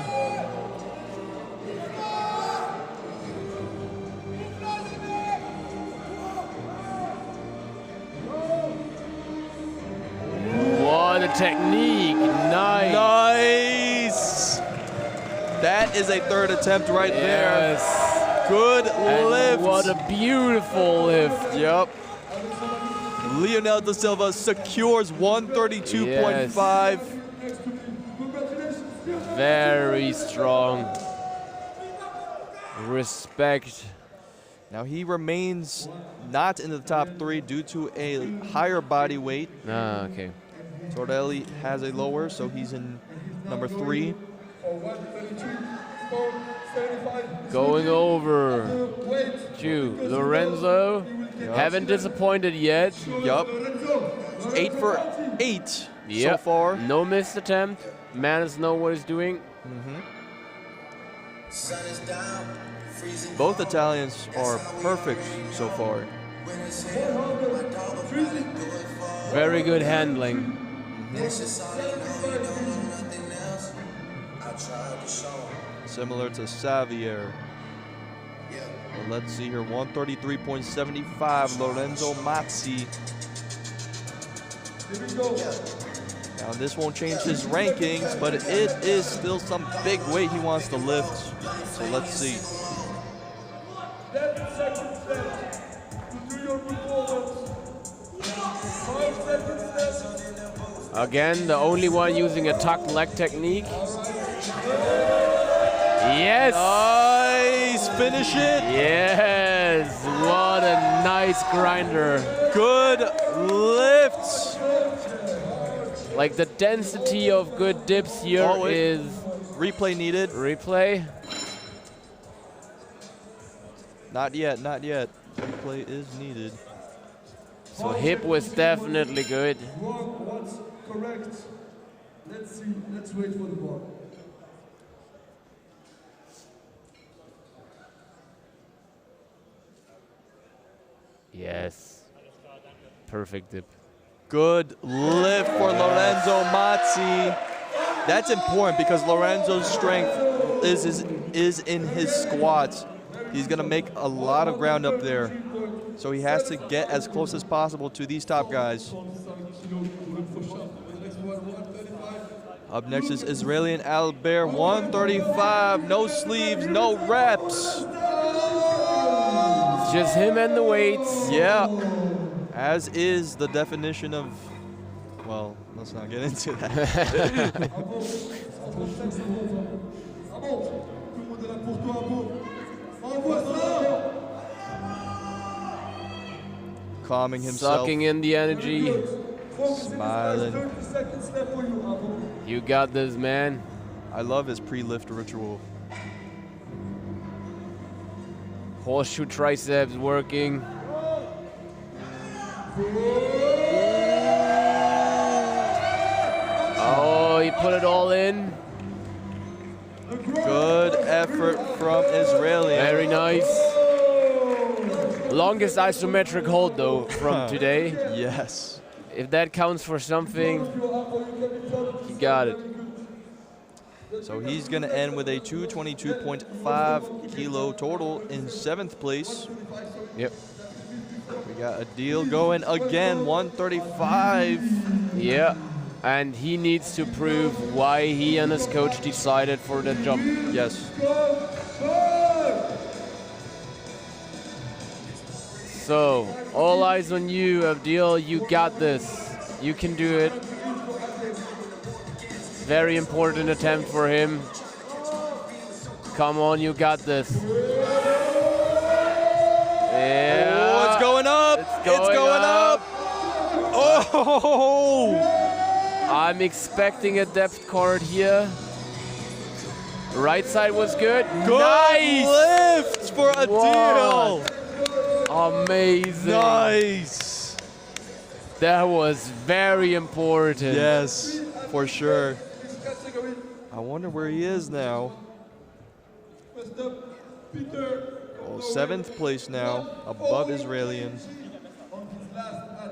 What a technique. Nice. Nice. That is a third attempt right there. Good lift. What a beautiful lift. Yep. Leonel da Silva secures 132.5. Very strong. Respect. Now he remains not in the top 3 due to a higher body weight. Ah, okay. Torelli has a lower, so he's in number 3. Going over to Lorenzo. Haven't disappointed yet. Yup. 8 for 8 so Yep. far. No missed attempt. Manis know what he's doing. Both Italians are perfect so far. Very good handling. Similar to Xavier. Well, let's see here, 133.75, Lorenzo Mazzi. Now this won't change his rankings, but it is still some big weight he wants to lift. So let's see. 10 seconds left to do your performance. 5 seconds left. Again, the only one using a tucked leg technique. Yes! Nice! Finish it! Yes! What a nice grinder. Good lift! Like the density of good dips here is... Replay needed. Replay? Not yet, not yet. Replay is needed. So hip was definitely good. What's correct? Let's see. Let's wait for the ball. Yes. Perfect dip. Good lift for Lorenzo Mazzi. That's important because Lorenzo's strength is in his squats. He's gonna make a lot of ground up there. So he has to get as close as possible to these top guys. Up next is Israeli Albert, 135, no sleeves, no reps. Just him and the weights. Yeah, as is the definition of, well, let's not get into that. Calming himself. Sucking in the energy. Smiling. You got this, man. I love his pre-lift ritual. Horseshoe triceps working. Oh, he put it all in. Good effort from Israeli. Very nice. Longest isometric hold though from today. Yes. If that counts for something, he got it. So he's going to end with a 222.5 kilo total in 7th place. Yep. We got a deal going again, 135. Yeah. And he needs to prove why he and his coach decided for the jump. Yes. So, all eyes on you, Abdil. You got this. You can do it. Very important attempt for him. Come on, you got this. Yeah. Oh, it's going up. It's going up. Oh! I'm expecting a depth card here. Right side was good. Nice lift for Adil. Amazing. Nice. That was very important. Yes, for sure. I wonder where he is now. Oh, 7th place now, above Israelian.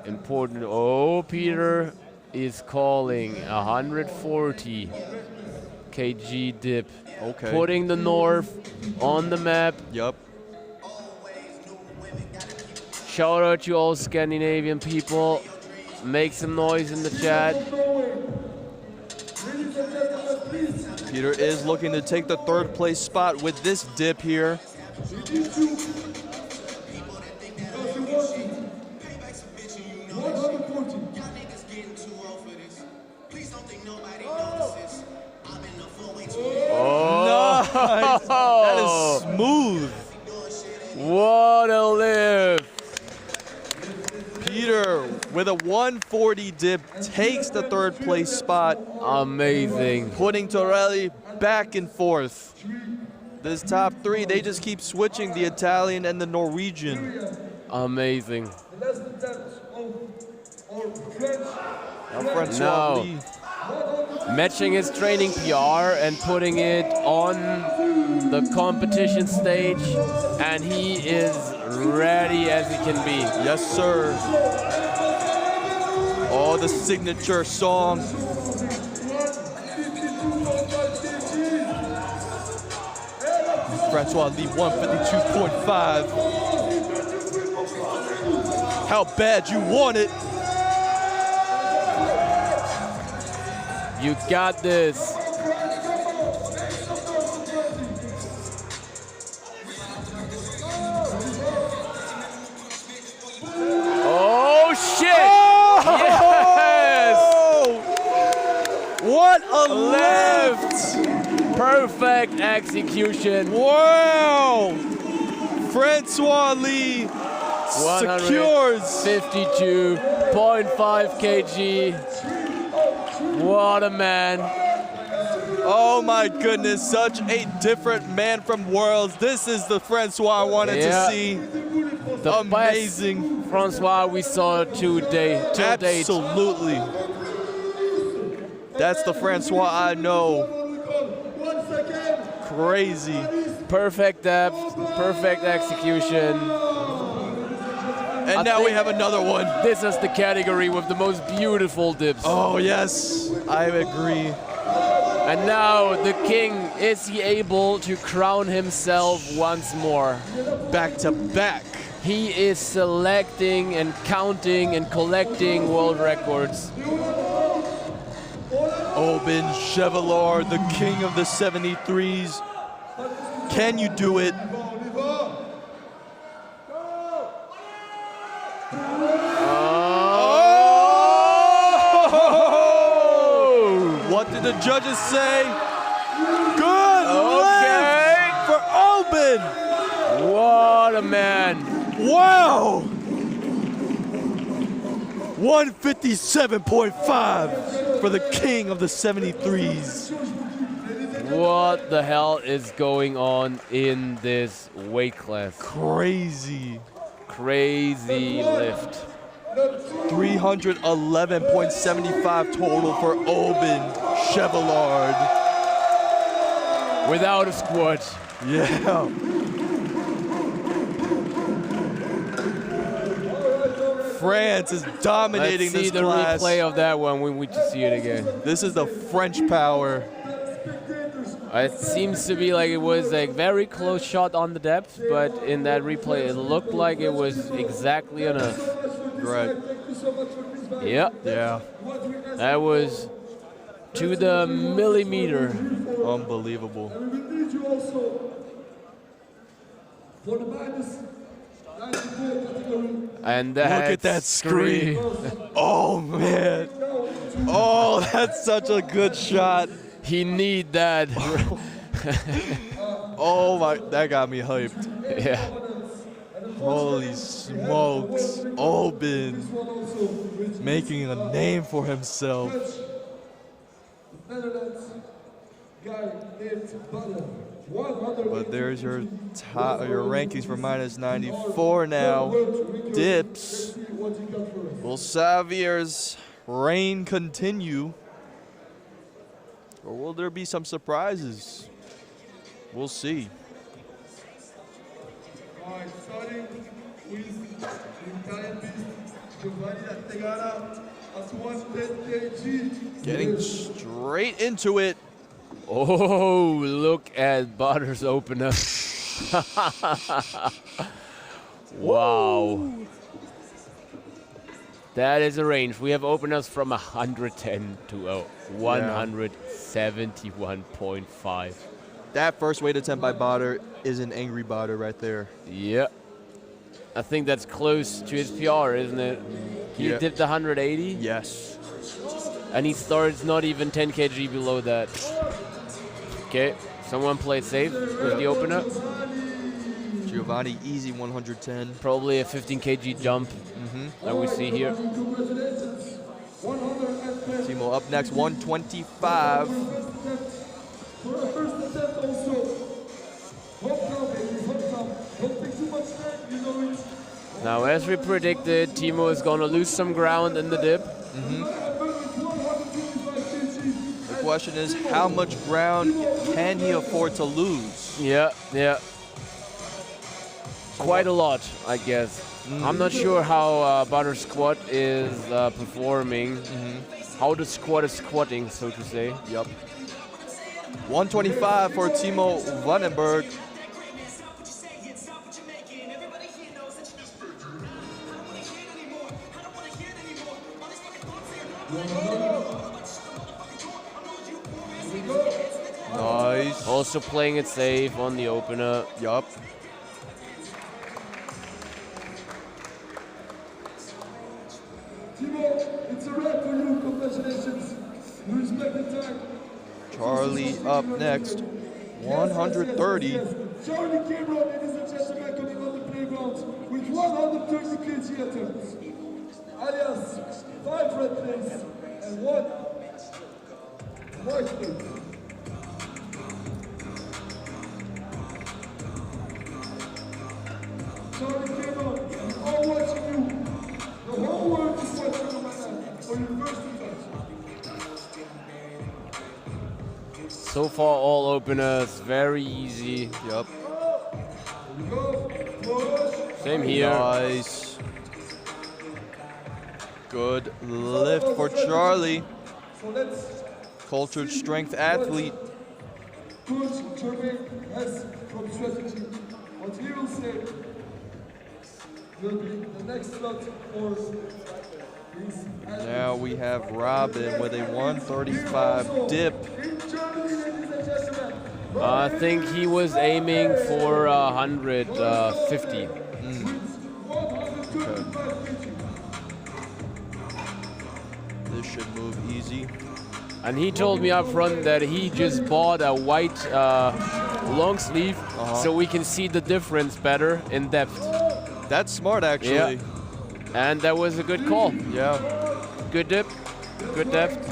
Important. Oh, Peter is calling 140 kg dip. Okay. Putting the north on the map. Yup. Shout out to all Scandinavian people. Make some noise in the chat. Peter is looking to take the 3rd place spot with this dip here. Oh, nice. That is smooth. What a lift. Peter with a 140 dip takes the 3rd place spot. Amazing. Putting Torelli back and forth. This top 3, they just keep switching the Italian and the Norwegian. Amazing. Now Francois Lee. Matching his training PR and putting it on the competition stage, and he is ready as he can be. Yes, sir. Oh, the signature song. Francois Lee, 152.5. How bad you want it. You got this. Oh, shit! Oh! Yes! What a lift! Perfect execution. Wow! Francois Lee secures 52.5 kg. What a man. Oh my goodness, such a different man from Worlds. This is the Francois I wanted to see. The amazing best Francois we saw today. Absolutely. That's the Francois I know. Crazy. Perfect depth, perfect execution. And now we have another one. This is the category with the most beautiful dips. Oh, yes, I agree. And now the king, is he able to crown himself once more? Back to back. He is selecting and counting and collecting world records. Aubin Chevalier, the king of the 73s. Can you do it? What did the judges say? Good lift for Aubin. What a man. Wow. 157.5 for the king of the 73s. What the hell is going on in this weight class? Crazy. Crazy lift. 311.75 total for Aubin Chevalier. Without a squat. Yeah. France is dominating Let's see this the class. replay of that one when we see it again. This is the French power. It seems to be like it was a very close shot on the depth, but in that replay it looked like it was exactly enough. Right. Yep. Yeah. That was to the millimeter. Unbelievable. For the minus And Look at that screen. Oh, man. Oh, that's such a good shot. He need that. Oh, my. That got me hyped. Yeah. Holy smokes. Oben making a name for himself. But there's your top, your rankings for minus 94 now. Dips. Will Xavier's reign continue? Or will there be some surprises? We'll see. Alright, starting with the Italian beast, Giovanni Lattegara, as 110 kg. Getting straight into it. Oh, look at Butter's opener. Wow. That is a range. We have openers from 110 to 171.5. That first weight attempt by Botter is an angry Botter right there. Yeah. I think that's close to his PR, isn't it? He dipped 180? Yes. And he starts not even 10 kg below that. Okay, someone played safe with the opener. Giovanni, easy 110. Probably a 15 kg jump that we see here. Timo up next, 125. Now, as we predicted, Timo is going to lose some ground in the dip. The question is, how much ground can he afford to lose? Yeah. Quite a lot, I guess. I'm not sure how Butter Squat is performing. How the squat is squatting, so to say. Yep. 125 for Timo Vandenberg. Nice. Also playing it safe on the opener. Yup. Timo, it's a wrap for you. Congratulations. You respect the time. Charlie up next, 130. Charlie Cameron, ladies and gentlemen, coming on the playground with 130 kg attempts. Alias 5 red plates and 1 white plate. Charlie Cameron, we're all watching you. The whole world is watching you right now for your first event. So far, all openers, very easy. Yup. Same here. Nice. Good lift for Charlie. Cultured strength athlete. Coach Jermaine has from strategy. What he will say will be the next slot for these. Now we have Robin with a 135 dip. I think he was aiming for 150. Okay. This should move easy. And he told me up front that he just bought a white long sleeve so we can see the difference better in depth. That's smart, actually. Yeah. And that was a good call. Yeah. Good dip, good depth.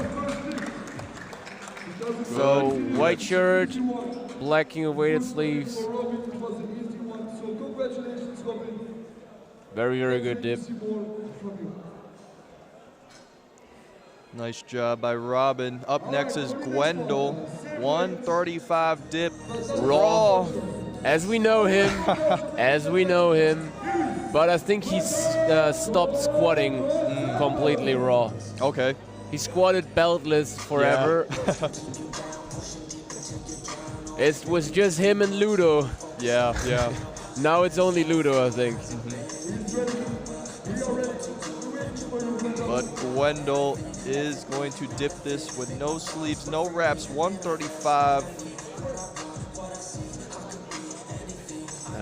So white shirt, blacking of weighted sleeves. Very, very good dip. Nice job by Robin. Up next is Gwendol. 135 dip. Raw. As we know him. But I think he's stopped squatting completely raw. Okay. He squatted beltless forever. Yeah. It was just him and Ludo. Yeah. Now it's only Ludo, I think. But Gwendol is going to dip this with no sleeves, no wraps, 135.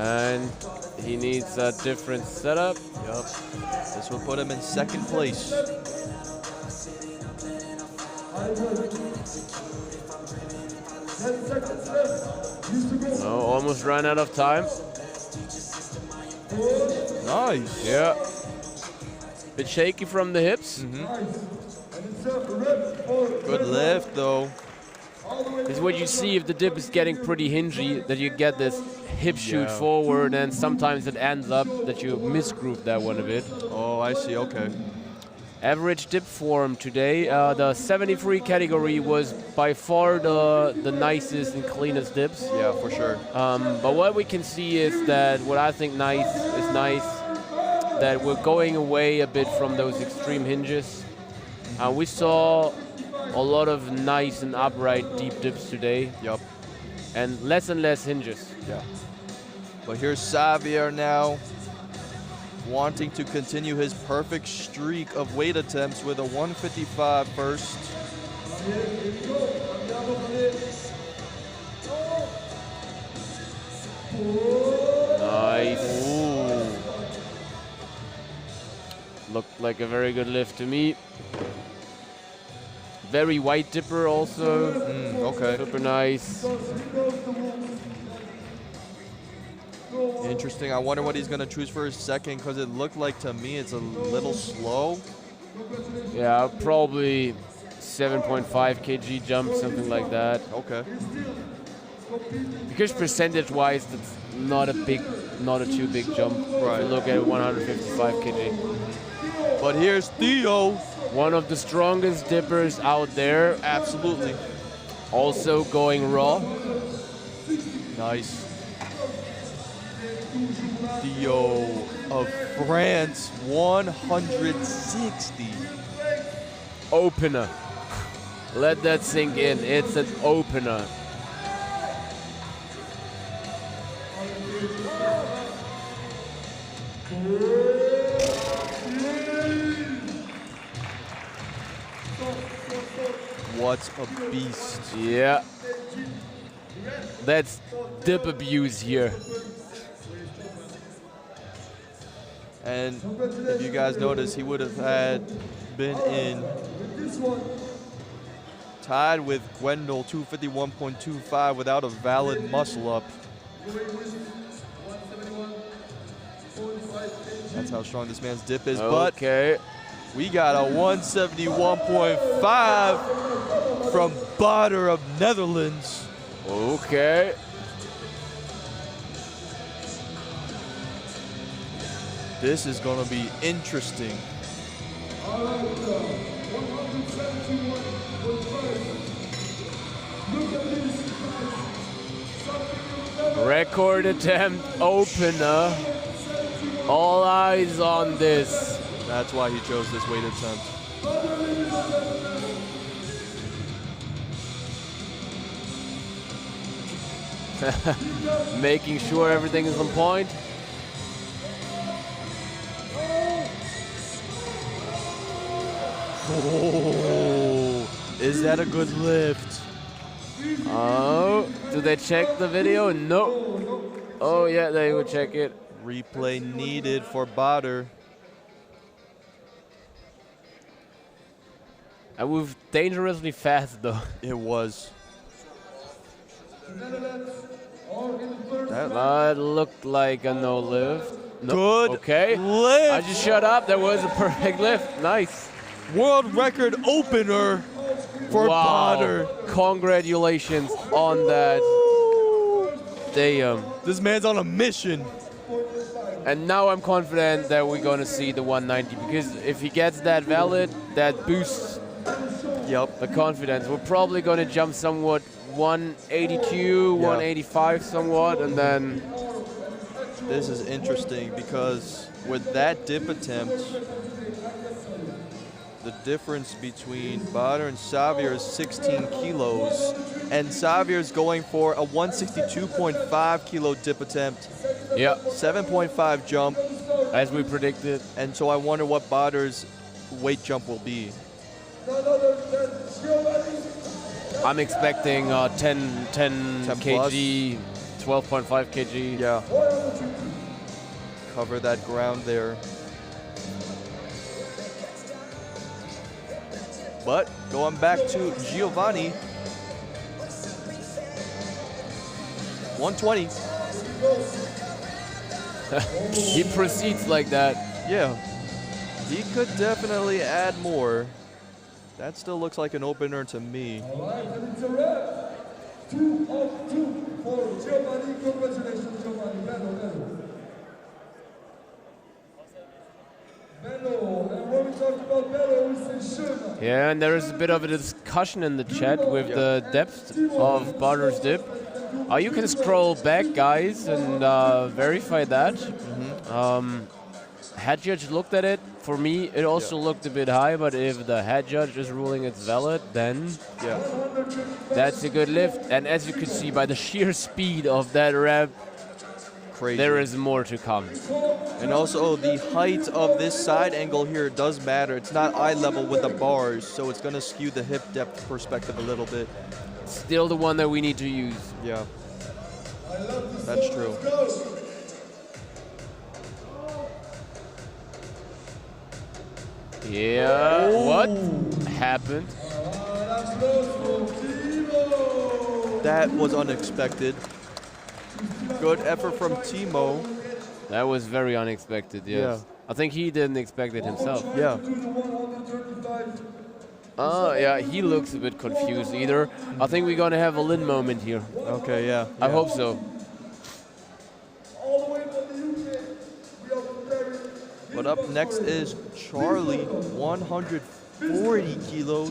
And he needs a different setup. Yup. This will put him in second place. Oh, almost ran out of time. Nice. Yeah. Bit shaky from the hips. Good lift, though. This is what you see if the dip is getting pretty hingy, that you get this hip shoot forward, and sometimes it ends up that you misgroove that one a bit. Oh, I see. Okay. Average dip form today. The 73 category was by far the nicest and cleanest dips. Yeah, for sure. But what we can see is that what I think nice, that we're going away a bit from those extreme hinges. We saw a lot of nice and upright deep dips today. Yup. And less hinges. Yeah. But here's Xavier now, wanting to continue his perfect streak of weight attempts with a 155 first. Nice. Ooh. Looked like a very good lift to me. Very white dipper also. Okay. Super nice. Interesting. I wonder what he's going to choose for his second, because it looked like to me it's a little slow. Yeah, probably 7.5 kg jump, something like that. Okay. Because percentage-wise, that's not a too big jump. Right. If you look at 155 kg. But here's Theo. One of the strongest dippers out there. Absolutely. Also going raw. Nice. Theo of France, 160. Opener. Let that sink in. It's an opener. What a beast. Yeah. That's dip abuse here. And if you guys notice, he would have been in tied with Gwendol 251.25 without a valid muscle up. That's how strong this man's dip is. Okay. But we got a 171.5 from Bader of Netherlands. Okay. This is going to be interesting. Record attempt opener. All eyes on this. That's why he chose this weight attempt. Making sure everything is on point. Oh, is that a good lift? Oh, do they check the video? No. Oh yeah, they will check it. Replay needed for Bader. I moved dangerously fast though. It was. That looked like a no lift. No. Good Okay. lift. I just shut up. That was a perfect lift. Nice. World record opener for Bader. Congratulations on that. Damn. This man's on a mission. And now I'm confident that we're going to see the 190, because if he gets that valid, that boosts the confidence. We're probably going to jump somewhat 182, 185 somewhat, and then... This is interesting because with that dip attempt, the difference between Bader and Xavier is 16 kilos, and Xavier's going for a 162.5 kilo dip attempt. Yeah. 7.5 jump. As we predicted. And so I wonder what Bader's weight jump will be. I'm expecting 10 kg 12.5 kg. Yeah. Cover that ground there. But going back to Giovanni. 120. He proceeds like that. Yeah. He could definitely add more. That still looks like an opener to me. All right, and it's a wrap. 2 of 2 for Giovanni. Congratulations, Giovanni. Bello, bello. Bello. And when we talk about bello, we say schöner. Yeah, and there is a bit of a discussion in the chat with the depth of Barter's dip. You can scroll back, guys, and verify that. Head judge looked at it. For me, it also looked a bit high, but if the head judge is ruling it's valid, then that's a good lift. And as you can see by the sheer speed of that rep, Crazy. there is more to come. And also the height of this side angle here does matter. It's not eye level with the bars, so it's going to skew the hip depth perspective a little bit. Still the one that we need to use. Yeah, that's true. Yeah, what happened? That was unexpected. Good effort from Timo. That was very unexpected, yes. Yeah. I think he didn't expect it himself. Yeah. Yeah, he looks a bit confused either. I think we're going to have a Lin moment here. Okay, yeah. I hope so. But up next is Charlie, 140 kilos.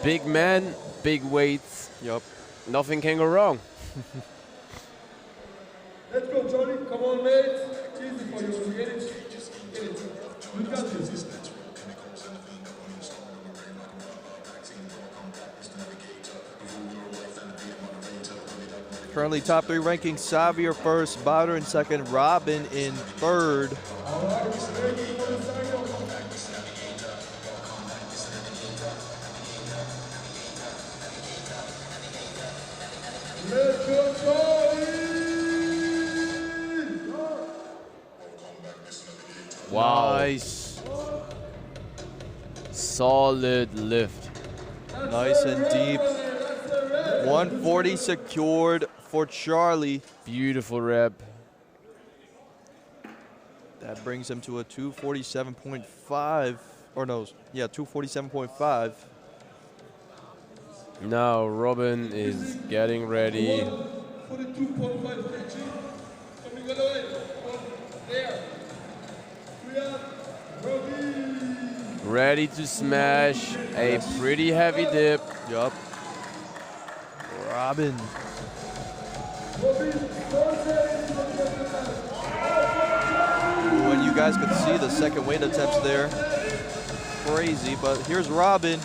Big man, big weights. Yup. Nothing can go wrong. Let's go, Charlie. Come on, mate. It's easy for you. Get it. Get it. You got this. Currently top 3 ranking, Xavier first, Bauder in second, Robin in third. Let's go, Charlie. Wow. Nice. Solid lift. Nice and deep. 140 secured for Charlie. Beautiful rep. That brings him to a 247.5. Or no, yeah, 247.5. Now Robin is getting ready. 42.5 kg. Coming all the way. There. We have Robin. Ready to smash a pretty heavy dip. Yup. Robin. When you guys could see the second weight attempts there. Crazy, but here's Robin.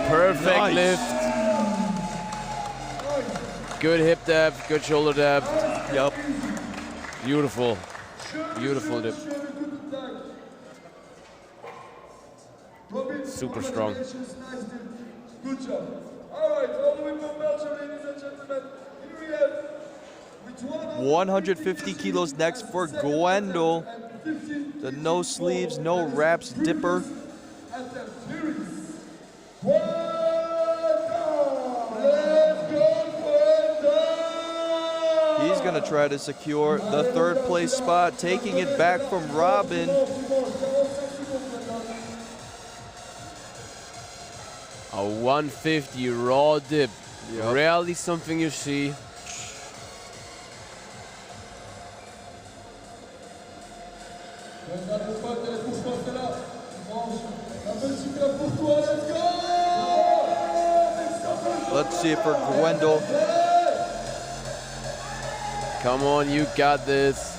Perfect Nice. lift. Good hip depth, good shoulder depth. Yup. Beautiful. Beautiful dip. Super strong. Good job. All right, all the way from Belgium, ladies and gentlemen. Here we have with 150 kilos next for Gwendol. The no sleeves, no wraps dipper. He's going to try to secure the third place spot, taking it back from Robin. A 150 raw dip. Yep. Rarely something you see. Let's see it for Gwendol. Come on, you got this.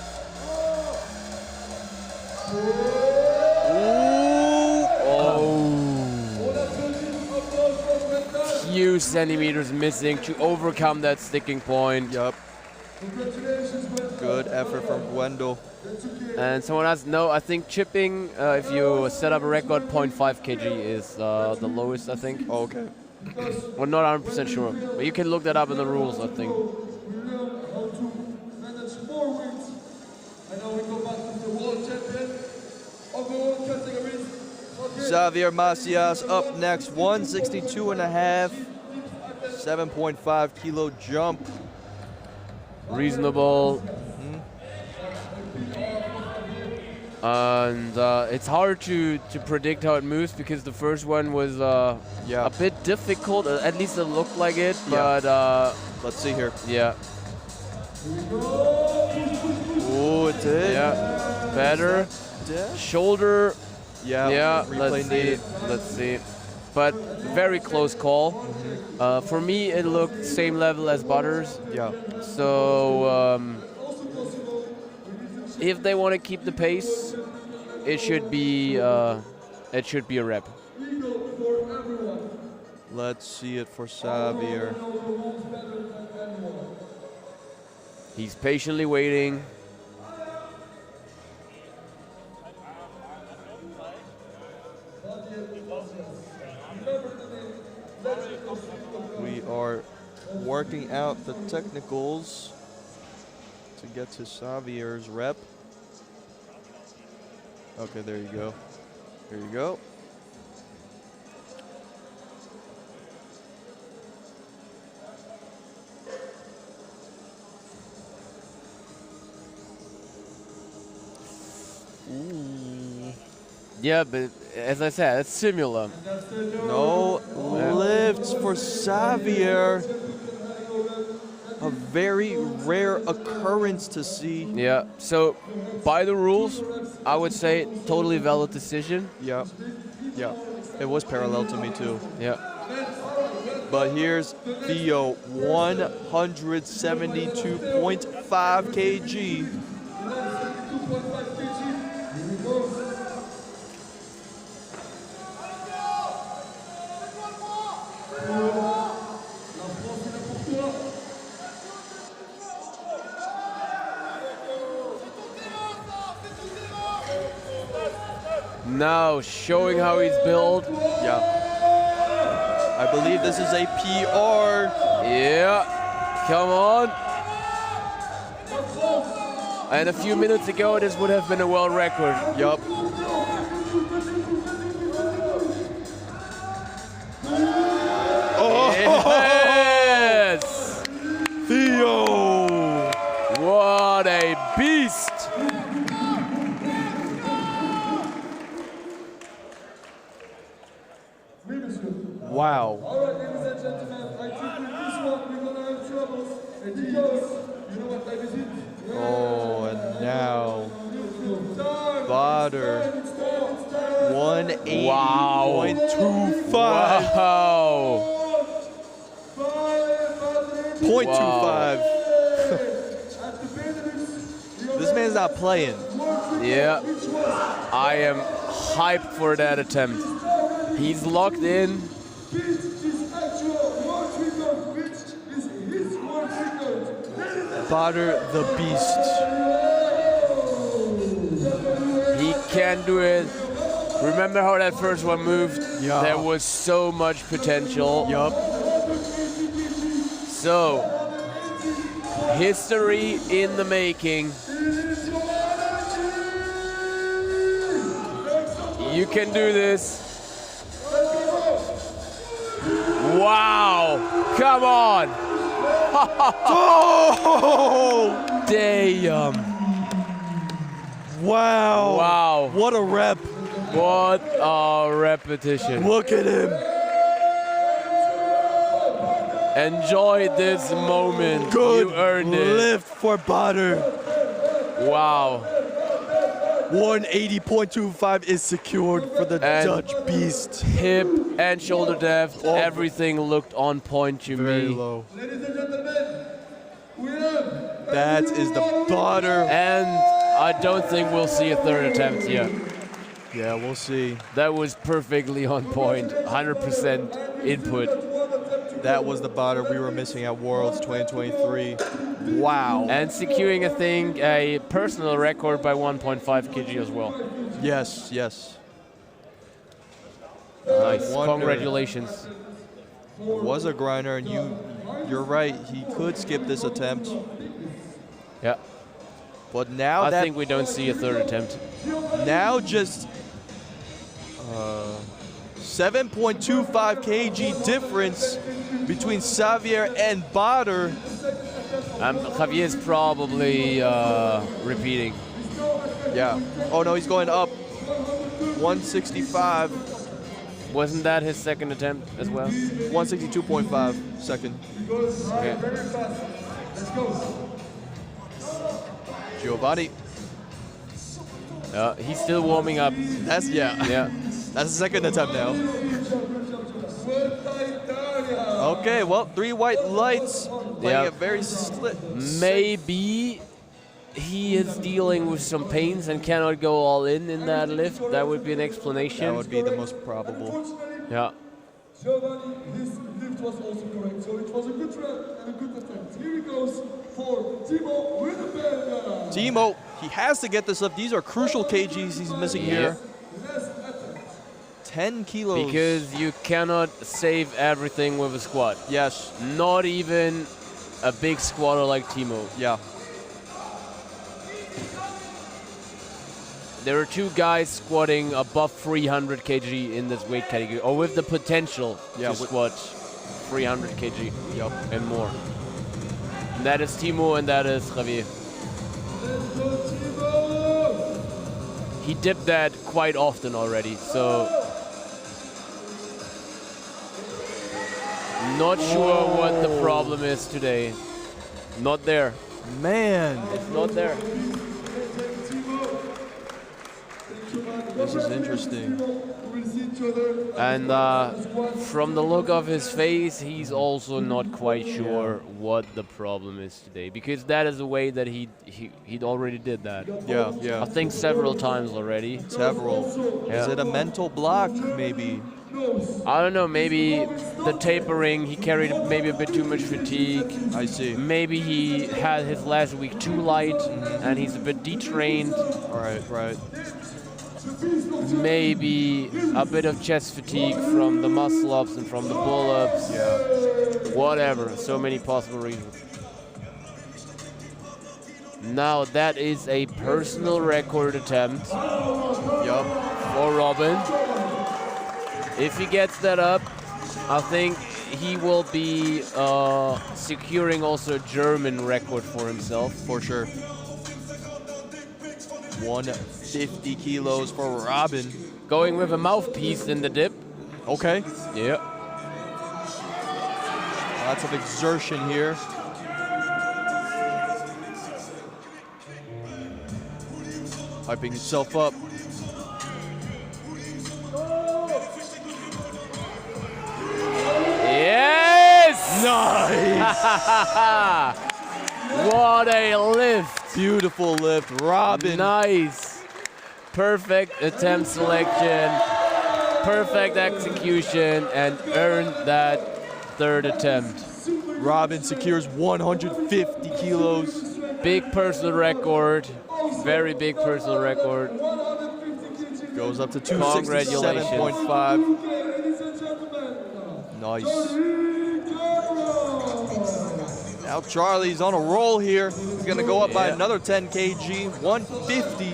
Few centimeters missing to overcome that sticking point. Yup. Good effort from Gwendol. And someone else, no, I think chipping, if you set up a record, 0.5 kg is the lowest, I think. Oh, okay. We're not 100% sure, but you can look that up in the rules, I think. Xavier Macias up next, 162.5, 7.5 kilo jump. Reasonable. And it's hard to predict how it moves because the first one was a bit difficult. At least it looked like it. But let's see here. Yeah. Oh, it did. Yeah. Better. Shoulder. Yeah. Let's see. But very close call. For me, it looked same level as Butters. Yeah. So if they want to keep the pace, it should be a rep. Let's see it for Xavier. He's patiently waiting. We are working out the technicals to get to Xavier's rep. Okay, there you go. There you go. Ooh. Yeah, but as I said, it's similar. No lifts for Xavier. A very rare occurrence to see. Yeah, so by the rules, I would say totally valid decision. Yeah, yeah. It was parallel to me too. Yeah. But here's Theo, 172.5 kg. Now showing how he's built. Yeah. I believe this is a PR. Yeah. Come on. And a few minutes ago, this would have been a world record. Yup. Oh! Yes! Theo! What a beast! Wow. All right, ladies and gentlemen, I think with this one we're gonna have troubles. And because you know what time is it? Oh, and now Butter 180.25. Wow. 0.25. This man's not playing. Yeah. I am hyped for that attempt. He's locked in. Butter the beast. He can do it. Remember how that first one moved? Yeah. There was so much potential. Yup. So, history in the making. You can do this. Wow! Come on! Oh! Damn! Wow! Wow! What a rep! What a repetition! Look at him! Enjoy this moment. Good You earned it. lift for Butter. Wow! 180.25 is secured for the And Dutch beast. Hip and shoulder depth, everything looked on point to Very me. low. Ladies and gentlemen, we have That is the Butter. And I don't think we'll see a third attempt yet. Yeah, we'll see. That was perfectly on point, 100% input. one attempt to That was the botter we were missing at Worlds 2023. Wow. And securing, I think, a personal record by 1.5 kg as well. Yes, yes. Nice. Congratulations. Was a grinder, and you're right. He could skip this attempt. Yeah. But now I think we don't see a third attempt. Now just 7.25 kg difference between Xavier and Bader. Javier's probably repeating. Yeah. Oh no, he's going up. 165. Wasn't that his second attempt as well? 162.5 second. Okay. Giovanni. He's still warming up. That's Yeah. That's the second attempt now. Okay, well, 3 white lights playing it very split. Maybe he is dealing with some pains and cannot go all in that lift. That would be an explanation. That would be the most probable. Yeah. Giovanni, his lift was also correct, so it was a good try and a good attempt. Here he goes for Timo Winneberger. Timo, he has to get this up. These are crucial kgs he's missing here. 10 kilos. Because you cannot save everything with a squat. Yes. Not even a big squatter like Timo. Yeah. There are 2 guys squatting above 300 kg in this weight category, or with the potential to squat 300 kg and more. And that is Timo and that is Javier. He dipped that quite often already, so not sure what the problem is today. Not there. Man. It's not there. This is interesting. And from the look of his face, he's also not quite sure what the problem is today, because that is a way that he'd already did that. Yeah, yeah. I think several times already. Several. Yeah. Is it a mental block, maybe? I don't know, maybe the tapering, he carried maybe a bit too much fatigue. I see. Maybe he had his last week too light and he's a bit detrained. Right, right. Maybe a bit of chest fatigue from the muscle ups and from the pull ups. Yeah. Whatever, so many possible reasons. Now that is a personal record attempt. Yup. For Robin. If he gets that up, I think he will be securing also a German record for himself. For sure. 150 kilos for Robin. Going with a mouthpiece in the dip. Okay. Yeah. Lots of exertion here. Hyping himself up. Yes! Nice! What a lift! Beautiful lift, Robin. Nice. Perfect attempt selection, perfect execution, and earned that third attempt. Robin secures 150 kilos. Big personal record, very big personal record. Goes up to 267.5. Nice. Now Charlie's on a roll here. He's gonna go up by another 10 kg, 150.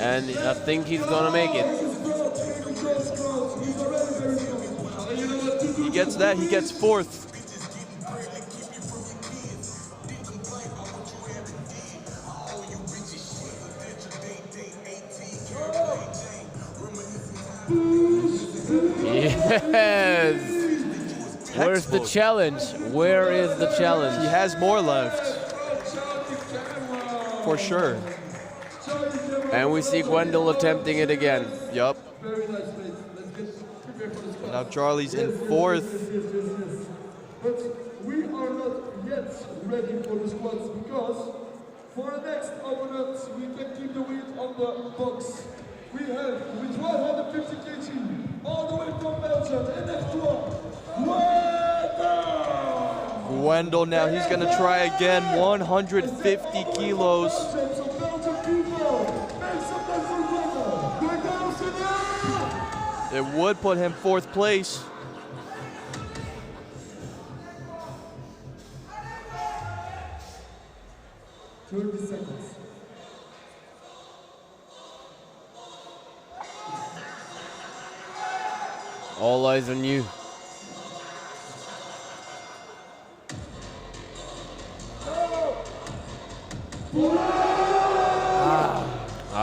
And I think he's gonna make it. He gets that, he gets fourth. Yes! Where's the challenge? Where is the challenge? He has more left. For sure. And we see Gwendol attempting it again. Yup. Now Charlie's in fourth. But we are not yet ready for the squats because for the next opponent, we can keep the weight on the box. We have with 150 kg all the way from Belgium, and next one, Wendell now, he's gonna try again, 150 kilos. It would put him 4th place. All eyes on you.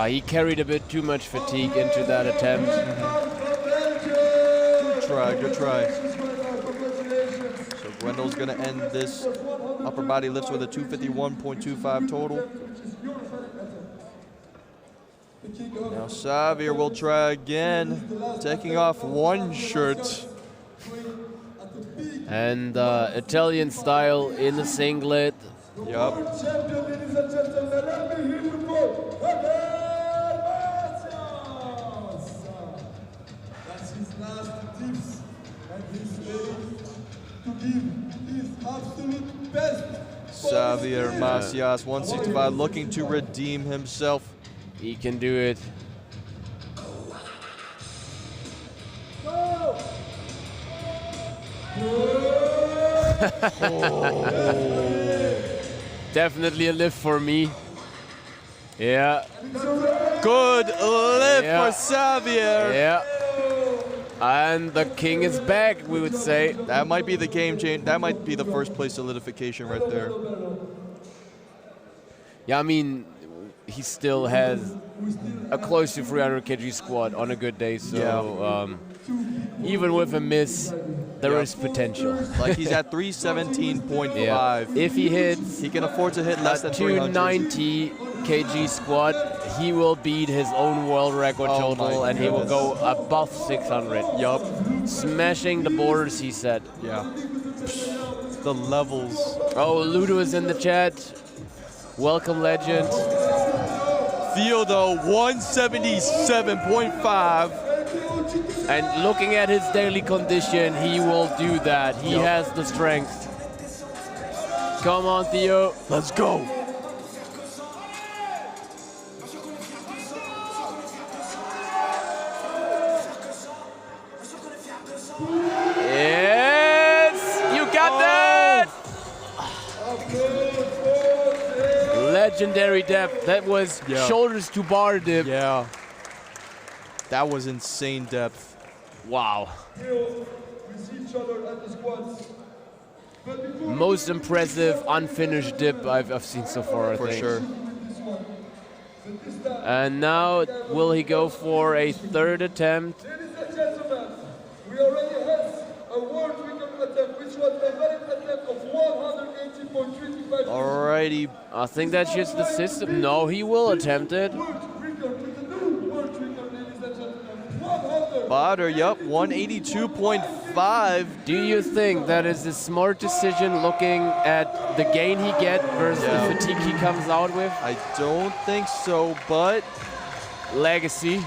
He carried a bit too much fatigue into that attempt. Good try. So Wendell's gonna end this upper body lifts with a 251.25 total. Now Xavier will try again, taking off one shirt. And Italian style in the singlet. Yup. That's his last tips, and he's ready to give his absolute best. Xavier Macias, 165, looking to redeem himself. He can do it. Definitely a lift for me. Yeah. Good lift for Xavier. Yeah. And the king is back, we would say. That might be the game change. That might be the first place solidification right there. Yeah, I mean, he still has a close to 300 kg squat on a good day, so even with a miss, there is potential. Like he's at 317.5. Yeah. If he hits, he can afford to hit less than 290 kg squat, he will beat his own world record total, and he will go above 600. Yup. Smashing the borders, he said. Yeah. The levels. Oh, Ludo is in the chat. Welcome, legend. Theo, though, 177.5. And looking at his daily condition, he will do that. He has the strength. Come on, Theo. Let's go. Yes! You got that! Legendary depth. That was shoulders to bar dip. Yeah. That was insane depth. Wow. Most impressive unfinished dip I've seen so far, I think. For sure. And now, will he go for a 3rd attempt? Ladies and gentlemen, we already have a world record attempt, which was a valid attempt of 180.25. Alrighty. I think that's just the system. No, he will attempt it. Bader, yup, 182.5. Do you think that is a smart decision looking at the gain he gets versus the fatigue he comes out with? I don't think so, but legacy.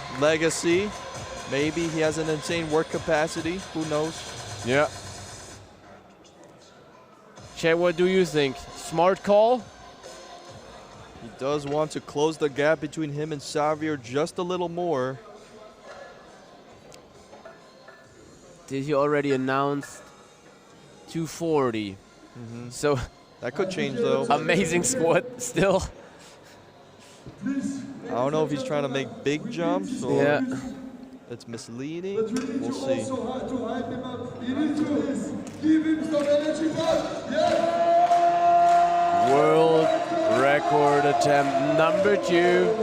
Maybe he has an insane work capacity. Who knows? Yeah. Che, what do you think? Smart call? He does want to close the gap between him and Xavier just a little more. Did he already announce 240? So that could change though. Amazing squat still. I don't know if he's trying to make big jumps or it's misleading. We'll see. World record attempt number 2.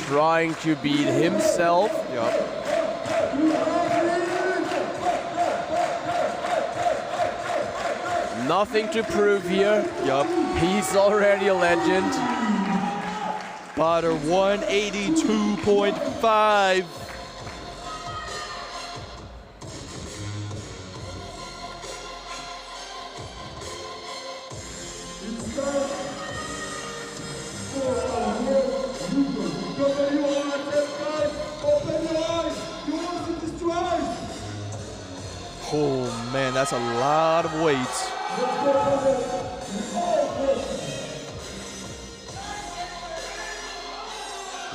Trying to beat himself. Yup. Nothing to prove here. Yup. He's already a legend. Bader 182.5. Oh man, that's a lot of weight.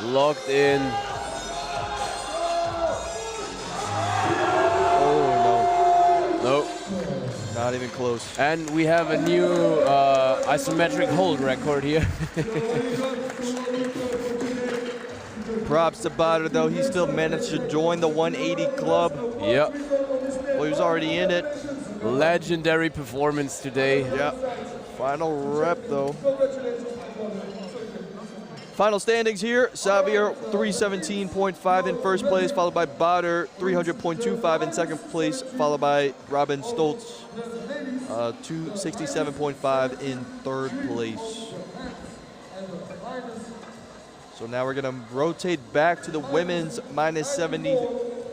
Locked in. Oh no. Nope. Not even close. And we have a new isometric hold record here. Props to Bader though, he still managed to join the 180 club. Yep. Well, he was already in it. Legendary performance today. Yep. Final rep though. Final standings here. Xavier 317.5 in first place, followed by Bader 300.25 in second place, followed by Robin Stoltz 267.5 in third place. So now we're gonna rotate back to the women's minus 70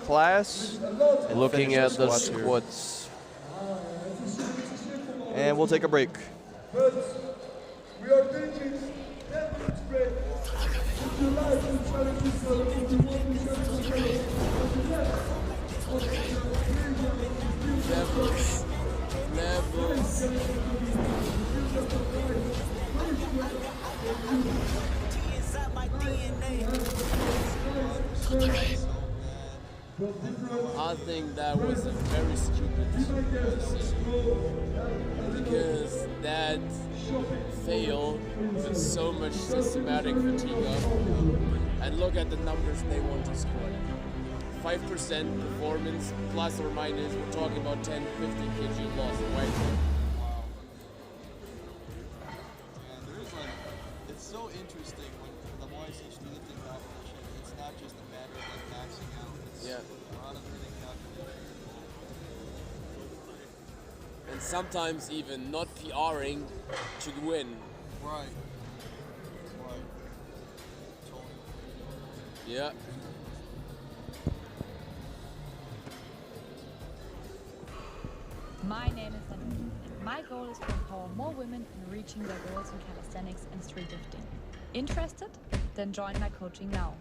class. And looking at the squats here. squats. And we'll take a break. We are taking 10 minutes break. If you like to challenge yourself, if you want to challenge I think that was a very stupid decision because that failed with so much systematic fatigue up. And look at the numbers they want to score. 5% performance plus or minus, we're talking about 10, 50 kg loss, right? It's so interesting when the more I see Streetlifting competition, it's not just a matter of like maxing out. It's Yeah. a lot of really calculation. And sometimes even not PRing to win. Right. Right. Totally. Yeah. My name is Anhalt, and my goal is to empower more women in reaching their goals in calisthenics and streetlifting. Interested? Then join my coaching now.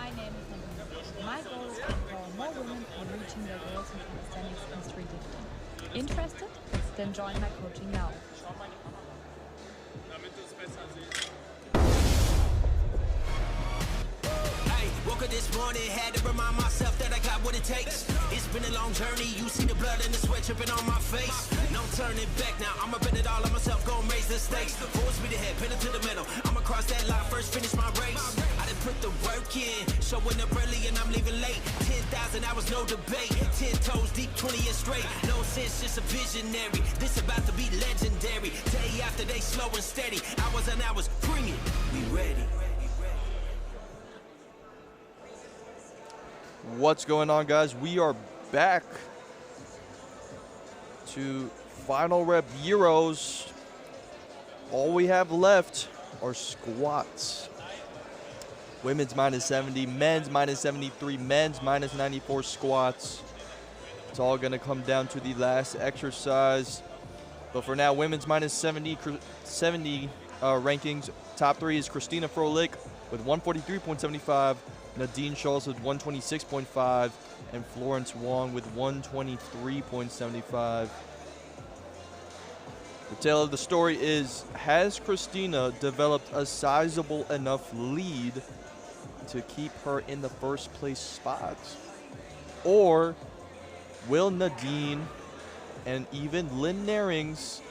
My name is Nadine. My goal is to empower more women in reaching their goals in calisthenics and streetlifting. Interested? Then join my coaching now. Woke up this morning, had to remind myself that I got what it takes. It's been a long journey, you see the blood and the sweat dripping on my face. No turning back now, I'ma bet it all on myself, gon' raise the stakes. Full speed ahead, pedal to the metal, I'ma cross that line, first finish my race. I done put the work in, showing up early and I'm leaving late. 10,000 hours, no debate, 10 toes deep, 20 years straight. No sense, just a visionary, this about to be legendary. Day after day, slow and steady, hours and hours, bring it, we ready. What's going on, guys? We are back to FinalRep Euros. All we have left are squats. Women's minus 70, men's minus 73, men's minus 94 squats. It's all going to come down to the last exercise. But for now, women's minus 70 rankings. Top three is Christina Froelich with 143.75. Nadine Schultz with 126.5, and Florence Wong with 123.75. The tale of the story is, has Christina developed a sizable enough lead to keep her in the first place spots? Or will Nadine and even Lynn Narings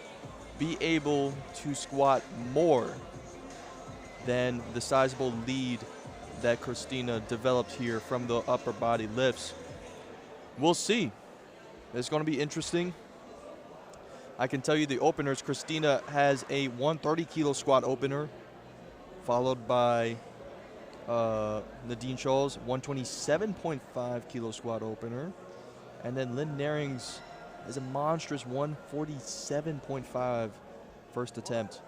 be able to squat more than the sizable lead that Christina developed here from the upper body lifts? We'll see. It's going to be interesting. I can tell you the openers. Christina has a 130 kilo squat opener, followed by Nadine Scholl's 127.5 kilo squat opener. And then Lynn Narings has a monstrous 147.5 first attempt.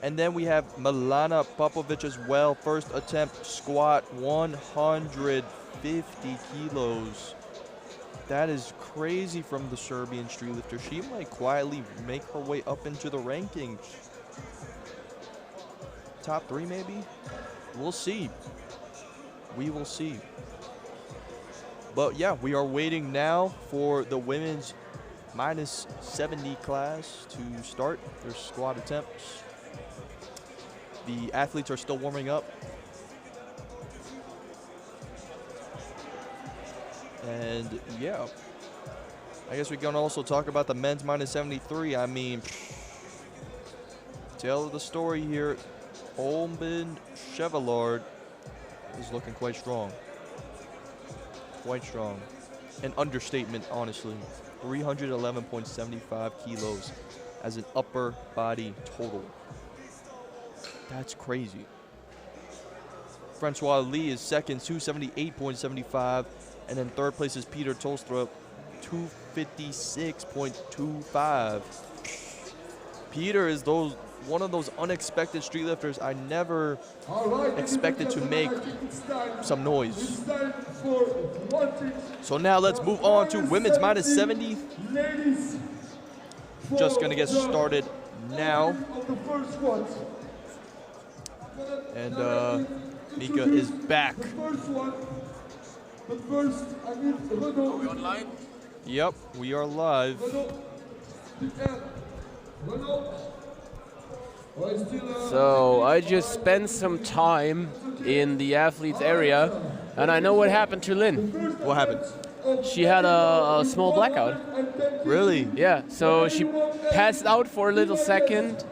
And then we have Milana Popovic as well. First attempt squat, 150 kilos. That is crazy from the Serbian streetlifter. She might quietly make her way up into the rankings. Top three, maybe? We'll see. We will see. But yeah, we are waiting now for the women's minus 70 class to start their squat attempts. The athletes are still warming up. And yeah, I guess we can also talk about the men's minus 73. I mean, tale of the story here, Olmund Chevallard is looking quite strong. Quite strong. An understatement, honestly. 311.75 kilos as an upper body total. That's crazy. Francois Lee is second, 278.75. And then third place is Peter Tolstrup, 256.25. Peter is one of those unexpected streetlifters I never expected to make some noise. So now let's move on to women's minus 70. Just gonna get started now. And Mika is back. But first, I need Renaud. Are we online? Yep, we are live. So I just spent some time in the athletes area, and I know what happened to Lynn. What happened? She had a small blackout. Really? Yeah, so she passed out for a little second,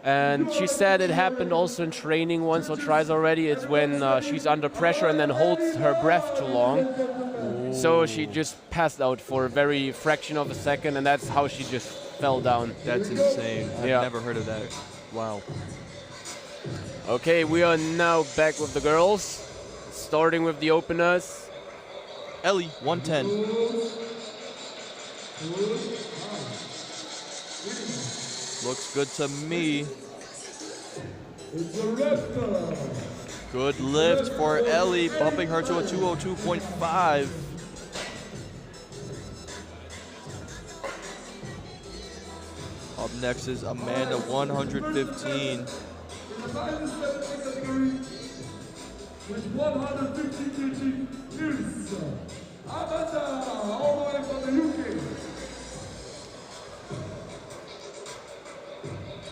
and she said it happened also in training once or twice already. It's when she's under pressure and then holds her breath too long. Ooh. So she just passed out for a very fraction of a second, and that's how she just fell down. That's insane. I've never heard of that. Wow. Okay, we are now back with the girls, starting with the openers. Ellie, 110. Looks good to me. Good lift for Ellie, bumping her to a 202.5. Up next is Amanda, 115. with 150 kg is Amanda, all the way from the UK.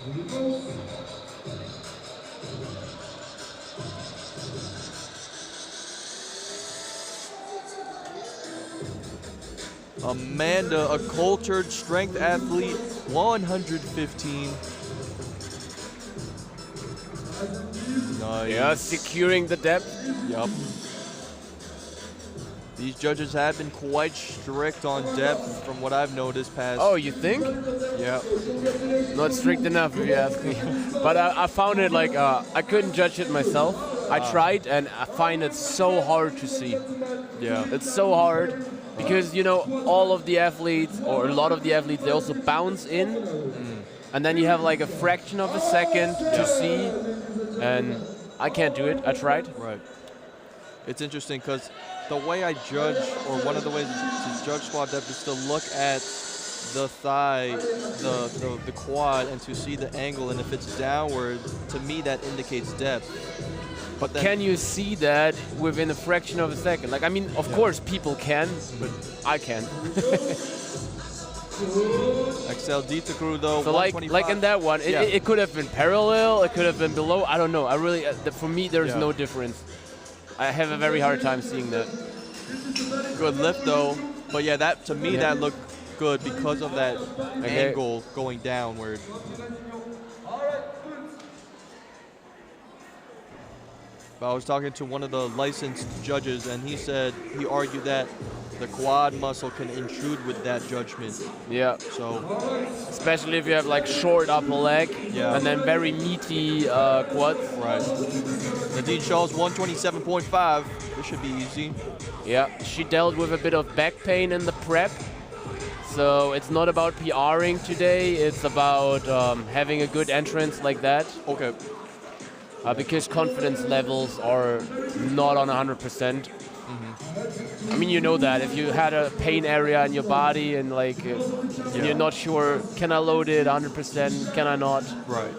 Here we go. Amanda, a cultured strength athlete, 115. Nice. Yeah, securing the depth. Yup. These judges have been quite strict on depth from what I've noticed past. Oh, you think? Yeah. Not strict enough, if you ask me. But I found it like, I couldn't judge it myself. I tried, and I find it so hard to see. Yeah. It's so hard. Because, you know, all of the athletes, or a lot of the athletes, they also bounce in. And then you have like a fraction of a second to see. And I can't do it. I tried. Right. It's interesting because the way I judge, or one of the ways to judge squat depth is to look at the thigh, the quad, and to see the angle. And if it's downward, to me that indicates depth. But can you see that within a fraction of a second? Like, I mean, of course people can, but I can't. Excel Dieterkru though, so like in that one, it could have been parallel, it could have been below. I don't know. I really, for me, there's no difference. I have a very hard time seeing that. Good lift though, but yeah, that to me that looked good because of that angle going downward. But I was talking to one of the licensed judges, and he said, he argued that the quad muscle can intrude with that judgment. Yeah. So, especially if you have like short upper leg and then very meaty quads. Right. Nadine Shaw's 127.5. This should be easy. Yeah. She dealt with a bit of back pain in the prep. So it's not about PRing today. It's about having a good entrance like that. Okay. Because confidence levels are not on 100%. I mean, you know that. If you had a pain area in your body and like you're not sure, can I load it 100%? Can I not? Right.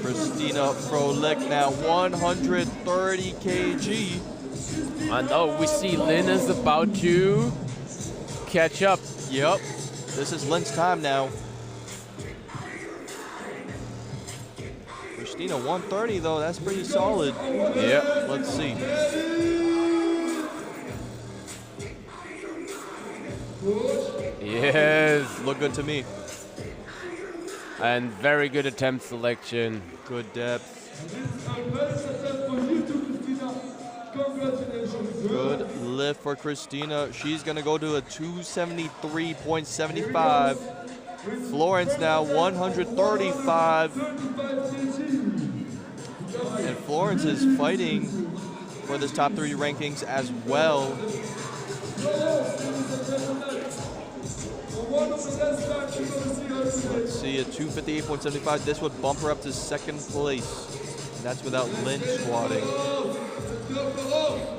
Christina Froelich now 130 kg. And oh, we see Lynn is about to catch up. Yep. This is Lynn's time now. Christina 130 though, that's pretty solid. Yeah. Let's see. Yes. Look good to me. And very good attempt selection. Good depth. Good lift for Christina. She's gonna go to a 273.75. Florence now 135. And Florence is fighting for this top 3 rankings as well. Let's see, at 258.75, this would bump her up to 2nd place. And that's without Lynn squatting.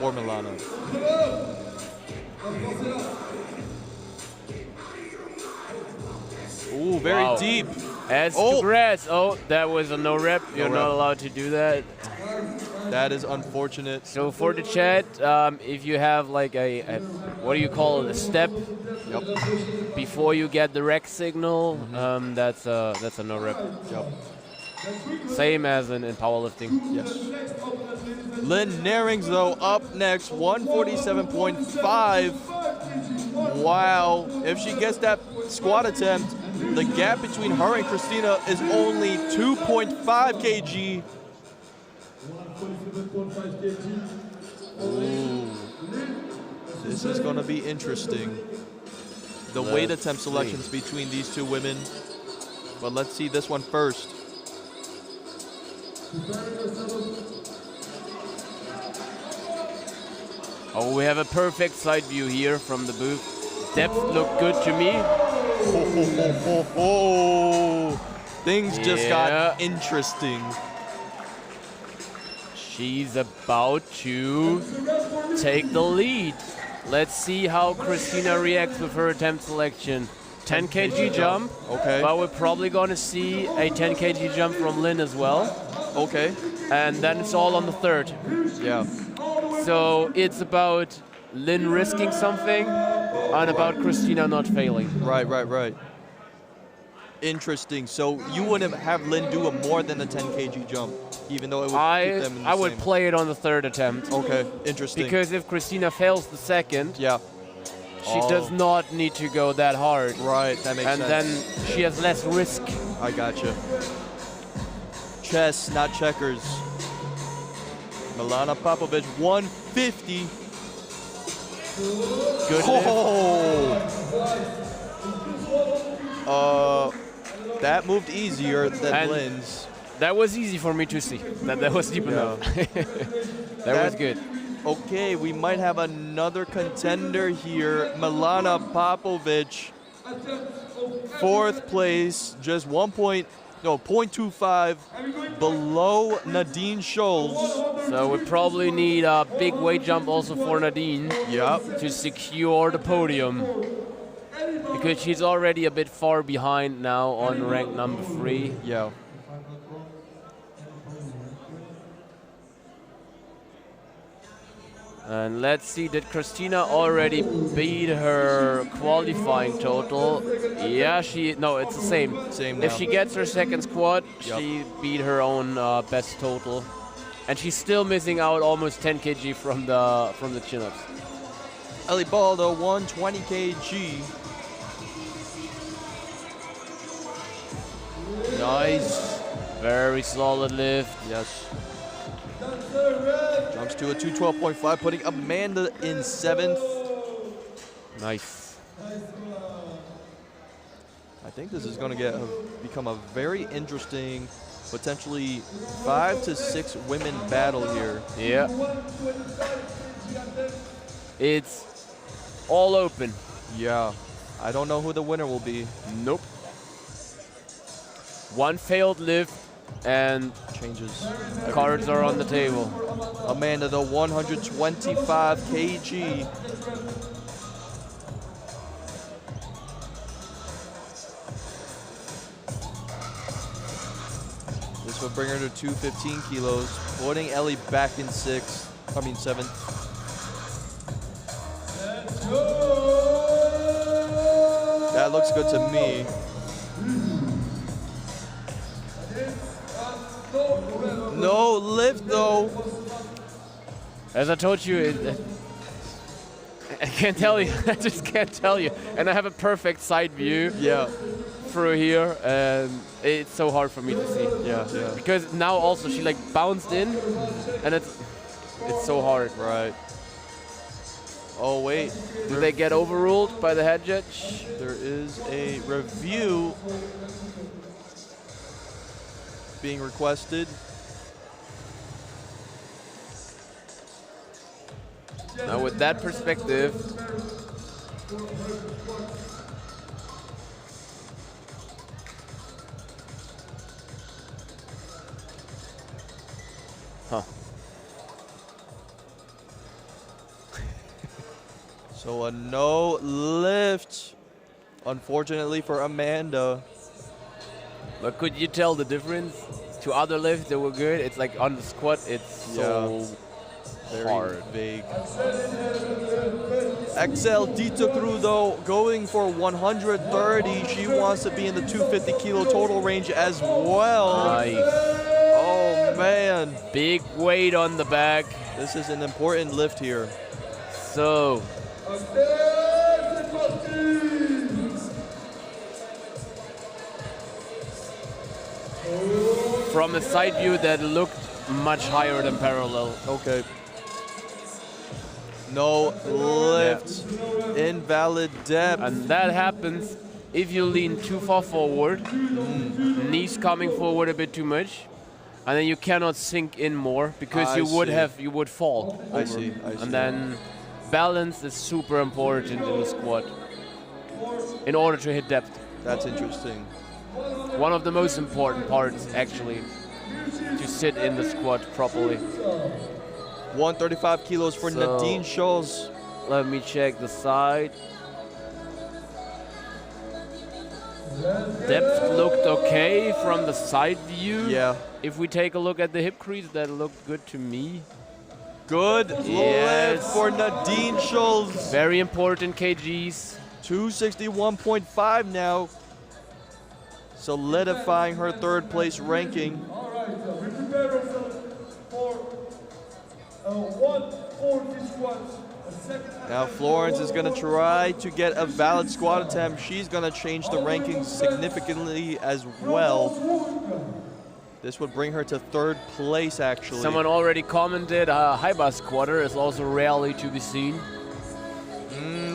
Or Milano. Ooh, very deep. As to grass. Oh, that was a no rep. You're not allowed to do that. That is unfortunate. So for the chat, if you have like a what do you call it, a step before you get the rec signal, that's a no rep. Yep. Same as in powerlifting. Yes. Lynn Nehrings though up next, 147.5. Wow. If she gets that squat attempt, the gap between her and Christina is only 2.5 kg. Ooh. This is going to be interesting. The weight attempt selections between these two women. But let's see this one first. Oh, we have a perfect side view here from the booth. Depth looked good to me. Things just got interesting. She's about to take the lead. Let's see how Christina reacts with her attempt selection. 10 kg jump. Okay. But we're probably going to see a 10 kg jump from Lynn as well. Okay. And then it's all on the third. Yeah. So it's about Lynn risking something and about Christina not failing. Right. Interesting. So you wouldn't have Lynn do a more than a 10 kg jump, even though it would keep them in the I would same. play it on the third attempt. Okay, interesting. Because if Christina fails the second, yeah, she does not need to go that hard. Right, that makes sense. And then she has less risk. I gotcha. Chess, not checkers. Milana Popovic, 150. Good lift. That moved easier than Lynn's. That was easy for me to see. That was deep enough. that was good. Okay, we might have another contender here. Milana Popovic, 4th place, just 0.25 below Nadine Scholes. So we probably need a big weight jump also for Nadine. Yep. To secure the podium. Because she's already a bit far behind now on rank number 3. Yeah. And let's see, did Christina already beat her qualifying total? Yeah, no, it's the same. Same If now. she gets her second squat, Yep. she beat her own best total. And she's still missing out almost 10 kg from the chin-ups. Ellie Baldo, 120 kg. Nice. Very solid lift. Yes. Jumps to a 212.5, putting Amanda in 7th. Nice. I think this is going to become a very interesting, potentially 5 to 6 women battle here. Yeah. It's all open. Yeah. I don't know who the winner will be. Nope. One failed lift and changes. Cards are on the table. Amanda, the 125 kg. This will bring her to 215 kilos, putting Ellie back in 7th. That looks good to me. No lift though. As I told you, I can't tell you. I just can't tell you. And I have a perfect side view. Yeah. Through here, and it's so hard for me to see. Yeah. Because now also she like bounced in, and it's so hard. Right. Oh wait. Do they get overruled by the head judge? There is a review being requested. Now with that perspective, So a no lift, unfortunately for Amanda. But could you tell the difference? To other lifts that were good, it's like on the squat, it's so very hard. vague. XL Dita Crudo going for 130. She wants to be in the 250 kilo total range as well. Nice. Oh man. Big weight on the back. This is an important lift here. So. From a side view that looked much higher than parallel. Okay. No lift. Invalid depth. And that happens if you lean too far forward, knees coming forward a bit too much, and then you cannot sink in more because you would fall. I see. And then balance is super important in the squat in order to hit depth. That's interesting. One of the most important parts, actually, to sit in the squat properly. 135 kilos for Nadine Scholes. Let me check the side. Depth looked okay from the side view. Yeah. If we take a look at the hip crease, that looked good to me. Good lift for Nadine Schulz. Very important kgs. 261.5 now. Solidifying her third place ranking. All right, we prepare ourselves for 140 squats. Now Florence is going to try to get a valid squat attempt. She's going to change the rankings significantly as well. This would bring her to third place, actually. Someone already commented high bar squatter is also rarely to be seen.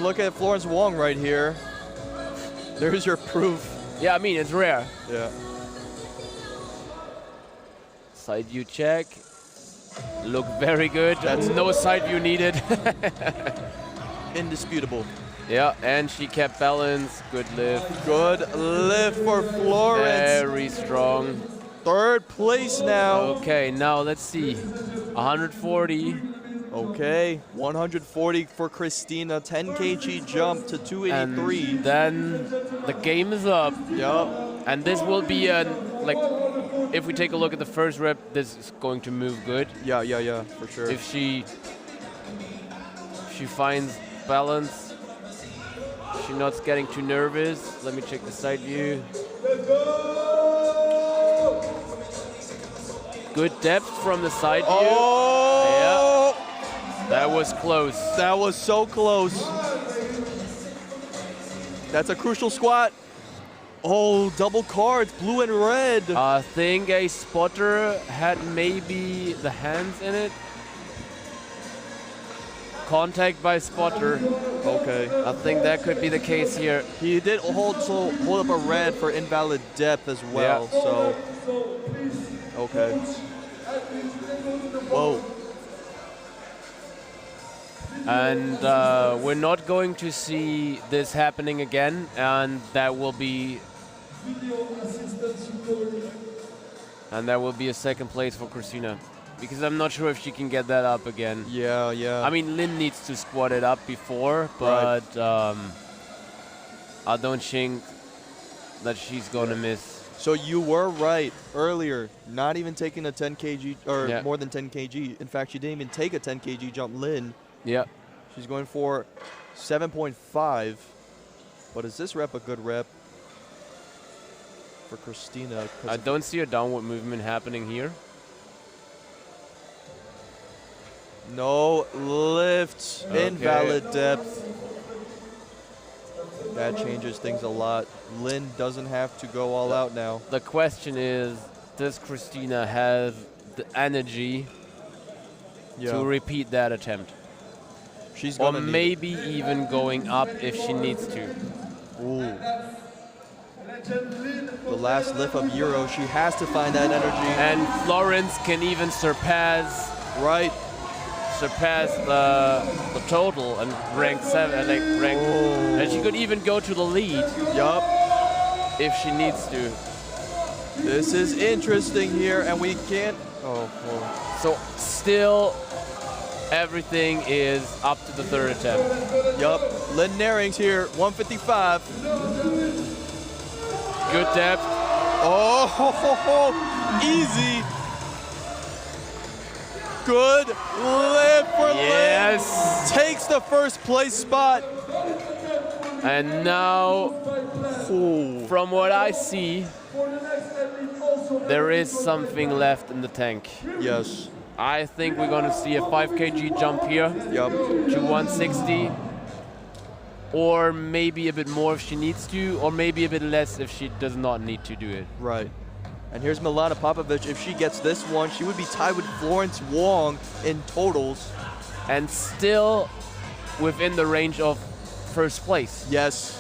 Look at Florence Wong right here. There's your proof. Yeah, I mean, it's rare. Yeah. Side view check. Look very good. That's no side view needed. Indisputable. Yeah, and she kept balance. Good lift. Good lift for Florence. Very strong. Third place now. Okay, now let's see. 140. Okay, 140 for Christina. 10 kg jump to 283. And then the game is up. Yup. And this will be if we take a look at the first rep, this is going to move good. Yeah, for sure. If she finds balance, she's not getting too nervous. Let me check the side view. Good depth from the side view. Oh! Yeah. That was close. That was so close. That's a crucial squat. Oh, double cards, blue and red. I think a spotter had maybe the hands in it. Contact by spotter. Okay. I think that could be the case here. He did hold up a red for invalid depth as well, so. Okay. Whoa. And we're not going to see this happening again, and that will be a second place for Christina, because I'm not sure if she can get that up again. Yeah. I mean, Lynn needs to squat it up before, but I don't think that she's gonna miss. So you were right earlier, not even taking a 10 kg or more than 10 kg. In fact, she didn't even take a 10 kg jump, Lynn. Yeah. She's going for 7.5. But is this rep a good rep for Christina? I don't see a downward movement happening here. No lift, invalid depth. That changes things a lot. Lynn doesn't have to go all out now. The question is, does Christina have the energy to repeat that attempt? She's or gonna maybe even going up if she needs to. Ooh. The last lift of Euro, she has to find that energy. And Florence can even surpass the total and rank 7. And she could even go to the lead. Yup. If she needs to. This is interesting here, and we can't. Oh, whoa. So still, everything is up to the third attempt. Yup. Lynn Naring's here, 155. Good depth. Oh, easy. Good lift for Lynn. Takes the first place spot. And now, from what I see, there is something left in the tank. Yes. I think we're going to see a 5 kg jump here to 160. Or maybe a bit more if she needs to, or maybe a bit less if she does not need to do it. Right. And here's Milana Popovic. If she gets this one, she would be tied with Florence Wong in totals. And still within the range of first place. Yes.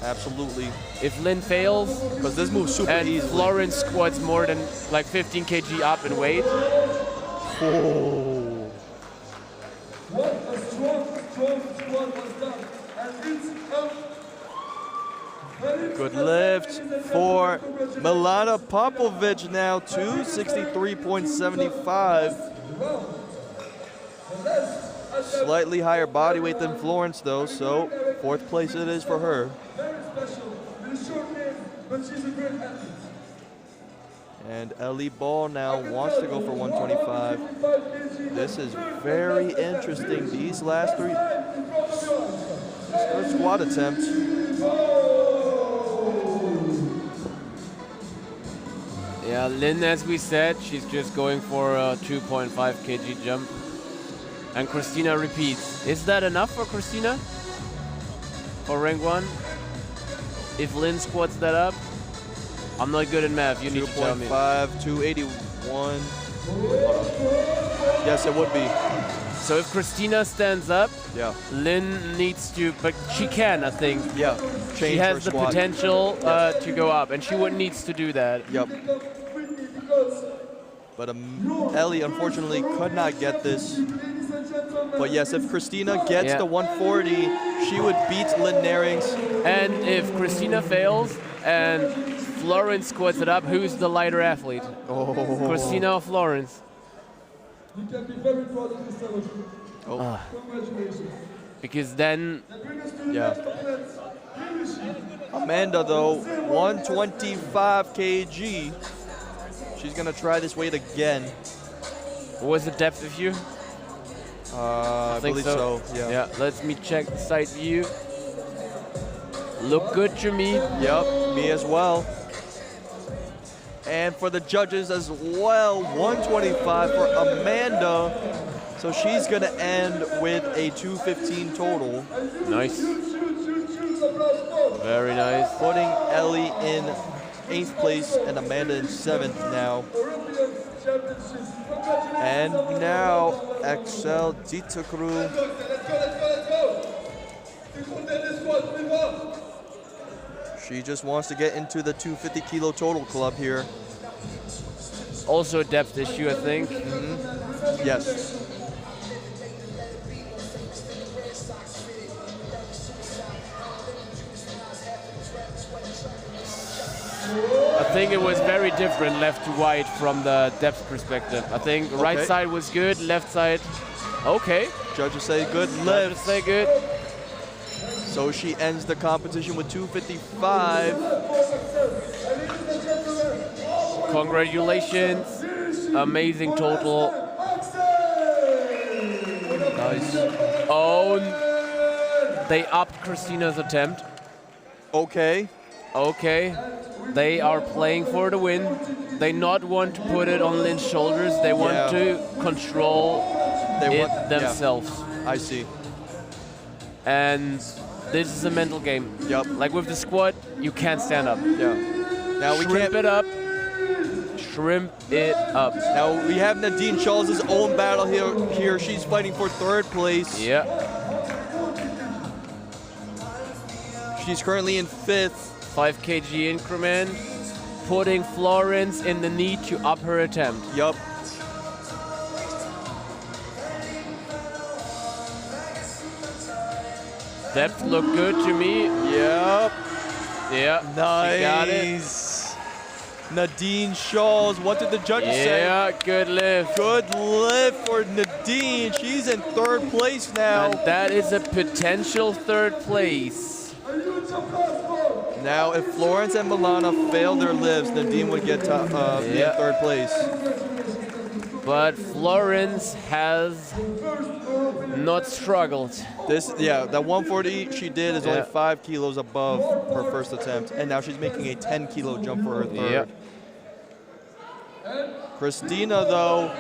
Absolutely. If Lynn fails, because this moves super and easily. Florence squats more than like 15 kg up in weight. Oh. What a strong squat was done. And it's out. Good lift for Milana Popovic now, 263.75. Slightly higher body weight than Florence though, so fourth place it is for her. but she's a great athlete. And Ellie Ball now wants to go for 125. This is very interesting. These last three. Her squat attempt. Yeah, Lynn, as we said, she's just going for a 2.5 kg jump. And Christina repeats. Is that enough for Christina? For rank 1? If Lynn squats that up? I'm not good at math, you need to tell me. 2.5, 281. Yes, it would be. So if Christina stands up, yeah, Lynn needs to, but she can, I think. Yeah, she has the potential to go up, and she needs to do that. Yep. But Ellie unfortunately could not get this. But yes, if Christina gets the 140, she would beat Lynn Narings. And if Christina fails and Florence squats it up, who's the lighter athlete? Oh. Christina or Florence? You can be very proud of yourself. Oh. Congratulations. Because then, yeah. Amanda though, 125 kg. She's gonna try this weight again. What was the depth of view? I believe so. Yeah. Let me check the side view. Look good to me. Yep, me as well. And for the judges as well, 125 for Amanda. So she's gonna end with a 215 total. Nice. Very nice. Putting Ellie in 8th place and Amanda in 7th now. And now Axel Dietekru. She just wants to get into the 250 kilo total club here. Also a depth issue, I think. Mm-hmm. Yes. I think it was very different left to right from the depth perspective. I think right side was good, left side, okay. Judges say good lift. Judges say good. So she ends the competition with 255. Congratulations. Amazing total. Nice. Oh, they upped Christina's attempt. Okay. Okay. They are playing for the win. They not want to put it on Lynn's shoulders. They want to control it themselves. Yeah. I see. And this is a mental game. Yep. Like with the squat, you can't stand up. Yeah. Now we shrimp it up. Shrimp it up. Now we have Nadine Charles' own battle here. She's fighting for 3rd place. Yeah. She's currently in 5th. 5 kg increment, putting Florence in the need to up her attempt. Yup. Depth look good to me. Yep. Yeah. Nice. She got it. Nadine Shawls. What did the judges say? Yeah, good lift. Good lift for Nadine. She's in 3rd place now. And that is a potential 3rd place. Now, if Florence and Milana fail their lifts, Nadine would get in 3rd place. But Florence has not struggled. That 140 she did is only 5 kilos above her first attempt, and now she's making a 10 kilo jump for her 3rd. Yep. Christina, though,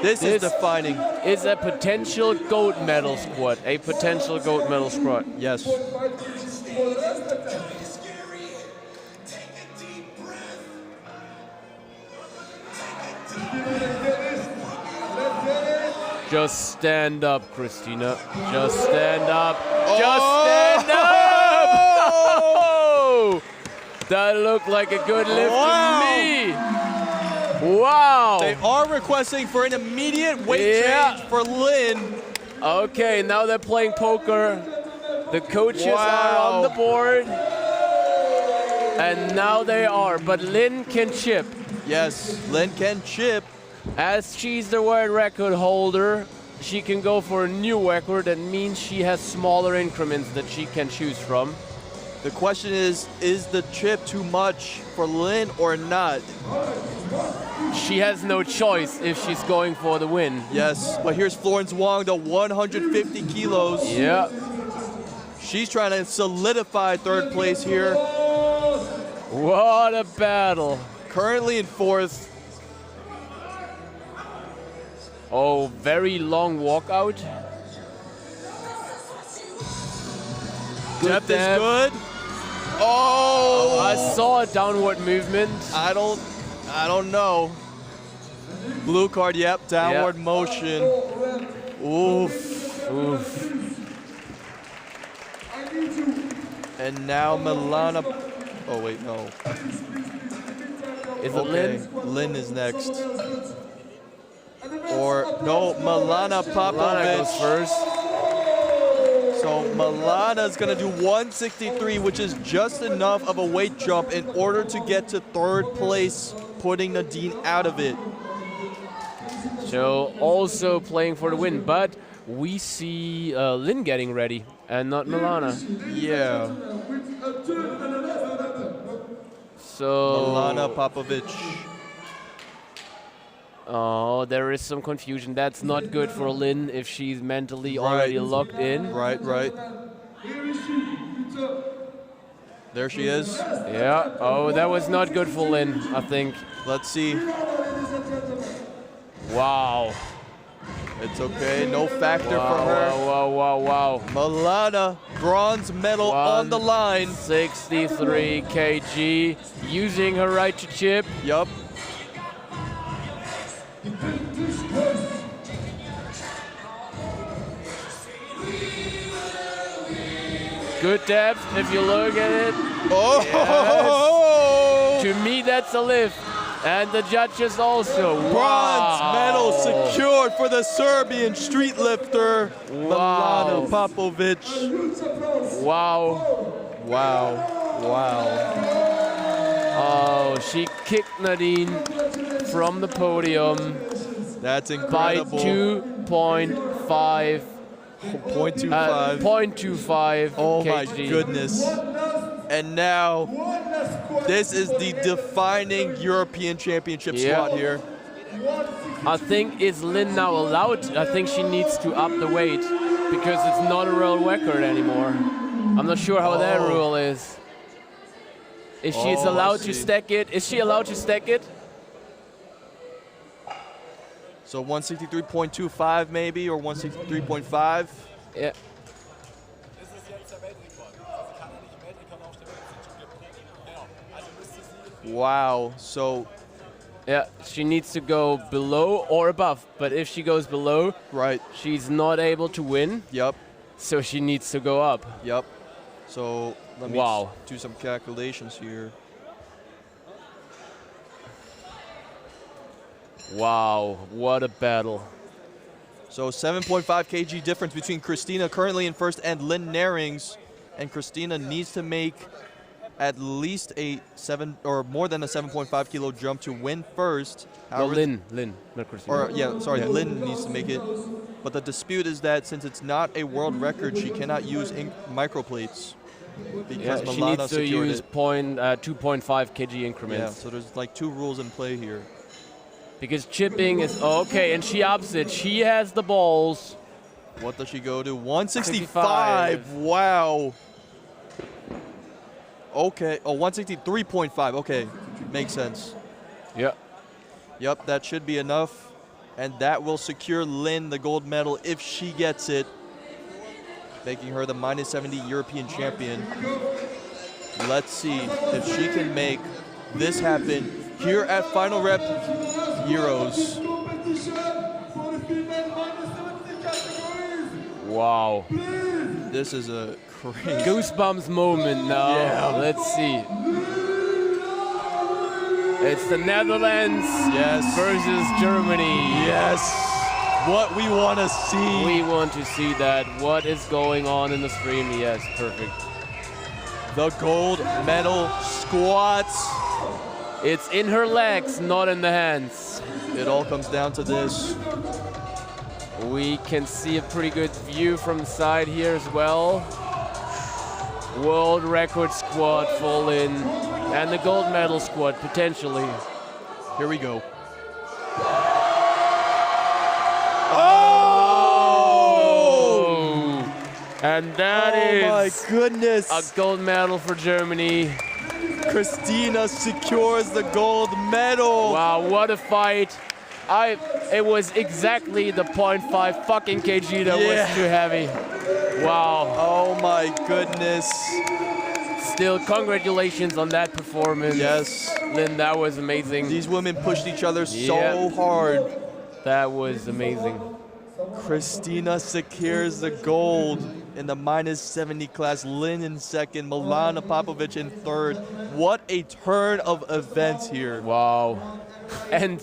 this is defining. Is a potential gold medal squat. A potential gold medal squat. Yes. Just stand up, Christina. Just stand up. Just stand up! Oh! That looked like a good lift to me. Wow. They are requesting for an immediate weight change for Lynn. Okay, now they're playing poker. The coaches are on the board. And now they are, but Lynn can chip. Yes, Lynn can chip. As she's the world record holder, she can go for a new record. That means she has smaller increments that she can choose from. The question is the chip too much for Lin or not? She has no choice if she's going for the win. Yes, but here's Florence Wong, the 150 kilos. Yeah. She's trying to solidify third place here. What a battle. Currently in fourth. Oh, very long walkout. Depth is good. Oh! I saw a downward movement. I don't know. Blue card, yep, downward motion. Oof. Oof. And now Milana. Oh wait, no. Is it Lin? Lin is next. Or no, Milana Popovic. Milana goes first. So Milana's gonna do 163, which is just enough of a weight jump in order to get to third place, putting Nadine out of it. So also playing for the win, but we see Lin getting ready and not Milana. Yeah. So Milana Popovic. Oh, there is some confusion. That's not good for Lin if she's mentally already locked in. Right. There she is. Yeah. Oh, that was not good for Lin, I think. Let's see. Wow. It's okay. No factor for her. Wow. Milana, bronze medal on the line. 63 kg, using her right to chip. Yup. Good depth if you look at it. Oh! Yes. To me, that's a lift. And the judges also. Bronze Wow. medal secured for the Serbian street lifter, Milana Popovic. Wow. Oh, she kicked Nadine from the podium. That's by incredible. 2.5. 0.25 Oh kg. my goodness. And now, this is the defining European Championship spot here. I think is Lin now allowed? I think she needs to up the weight because it's not a world record anymore. I'm not sure how that rule is. If she's allowed to stack it, is she allowed to stack it? So 163.25 maybe, or 163.5. Yeah. Wow, so... Yeah, she needs to go below or above, but if she goes below, she's not able to win. Yep. So she needs to go up. Yep. So let me do some calculations here. Wow, what a battle. So 7.5 kg difference between Christina currently in first and Lynn Narings. And Christina needs to make at least a 7 or more than a 7.5 kilo jump to win first. Well, Lynn, not Christina. Or yeah, sorry, Lynn needs to make it. But the dispute is that since it's not a world record, she cannot use microplates. Because she Milana needs to secured use it. 2.5 kg increments. Yeah, so there's like 2 rules in play here. Because chipping is okay, and she ups it. She has the balls. What does she go to? 165. Wow. Okay. Oh, 163.5. Okay. Makes sense. Yep. Yep, that should be enough. And that will secure Lynn the gold medal if she gets it, making her the -70 European champion. Let's see if she can make this happen here at FinalRep Euros. Wow. This is a crazy Goosebumps moment now. Yeah. Let's see. It's the Netherlands versus Germany. Yes. What we want to see. We want to see that. What is going on in the stream? Yes, perfect. The gold medal squats. It's in her legs, not in the hands. It all comes down to this. We can see a pretty good view from the side here as well. world record squat full in, and the gold medal squat potentially. Here we go. Oh! And that is my goodness. a gold medal for Germany. Christina secures the gold medal. Wow, what a fight. It was exactly the 0.5 fucking kg that was too heavy. Wow. Oh my goodness. Still, congratulations on that performance. Yes. Lynn, that was amazing. These women pushed each other so hard. That was amazing. Christina secures the gold in the -70 class. Lynn in second, Milana Popovic in third. What a turn of events here. Wow. And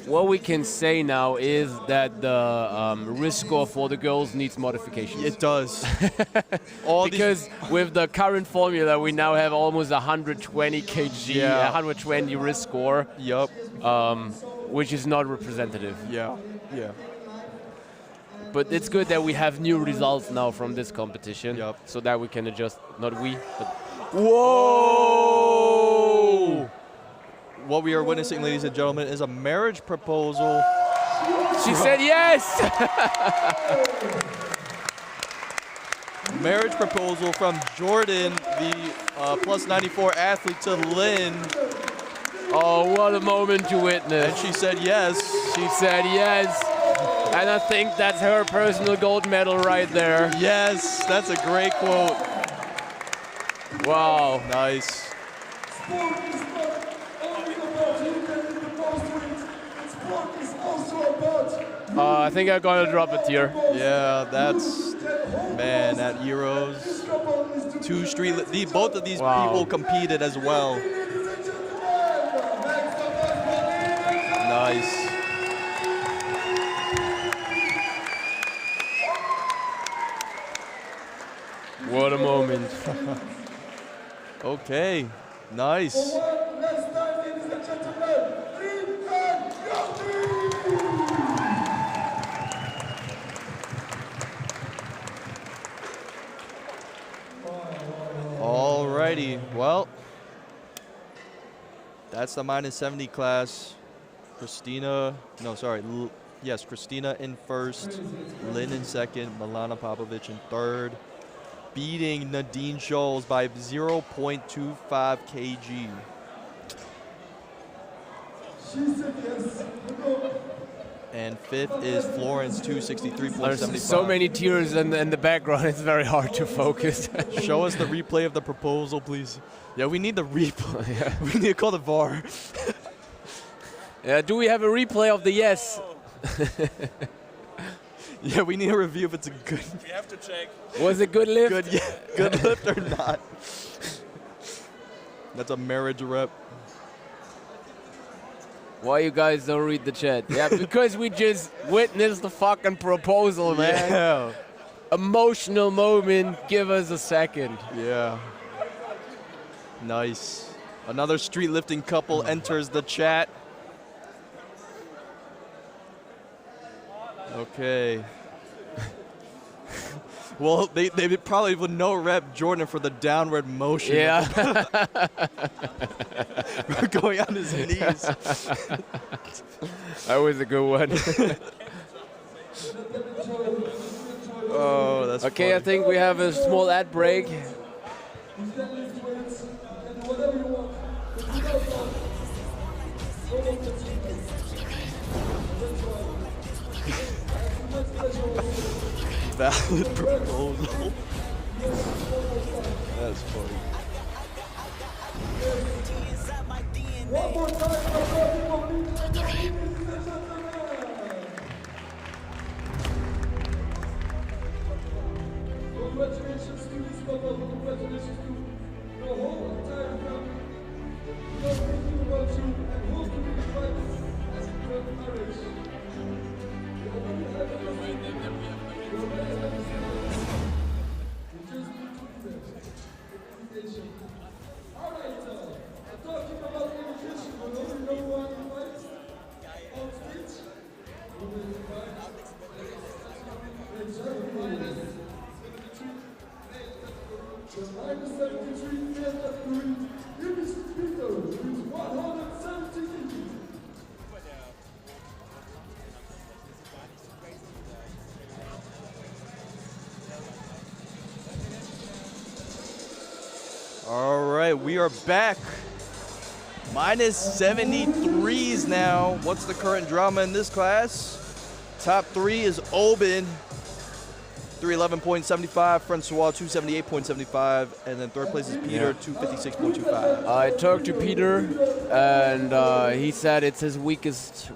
what we can say now is that the risk score for the girls needs modifications. It does. Because with the current formula, we now have almost 120 kg, 120 risk score. Yup. Which is not representative. Yeah. But it's good that we have new results now from this competition, so that we can adjust. Not we, but whoa! What we are witnessing, ladies and gentlemen, is a marriage proposal. She said yes! Marriage proposal from Jordan, the plus 94 athlete, to Lynn. Oh, what a moment to witness. And she said yes. She said yes. And I think that's her personal gold medal right there. Yes, that's a great quote. Wow. Nice. I think I'm gonna drop a tear. Yeah, that's, man, at Euros. Both of these people competed as well. Nice. What a moment. Okay, nice. Alrighty, well, that's the -70 class. Christina in first, Lynn in second, Milana Popovic in third, beating Nadine Scholes by 0.25 kg. And fifth is Florence, 263.75. There's so many tears in the background, it's very hard to focus. Show us the replay of the proposal, please. Yeah, we need the replay. We need to call the VAR. Do we have a replay of the yes? Yeah, we need a review if it's a good. We have to check. Was it good lift? Good, yeah, good lift or not? That's a marriage rep. Why you guys don't read the chat? Yeah, because we just witnessed the fucking proposal, man. Yeah. Emotional moment. Give us a second. Yeah. Nice. Another street lifting couple enters the chat. Okay. Well, they probably would no rep Jordan for the downward motion. Yeah. Going on his knees. That was a good one. Oh, that's okay, funny. I think we have a small ad break. Valid proposal. That's funny. One more time, congratulations to this couple, congratulations to the whole entire family. We are thinking about you and hope to be invited as a grand marriage. All right, talking about Intermission, will only know one invite on stage. We will invite the German The 973 FinalRep European Championship with 170 kg. All right, we are back. Minus 73s now. What's the current drama in this class? Top 3 is Oben, 311.75, Francois 278.75, and then third place is Peter, 256.25. I talked to Peter, and he said it's his weakest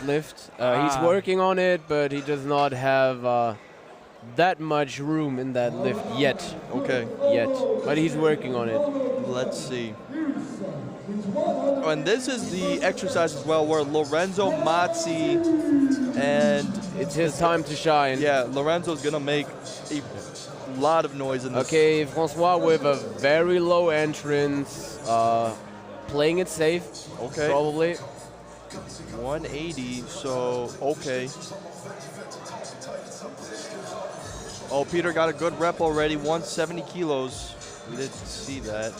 lift. He's working on it, but he does not have that much room in that lift yet. Okay. Yet, but he's working on it. Let's see. And this is the exercise as well where Lorenzo Mazzi, and it's his time to shine. Yeah, Lorenzo's gonna make a lot of noise in this. Okay, Francois with a very low entrance, playing it safe. Okay. Probably. 180, so okay. Oh, Peter got a good rep already, 170 kilos. We didn't see that.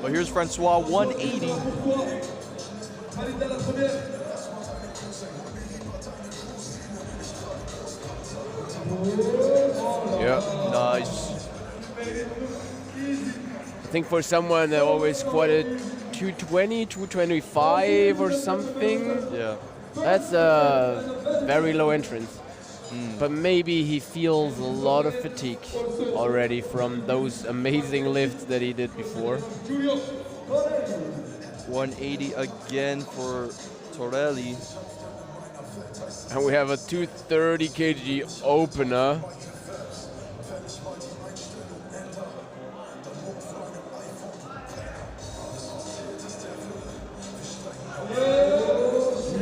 But here's Francois, 180. Yeah. Nice. I think for someone that always squatted 220, 225 or something. Yeah. That's a very low entrance. But maybe he feels a lot of fatigue already from those amazing lifts that he did before. 180 again for Torelli. And we have a 230 kg opener.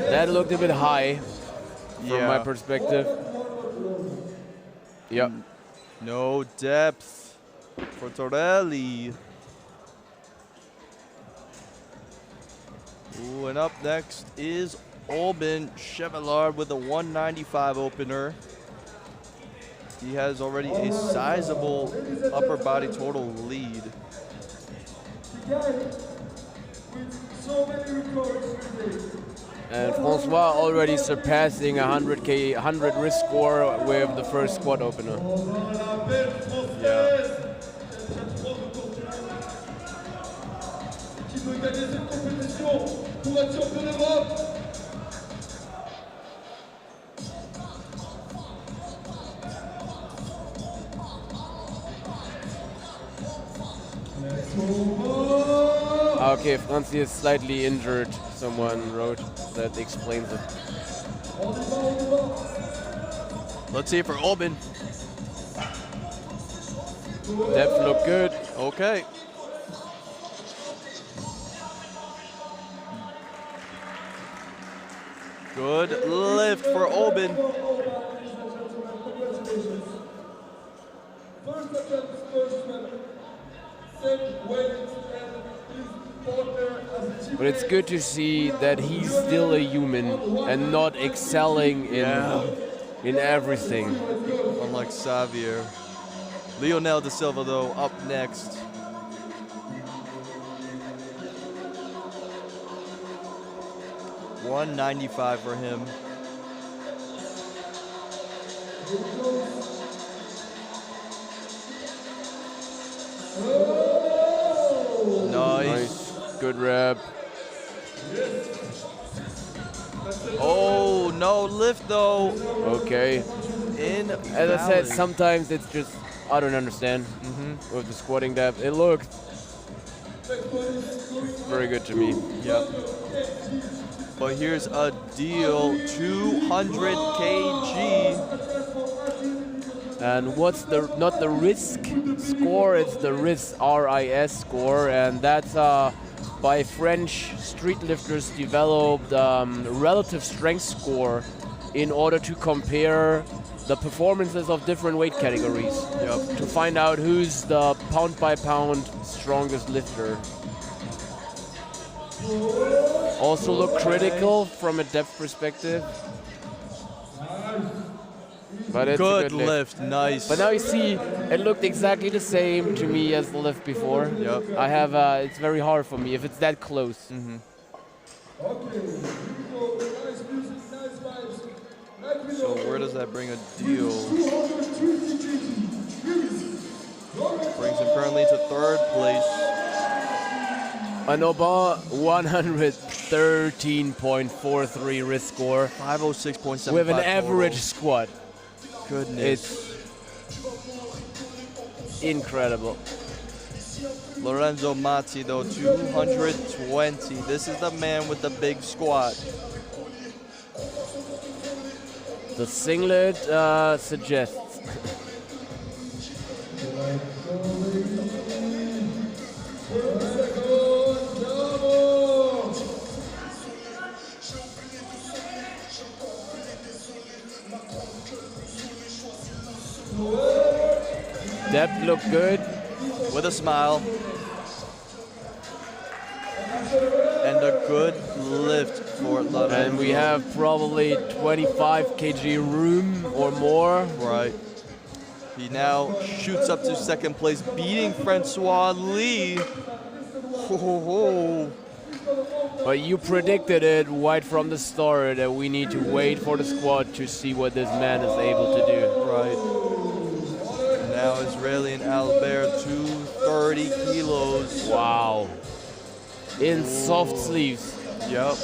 That looked a bit high from my perspective. Yep. No depth for Torelli. Ooh, and up next is Oben Chevallard with a 195 opener. He has already a sizable upper body total lead. And Francois already surpassing 100 wrist score with the first squat opener. Yeah. Okay, Franzi is slightly injured, someone wrote. That explains it. Let's see it for Oben. Depth look good. Okay. Good lift for Oben. But it's good to see that he's still a human and not excelling in everything. Unlike Xavier. Lionel da Silva, though, up next. $195 for him. Nice. Good rep. Oh, no lift though. Okay. As I said, sometimes it's just, I don't understand with the squatting depth. It looked very good to me. Yep. But here's a deal, 200 kg. And what's not the risk score, it's the RIS, R-I-S score, and that's by French streetlifters developed relative strength score in order to compare the performances of different weight categories. Yep. To find out who's the pound by pound strongest lifter. Also look critical from a depth perspective. But it's a Good good lift. lift, nice. But now you see, it looked exactly the same to me as the lift before. Yep. I have, it's very hard for me if it's that close. Okay, here we go. Nice music, nice vibes. Like we So know, where does that bring a deal? 220 kg. Brings him currently to third place. An Aubin 113.43 wrist score 506.75 with an total. average squat. Goodness. It's incredible. Lorenzo Mazzi though, 220. This is the man with the big squat. The singlet suggests. Depth looked good. With a smile. And a good lift for Lorenzo. And we have probably 25 kg room or more. Right. He now shoots up to second place, beating Francois Lee. Ho, ho, ho. But you predicted it right from the start that we need to wait for the squat to see what this man is able to do. Right. Now Israeli and Albert, 230 kilos. Wow. In soft sleeves. Yep.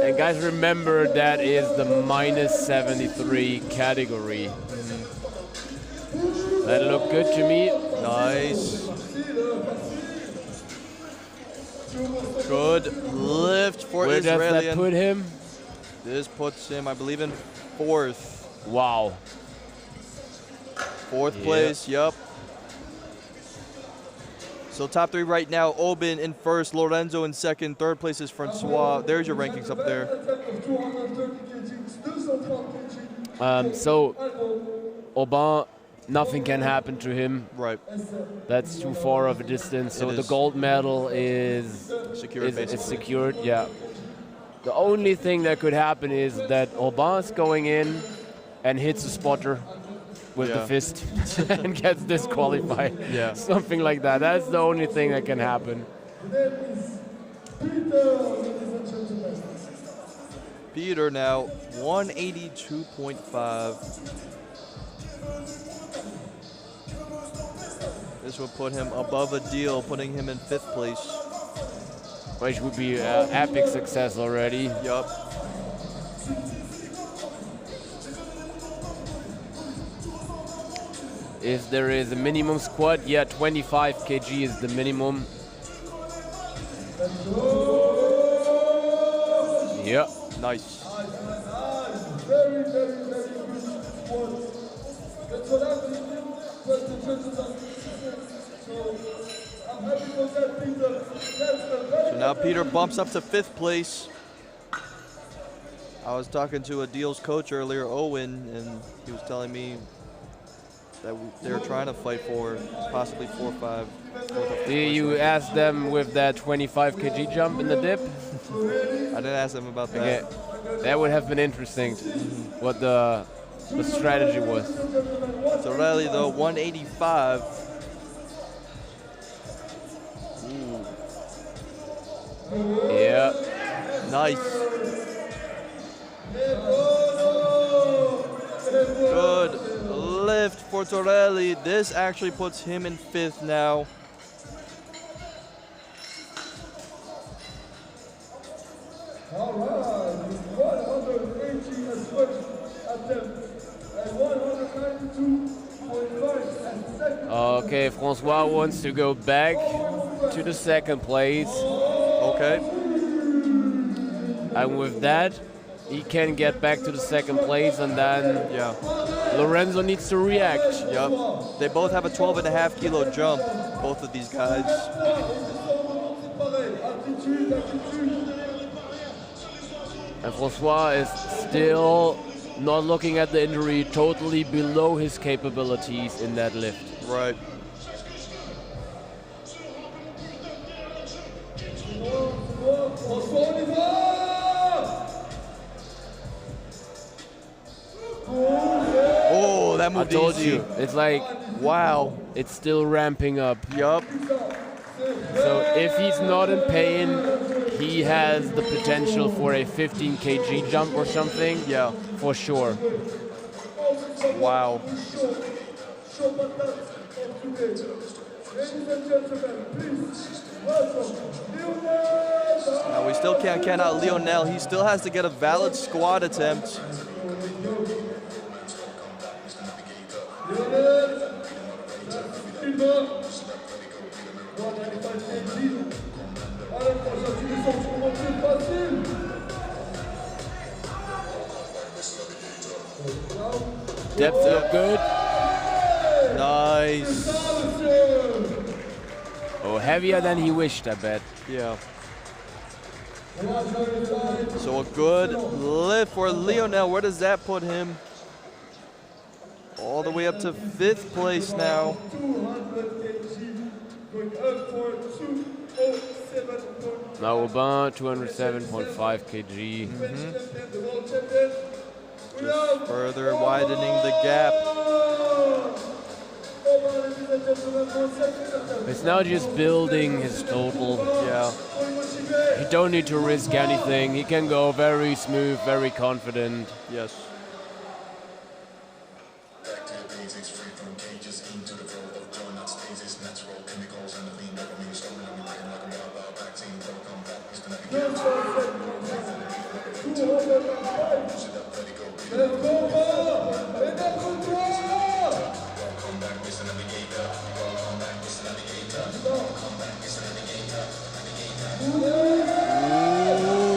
And guys, remember that is the minus 73 category. That looked good to me. Nice. Good lift for Where does Israeli. that put him? This puts him, I believe, in fourth. Wow. Fourth Yeah. place, yep. So top three right now, Aubin in first, Lorenzo in second, third place is Francois. There's your rankings up there. So Aubin, nothing can happen to him. Right. That's too far of a distance. So It the is. gold medal is Secured, basically. secured. Yeah. The only thing that could happen is that Aubin is going in and hits a spotter with the Yeah. fist and gets disqualified. Yeah. Something like that. That's the only thing that can happen. Peter now, 182.5. This would put him above a deal, putting him in fifth place. Which would be an epic success already. Yup. If there is a minimum squat, yeah, 25 kg is the minimum. Yeah. Nice. Very, very, very good squat. That's what happened. But the judges are so I'm happy for that, Peter. That's the very So now Peter bumps up to fifth place. I was talking to Adil's coach earlier, Owen, and he was telling me that they're trying to fight for possibly 4 or 5. Did you ask them with that 25 kg jump in the dip? I didn't ask them about that. Okay. That would have been interesting, what the strategy was. So Riley though, 185. Ooh. Yeah. Nice. Good lift for Torelli. This actually puts him in fifth now. all right. 180 as first attempt and 192.5 as second. Okay, Francois wants to go back to the second place. Okay. And with that, he can get back to the second place, and then Yeah. Lorenzo needs to react. Yep. They both have a 12.5 kilo jump, both of these guys. And Francois is still not looking at the injury, totally below his capabilities in that lift. Right. François, on y va! Oh, that I moved told easy. you, it's like, Wow. it's still ramping up. Yup. So if he's not in pain, he has the potential for a 15 kg jump or something. Yeah. For sure. Wow. Show patate of today. Ladies and gentlemen, please welcome Lionel! Now we still can't count out Lionel. He still has to get a valid squat attempt. Lionel, Silva, 195 kg. Allez, prochain, tu descends, tu remontes facile. Depth look good. Nice. Oh, heavier than he wished, I bet. Yeah. So a good lift for Lionel. Where does that put him? All the way up to 5th place now. 200 kg, going up for 207.5. Now Aubin, 207.5 kg. The world champion. We have Further widening the gap. ladies and gentlemen, for second. It's now just building his total. Yeah. He don't need to risk anything. He can go very smooth, very confident. Yes.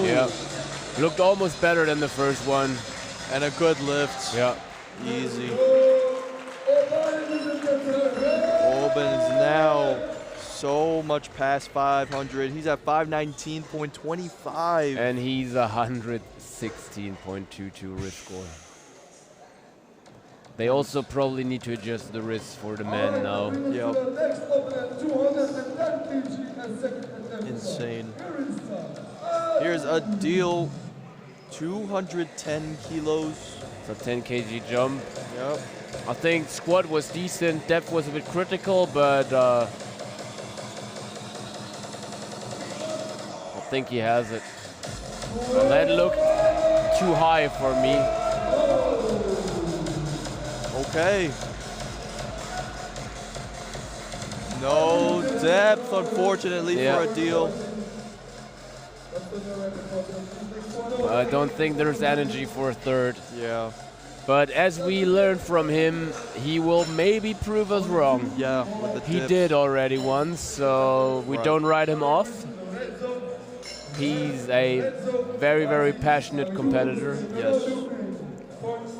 Yeah. Looked almost better than the first one. And a good lift. Yeah. Easy. Oben is now so much past 500. He's at 519.25. And he's 116.22 wrist score. They also probably need to adjust the wrist for the men now. Yep. Next opponent, 210 kg and second attempt. Insane. Here's a deal. 210 kilos. So 10 kg jump. Yep. I think squat was decent, depth was a bit critical, but I think he has it. Well, that looked too high for me. Okay. No depth, unfortunately, Yeah. for a deal. I don't think there's energy for a third. Yeah. But as we learned from him, he will maybe prove us wrong. Yeah, with the He dips. did already once, so we Right. don't write him off. He's a very, very passionate competitor. Yes.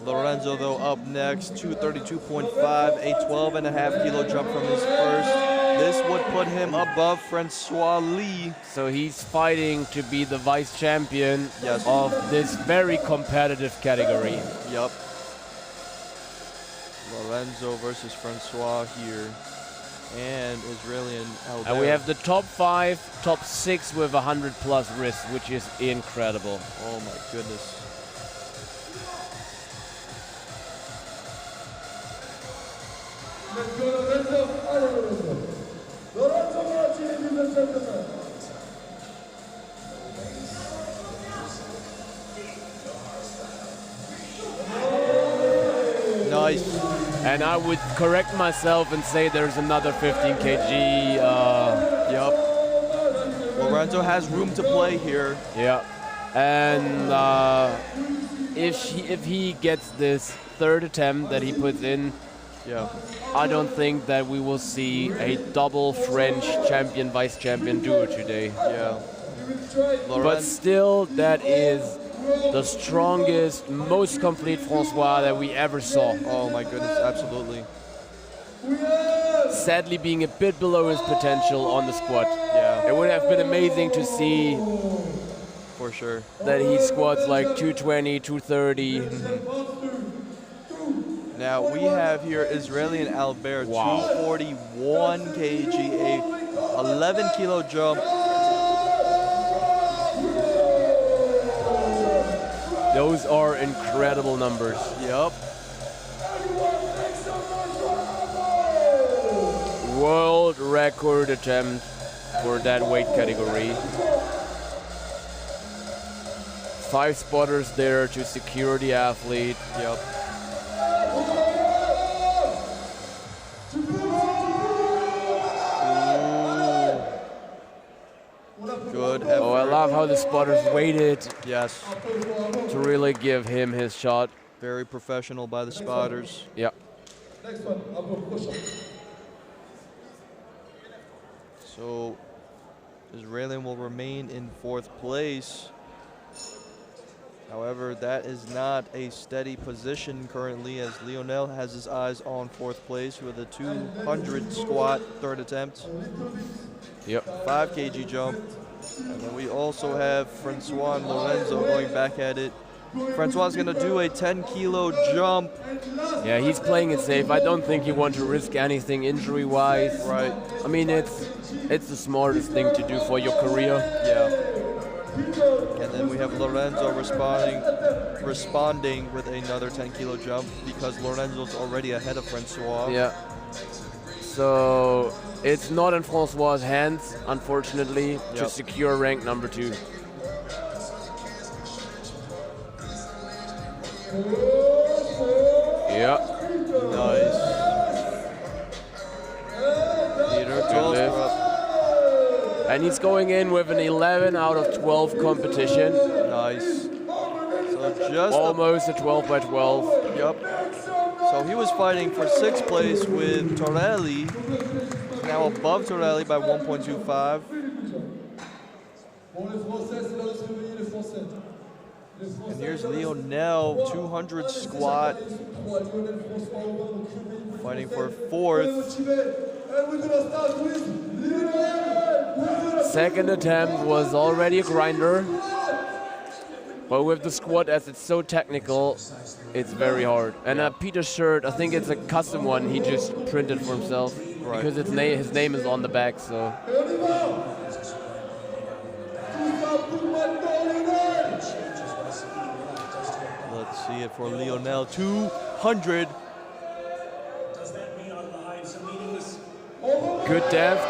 Lorenzo, though, up next, 232.5, a 12.5 kilo jump from his first. This would put him above Francois Lee. So he's fighting to be the vice champion Yes. of this very competitive category. Yep. Lorenzo versus Francois here. And Israeli and Albert. And we have the top 5, top 6 with 100 plus wrists, which is incredible. Oh my goodness. Let's go, Lorenzo. Allez, Lorenzo. Lorenzo Maracci, ladies and gentlemen. Nice. And I would correct myself and say there's another 15 kg. Yep. Lorenzo has room to play here. Yeah. And if he gets this third attempt that he puts in, Yeah. I don't think that we will see a double French champion, vice champion duo today. Yeah. But still, that is the strongest, most complete Francois that we ever saw. Oh my goodness, absolutely. Sadly being a bit below his potential on the squat. Yeah, It would have been amazing to see for sure. that he squats like 220, 230. Now we have here Israeli and Albert, Wow. 241 kg, a 11 kilo jump. Those are incredible numbers. Yep. World record attempt for that weight category. 5 spotters there to secure the athlete. Yep. Good effort. Oh, I love how the spotters waited Yes. to really give him his shot. Very professional by the spotters. Yeah. Next one, above push-up. So Israeli will remain in 4th place. However, that is not a steady position currently, as Lionel has his eyes on 4th place with a 200 squat 3rd attempt. Yep. 5 kg jump. And then we also have Francois and Lorenzo going back at it. Francois is going to do a 10 kilo jump. Yeah, he's playing it safe. I don't think he wants to risk anything injury-wise. Right. I mean, it's the smartest thing to do for your career. Yeah. And then we have Lorenzo responding with another 10 kilo jump because Lorenzo's already ahead of Francois. Yeah. So it's not in Francois' hands, unfortunately, to secure rank number 2. Yeah. Nice. Peter Tolstrup. And he's going in with an 11 out of 12 competition. Nice. So just almost a 12 by 12. Yep. So he was fighting for 6th place with Torelli. He's now above Torelli by 1.25. And here's Lionel, 200 squat, fighting for 4th. Second attempt was already a grinder, but with the squat, as it's so technical, it's very hard. And Peter's shirt, I think it's a custom one he just printed for himself, because his name is on the back. So. Let's see it for Lionel, 200. Good depth.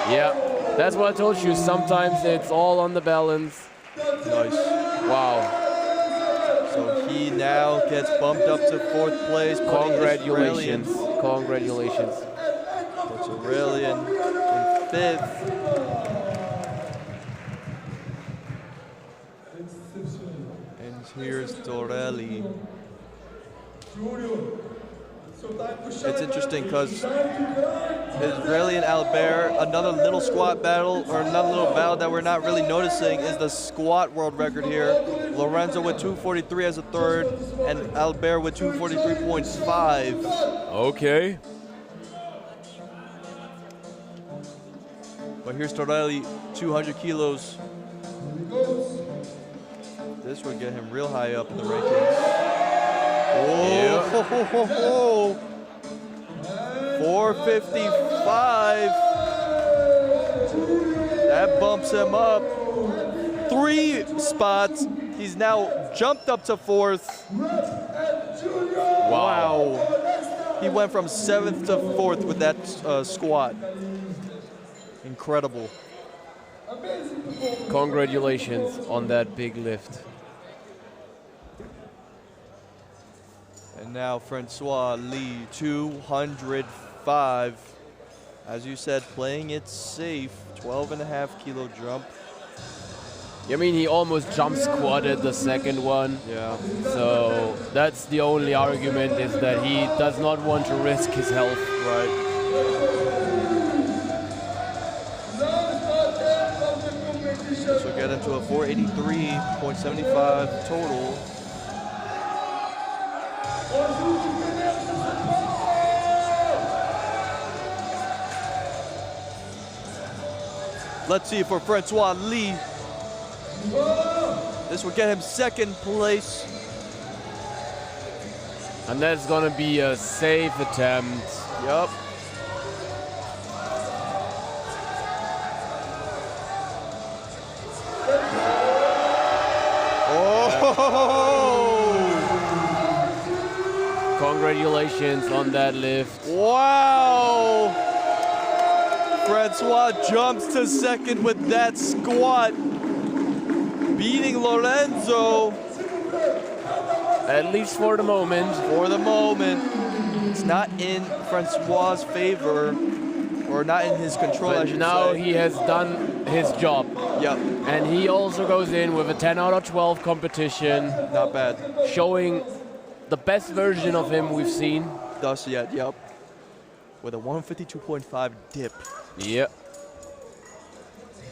Yeah, that's what I told you. Sometimes it's all on the balance. Nice. Wow. So he now gets bumped up to 4th place. Congratulations. Congratulations. That's Aurelian in 5th. And here's Torelli. It's interesting because Israeli and Albert, another little squat battle, or another little battle that we're not really noticing is the squat world record here. Lorenzo with 243 as a 3rd, and Albert with 243.5. Okay. But here's Torelli, 200 kilos. This would get him real high up in the rankings. Oh, 455. That bumps him up 3 spots. He's now jumped up to 4th. Wow. He went from 7th to 4th with that squat. Incredible. Congratulations on that big lift. And now Francois Lee, 205. As you said, playing it safe, 12.5 kilo jump. I mean, he almost jump squatted the second one. Yeah. So that's the only argument, is that he does not want to risk his health. Right. This will get into a 483.75 total. Let's see for Francois Lee. This will get him 2nd place. And that's gonna be a safe attempt. Yup. Oh, Congratulations on that lift. Wow! Francois jumps to second with that squat, beating Lorenzo. At least for the moment. For the moment. It's not in Francois' favor, or not in his control, I But should now say. he has done his job. Yep. And he also goes in with a 10 out of 12 competition. Not bad. Showing the best version of him we've seen. Thus yet, yep. With a 152.5 dip. Yep.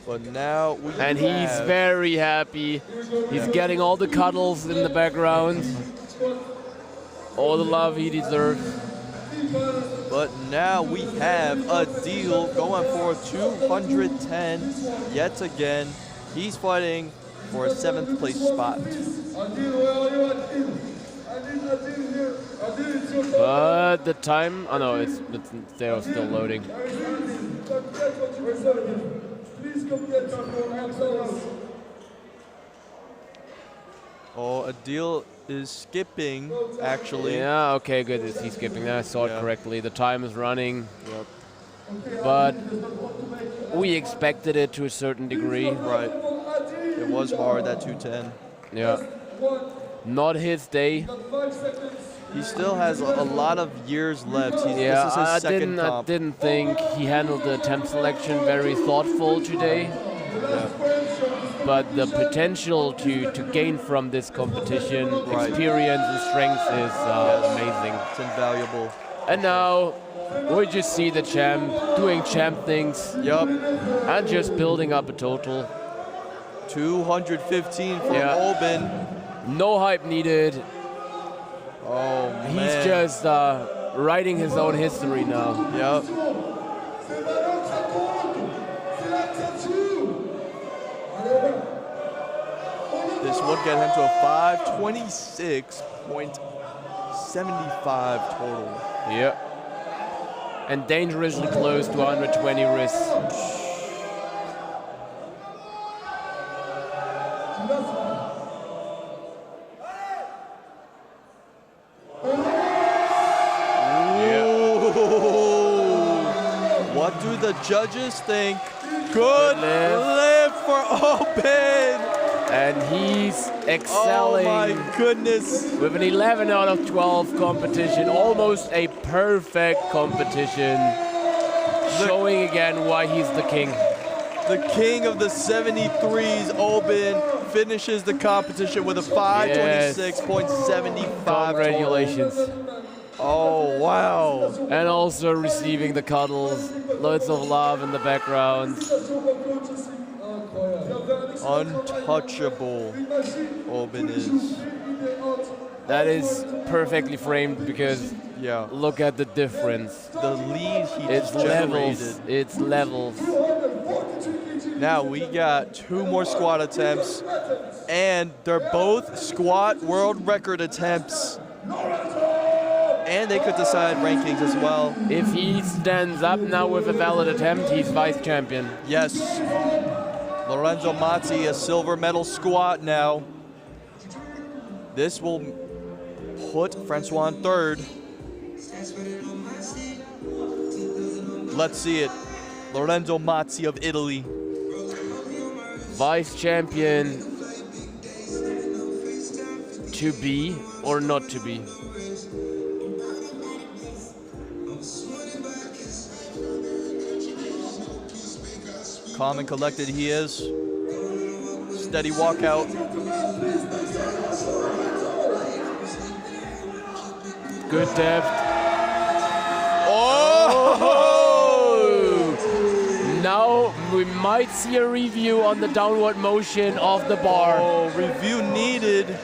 But now we And he's very happy. He's getting all the cuddles in the background. All the love he deserves. But now we have a deal going for 210 yet again. He's fighting for a 7th place spot. But the time, oh no, they're still loading. Oh, a deal is skipping, actually. Yeah, okay, good. He's skipping that. I saw it correctly. The time is running. Yep. But we expected it to a certain degree. Right. It was hard, that 210. Yeah. Not his day. He still has a lot of years left. This is his I second comp. didn't think he handled the attempt selection very thoughtful today. Yeah. But the potential to gain from this competition, experience and strength is amazing. It's invaluable. And now we just see the champ doing champ things. Yup. And just building up a total. 215 for Albin. No hype needed. Oh, man. He's just writing his own history now. Yep. This would get him to a 526.75 total. Yep. And dangerously close to 120 wrists. What do the judges think? Good lift for Albin! And he's excelling. Oh my goodness. With an 11 out of 12 competition, almost a perfect competition. Showing again why he's the king. The king of the 73s, Albin, finishes the competition with a 526.75. Congratulations. Oh, wow. And also receiving the cuddles, loads of love in the background. Untouchable, Albin is. That is perfectly framed because look at the difference. The lead he it's just levels. generated. It's levels. Now we got 2 more squat attempts, and they're both squat world record attempts. And they could decide rankings as well. If he stands up now with a valid attempt, he's vice champion. Yes. Lorenzo Mazzi, a silver medal squat now. This will put Francois in 3rd. Let's see it. Lorenzo Mazzi of Italy. Vice champion to be or not to be. Calm and collected he is. Steady walkout. Good depth. Oh! Now we might see a review on the downward motion of the bar. Oh, review needed.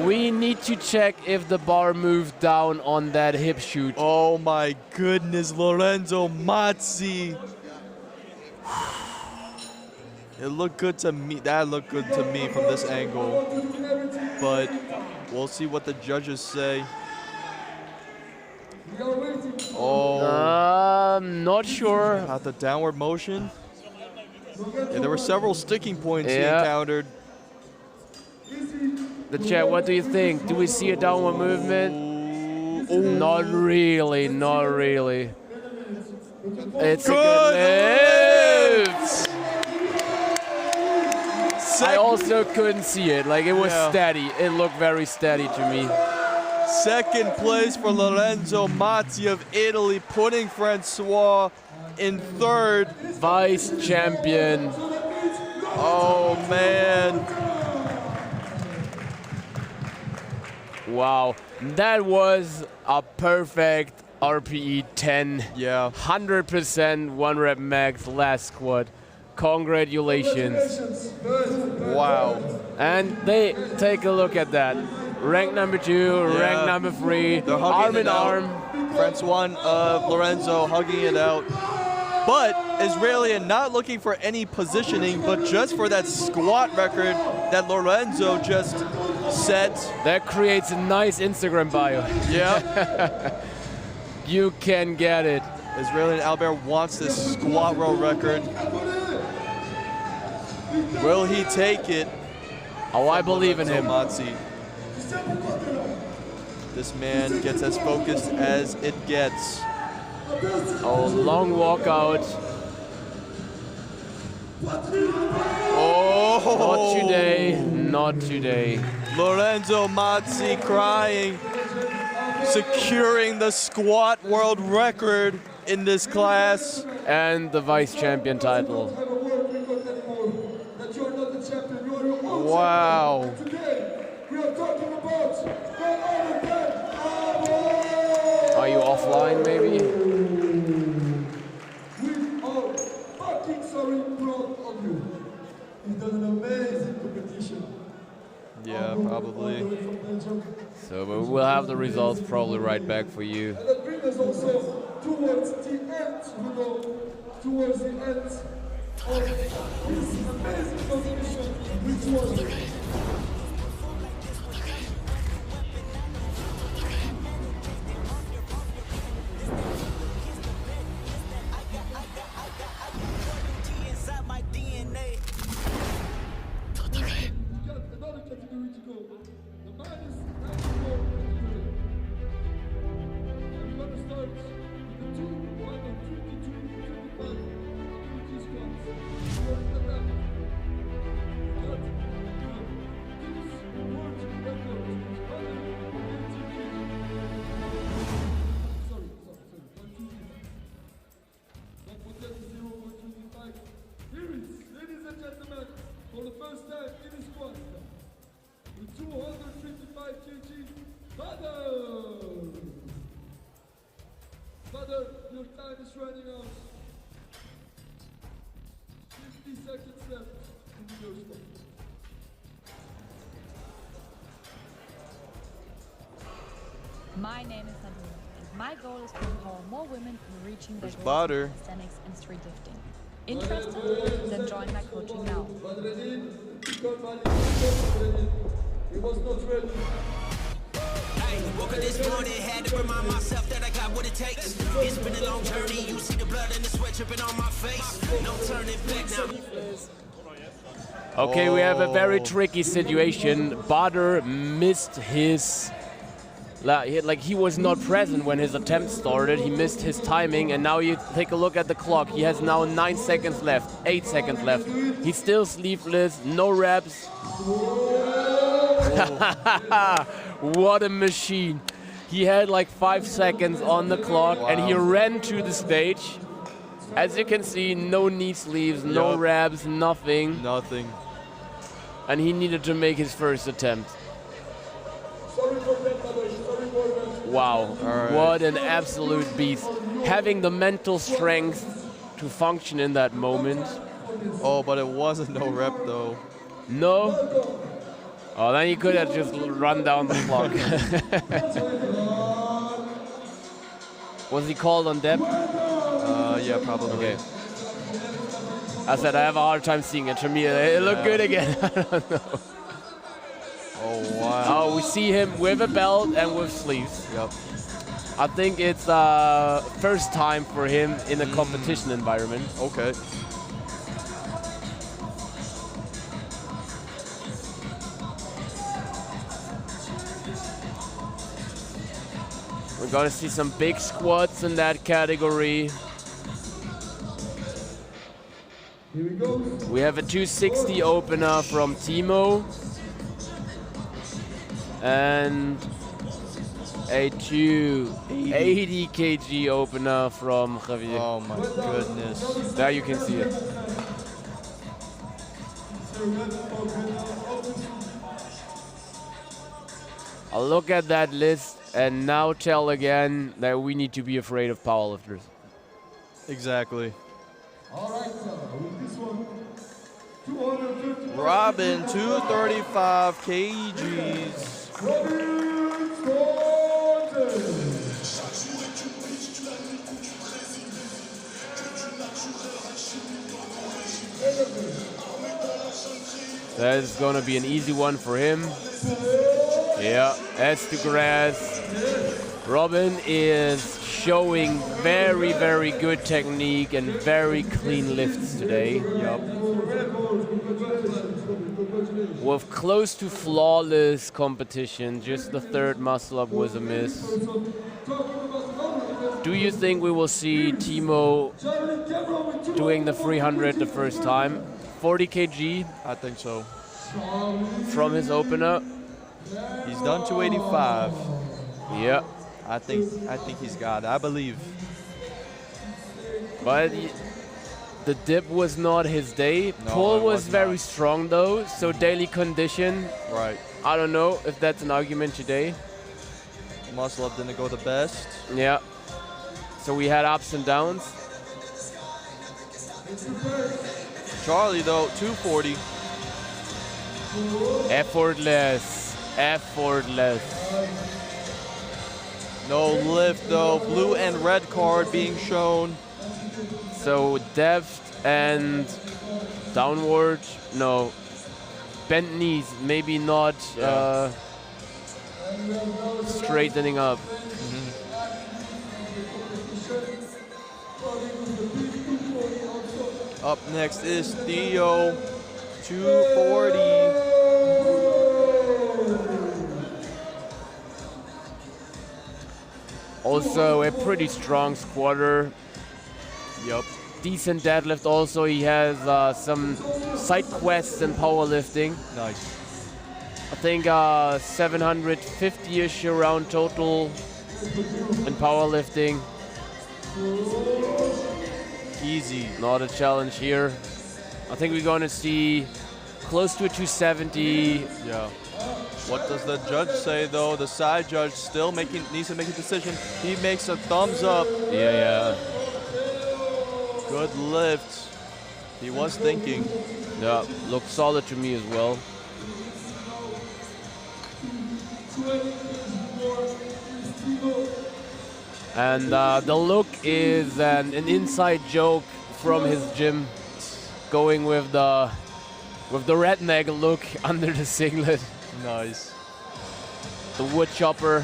We need to check if the bar moved down on that hip shoot. Oh my goodness, Lorenzo Mazzi. It looked good to me. That looked good to me from this angle. But we'll see what the judges say. Oh. I'm not sure. About the downward motion. Yeah, there were several sticking points he encountered. The chat, what do you think? Do we see a downward movement? Not really, not really. It's a good lift. I also couldn't see it. Like, it was steady. It looked very steady to me. Second place for Lorenzo Mazzi of Italy, putting Francois in third. Vice champion. Oh, man. Wow. That was a perfect RPE 10. Yeah. 100% one rep max last squat. Congratulations. Wow. And they take a look at that. Rank number 2, rank number 3, arm in arm. Francois Lorenzo hugging it out. But Israeli not looking for any positioning, but just for that squat record that Lorenzo just set. That creates a nice Instagram bio. Yeah. You can get it. Israeli Albert wants this squat row record. Will he take it? Oh, I believe in him. Mazzi. This man gets as focused as it gets. Oh, long walkout. Oh! Not today, not today. Lorenzo Mazzi crying, securing the squat world record in this class. And the vice champion title. Wow. Are you offline, maybe? We are fucking sorry proud of you. You've done an amazing competition. Yeah, probably. So, but we'll have the results probably right back for you. And that brings us also towards the end, towards the end of this amazing competition, which was for the first time in his squad, with 255 kg, Badr, your time is running out. 50 seconds left in your squad. My name is Nadine, and my goal is to empower more women in reaching their goals Badr. in calisthenics and streetlifting. Interested? Then join my coaching now. He was not ready. Woke up this morning, had to remind myself that I got what it takes. It's been a long journey, you see the blood and the sweat dripping on my face. No turning back now. Okay, we have a very tricky situation. Badr missed his... Like, he was not present when his attempt started. He missed his timing, and now you take a look at the clock. He has now 9 seconds left, 8 seconds left. He's still sleeveless, no reps. What a machine. He had like 5 seconds on the clock, and he ran to the stage. As you can see, no knee sleeves, no reps, nothing. Nothing. And he needed to make his first attempt. Wow, what an absolute beast. Having the mental strength to function in that moment. Oh, but it wasn't no rep though. No? Oh, then he could have just run down the clock. Was he called on depth? Yeah, probably. Okay. I said I have a hard time seeing it. To me, it looked good again. I don't know. Oh, wow. Oh, we see him with a belt and with sleeves. Yep. I think it's first time for him in a competition environment. Okay. We're We're gonna see some big squats in that category. Here we go. We have a 260 opener from Timo. And a 280 kg opener from Javier. Oh my goodness. There you can see it. I'll look at that list and now tell again that we need to be afraid of powerlifters. Exactly. All right, with this one, 250. Robin, 235 kgs. Robin Cont. That is going to be an easy one for him. Yeah, as to grass. Robin is showing very, very good technique and very clean lifts today. Yup. With close to flawless competition, just the third muscle up was a miss. Do you think we will see Timo doing the 300 the first time? 40 kg? I think so. From his opener? He's done 285. Yeah. I think he's got it. I believe. But the dip was not his day. No, Pull it was was very not. strong though, so daily condition. Right. I don't know if that's an argument today. Muscle up didn't go the best. Yeah. So we had ups and downs. Charlie though, 240. Effortless. Effortless. No lift though. Blue and red card being shown. So depth and downward, no. Bent knees, maybe not straightening up. Up next is Theo, 240. Also a pretty strong squatter. Yup. Decent deadlift also. He has some side quests in powerlifting. Nice. I think 750-ish around total in powerlifting. Easy. Not a challenge here. I think we're going to see close to a 270. Yeah. What does the judge say though? The side judge still needs to make a decision. He makes a thumbs up. Yeah. Good lift. He was thinking. Yeah, looks solid to me as well. And the look is an inside joke from his gym, going with the redneck look under the singlet. Nice. The wood chopper.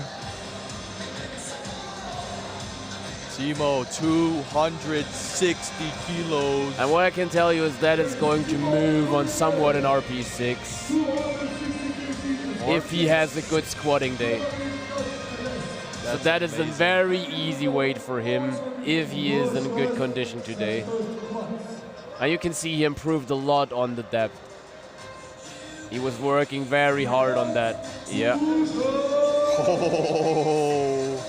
Timo, 260 kilos. And what I can tell you is that it's going to move on somewhat in RP6 if he has a good squatting day. So that is amazing. a very easy weight for him if he is in good condition today. And you can see he improved a lot on the depth. He was working very hard on that. Yeah. Oh.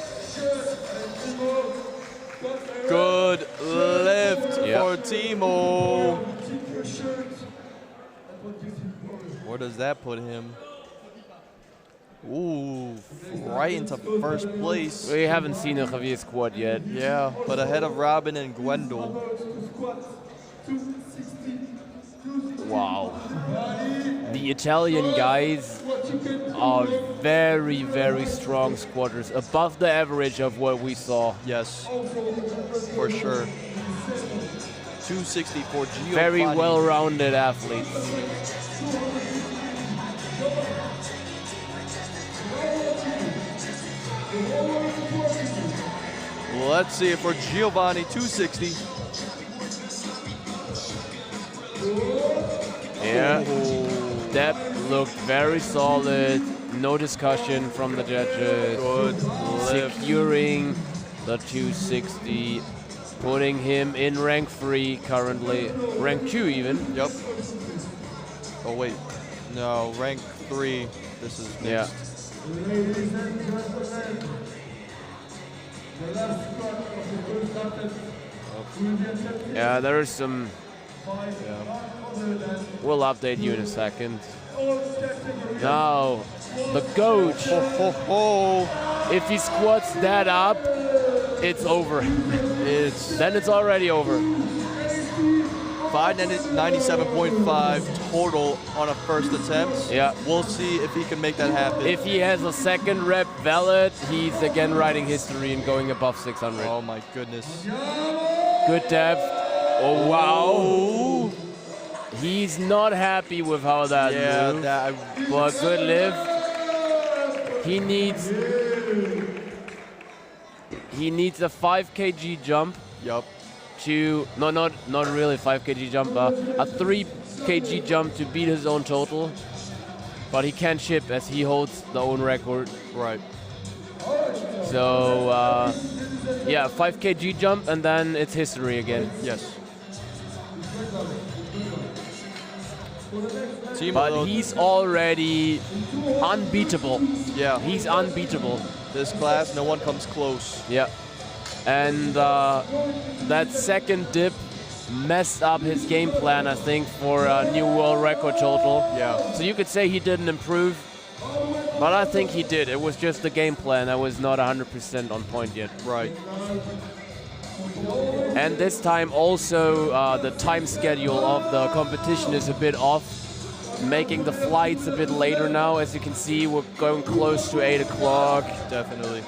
Good lift for Timo. Where does that put him? Ooh, right into first place. We haven't seen a Javier squat yet. Yeah, but ahead of Robin and Gwendol. Wow. The Italian guys are very, very strong squatters, above the average of what we saw. Yes, for sure. 260 for Giovanni. Very well-rounded athletes. Let's see it for Giovanni, 260. Yeah, that looked very solid. no discussion from the judges. Good lift. Securing the 260, putting him in rank 3 currently, rank 2 even. Yep. Oh wait, no, rank 3. This is mixed. Yeah. Yeah, there's some. Yeah. We'll update you in a second. Now, the GOAT. If he squats that up, it's over. Then it's already over. 597.5 total on a first attempt. Yeah. We'll see if he can make that happen. If he has a second rep valid, he's again writing history and going above 600. Oh my goodness. Good depth. Oh wow. He's not happy with how that moved. But good lift. He needs a 5 kg jump. Yup. To not really 5 kg jump, a 3 kg jump to beat his own total. But he can't ship as he holds the own record. Right. So yeah, 5 kg jump and then it's history again. Yes. But he's already unbeatable. Yeah. He's unbeatable. This class, no one comes close. Yeah. And that second dip messed up his game plan, I think, for a new world record total. Yeah. So you could say he didn't improve, but I think he did. It was just the game plan that was not 100% on point yet. Right. And this time also the time schedule of the competition is a bit off, making the flights a bit later now. As you can see, we're going close to 8 o'clock. Definitely.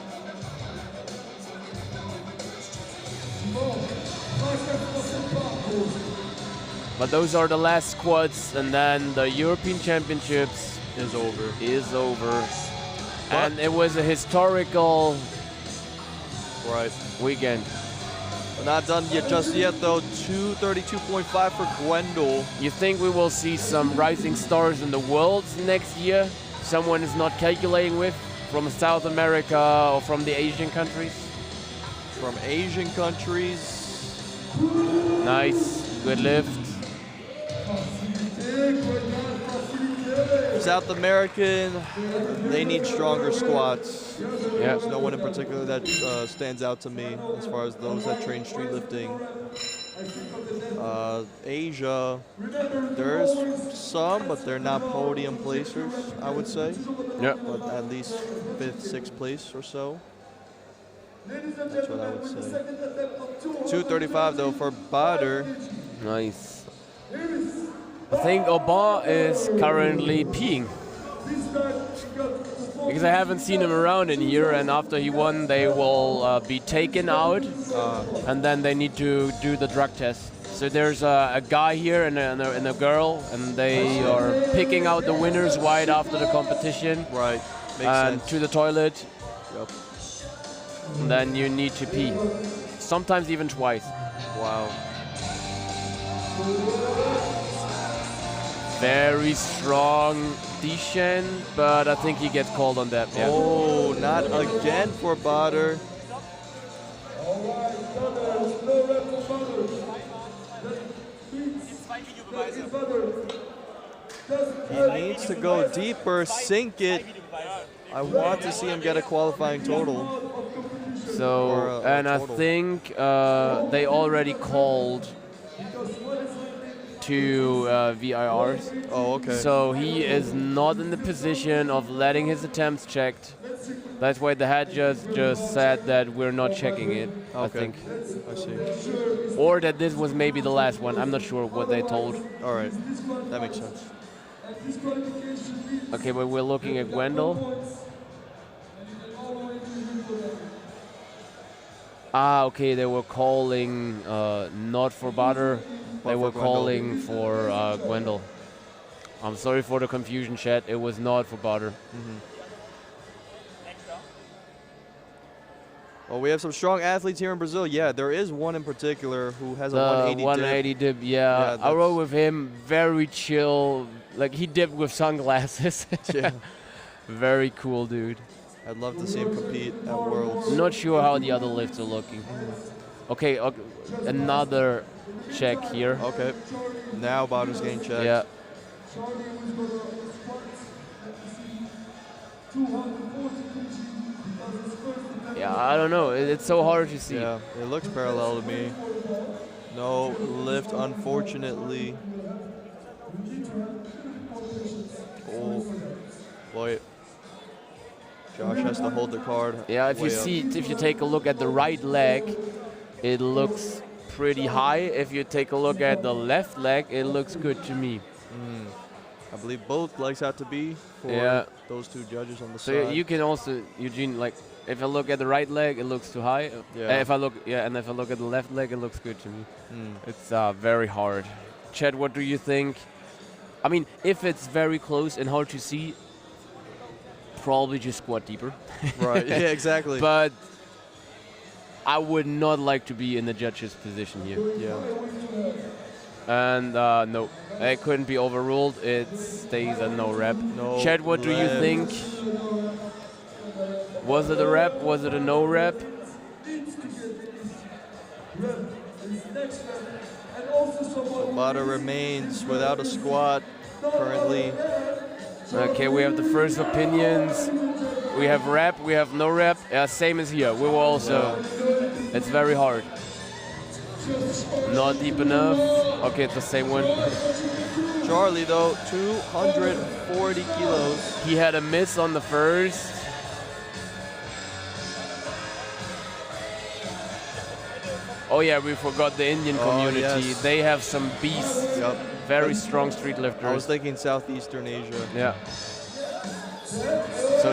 But those are the last squads, and then the European Championships is over. And it was a historical weekend. We're not done yet just yet though. 232.5 for Gwendol. You think we will see some rising stars in the Worlds next year? Someone is not calculating with from South America or from the Asian countries? From Asian countries. Nice, good lift. South American, they need stronger squats. Yeah. There's no one in particular that stands out to me as far as those that train streetlifting. Asia, there's some, but they're not podium placers, I would say. Yeah. But at least 5th, 6th place or so. That's what I would say. 235 though for Bader. Nice. I think Aubin is currently peeing. Because I haven't seen him around in here, and after he won, they will be taken out, and then they need to do the drug test. So there's a guy here and a girl, and they are picking out the winners right after the competition. Right. Makes and sense. to the toilet. Yep. And then you need to pee. Sometimes even twice. Wow. Very strong Dishen, but I think he gets called on that. Yeah. Oh, not again for Bader. He needs to go deeper, sink it. I want to see him get a qualifying total. So, and I think they already called 2 VIRs. Oh, okay. So he is not in the position of letting his attempts checked. That's why the head just said that we're not checking it, okay. I think. I see. Or that this was maybe the last one. I'm not sure what they told. All right. That makes sense. Okay, but we're looking at Gwendol. Ah, okay, they were calling not for Bader. They were calling for Gwendol. I'm sorry for the confusion, chat. It was not for Bader. Well, we have some strong athletes here in Brazil. Yeah, there is one in particular who has a The 180 180 dip. Yeah, I rode with him. Very chill. Like he dipped with sunglasses. Yeah. Very cool, dude. I'd love to see him compete at Worlds. Not sure how the other lifts are looking. Okay, another check here. Okay. Now Bader's getting checked. Yeah. Yeah, I don't know. It's so hard to see. Yeah, it looks parallel to me. No lift, unfortunately. Oh, boy. Josh has to hold the card. Yeah, if you take a look at the right leg, it looks pretty high. If you take a look at the left leg, it looks good to me. I believe both legs have to be for those two judges on the side. So you can also, Eugene, like, if I look at the right leg, it looks too high. Yeah. And if I look at the left leg, it looks good to me. It's very hard. Chad, what do you think? I mean, if it's very close and hard to see, probably just squat deeper. Right, yeah, exactly. But I would not like to be in the judge's position here. Yeah. And no, it couldn't be overruled. It stays at no rep. No Chad, what do you think? Was it a rep? Was it a no rep? So Bader remains without a squat currently. Okay, we have the first opinions. We have rep, we have no rep. Yeah, same as here. We will also. It's very hard. Not deep enough. Okay, it's the same one. Charlie, though, 240 kilos. He had a miss on the first. Oh yeah, we forgot the Indian community. Yes. They have some beasts. Yep. Very strong street lifters. I was thinking Southeastern Asia. Yeah. So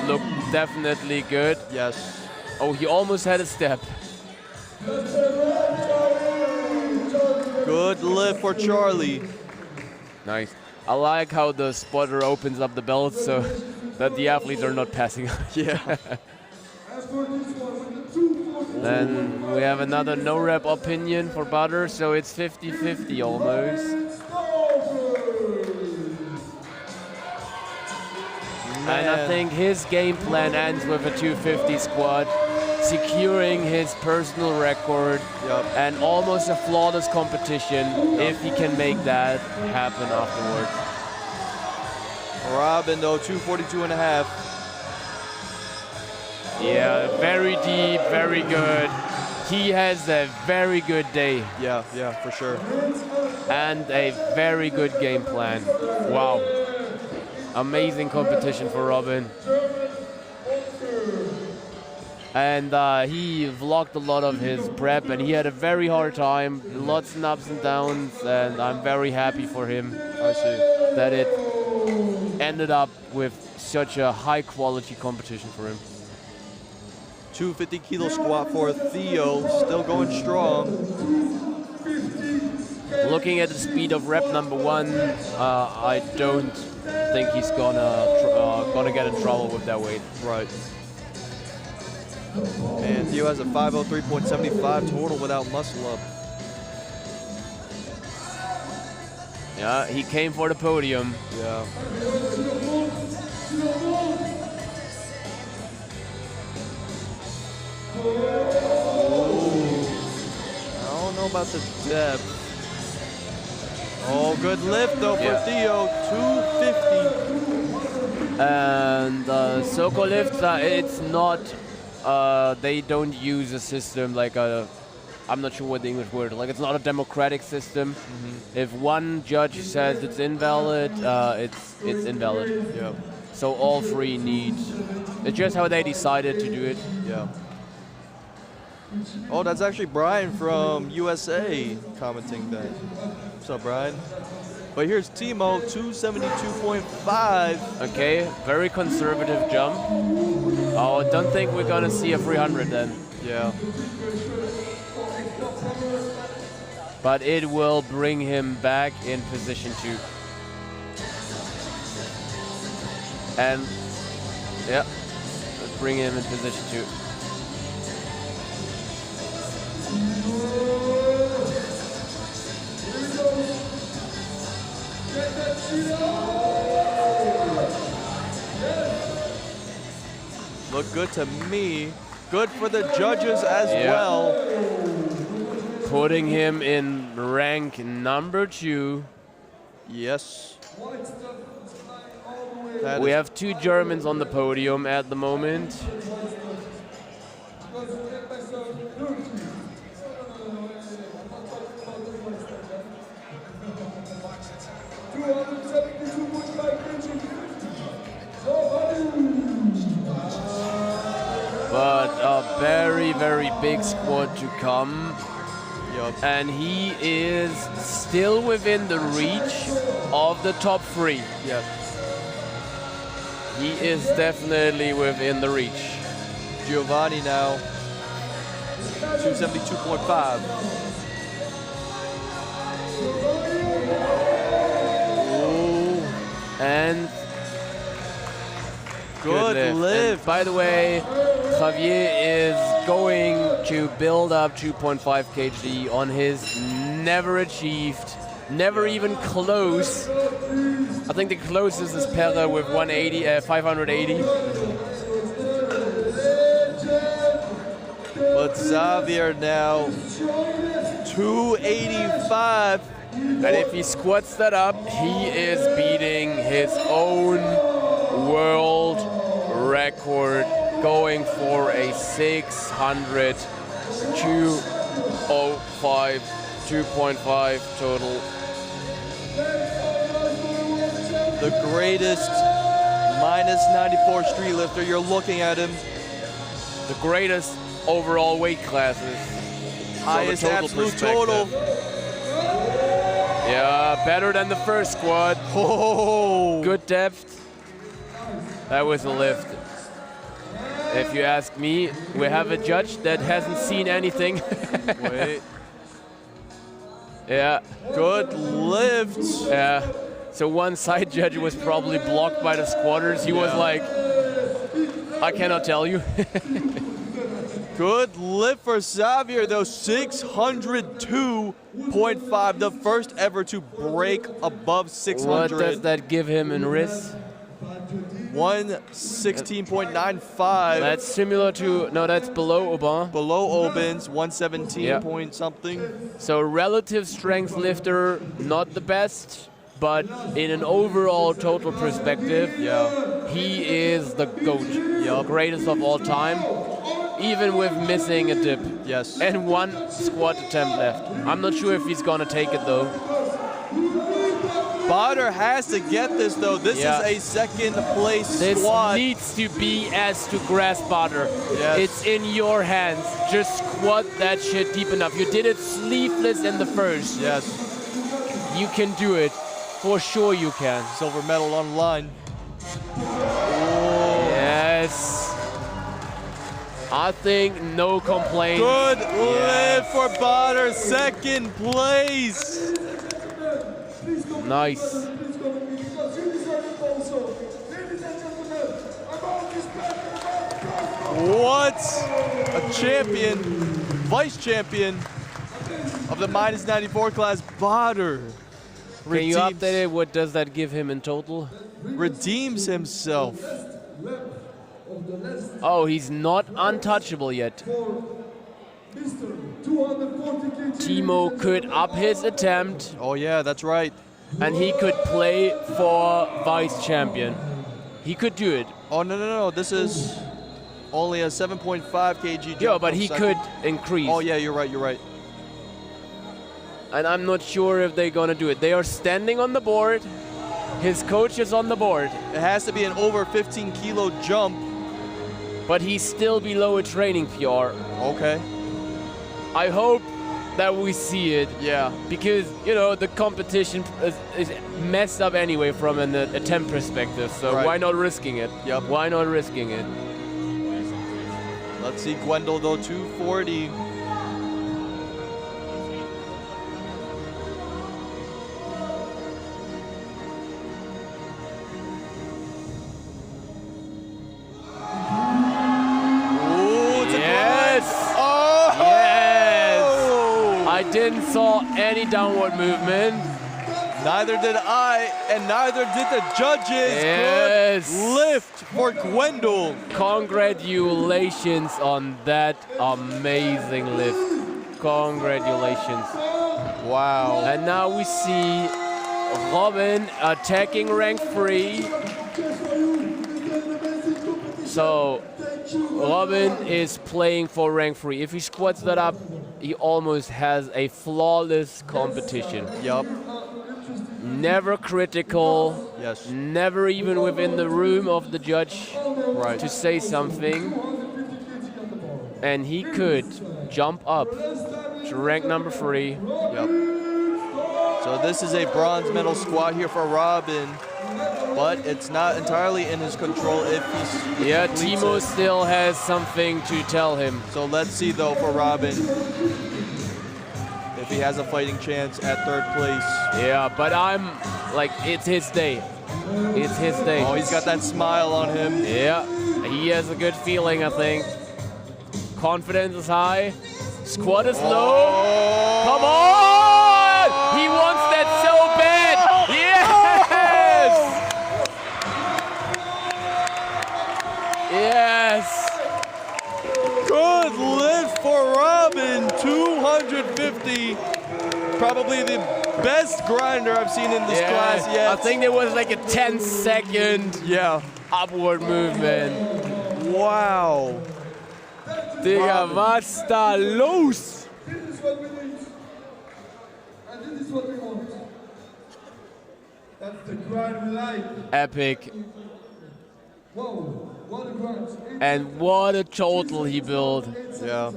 look definitely good. Yes. Oh, he almost had a step. Good lift for Charlie. Nice. I like how the spotter opens up the belt so that the athletes are not passing out. Yeah. Then we have another no rep opinion for Bader, so it's 50-50 almost. And I think his game plan ends with a 250 squat, securing his personal record and almost a flawless competition if he can make that happen afterwards. Robin, though, 242.5. Yeah, very deep, very good. He has a very good day. Yeah, for sure. And a very good game plan. Wow. Amazing competition for Robin. And he vlogged a lot of his prep, and he had a very hard time, lots of ups and downs, and I'm very happy for him. I see. That it ended up with such a high quality competition for him. 250 kilo squat for Theo, still going strong. Looking at the speed of rep number one, I don't think he's gonna get in trouble with that weight. Right. And Theo has a 503.75 total without muscle up. Yeah, he came for the podium. Yeah. I don't know about the depth. Oh, good lift though for Theo, 250. And Soko lifts, it's not, they don't use a system like a, I'm not sure what the English word is, like it's not a democratic system. If one judge says it's invalid, it's invalid. Yeah. So all three need, it's just how they decided to do it. Yeah. Oh, that's actually Brian from USA commenting that. What's up, Brian? But here's Timo, 272.5. Okay, very conservative jump. Oh, I don't think we're gonna see a 300 then. Yeah. But it will bring him back in position 2. And, yeah, let's bring him in position 2. look good to me. Good for the judges as well. Putting him in rank number 2. Yes. We have 2 Germans on the podium at the moment. But a very, very big squad to come. Yup. And he is still within the reach of the top 3. Yep. He is definitely within the reach. Giovanni now, 272.5. And good lift. And by the way, Javier is going to build up 2.5 kg on his never achieved, never even close. I think the closest is Perra with 580. But Xavier now 285. And if he squats that up, he is beating his own world record, going for a 600, 205, 2.5 total. The greatest minus 94 street lifter. You're looking at him. The greatest overall weight classes. Highest absolute total. Yeah, better than the first squad. Oh. Good depth. That was a lift. If you ask me, we have a judge that hasn't seen anything. Wait. Yeah. Good lift. Yeah. So one side judge was probably blocked by the squatters. He was like, I cannot tell you. Good lift for Xavier, though. 602.5, the first ever to break above 600. What does that give him in wrist? 116.95. That's similar to, no, that's below Aubin. Below Aubin's 117 point something. So relative strength lifter, not the best, but in an overall total perspective, he is the GOAT, greatest of all time, even with missing a dip. Yes. And one squat attempt left. I'm not sure if he's gonna take it though. Bader has to get this though. This is a second place squat. This needs to be as to grasp Bader. Yes. It's in your hands. Just squat that shit deep enough. You did it sleeveless in the first. Yes. You can do it. For sure you can. Silver medal on the line. Yes. I think no complaints. Good lift for Bader, second place. Nice. What a champion, vice champion of the minus 94 class, Bader. Can you update it? What does that give him in total? Redeems himself. Oh, he's not untouchable yet. Timo could up his attempt. Oh yeah, that's right. And he could play for vice champion. He could do it. Oh no, this is only a 7.5 kg jump. Yeah, but he could increase. Oh yeah, you're right. And I'm not sure if they're gonna do it. They are standing on the board. His coach is on the board. It has to be an over 15 kilo jump. But he's still below a training PR. Okay. I hope that we see it. Yeah. Because, you know, the competition is messed up anyway from an attempt perspective. So why not risking it? Yep. Why not risking it? Let's see Gwendol though, 240. I didn't saw any downward movement. Neither did I, and neither did the judges. Yes. Good lift for Gwendol. Congratulations on that amazing lift. Congratulations. Wow. And now we see Robin attacking rank 3. So Robin is playing for rank 3. If he squats that up, he almost has a flawless competition. Yup. Never critical. Yes. Never even within the room of the judge to say something. And he could jump up to rank number 3. Yep. So this is a bronze medal squat here for Robin, but it's not entirely in his control if he's. Yeah, Timo still has something to tell him. So let's see though for Robin if he has a fighting chance at 3rd place. Yeah, but I'm like, it's his day. It's his day. Oh, he's got that smile on him. Yeah, he has a good feeling, I think. Confidence is high. Squat is low. Come on! He wants that so bad. Yes! Yes! Good lift for Robin. 250. Probably the best grinder I've seen in this class yet. I think there was like a 10-second upward movement. Wow. Digga, was da los? This is what we need. And this is what we want. That's the grind we like. Epic. Whoa, what a grind. And what a total he built. Yeah.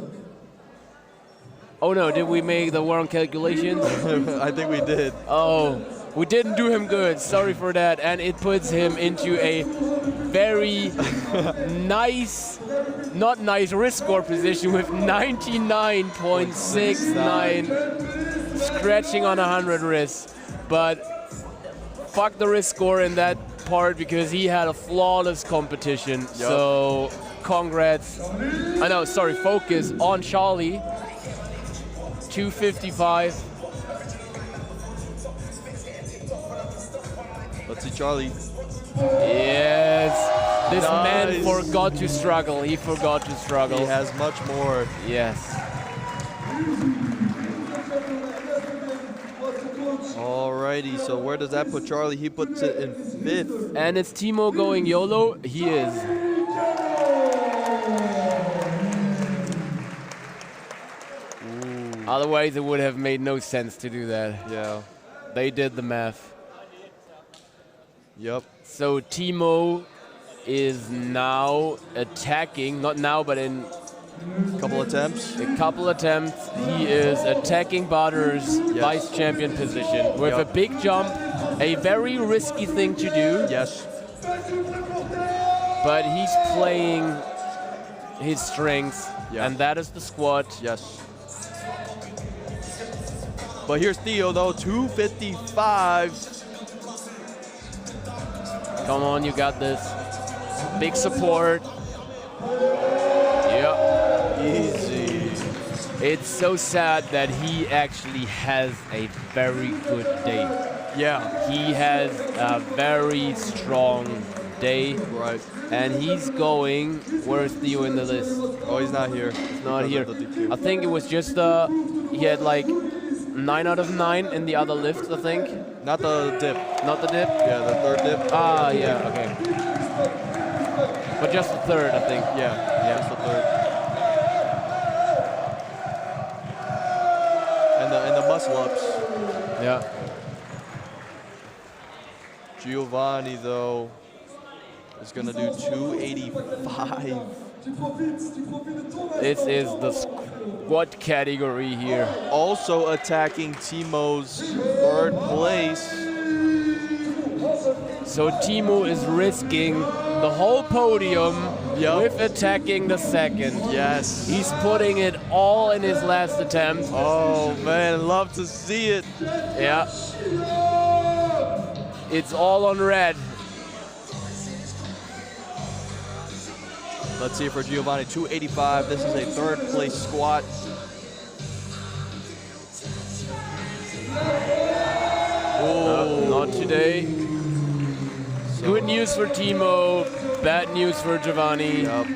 Oh no, did we make the wrong calculations? I think we did. Oh, we didn't do him good. Sorry for that. And it puts him into a very not nice risk score position with 99.69, scratching on 100 risks. But fuck the risk score in that part because he had a flawless competition. Yep. So congrats. Focus on Charlie. 255. Let's see Charlie. Yes. This man forgot to struggle. He forgot to struggle. He has much more. Yes. Alrighty, so where does that put Charlie? He puts it in 5th. And it's Timo going YOLO. He is. Otherwise, it would have made no sense to do that. Yeah. They did the math. Yep. So Timo is now attacking, not now, but in a couple attempts. He is attacking Bader's vice champion position with a big jump, a very risky thing to do. Yes. But he's playing his strengths, and that is the squat. Yes. But here's Theo though, 255. Come on, you got this. Big support. Yep. Easy. It's so sad that he actually has a very good day. Yeah. He has a very strong day. Right. And he's going, where's Theo in the list? Oh, he's not here. He's not here. I think it was just, he had like 9 out of 9 in the other lifts, I think. Not the dip. Not the dip? Yeah, the 3rd dip. Ah, yeah, okay. But just the 3rd, I think. Yeah, just the 3rd. And the muscle ups. Yeah. Giovanni though is gonna do 285. This is the squat category here. Also attacking Timo's 3rd place. So Timo is risking the whole podium with attacking the 2nd. Yes. He's putting it all in his last attempt. Oh man, love to see it. Yeah. It's all on red. Let's see for Giovanni, 285. This is a 3rd place squat. Not today. Good news for Timo, bad news for Giovanni. Yep.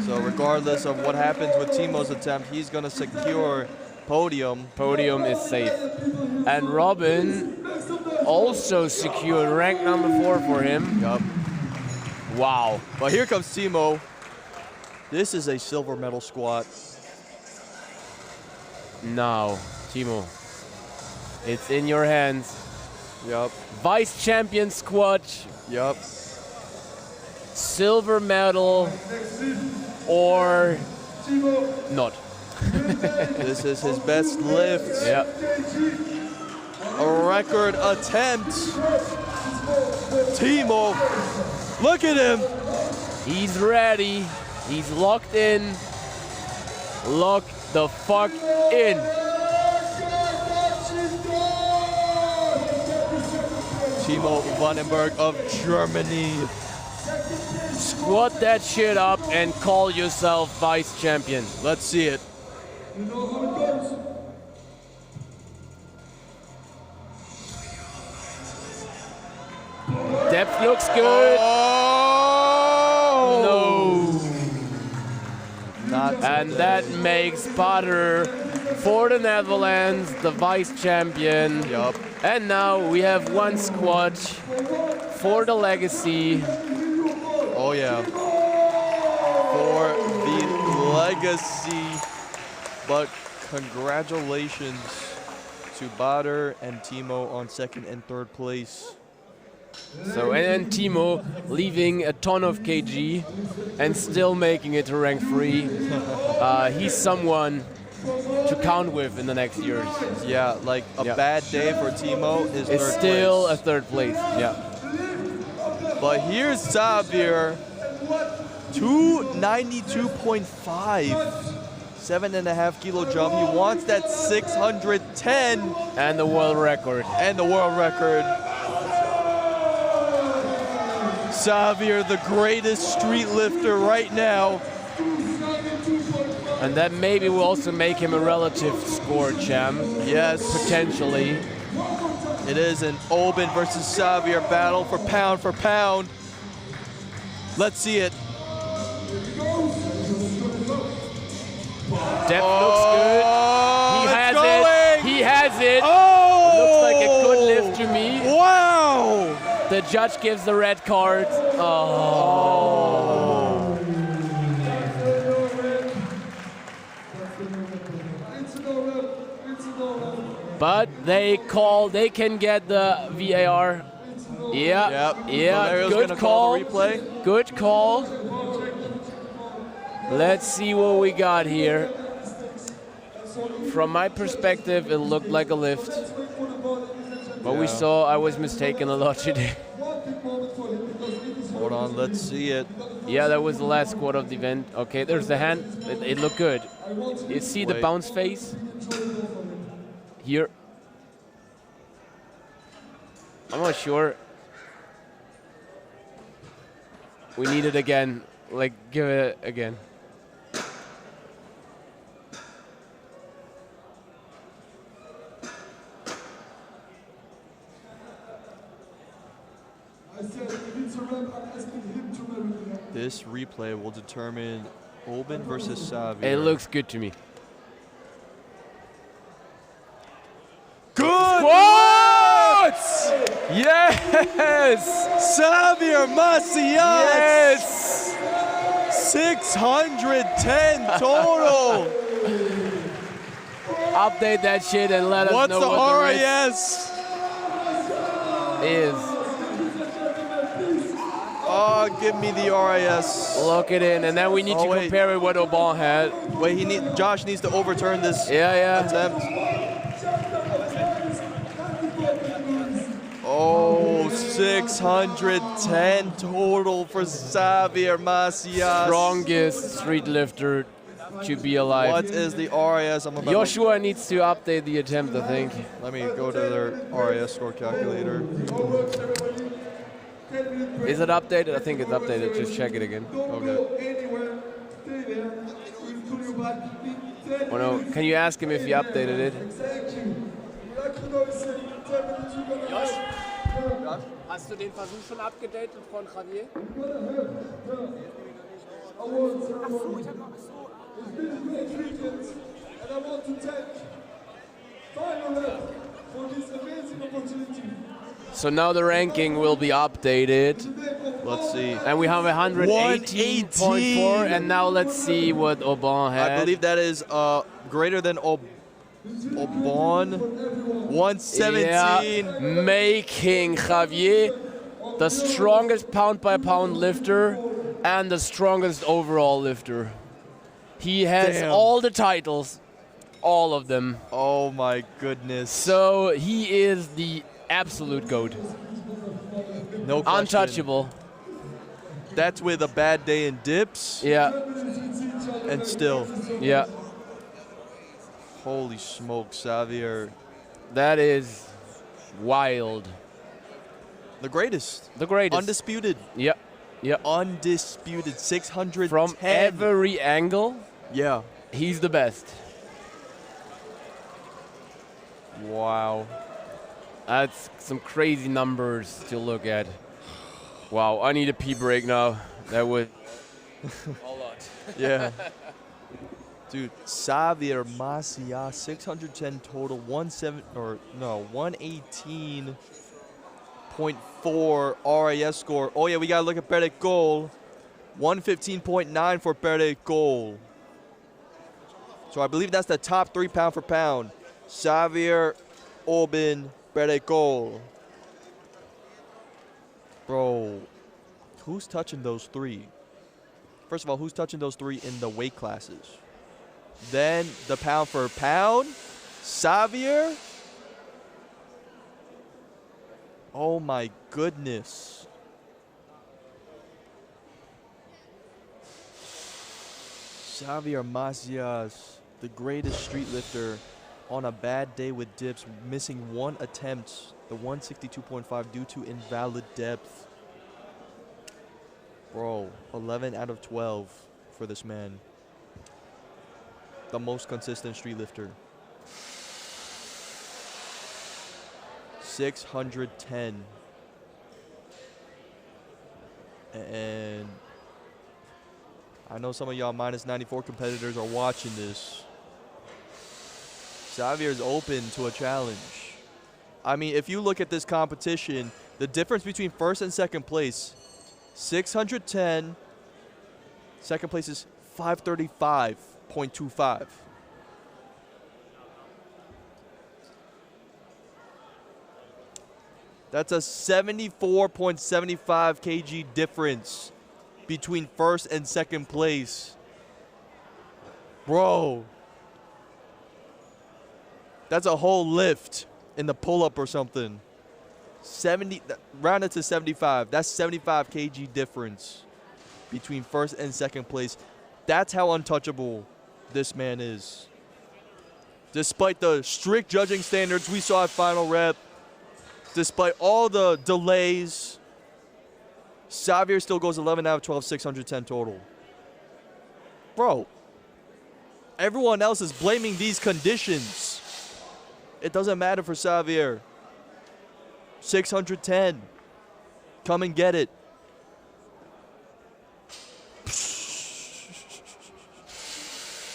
So regardless of what happens with Timo's attempt, he's going to secure podium. Podium is safe. And Robin also secured rank number 4 for him. Yep. Wow. But here comes Timo. This is a silver medal squat. Now, Timo, it's in your hands. Yep. Vice champion squat. Yep. Silver medal or not. This is his best lift. Yeah. A record attempt. Timo, look at him. He's ready. He's locked in. Lock the fuck in. Timo Vandenberg of Germany. Squat that shit up and call yourself vice champion. Let's see it. Depth looks good. Oh! No. Not And that makes Potter for the Netherlands the vice champion. Yup. And now we have one squad for the legacy. Oh yeah. For the legacy. But congratulations to Bader and Timo on 2nd and 3rd place. So, and Timo leaving a ton of kg and still making it to rank 3. He's someone to count with in the next years. Yeah, like a bad day for Timo is It's 3rd still place. a 3rd place. Yeah. But here's Xavier, 292.5. 7.5 kilo jump. He wants that 610. And the world record. And the world record. Xavier, the greatest street lifter right now. And that maybe will also make him a relative score champ. Yes. Potentially. It is an Oben versus Xavier battle for pound. Let's see it. Depth looks good. He has it. He has it. Oh! Looks like a good lift to me. Wow! The judge gives the red card. Oh. But they can get the VAR. Yeah, yeah, good call. Good call. Let's see what we got here. From my perspective, it looked like a lift. But we saw I was mistaken a lot today. Hold on, let's see it. Yeah, that was the last squat of the event. Okay, there's the hand. It looked good. You see the bounce phase? Here. I'm not sure. We need it again. Like, give it again. This replay will determine Oben versus Xavier. It looks good to me. Good squats! Yes! Xavier Macias! Yes! 610 total! Update that shit and let us What's know the what RAS? the rest is. Oh, give me the RAS. Lock it in, and then we need to compare it what Oban had. Wait, Josh needs to overturn this attempt. Oh, 610 total for Xavier Macias. Strongest street lifter to be alive. What is the RAS? I'm about Joshua needs to update the attempt, I think. Let me go to their RAS score calculator. Is it updated? I think it's updated. Just check it again. Okay. Oh no, can you ask him if he updated it? Josh, hast du den Versuch schon abgedatet von Javier? So now the ranking will be updated. Let's see. And we have 118.4, and now let's see what Aubin had. I believe that is greater than Aubin. 117. Yeah, making Javier the strongest pound-by-pound lifter and the strongest overall lifter. He has all the titles, all of them. Oh my goodness. So he is the absolute GOAT. No question. Untouchable. That's with a bad day in dips. Yeah. And still. Yeah. Holy smoke, Xavier. That is wild. The greatest. The greatest. Undisputed. Yep. Yep. Undisputed. 610. From every angle. Yeah. He's the best. Wow. That's some crazy numbers to look at. Wow, I need a pee break now. That would a lot. Yeah. Dude, Xavier Macia, 610 total, 118.4 RAS score. Oh yeah, we gotta look at Berdek goal. 115.9 for Berdek goal. So I believe that's the top 3 pound for pound. Xavier, Aubin, Berdek goal. Bro, who's touching those 3? First of all, who's touching those 3 in the weight classes? Then the pound for pound, Xavier. Oh my goodness. Xavier Macias, the greatest street lifter, on a bad day with dips, missing 1 attempt, the 162.5 due to invalid depth. Bro, 11 out of 12 for this man. The most consistent street lifter. 610. And I know some of y'all minus 94 competitors are watching this. Xavier's open to a challenge. I mean, if you look at this competition, the difference between first and second place, 610. Second place is 535.25. That's a 74.75 kg difference between first and second place. Bro. That's a whole lift in the pull-up or something. 70, rounded to 75. That's 75 kg difference between first and second place. That's how untouchable this man is. Despite the strict judging standards we saw at FinalRep, despite all the delays, Xavier still goes 11 out of 12, 610 total. Bro, everyone else is blaming these conditions. It doesn't matter for Xavier. 610. Come and get it.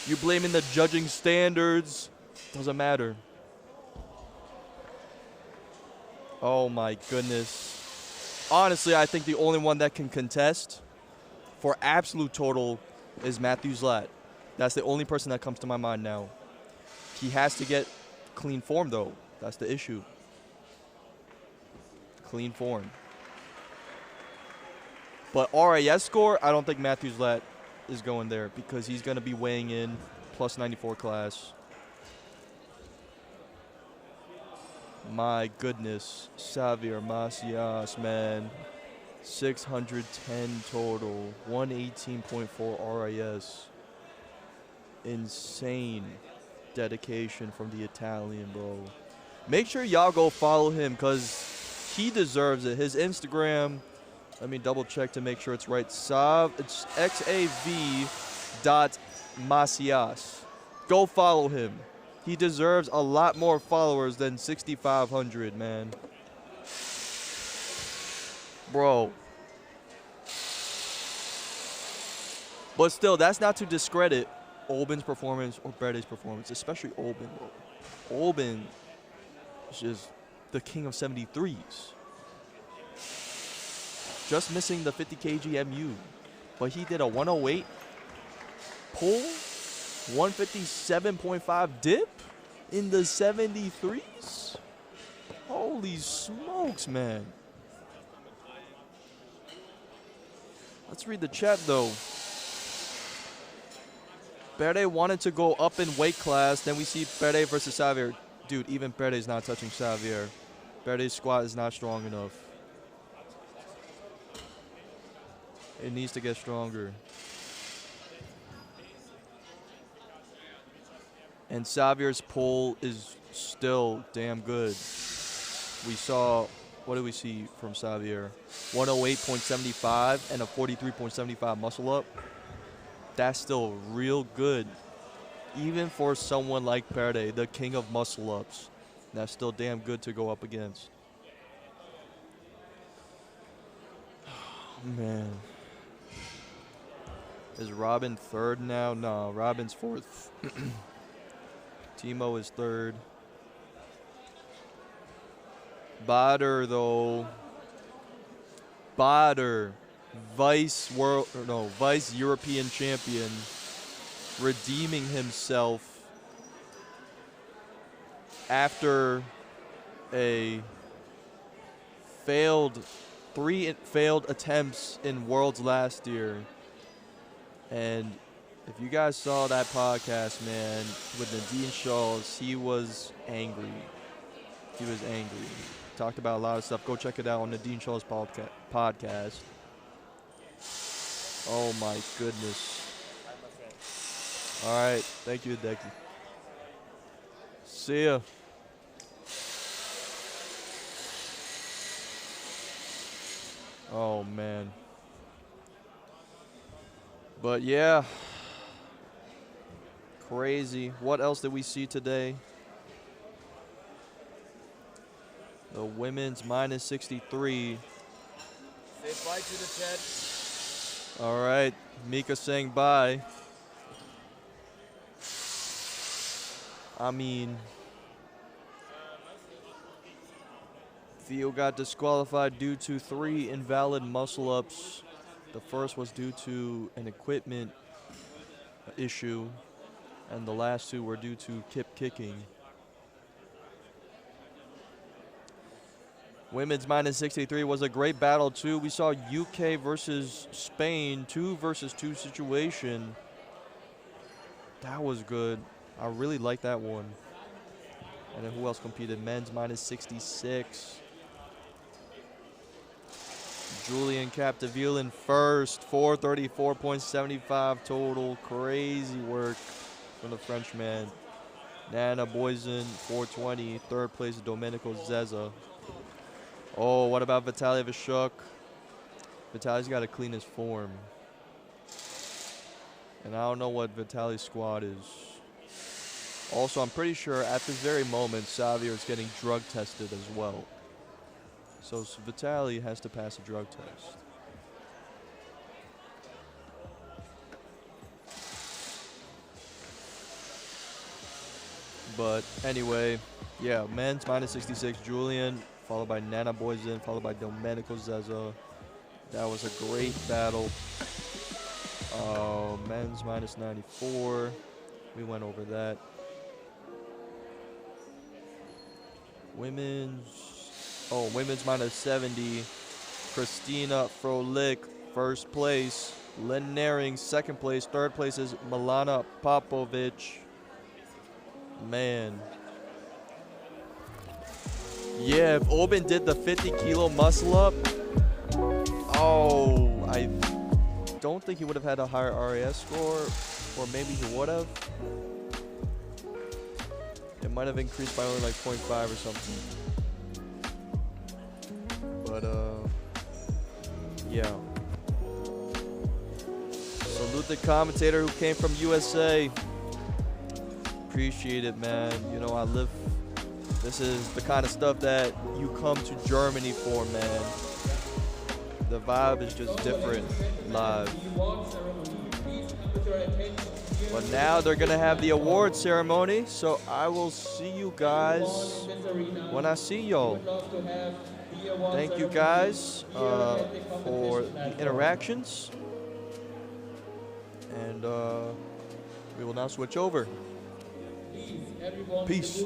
You're blaming the judging standards. Doesn't matter. Oh my goodness. Honestly, I think the only one that can contest for absolute total is Matthew Zlat. That's the only person that comes to my mind now. He has to get clean form though. That's the issue. Clean form. But RAS score, I don't think Matthew Zlat is going there because he's going to be weighing in plus 94 class. My goodness. Xavier Macias, man. 610 total. 118.4 RAS. Insane dedication from the Italian, bro. Make sure y'all go follow him because he deserves it. His Instagram, let me double check to make sure it's right. It's xav.macias. Go follow him. He deserves a lot more followers than 6,500, man. Bro. But still, that's not to discredit Olben's performance or Berde's performance, especially Olben, bro. Olben is just the king of 73s. Just missing the 50 kg MU. But he did a 108 pull, 157.5 dip in the 73s. Holy smokes, man. Let's read the chat, though. Berde wanted to go up in weight class. Then we see Berde versus Xavier. Dude, even Berde's not touching Xavier. Berde's squat is not strong enough. It needs to get stronger. And Xavier's pull is still damn good. We saw, what did we see from Xavier? 108.75 and a 43.75 muscle up. That's still real good. Even for someone like Berde, the king of muscle ups. That's still damn good to go up against. Oh, man. Is Robin third now? No, Robin's fourth. Timo is third. Bader, though. Bader, vice European champion, redeeming himself after a three failed attempts in Worlds last year. And if you guys saw that podcast, man, with Nadine Schultz, he was angry. He was angry. Talked about a lot of stuff. Go check it out on Nadine Schultz podcast. Oh, my goodness. All right. Thank you, Hideki. See ya. Oh, man. But, yeah. Crazy. What else did we see today? The women's minus 63. Say bye to the chat. All right. Mika saying bye. I mean, Theo got disqualified due to 3 invalid muscle ups. The first was due to an equipment issue, and the last 2 were due to kip kicking. Women's minus 63 was a great battle, too. We saw UK versus Spain, 2 versus 2 situation. That was good. I really like that one. And then who else competed? Men's minus 66. Julian Capdeville in first, 434.75 total. Crazy work from the Frenchman. Nana Boysen, 420. Third place, Domenico Zezza. Oh, what about Vitaly Vashuk? Vitaly's got to clean his form. And I don't know what Vitaly's squad is. Also, I'm pretty sure at this very moment, Xavier is getting drug tested as well. So Vitaly has to pass a drug test. But anyway, yeah, men's minus 66, Julian, followed by Nana Boysen, followed by Domenico Zezza. That was a great battle. Men's minus 94. We went over that. Women's minus 70. Christina Frolik, first place. Lynn Naring, second place. Third place is Milana Popovic. Man. Yeah, if Olben did the 50 kilo muscle up, I don't think he would have had a higher RAS score, or maybe he would have. It might have increased by only like 0.5 or something. But, yeah. Salute the commentator who came from USA. appreciate it, man. You know, this is the kind of stuff that you come to Germany for, man. The vibe is just different live. But now they're gonna have the award ceremony, so I will see you guys when I see y'all. Thank you guys for the interactions, and we will now switch over. Peace.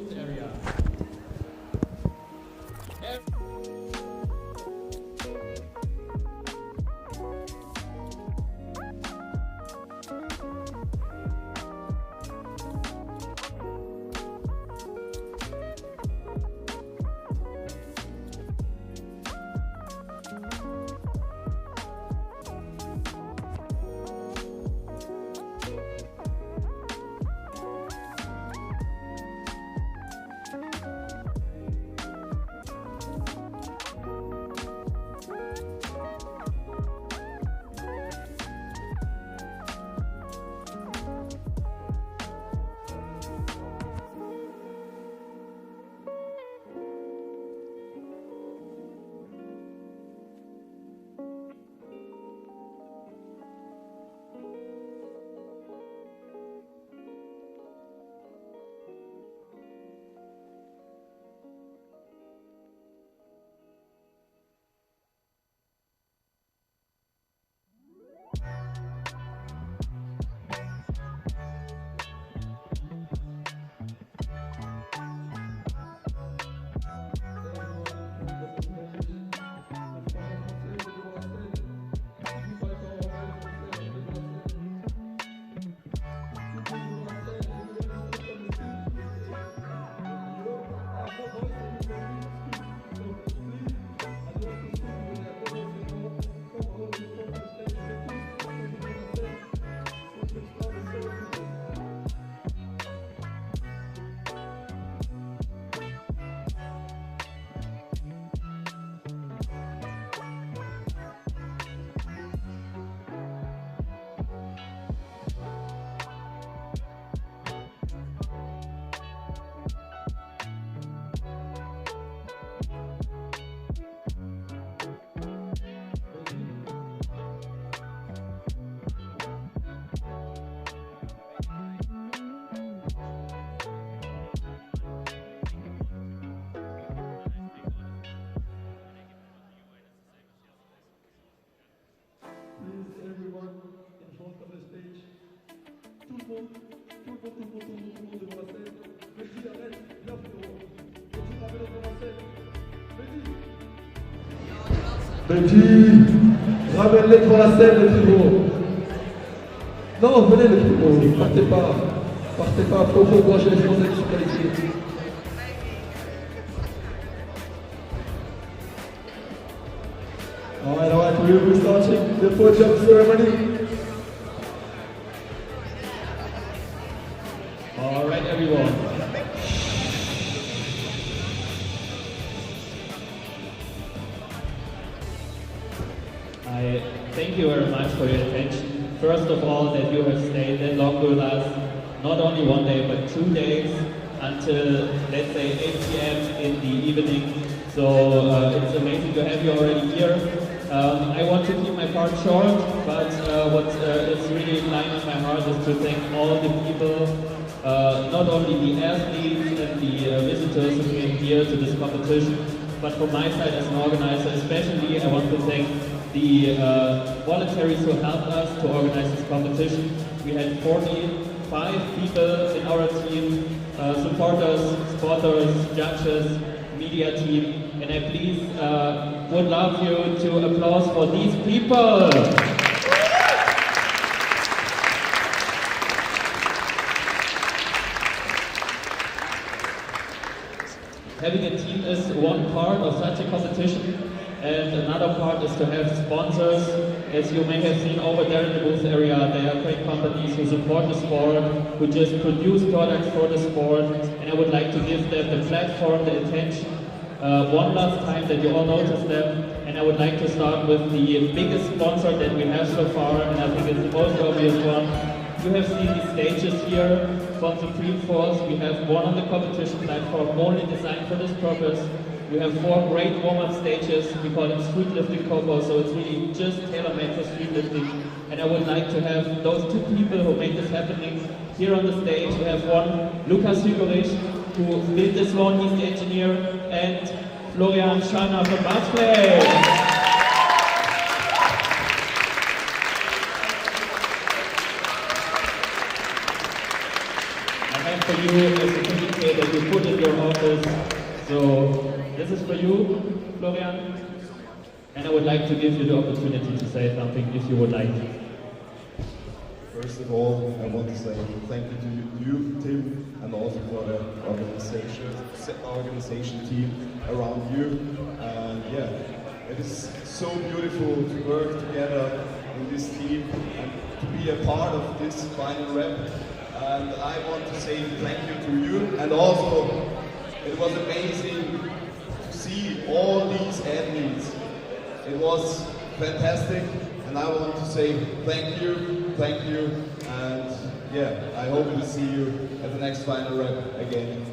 Petit, ramène-les pour la scène, les plus gros. Non, venez les plus gros, partez pas. Partez pas, faut encourager les Français qui sont qualifiés. Alright, we're starting the podium ceremony. Alright, everyone. Thank you very much for your attention. First of all, that you have stayed that long with us, not only one day, but 2 days, until, let's say, 8 p.m. in the evening. So it's amazing to have you already here. I want to keep my part short, but what is really lying on my heart is to thank all the people, not only the athletes and the visitors who came here to this competition, but from my side as an organizer especially, I want to thank the volunteers who helped us to organize this competition. We had 45 people in our team, supporters, spotters, judges, media team, and I please would love you to applause for these people. Having a team is one part of such a competition, and another part is to have sponsors. As you may have seen over there in the booth area, there are great companies who support the sport, who just produce products for the sport, and I would like to give them the platform, the attention, one last time that you all notice them. And I would like to start with the biggest sponsor that we have so far, and I think it's the most obvious one. You have seen the stages here, from Supreme Force. We have one on the competition platform only designed for this purpose. We have 4 great warm-up stages. We call them Streetlifting combos, so it's really just tailor-made for streetlifting. And I would like to have those 2 people who make this happening here on the stage. We have one, Lukas Hügerich, who built this one, he's the engineer, and Florian Scharner from Basketball. For you as a communicator that you put in your office. So this is for you, Florian. And I would like to give you the opportunity to say something if you would like. First of all, I want to say thank you to you, Tim, and also for the organization team around you. And yeah, it is so beautiful to work together in this team and to be a part of this FinalRep. And I want to say thank you to you, and also it was amazing to see all these athletes. It was fantastic, and I want to say thank you, and yeah, I hope to see you at the next FinalRep again.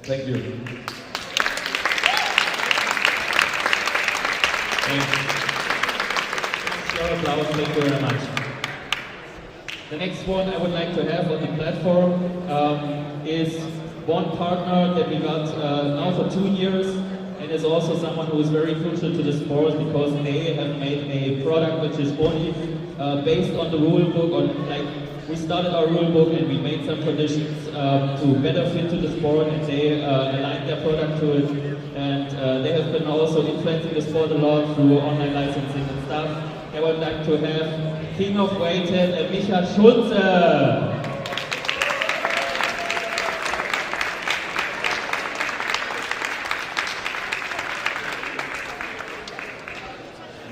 Thank you. Thanks. Your applause, thank you very much. The next one I would like to have on the platform is one partner that we got now for 2 years, and is also someone who is very crucial to the sport because they have made a product which is only based on the rule book. We started our rule book and we made some conditions to better fit to the sport, and they aligned their product to it, and they have been also influencing the sport a lot through online licensing and stuff. I would like to have King of Weighted and Michael Schulze.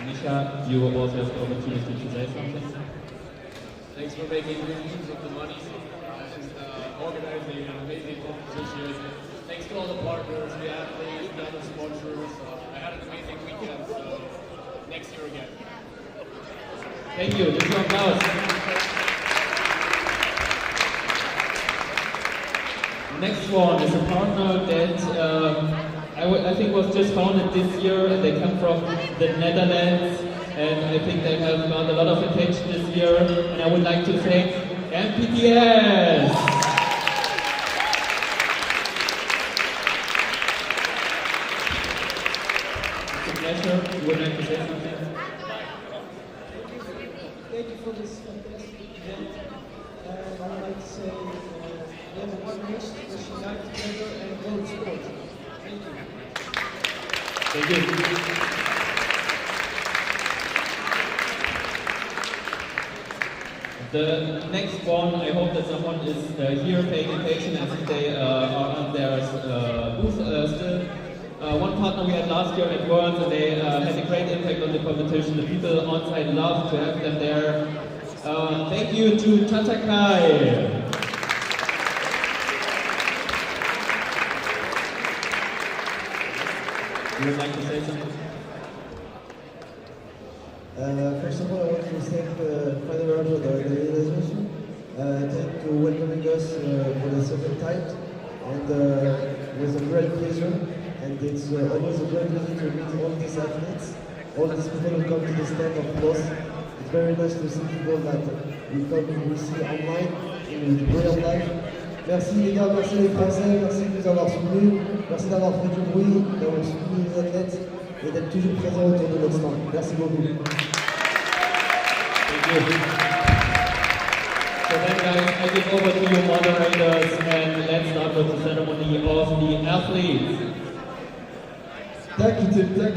Micha, you also have the opportunity to say something. Thanks for making use of the money and organizing an amazing competition. Thanks to all the partners, the athletes, the other sponsors. I had an amazing weekend, so next year again. Thank you. Just an applause. Next one is a partner that I think was just founded this year, and they come from the Netherlands, and I think they have got a lot of attention this year, and I would like to thank MPTS. It's a pleasure. You would like to say something? Thank you for this fantastic event. I would like to say we have one mission, let's unite together and go to sport. Thank you. Thank you. The next one, I hope that someone is here paying attention. I think they are on their booth still. One partner we had last year at Worlds, and they had a great impact on the competition. The people on site loved to have them there. Thank you to Tatakai. You would like to say something? First of all, I want to thank FinalRep for the organization. Thank you for welcoming us for the second time, and it was a great pleasure. And it's always a great pleasure to meet all these athletes, all these people who come to the stand of plus. It's very nice to see people that we see online, in real life. Merci les gars, merci les Français, merci de nous avoir soutenus, merci d'avoir fait du bruit, d'avoir soutenu les athlètes et d'être toujours présents autour de notre stand. Merci beaucoup. Thank you. So then guys, I give over to you moderators, and let's start with the ceremony of the athletes. Thank you, Tim. Thank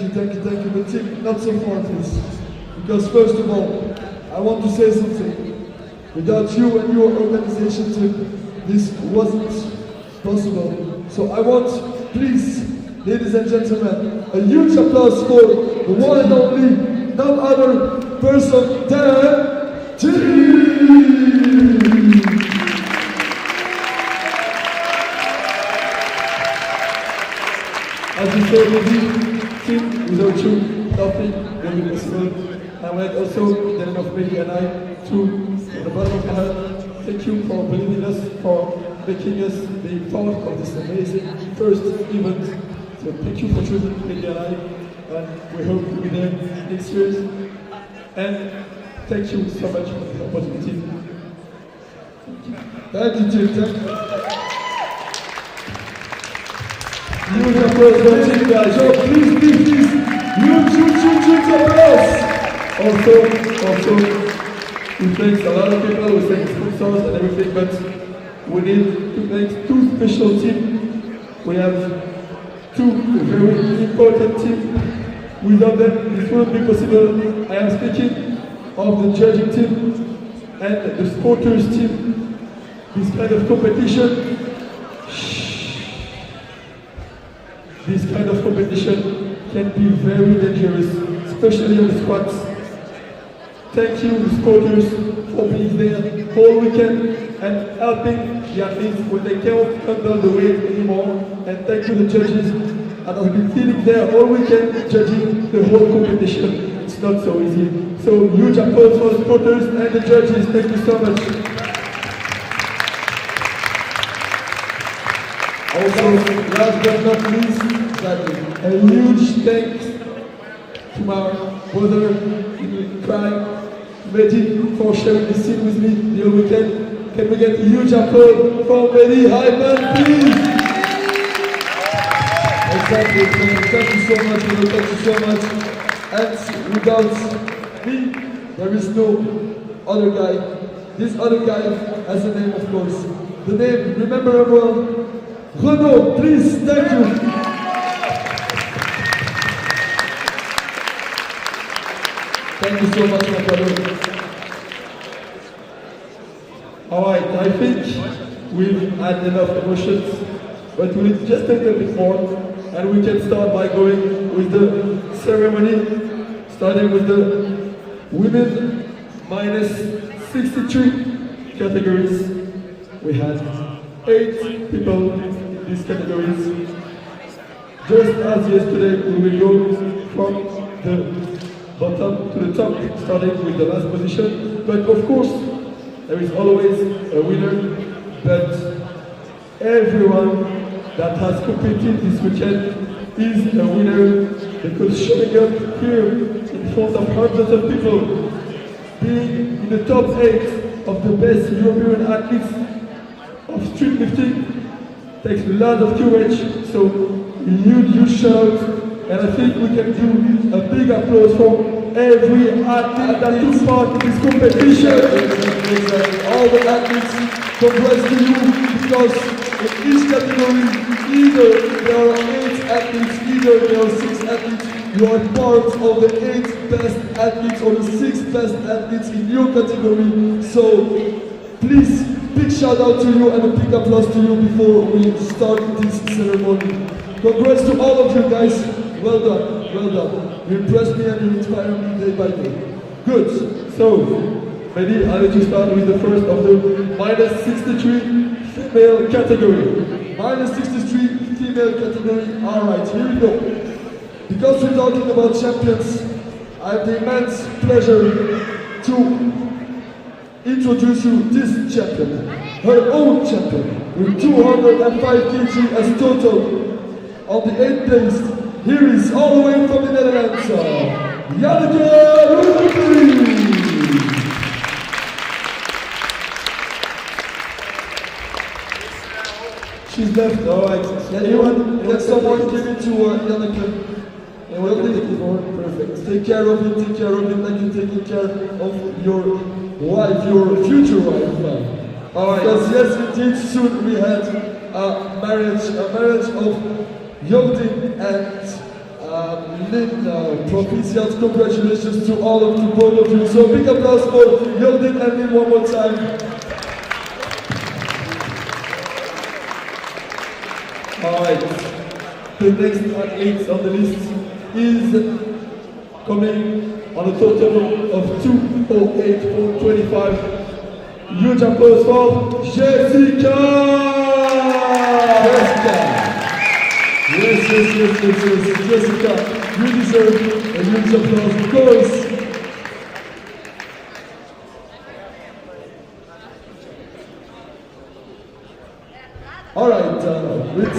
you, but Tim, not so far, please. Because first of all, I want to say something. Without you and your organization, Tim, this wasn't possible. So I want, please, ladies and gentlemen, a huge applause for the one and only, none other person than Tim! As you said, Tim, without you, nothing will be possible. I would like also, in the name of Mehdi and I, to, from the bottom of my heart, thank you for believing us, for making us be part of this amazing first event. So thank you for choosing Media Live, and we hope you'll be there next year. And thank you so much for the opportunity. Thank you, Tim. Huge applause for the team, guys. So please, huge applause. Also, we thank a lot of people, we thank sponsors and everything, but we need to thank two special teams. We have two very important teams. Without them, this wouldn't be possible. I am speaking of the judging team and the sporters team. This kind of competition, can be very dangerous, especially on the squats. Thank you, the sporters, for being there all weekend and helping the athletes when they can't handle the weight anymore. And thank you, the judges, that have been sitting there all weekend judging the whole competition. It's not so easy. So huge applause for the sporters and the judges. Thank you so much. Also, last but not least, a huge thanks to my brother in crime, Mehdi, for sharing this scene with me the whole weekend. Can we get a huge applause for Mehdi Hyman, please? Exactly, thank you so much, thank you so much. And without me, there is no other guy. This other guy has a name, of course. The name, remember everyone? Renaud, please, thank you. Thank you so much, my brother. Alright, I think we've had enough emotions, but we'll just take a bit more, and we can start by going with the ceremony, starting with the women minus 63 categories. We had 8 people in these categories. Just as yesterday, we will go from the bottom to the top, starting with the last position. But of course, there is always a winner. But everyone that has competed this weekend is a winner, because showing up here in front of hundreds of people, being in the top 8 of the best European athletes of street lifting takes a lot of courage. So a huge shout out. And I think we can do a big applause for every athlete that took part in this competition. All the athletes, congrats to you, because in each category, either there are 8 athletes, either there are 6 athletes. You are part of the 8 best athletes or the 6 best athletes in your category. So please, big shout out to you and a big applause to you before we start this ceremony. Congrats to all of you guys. Well done, well done. You impress me and you inspire me day by day. Good. So, maybe I'll let you start with the first of the minus 63 female category. Minus 63 female category. Alright, here we go. Because we're talking about champions, I have the immense pleasure to introduce you this champion. Her own champion, with 205 kg as total. On the 8th place, here is all the way from the Netherlands, Janneke Roekery. She's left, alright. Can someone give it to Janneke? Perfect. Take care of it, like you're taking care of your wife, your future wife. Alright. Because yes, indeed, soon we had a marriage of Jodin and Lynn. Proficiat, congratulations to both of you. So big applause for Jodin and Lynn one more time. Alright, the next athlete on the list is coming on a total of 208.25. Huge applause for Jessica! Yes, Jessica, you deserve a huge applause, of course. Alright, with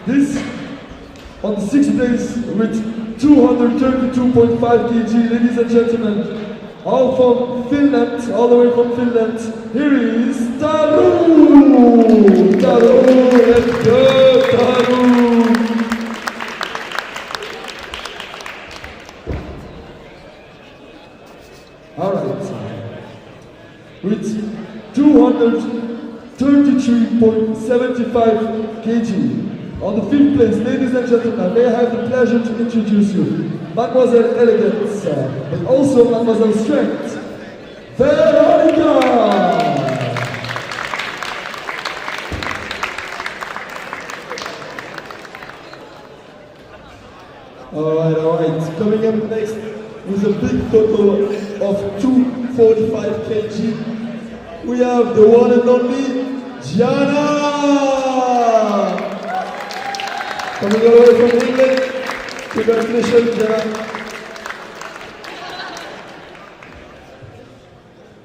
this on the 6th place with 232.5 kg, ladies and gentlemen, all from Finland, all the way from Finland, here is Taru! Taru, let's go, Taru! Alright, with 233.75 kg. On the 5th place, ladies and gentlemen, may I have the pleasure to introduce you, Mademoiselle Elegance, but also Mademoiselle Strength, Veronica! Alright, coming up next with a big total of 245 kg, we have the one and only Gianna! Coming all the way from England, congratulations, Gianna.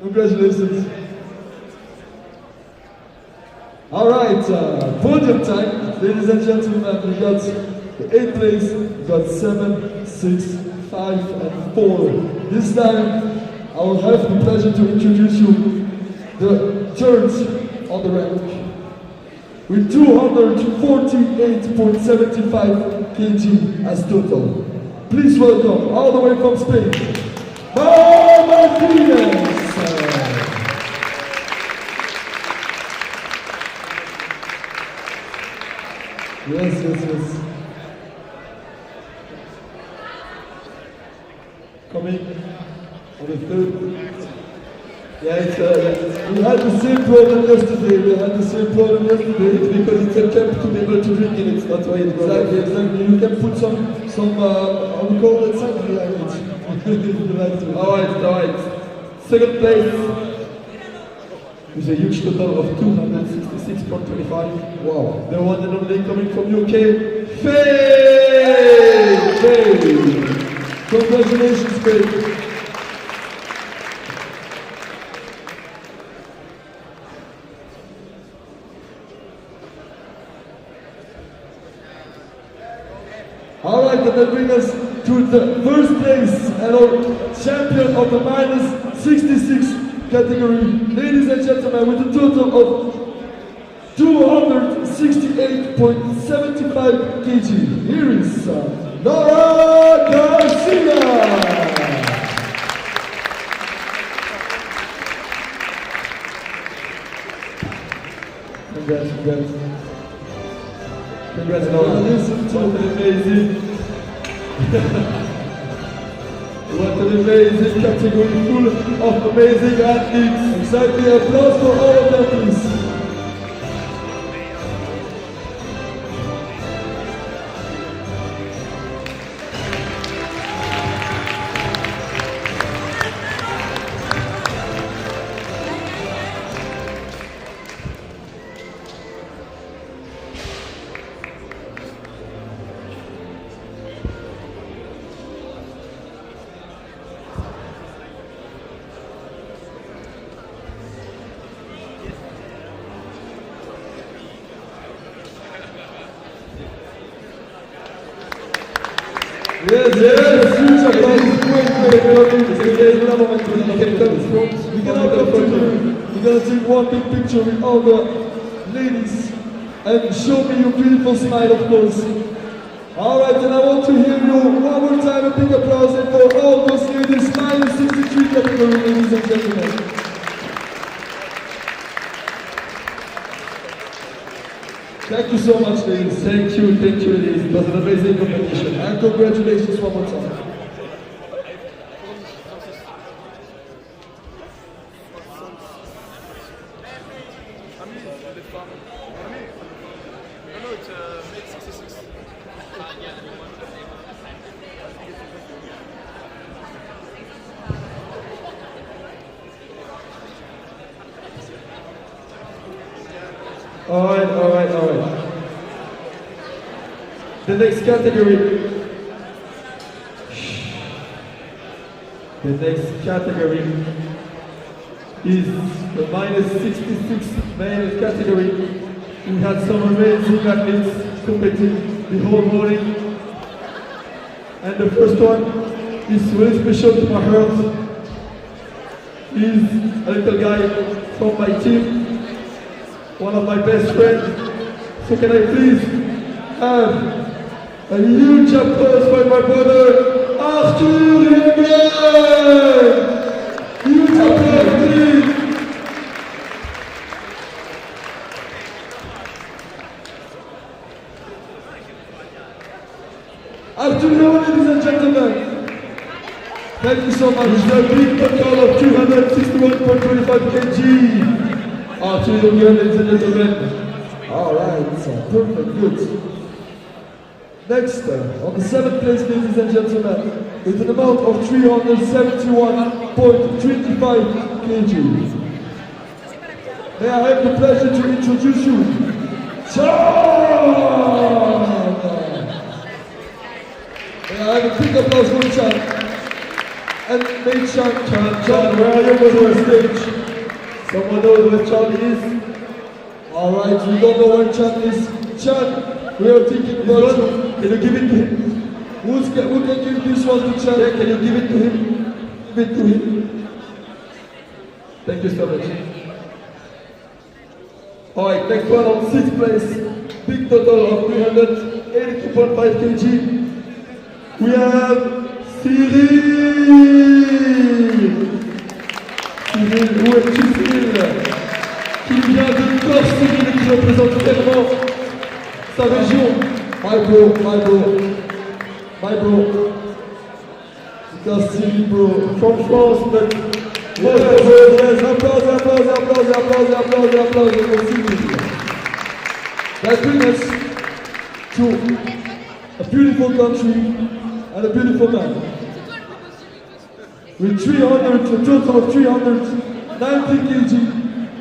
Congratulations. Alright, podium time, ladies and gentlemen, we got the 8th place, we got 7, 6, 5, and 4. This time, I will have the pleasure to introduce you the third on the rank, with 248.75 kg as total. Please welcome, all the way from Spain, Martinez! Yes. Coming on the third. Yeah, we had the same problem yesterday. It's because it's a cup to be able to drink in it. That's why it's exactly. You can put some on the cold side behind it. Alright. Second place with a huge total of 266.25. Wow. The one and only coming from UK, Faye! Congratulations, Faye. Alright, and that brings us to the first place and our champion of the minus 66 category. Ladies and gentlemen, with a total of 268.75 kg, here is Laura Garcia! Congrats, Laura. Listen to an amazing, what an amazing category full of amazing athletes. Exactly, applause for all of them, please. Yes, huge applause. We're gonna take one big picture with all the ladies and show me your beautiful smile, of course. Alright, and I want to hear you one more time, a big applause and for all those ladies, minus 63 category, ladies and gentlemen. Thank you so much, ladies. Thank you, ladies. It was an amazing competition. And congratulations one more time. Alright. The next category is the minus 66 male category. We had some amazing athletes competing the whole morning. And the first one is really special to my heart. He's a little guy from my team, one of my best friends. So can I please have a huge applause for my brother, Arthur Ringer! Huge applause, please! Arthur, ladies and gentlemen, thank you so much. The big total of 261.25 kg. Arthur, ladies and gentlemen. All right, perfect, good. Next, on the 7th place, ladies and gentlemen, with an amount of 371.25 kg. May I have the pleasure to introduce you, Cont! May I have a big applause for Cont? And make Cont, where are you on the stage? Someone knows where Cont is? Alright, we don't know where Cont is. Cont, we are thinking about you. Can you give it to him? Who can give this one to Cont? Yeah, can you give it to him? Give it to him. Thank you so much. Alright, next one on 6th place. Big total of 382.5 kg. We have Cyril. Cyril, où es-tu Cyril? Qui vient de Corse, Cyril, et qui représente tellement sa région. My bro. Because Cyril, bro, from France, but yes, applause for Cyril. That brings us to a beautiful country and a beautiful man. With a total of 390 kg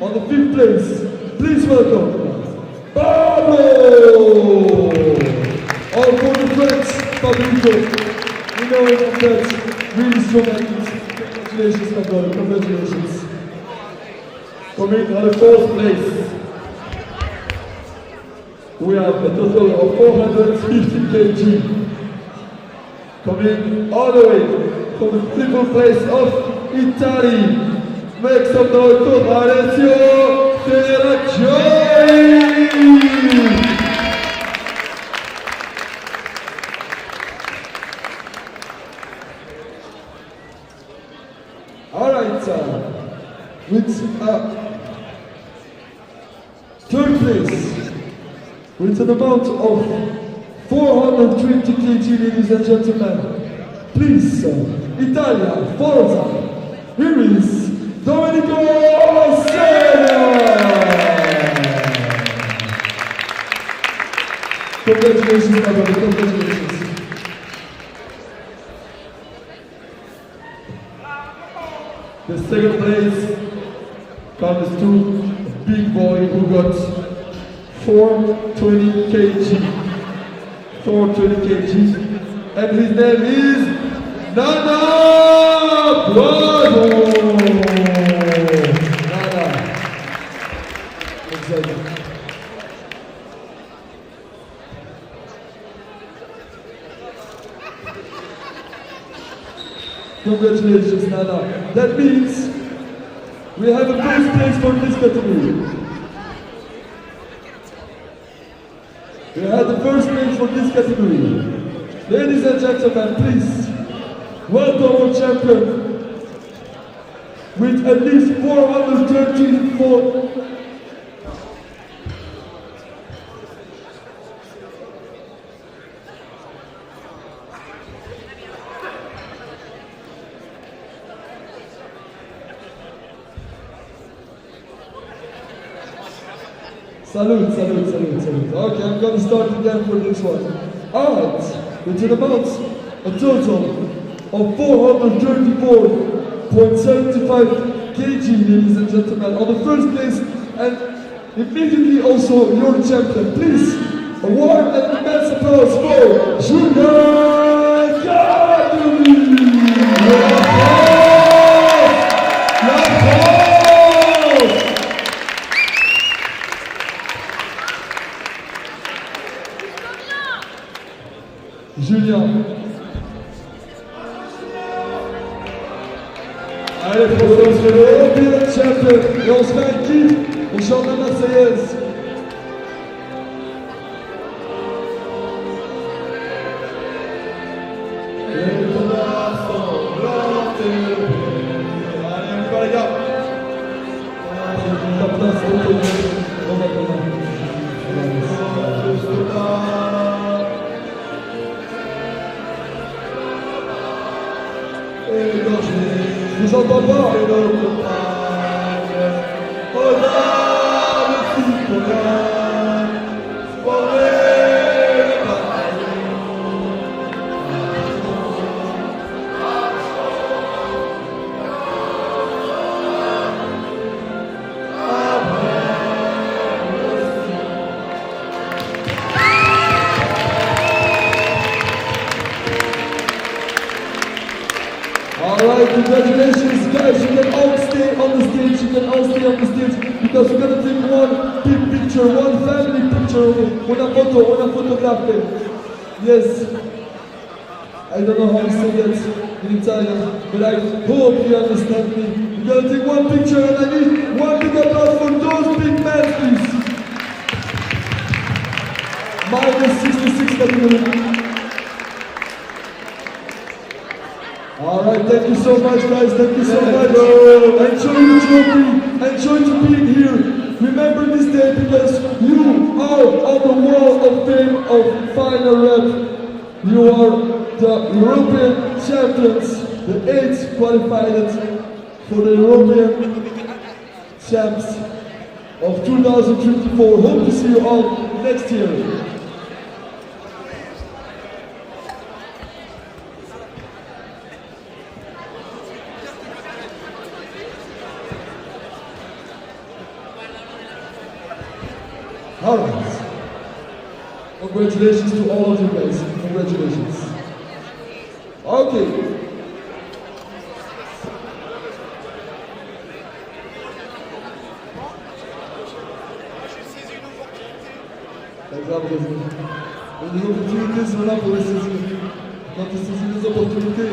on the 5th place. Please welcome Pablo! All for the French Pablito. We know him from French. Really strong athlete. Congratulations, my brother. Congratulations. Coming on the 4th place. We have a total of 450 kg. Coming all the way from the beautiful place of Italy. Make some noise for Alessio Ferraccioni! Alright, with 3rd place, with an amount of 420 kg, ladies and gentlemen. Please, Italia, Forza. Here is Domenico Senna. Congratulations, my brother, congratulations. The 2nd place comes to a big boy who got 420 kg. 420 kg. And his name is Nana Bravo! Nana. Exactly. Congratulations, Nana. That means we have a first place for this category. We have the first place for this category. Ladies and gentlemen, please welcome our champion with at least 434. Salute. Okay, I'm gonna start again for this one. Alright, with an amount, a total of 434.75 kg, ladies and gentlemen, on the 1st place, and immediately also your champion. Please, a warm and immense applause for Julian Cademy! Allez, François, c'est l'European Champion. Et on se fait un kiff. On chante la Marseillaise. Allez, on y va, les gars. Ta place, on va je vous entends pas. Alright, congratulations guys, you can all stay on the stage, because we're gonna take one big picture, one family picture, una photography. Yes, I don't know how to say that in Italian, but I hope you understand me. We're gonna take one picture and I need one big applause for those big men, please. Minus 66 category. Alright, thank you so much guys, thank you so much. Enjoy the trophy, enjoy to being here. Remember this day because you are on the wall of fame of FinalRep. You are the European champions, the 8th qualified for the European champs of 2024. Hope to see you all next year. Alright. Congratulations to all of you guys. Congratulations. Okay. D'accord, des opportunités sont là pour les saisir. Quand tu saisis les opportunités,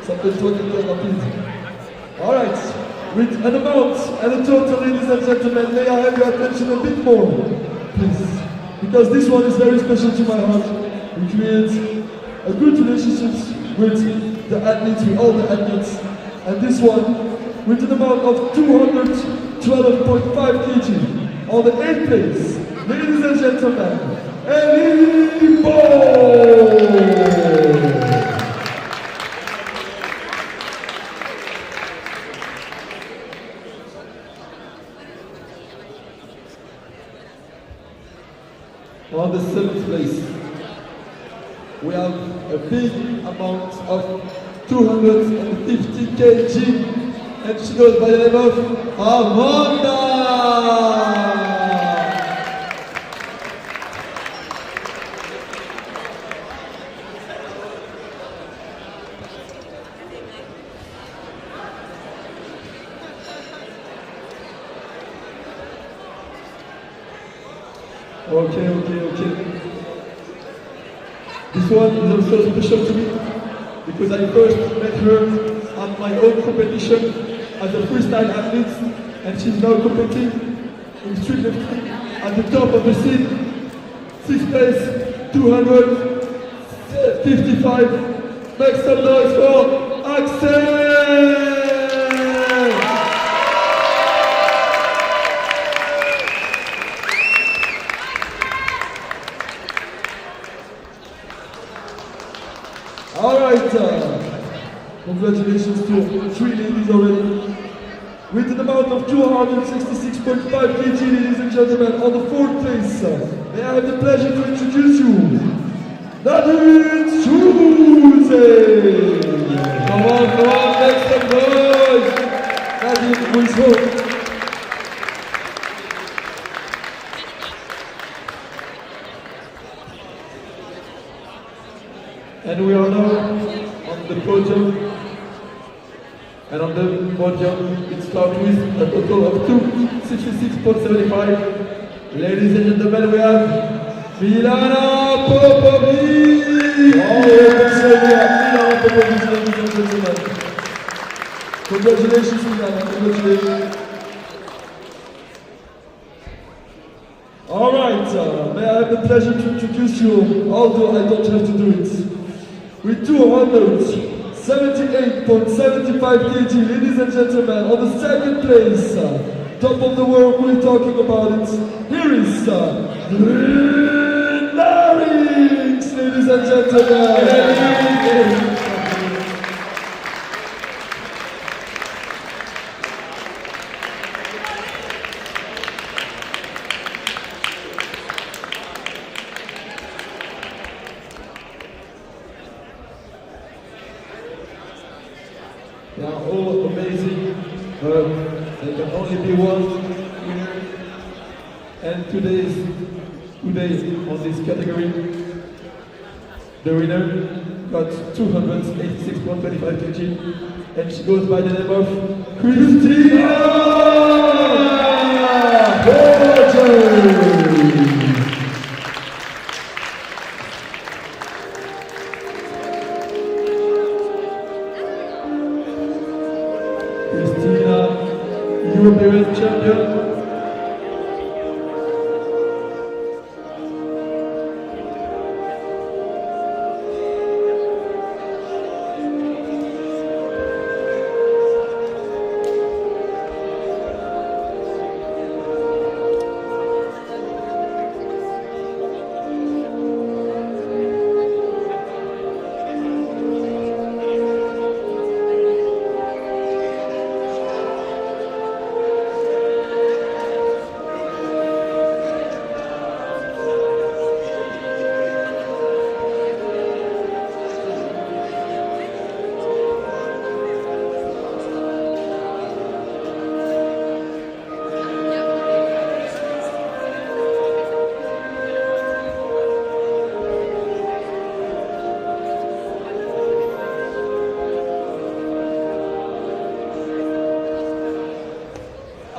ça peut être toi quelqu'un rapide. Alright. With an amount and a total, ladies and gentlemen, may I have your attention a bit more, please? Because this one is very special to my heart. We create a good relationship with the athletes, with all the athletes. And this one, with an amount of 212.5 kg on the 8th place, ladies and gentlemen, Eli Ball! On the 7th place, we have a big amount of 250 kg, and she goes by the name of Amanda! Okay. This one is also special to me because I first met her at my own competition as a freestyle athlete, and she's now competing in streetlifting at the top of the scene. 6th place, 255. Make some noise for Axel! Alright, congratulations to 3 ladies already. With an amount of 266.5 kg, ladies and gentlemen, on the 4th place, may I have the pleasure to introduce you, Nadine Schulze! Come on, make some noise! Nadine, who is home? And we are now on the podium, and on the podium it starts with a total of 266.75. Ladies and gentlemen, we have Milana Popovic! Oh, Milana Popovic, ladies and gentlemen. Congratulations, Juliana. Congratulations. All right, may I have the pleasure to introduce you, although I don't have to do it. With 278.75 kg, ladies and gentlemen, on the second place, top of the world, we're talking about it. Here is Larynx, ladies and gentlemen. They are all amazing, but there can only be one winner. And today on this category, the winner got 286.25 kg, and she goes by the name of Christina Rogers. European Champion.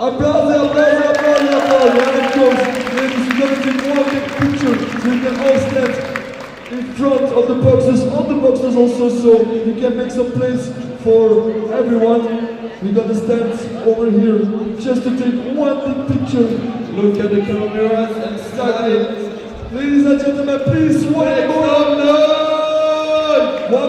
Applause. Ladies and gentlemen, one big picture so you can all stand in front of the boxes, on the boxes also, so you can make some place for everyone. We're gonna stand over here just to take one big picture. Look at the cameras and start it. Ladies and gentlemen, please, one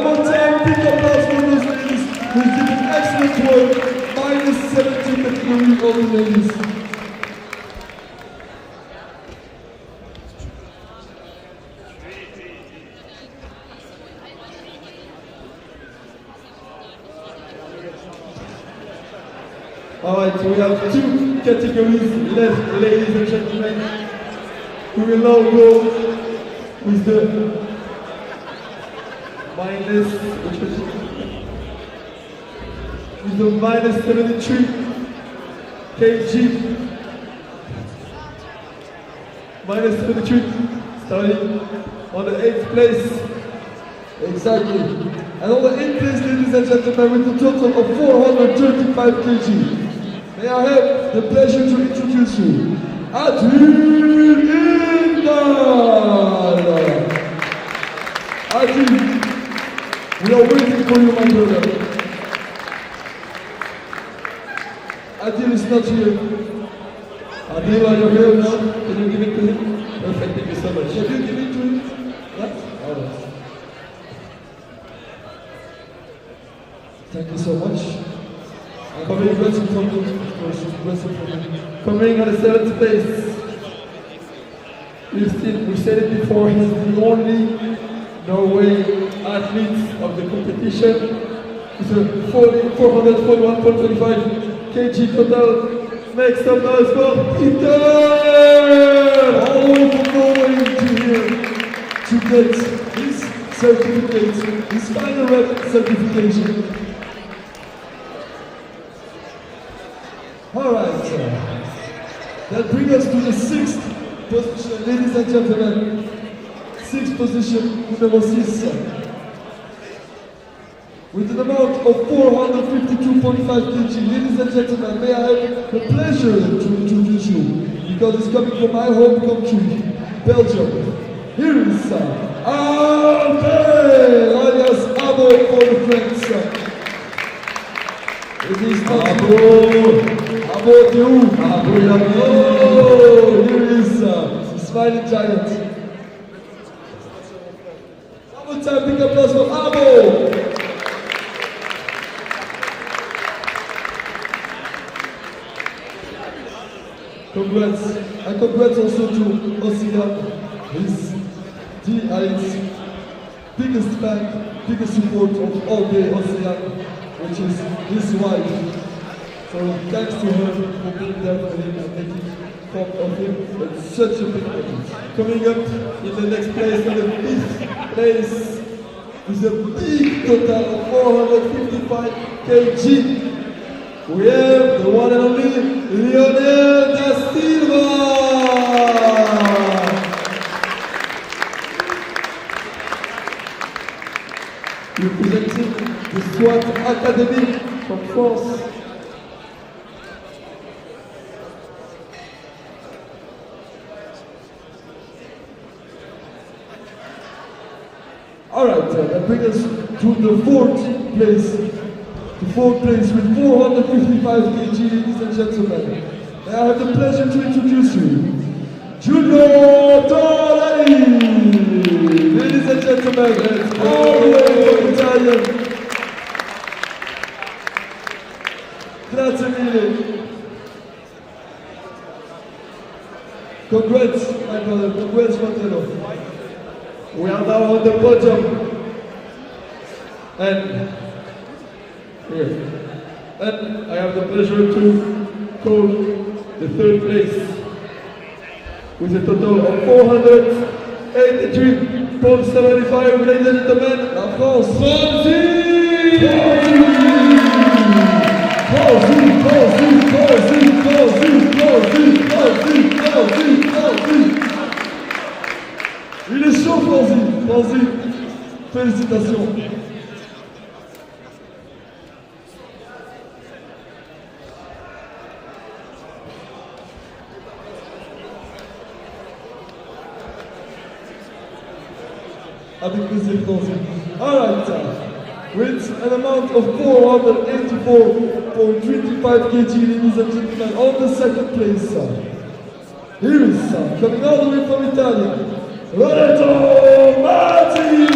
more time, big applause for those ladies who did an excellent work. Minus 17 category, all the ladies. Alright, so we have two categories left, ladies and gentlemen. We will now go with the minus 73 kg. Minus 73, starting on the 8th place. Exactly. And on the 8th place, ladies and gentlemen, with a total of 435 kg. May I have the pleasure to introduce you, Adil. Adil, we are waiting for you, my brother. Adil is not here. Adil, are you here now? Can you give it to him? Perfect, thank you so much. Can you give it to him? Yes? All right. Thank you so much. Coming on the 7th place. We've said it before, he's the only Norway athlete of the competition. It's a 441.25 kg total. Make some noise for Peter! All from Norway to here to get his certificate, his FinalRep certification. Alright, that brings us to the 6th position, ladies and gentlemen. 6th position, number 6. With an amount of 452.5 kg, ladies and gentlemen, may I have the pleasure to introduce you, because it's coming from my home country, Belgium. Here is Albert, alias Abo for the French. Bravo! Bravo, t'es où? Bravo, il a here is Smiling Giant. One more time, big applause for Abo! Congrats, and congrats also to Ocean. He's its biggest fan, biggest support of all day Ocean, which is his wife. So thanks to her for being there for him and making fun of him. It's such a big moment. Coming up in the next place, in the 5th place, with a big total of 455 kg. We have the one and only Lionel da Silva! Representing the SWAT Academy from France. Alright, that brings us to the 4th place. The 4th place with 455 kg, ladies and gentlemen. And I have the pleasure to introduce you, Giulio Torelli! Ladies and gentlemen, it's all the way from Italian. Grazie mille. Congrats, my brother, congrats, Fratello. We are now on the podium. And here. And I have the pleasure to call the 3rd place with a total of 483.75, ladies and gentlemen, la France. Il est chaud, Franzi. Félicitations. Avec plaisir, Franzi. Alright, with an amount of 484.25 kg, ladies and gentlemen, on the 2nd place. Here is coming all the way from Italy, Lorenzo Matti!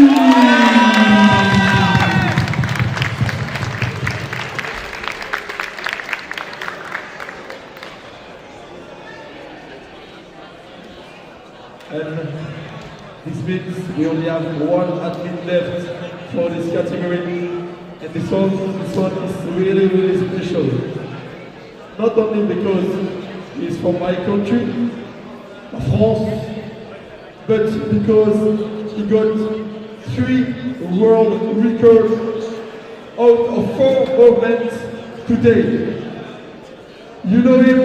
And this means we only have one athlete left for this category, and this one is really, really special. Not only because he's from my country, France, but because he got 3 world records out of 4 movements today. You know him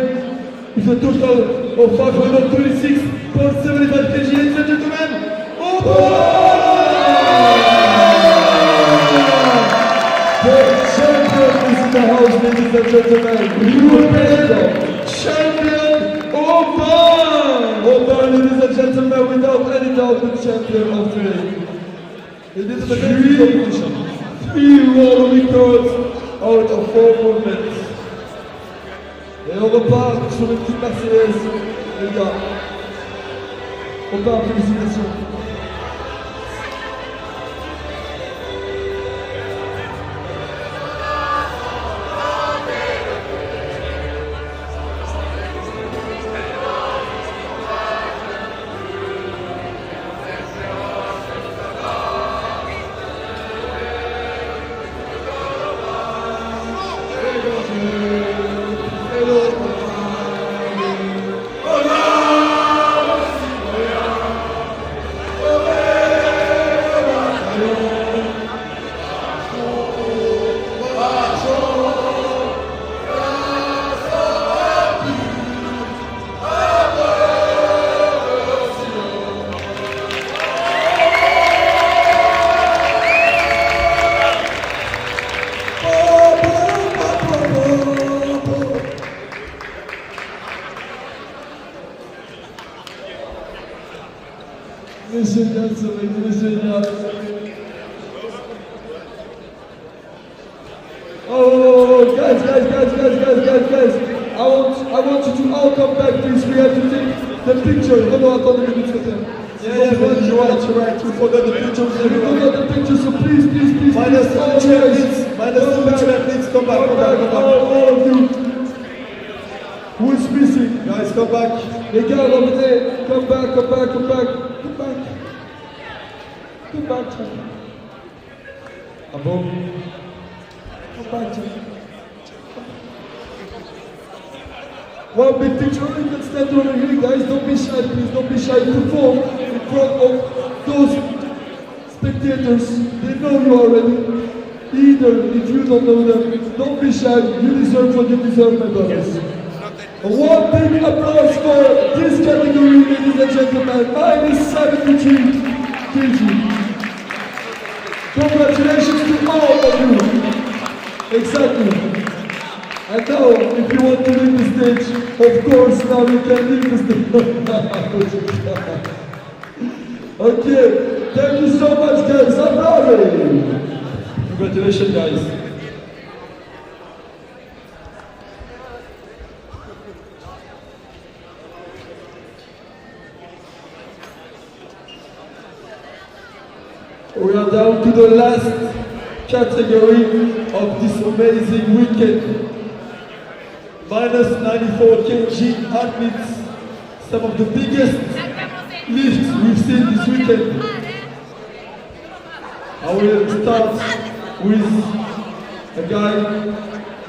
with a total of 526.75 kg, ladies and gentlemen. The champion is in the house, ladies and gentlemen. European champion Oban, ladies and gentlemen, without any doubt, the champion of today. It is the 3 world records out of 4 movements. Et on repart sur une petite Marseillaise, les gars. On part, félicitations. Oh, guys, I want you to all come back, please. We have to take the picture. No, attends 2 minutes, s'il Yeah, you're right. We forgot the pictures. We forgot the picture, so please. Minus 2 athletes, come back. All of you. Who is missing? Guys, come back. Les gars, over there, come back. Ah bon? Come back, one big picture, you can stand over here, guys. Don't be shy, please. Don't be shy. Perform in front of those spectators. They know you already. Either if you don't know them, don't be shy. You deserve what you deserve, my brothers. One big applause for this category, ladies and gentlemen. Minus 73 kg. Congratulations to all of you. Exactly. And now, if you want to leave the stage, of course, now you can leave the stage. Okay, thank you so much, guys. Applause. Congratulations, guys. We are down to the last category of this amazing weekend. Minus 94 kg athletes, some of the biggest lifts we've seen this weekend. I will start with a guy,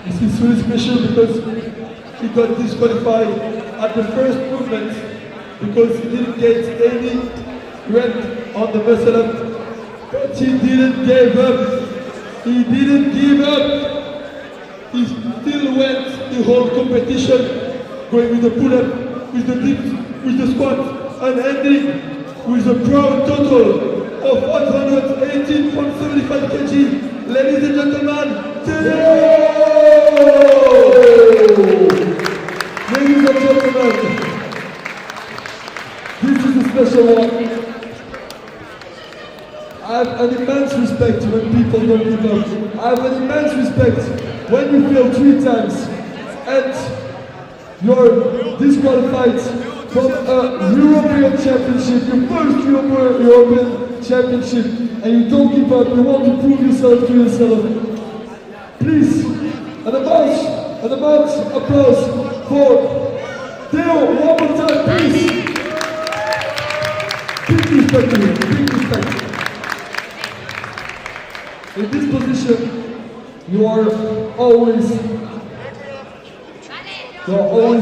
this is really special because he got disqualified at the first movement because he didn't get any rank on the muscle up. But he didn't give up. He didn't give up. He still went the whole competition, going with the pull-up, with the dips, with the squat, and ending with a proud total of 118.75 kg. Ladies and gentlemen, ladies and gentlemen, this is a special one. I have an immense respect when people don't give up. I have an immense respect when you fail 3 times and you're disqualified from a European Championship, your first European Championship, and you don't give up, you want to prove yourself to yourself. Please, an immense applause for Theo, one more time, please. Big respect to you, big respect. In this position, you are always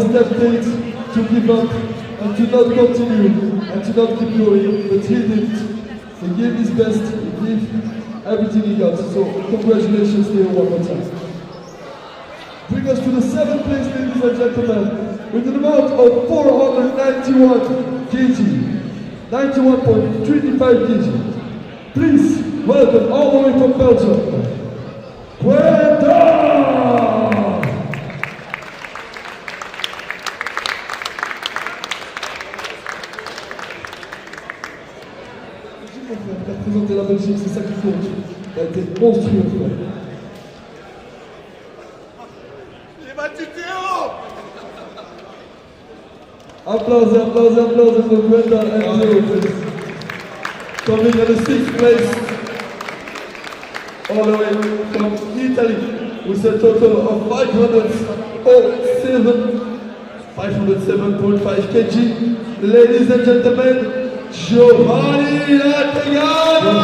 tempted to give up and to not continue and to not keep going, but he didn't. He gave his best, he gave everything he got. So congratulations Theo one more time. Bring us to the 7th place, ladies and gentlemen, with an amount of 491 kg, 91.35 kg. Please welcome all the way from Belgium, Puerta! Il a représenté la Belgique, c'est ça qui compte. Il a été monstrueux, frère. J'ai battu Théo! Applause for Puerta and Theo, please. Coming in the 6th place, all the way from Italy, with a total of 507.5 kg. Ladies and gentlemen, Giovanni Lattegana!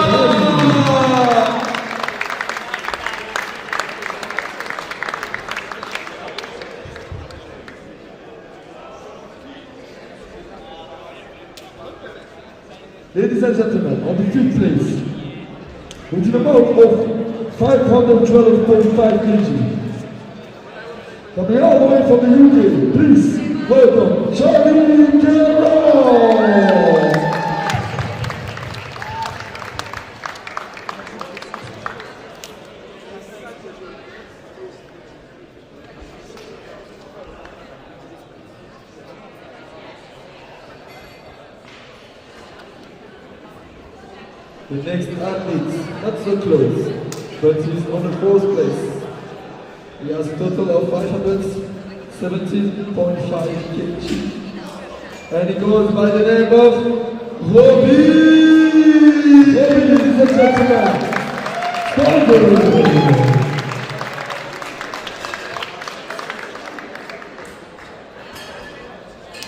Ladies and gentlemen, on the 5th place, with an amount of 512.5 kg. Coming all the way from the UK, please welcome Charlie Carroll! The next athlete, not so close, but he's on the 4th place. He has a total of 517.5 kg. And he goes by the name of Robbie! Ladies and gentlemen,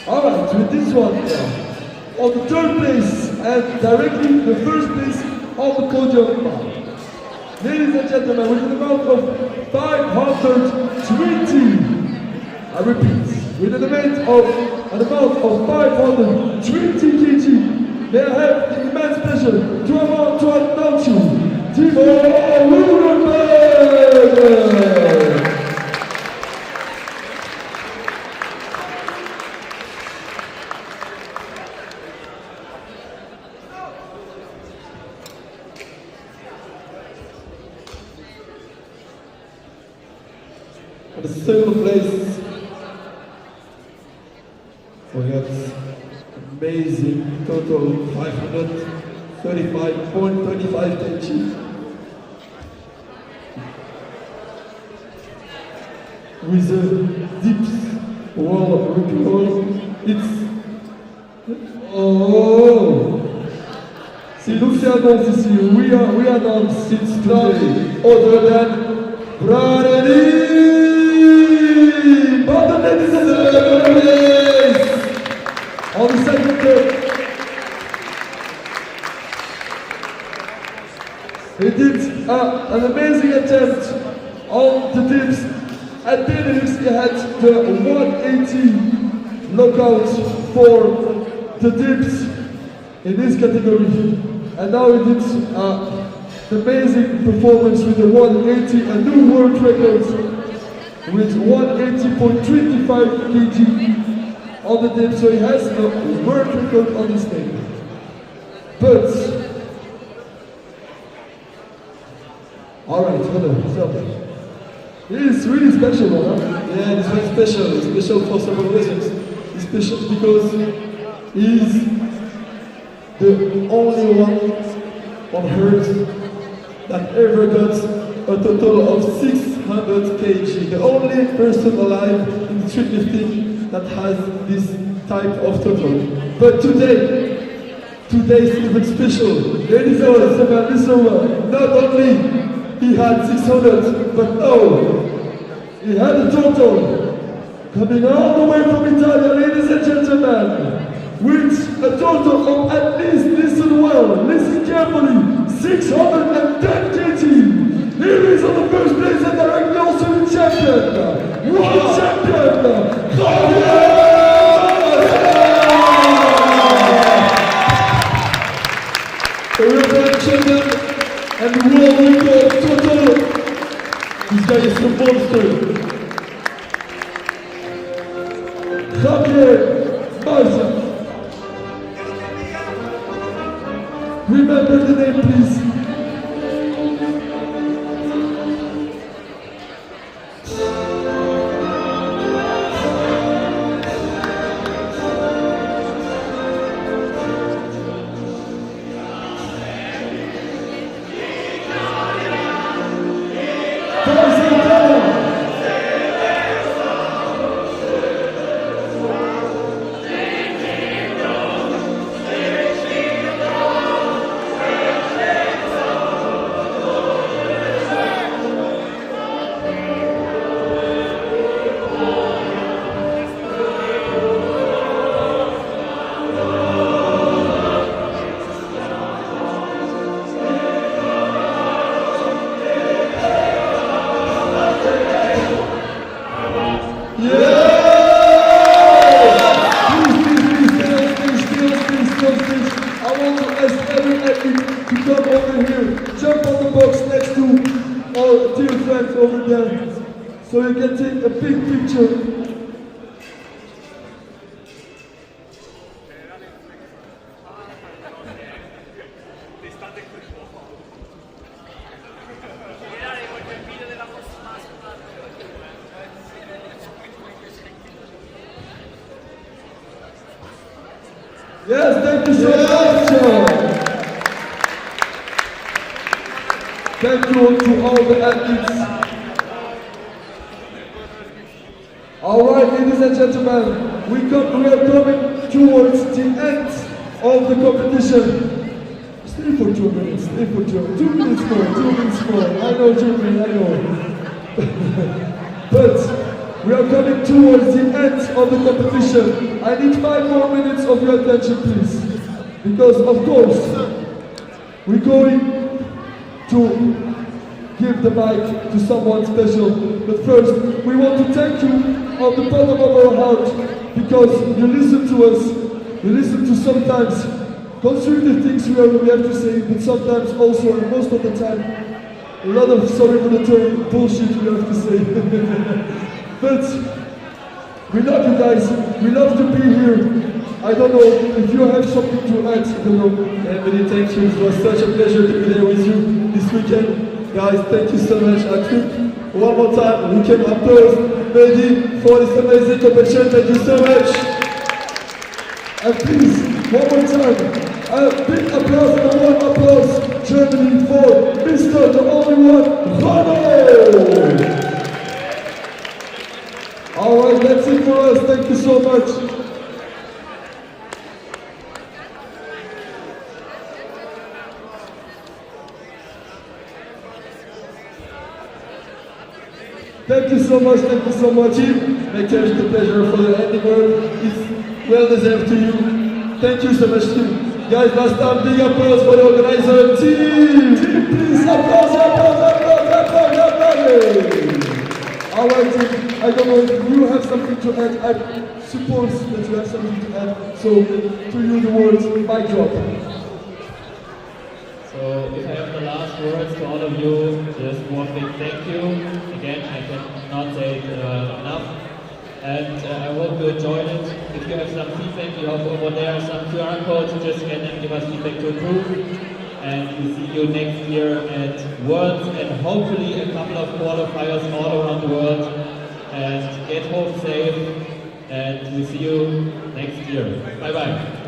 Alright, with this one now, on the third place and directly the first place on the podium. Ladies and gentlemen, with an amount of 520, I repeat, with an amount of 520 kg, may I have the immense pleasure to announce you, Timo Rudenberg! At the second place, we got amazing total 535.25 kg. With a dips world record, it's see, look the announce ici. We announce it's none other than Brady. But the ladies and gentlemen, on the second day, he did an amazing attempt on the dips. At Benelux, he had the 180 knockout for the dips in this category. And now he did an amazing performance with the 180, a new world record with 180.25 kg on the dip, so he has a world record on his name. But, alright, hello, so it's really special, huh? Yeah, it's very special. It's special for several reasons. It's special because he's the only one on earth that ever got a total of 600 kg. The only person alive in streetlifting that has this type of total. But today is even special. Ladies and gentlemen, listen well. Not only he had 600, but no, he had a total coming all the way from Italy, ladies and gentlemen, with a total of at least, listen well, listen carefully, 610 kg. Here is on the first place and directly also the champion, world champion, the European champion and world record total. This guy is a monster. Javier Marza. Remember the name, please. So you can take a big picture. Yes, thank you so much. Thank you to all the athletes. Alright, ladies and gentlemen, we are coming towards the end of the competition. Stay for 2 minutes, stay for 2 minutes more, 2 minutes more. I know, Germany, I know. But we are coming towards the end of the competition. I need 5 more minutes of your attention, please. Because, of course, we're going to give the mic to someone special. But first, we want to thank you on the bottom of our heart because you listen to us. You listen to sometimes constructive things we have to say, but sometimes also, and most of the time, a lot of, sorry for the term, bullshit we have to say. But we love you guys. We love to be here. I don't know if you have something to add. I don't know. Many thank you. It was such a pleasure to be there with you this weekend. Guys, thank you so much. I think one more time we can applause Mehdi for this amazing competition. Thank you so much. And please, one more time, a big applause and a warm applause, Germany, for Mr. the only one, Ronald! Alright, that's it for us. Thank you so much. Thank you so much, thank you so much. Make sure the pleasure for the ending word is well deserved to you. Thank you so much, team. Guys, last time, big applause for the organizer team. Team, please, applause. Alright, team, I don't know if you have something to add. I suppose that you have something to add. So, to you the words, mic drop. So if I have the last words to all of you, just one big thank you. Again, I cannot say it enough. And I hope you enjoyed it. If you have some feedback, you have over there some QR codes, just scan and give us feedback to improve. And we see you next year at Worlds and hopefully a couple of qualifiers all around the world. And get home safe. And we see you next year. Bye bye.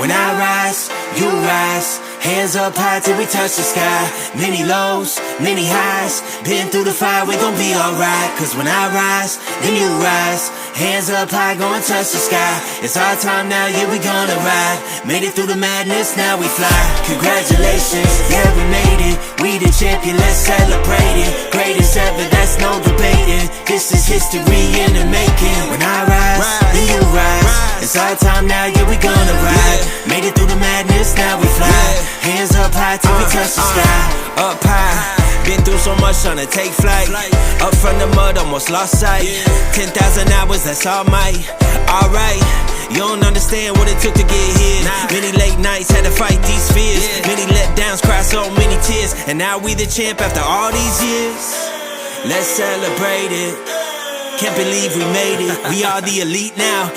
When I rise, you rise. Hands up high till we touch the sky. Many lows, many highs. Been through the fire, we gon' be alright. Cause when I rise, then you rise. Hands up high, go and touch the sky. It's our time now, yeah, we gonna ride. Made it through the madness, now we fly. Congratulations, yeah, we made it. We the champion, let's celebrate it. Greatest ever, that's no debating. This is history in the making. When I rise, then you rise. It's our time now, yeah, we gonna ride. Made it through the madness, now we fly. Hands up high till we touch the sky. Up high, been through so much trying to take flight. Up from the mud, almost lost sight. 10,000 hours, that's all might. Alright, you don't understand what it took to get here. Many late nights, had to fight these fears. Many letdowns, cried so many tears. And now we the champ after all these years. Let's celebrate it. Can't believe we made it. We are the elite now.